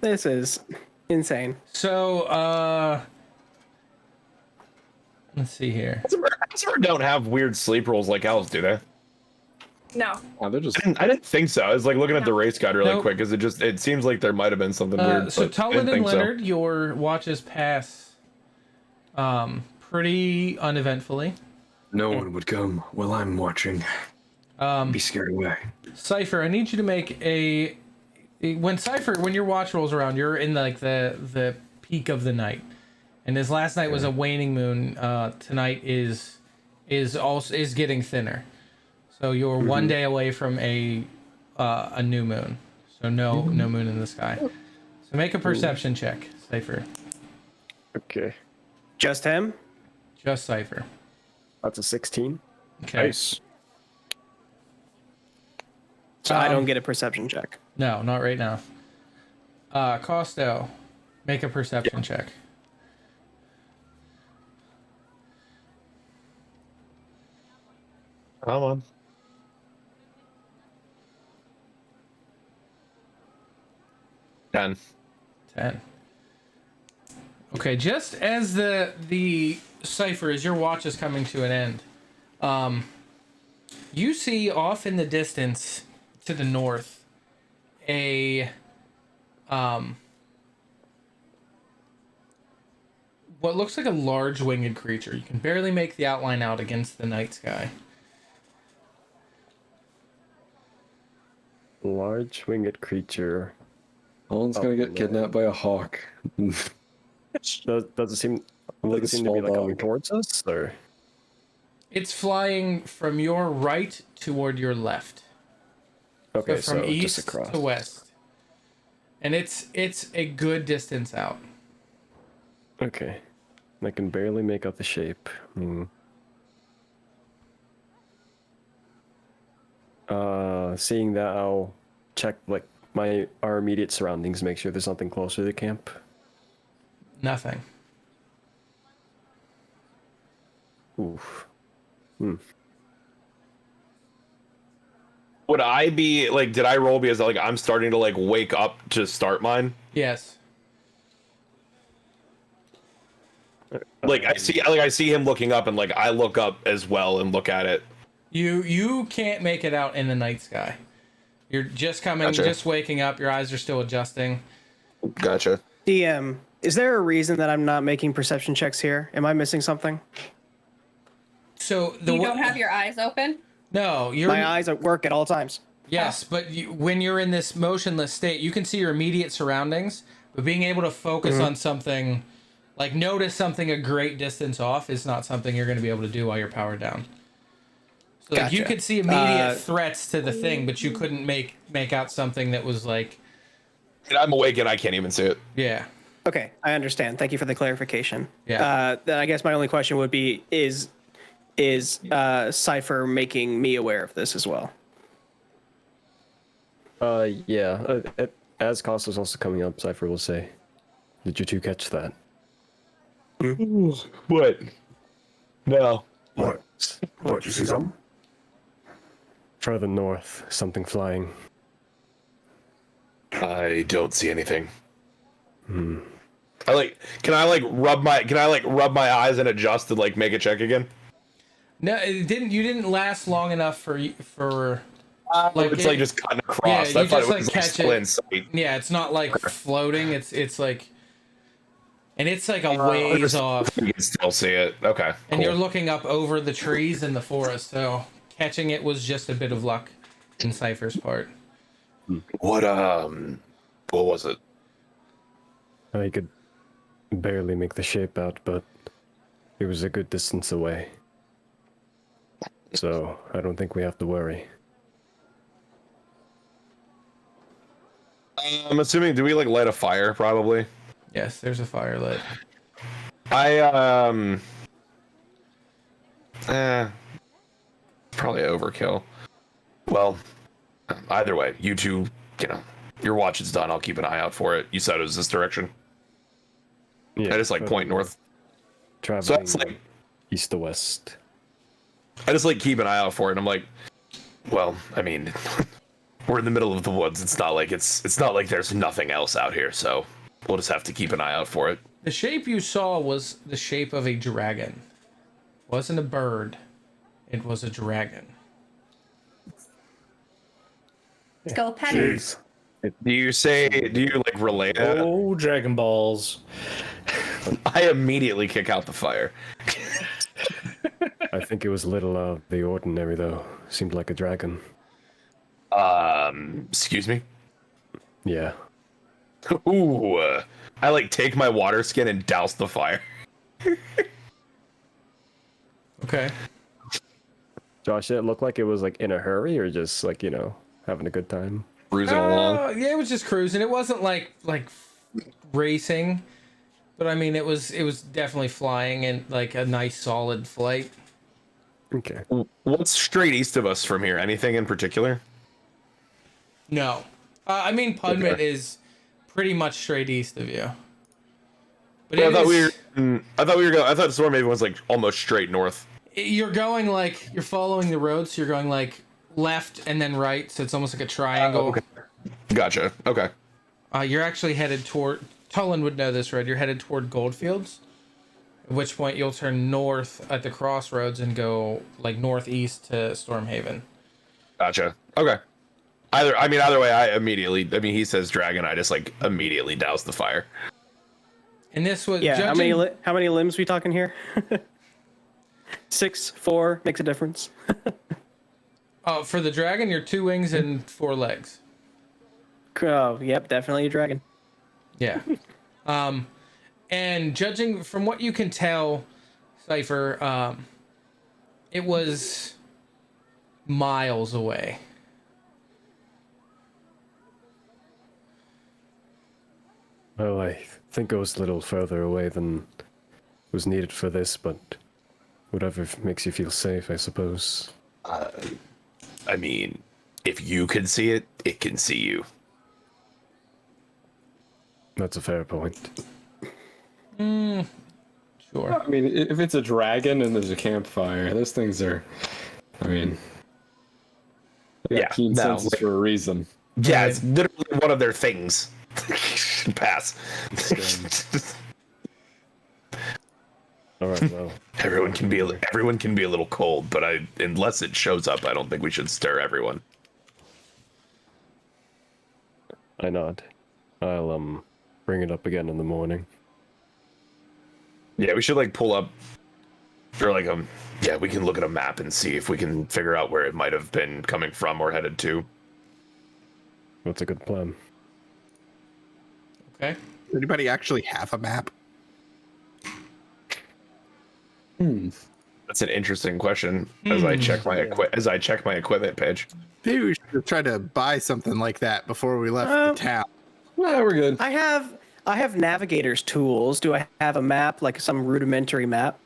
This is Insane. So, let's see here. Azure don't have weird sleep rules like elves, do they? No. Oh, they're just. I didn't think so. I was like looking at the race guide really Nope. quick because it seems like there might have been something weird. So but I Tullin didn't and think so. Leonard, your watches pass pretty uneventfully. No one would come while I'm watching. Be scared away. Cypher, I need you to make when your watch rolls around, you're in like the peak of the night, and as last night was a waning moon, tonight is getting thinner, so you're one day away from a new moon, so no moon in the sky. So make a perception check, Cypher. Okay. Just him? Just Cypher. That's a 16. Okay. Nice. So I don't get a perception check. No, not right now. Costo, make a perception check. Come on. 10. 10. Okay, just as the cipher, as your watch is coming to an end, you see off in the distance to the north a what looks like a large winged creature. You can barely make the outline out against the night sky. Large winged creature. Olin's gonna get kidnapped by a hawk. Does it seem Like a to be like small coming dog. towards us, or? It's flying from your right toward your left. Okay, So from so east just across. to west. And it's a good distance out. Okay. I can barely make out the shape. Seeing that, I'll check like our immediate surroundings, make sure there's nothing closer to the camp. Nothing. Oof. Would I be like? Did I roll because like I'm starting to like wake up to start mine? Yes. Like I see him looking up, and like I look up as well and look at it. You can't make it out in the night sky. You're just coming, Gotcha. just waking up. Your eyes are still adjusting. Gotcha. DM, is there a reason that I'm not making perception checks here? Am I missing something? So You don't have your eyes open? No, you're My eyes at work at all times. Yes, but when you're in this motionless state, you can see your immediate surroundings, but being able to focus on something, like notice something a great distance off, is not something you're going to be able to do while you're powered down. So like, you Gotcha. could see immediate threats to the thing, but you couldn't make out something that was like, I'm awake and I can't even see it. yeah. Okay, I understand. Thank you for the clarification. Yeah. Then I guess my only question would be: Is Cypher making me aware of this as well? Yeah. As Costa's also coming up, Cypher will say, "Did you two catch that?" What? No. What? What, you see something? Further north, something flying. I don't see anything. Can I rub my eyes and adjust to like make a check again? No, it didn't. You didn't last long enough for like It's it- like just cutting across. Yeah, I you thought just it like was catch split in it. sight. Yeah, it's not like floating. It's like, and it's like a ways off. You can still see it. Okay. And cool. you're looking up over the trees in the forest, so catching it was just a bit of luck in Cypher's part. What was it? I could barely make the shape out, but it was a good distance away. So I don't think we have to worry. I'm assuming, do we like light a fire? Probably. Yes, there's a fire lit. Probably overkill. Well, either way, you two, your watch is done. I'll keep an eye out for it. You said it was this direction. Yeah, I just like point north. Traveling So that's like east to west. I just like keep an eye out for it. And I'm like, well, I mean, we're in the middle of the woods. It's not like there's nothing else out here. So we'll just have to keep an eye out for it. The shape you saw was the shape of a dragon. It wasn't a bird. It was a dragon. Let's go pet it. Jeez. Do you like relay that? Oh, Dragon Balls. I immediately kick out the fire. I think it was a little out of the ordinary, though. Seemed like a dragon. Excuse me? Yeah. Ooh, I like take my water skin and douse the fire. Okay. Josh, did it look like it was like in a hurry or just like, having a good time? Cruising along. Yeah, it was just cruising. It wasn't like racing, but I mean, it was definitely flying in like a nice solid flight. Okay. What's straight east of us from here? Anything in particular? No, I mean, Pudmit is pretty much straight east of you. But Yeah, I thought is- I thought Stormhaven was like almost straight north. You're going like you're following the road, so you're going like left and then right, so it's almost like a triangle. Okay. Gotcha. Okay. You're actually headed toward. Tullen would know this, right? You're headed toward Goldfields. At which point you'll turn north at the crossroads and go like northeast to Stormhaven. Gotcha. Okay. Either way, he says dragon, I just like immediately douse the fire. And this was Yeah, judging... how many limbs we talking here? 6, 4 makes a difference. For the dragon, you're 2 wings and 4 legs. Oh, yep, definitely a dragon. Yeah. And judging from what you can tell, Cypher, it was miles away. Well, I think it was a little further away than was needed for this, but whatever makes you feel safe, I suppose. I mean, if you can see it, it can see you. That's a fair point. Sure. I mean, if it's a dragon and there's a campfire, those things are. I mean, they got keen senses for a reason. Yeah, it's literally one of their things. Pass. All right, well. Everyone can be a little cold, but unless it shows up, I don't think we should stir everyone. I nod. I'll bring it up again in the morning. Yeah, we should like pull up or like yeah, we can look at a map and see if we can figure out where it might have been coming from or headed to. That's a good plan. Okay. Does anybody actually have a map? That's an interesting question. As I check my equipment page. Maybe we should try to buy something like that before we left the town. No, we're good. I have navigator's tools. Do I have a map, like some rudimentary map?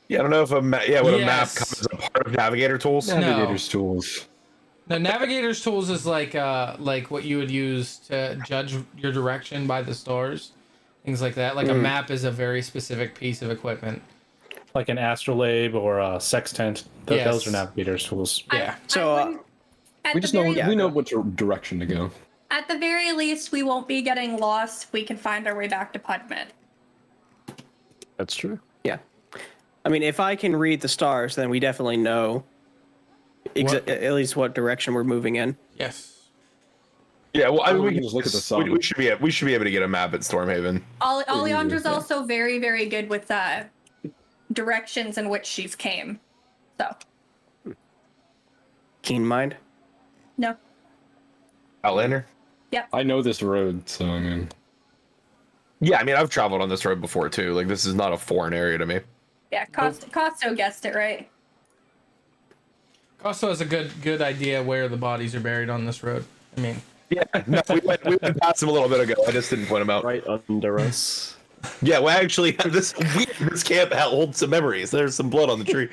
Yeah, I don't know if a map comes as a part of navigator tools. Navigator's tools. No, navigator's tools is like what you would use to judge your direction by the stars, things like that. Like a map is a very specific piece of equipment. Like an astrolabe or a sextant. Those are navigator's tools. Yeah. So We just know we know what direction to go. At the very least, we won't be getting lost. We can find our way back to Pudmit. That's true. yeah. I mean, if I can read the stars, then we definitely know at least what direction we're moving in. Yes. Yeah, well, I mean, we can just look at the sun. We should be able to get a map at Stormhaven. Oleandra's also very, very good with directions in which she's came. So. Keen mind. No. Outlander? Yep. I know this road, so I mean. Yeah, I mean, I've traveled on this road before too. Like, this is not a foreign area to me. Yeah, Costo guessed it right. Costo has a good idea where the bodies are buried on this road. I mean, yeah, no, we went past him a little bit ago. I just didn't point him out. Right under us. Yeah, well, actually, this camp holds some memories. There's some blood on the tree.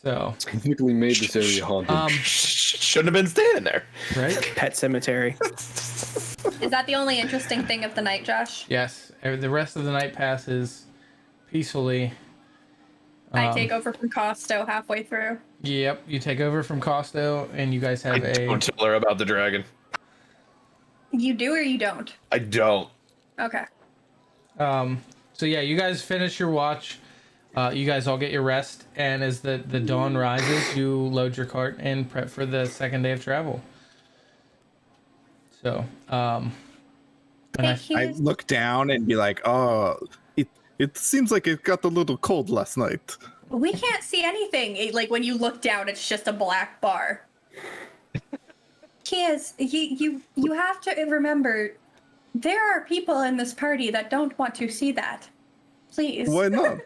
so Specifically made this area haunted. Shouldn't have been standing there. Right? Pet cemetery. Is that the only interesting thing of the night, Josh? Yes. The rest of the night passes peacefully. I take over from Costo halfway through. Yep, you take over from Costo, and you guys have Don't tell her about the dragon. You do or you don't? I don't. Okay. So yeah, you guys finish your watch. You guys all get your rest, and as the dawn rises, you load your cart and prep for the second day of travel. So, and I look down and be like, oh, it seems like it got a little cold last night. We can't see anything. Like when you look down, it's just a black bar. Kias, you have to remember, there are people in this party that don't want to see that. Please. Why not?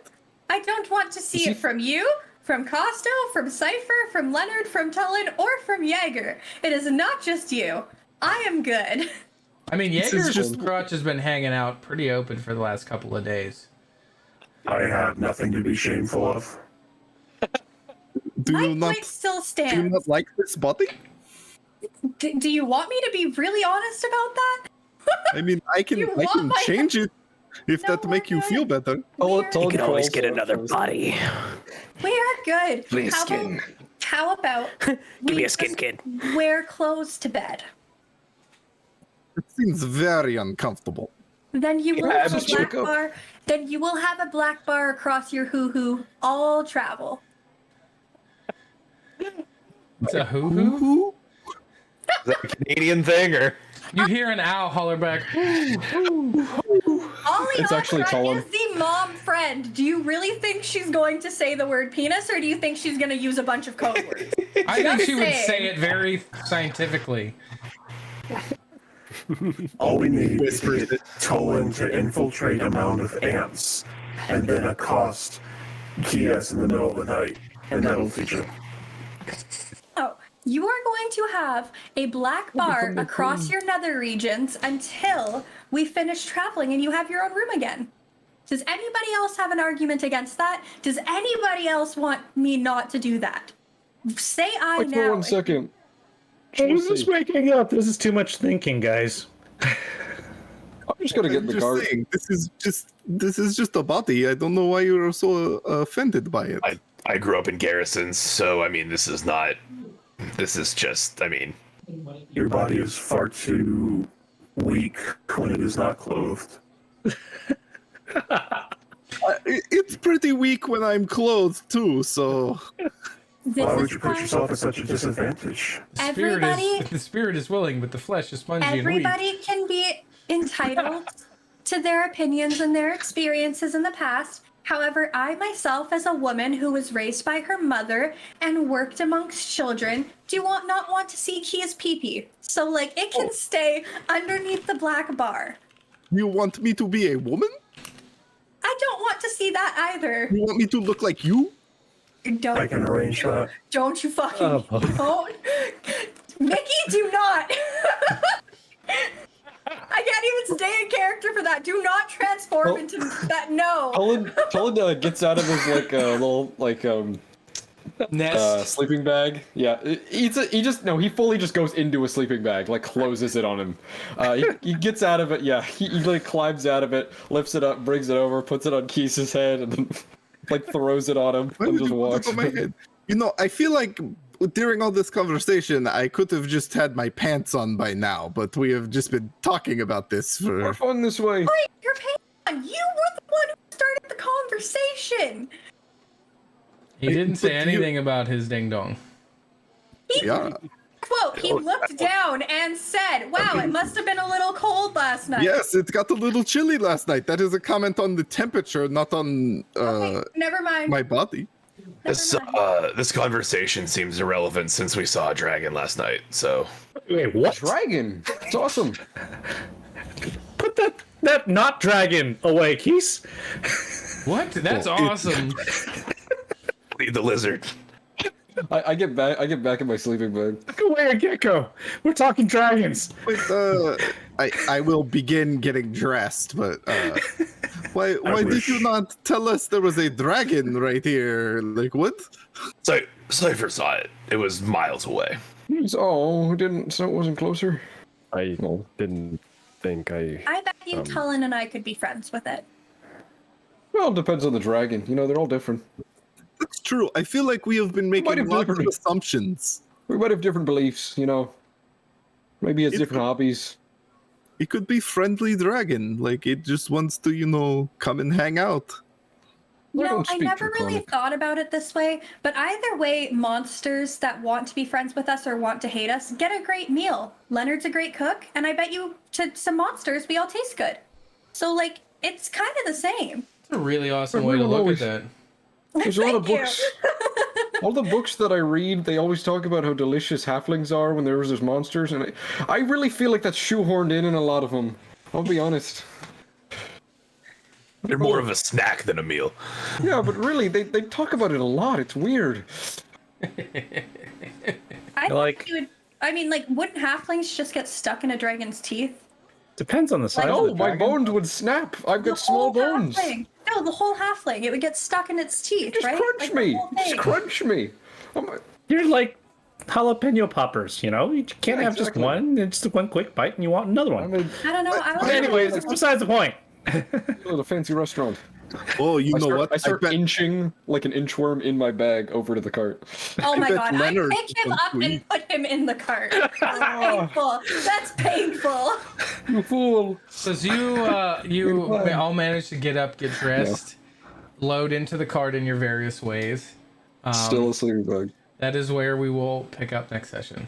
I don't want to see it from you, from Costo, from Cypher, from Leonard, from Tullen, or from Jaeger. It is not just you. I am good. I mean, Jaeger's crotch has been hanging out pretty open for the last couple of days. I have nothing to be shameful of. My point still stands. Do you not like this body? Do you want me to be really honest about that? I mean, I can change it if that make you feel better. You can always get another body. We are good. Please, skin. How about Give me a skin kid. wear clothes to bed? It seems very uncomfortable. Then you will Yeah, have a just black check up. bar. Then you will have a black bar across your hoo-hoo all travel. It's a hoo-hoo? Is that a Canadian thing, or? You hear an owl holler back. It's actually Cullen. is the mom friend. Do you really think she's going to say the word penis, or do you think she's going to use a bunch of code words? I think she would Just say saying. it very scientifically. All we need is to get Tolan to infiltrate a mound of ants, and then accost Kias in the middle of the night, and that'll teach him. Oh, you are going to have a black bar across your nether regions until we finish traveling and you have your own room again. Does anybody else have an argument against that? Does anybody else want me not to do that? Say I Wait for now. 1 second. I was just waking up. This is too much thinking, guys. I'm just gonna get I'm the just cart. saying, this is just a body. I don't know why you're so offended by it. I grew up in garrisons, so I mean, this is not. This is just. I mean, Your body is far too weak when it is not clothed. It's pretty weak when I'm clothed too, so. Why would you put yourself at such a disadvantage? The spirit is willing, but the flesh is spongy and weak. Everybody can be entitled to their opinions and their experiences in the past. However, I myself, as a woman who was raised by her mother and worked amongst children, not want to see Kia's pee-pee. So, like, it can stay underneath the black bar. You want me to be a woman? I don't want to see that either. You want me to look like you? Don't. I can arrange that. Don't you fucking don't. Mickey, do not. I can't even stay in character for that. Do not transform into that. No. Cullen gets out of his little nest sleeping bag. Yeah, he fully just goes into a sleeping bag, like closes it on him. He gets out of it. Yeah, he like climbs out of it, lifts it up, brings it over, puts it on Keith's head, and then like throws it on him Why and would just you put walks. it on my head? You know, I feel like during all this conversation, I could have just had my pants on by now, but we have just been talking about this for. More fun this way. Wait, your pants on. You were the one who started the conversation. He didn't say anything about his ding dong. Yeah. Quote, he looked down and said, wow, it must have been a little cold last night. Yes, it got a little chilly last night. That is a comment on the temperature, not on Never mind. my body. this conversation seems irrelevant since we saw a dragon last night. So. Wait, what? Dragon. It's awesome. Put that not dragon away, Keys. What? That's awesome. Lead the lizard. I get back in my sleeping bag. Look away, Gecko. We're talking dragons. Wait, I will begin getting dressed, but why did you not tell us there was a dragon right here? Like what? So Cypher saw it. It was miles away. Oh, so it wasn't closer. I didn't think I bet you Tullen and I could be friends with it. Well, it depends on the dragon. You know, they're all different. That's true. I feel like we have been making lots of assumptions. We might have different beliefs, you know. Maybe he has different hobbies. It could be friendly dragon. Like it just wants to, come and hang out. I never really thought about it this way, but either way, monsters that want to be friends with us or want to hate us get a great meal. Leonard's a great cook, and I bet you to some monsters we all taste good. So, like, it's kind of the same. It's a really awesome way to look at that. There's a lot of books. All the books that I read, they always talk about how delicious halflings are when there's monsters, and I really feel like that's shoehorned in a lot of them. I'll be honest. They're more of a snack than a meal. Yeah, but really, they talk about it a lot. It's weird. Wouldn't halflings just get stuck in a dragon's teeth? Depends on the size of No, the my dragon. bones would snap. I've got small bones. No, the whole halfling. It would get stuck in its teeth, Just right? crunch Like, me. the whole thing. Just crunch me. You're like jalapeno poppers, you know? You can't have just one. It's just one quick bite and you want another one. I don't know. But anyways, it's besides the point. A fancy restaurant. Oh, you know what? I start inching like an inchworm in my bag over to the cart. Oh my bet god, Leonard I pick him up and put him in the cart. That's painful. That's painful. You fool. So as you all manage to get up, get dressed, load into the cart in your various ways. Still a sleeping bag. That is where we will pick up next session.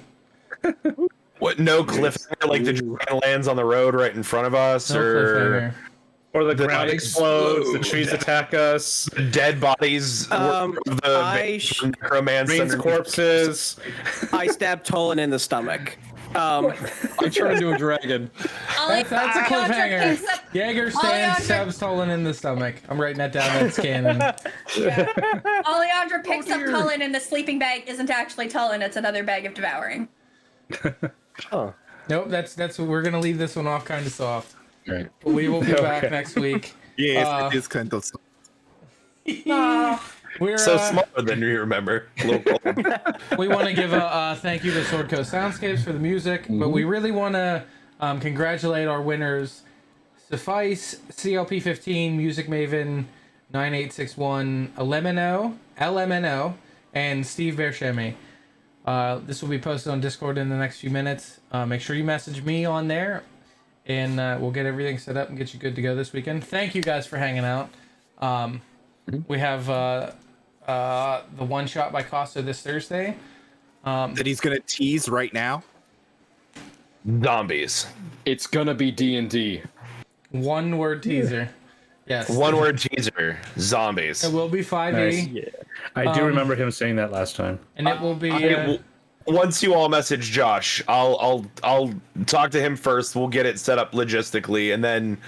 What? No cliffhanger? Like the dragon lands on the road right in front of us, No cliffhanger. Or the ground explodes, the trees attack us, dead bodies, the necromancer's corpses. I stab Tolan in the stomach. I turn into a dragon. That's a cliffhanger. Jaeger stands, stabs Tolan in the stomach. I'm writing that down. That's canon. Alejandra picks up Tullen in the sleeping bag. Isn't actually Tullen. It's another bag of devouring. Nope. That's we're gonna leave this one off kind of soft. Right. We will be back next week. Yes, it is kind of. We're so smaller than you remember. We want to give a thank you to Sword Coast Soundscapes for the music, but we really want to congratulate our winners: Suffice, CLP15, Music Maven, 9861, LMNO, and Steve Bershemi. This will be posted on Discord in the next few minutes. Make sure you message me on there, and we'll get everything set up and get you good to go this weekend. Thank you guys for hanging out. We have the one shot by Costa this Thursday. That he's gonna tease right now. Zombies. It's gonna be D&D. One word teaser. Yes. One word teaser. Zombies. It will be 5e. Nice. Yeah. I do remember him saying that last time. And it will be. Once you all message Josh, I'll talk to him first. We'll get it set up logistically, and then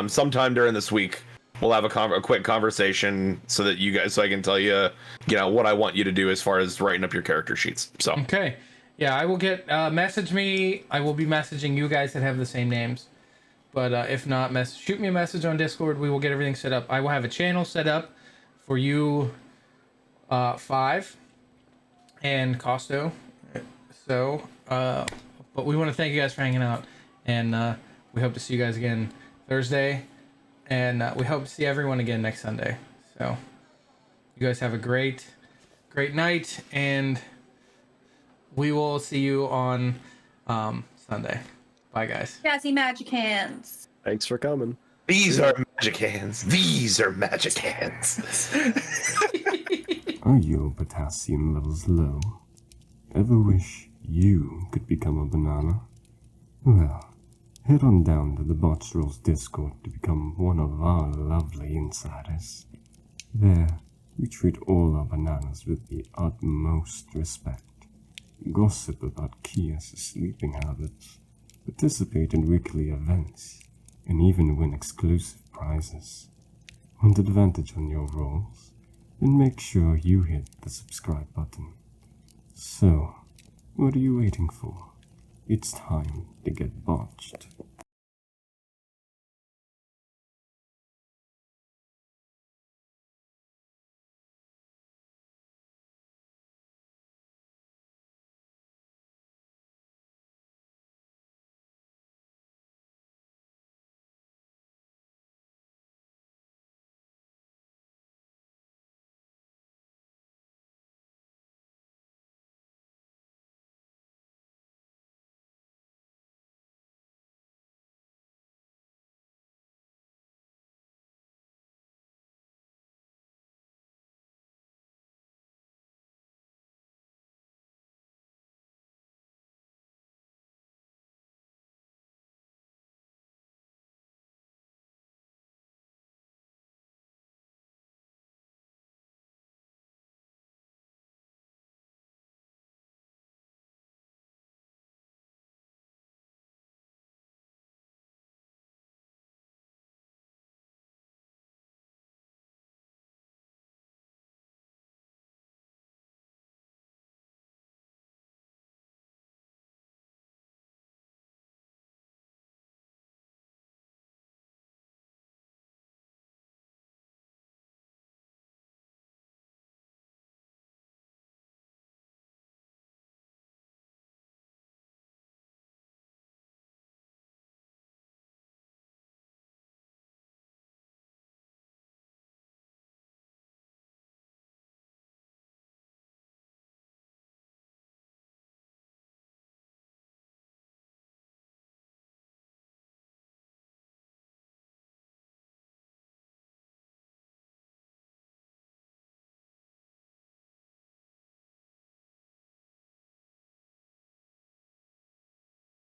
sometime during this week we'll have a quick conversation so that you guys, so I can tell you, what I want you to do as far as writing up your character sheets. So Okay. Yeah, I will get message me. I will be messaging you guys that have the same names. But if not, shoot me a message on Discord. We will get everything set up. I will have a channel set up for you 5 and Costo. So, but we want to thank you guys for hanging out, and we hope to see you guys again Thursday, and we hope to see everyone again next Sunday. So, you guys have a great night, and we will see you on Sunday. Bye, guys. Jazzy magic hands. Thanks for coming. these are magic hands. These are magic hands. Are your potassium levels low? Ever wish you could become a banana? Well, head on down to the Botched Discord to become one of our lovely insiders. There, we treat all our bananas with the utmost respect, gossip about Kia's sleeping habits, participate in weekly events, and even win exclusive prizes. Want advantage on your rolls? Then make sure you hit the subscribe button. So, what are you waiting for? It's time to get botched.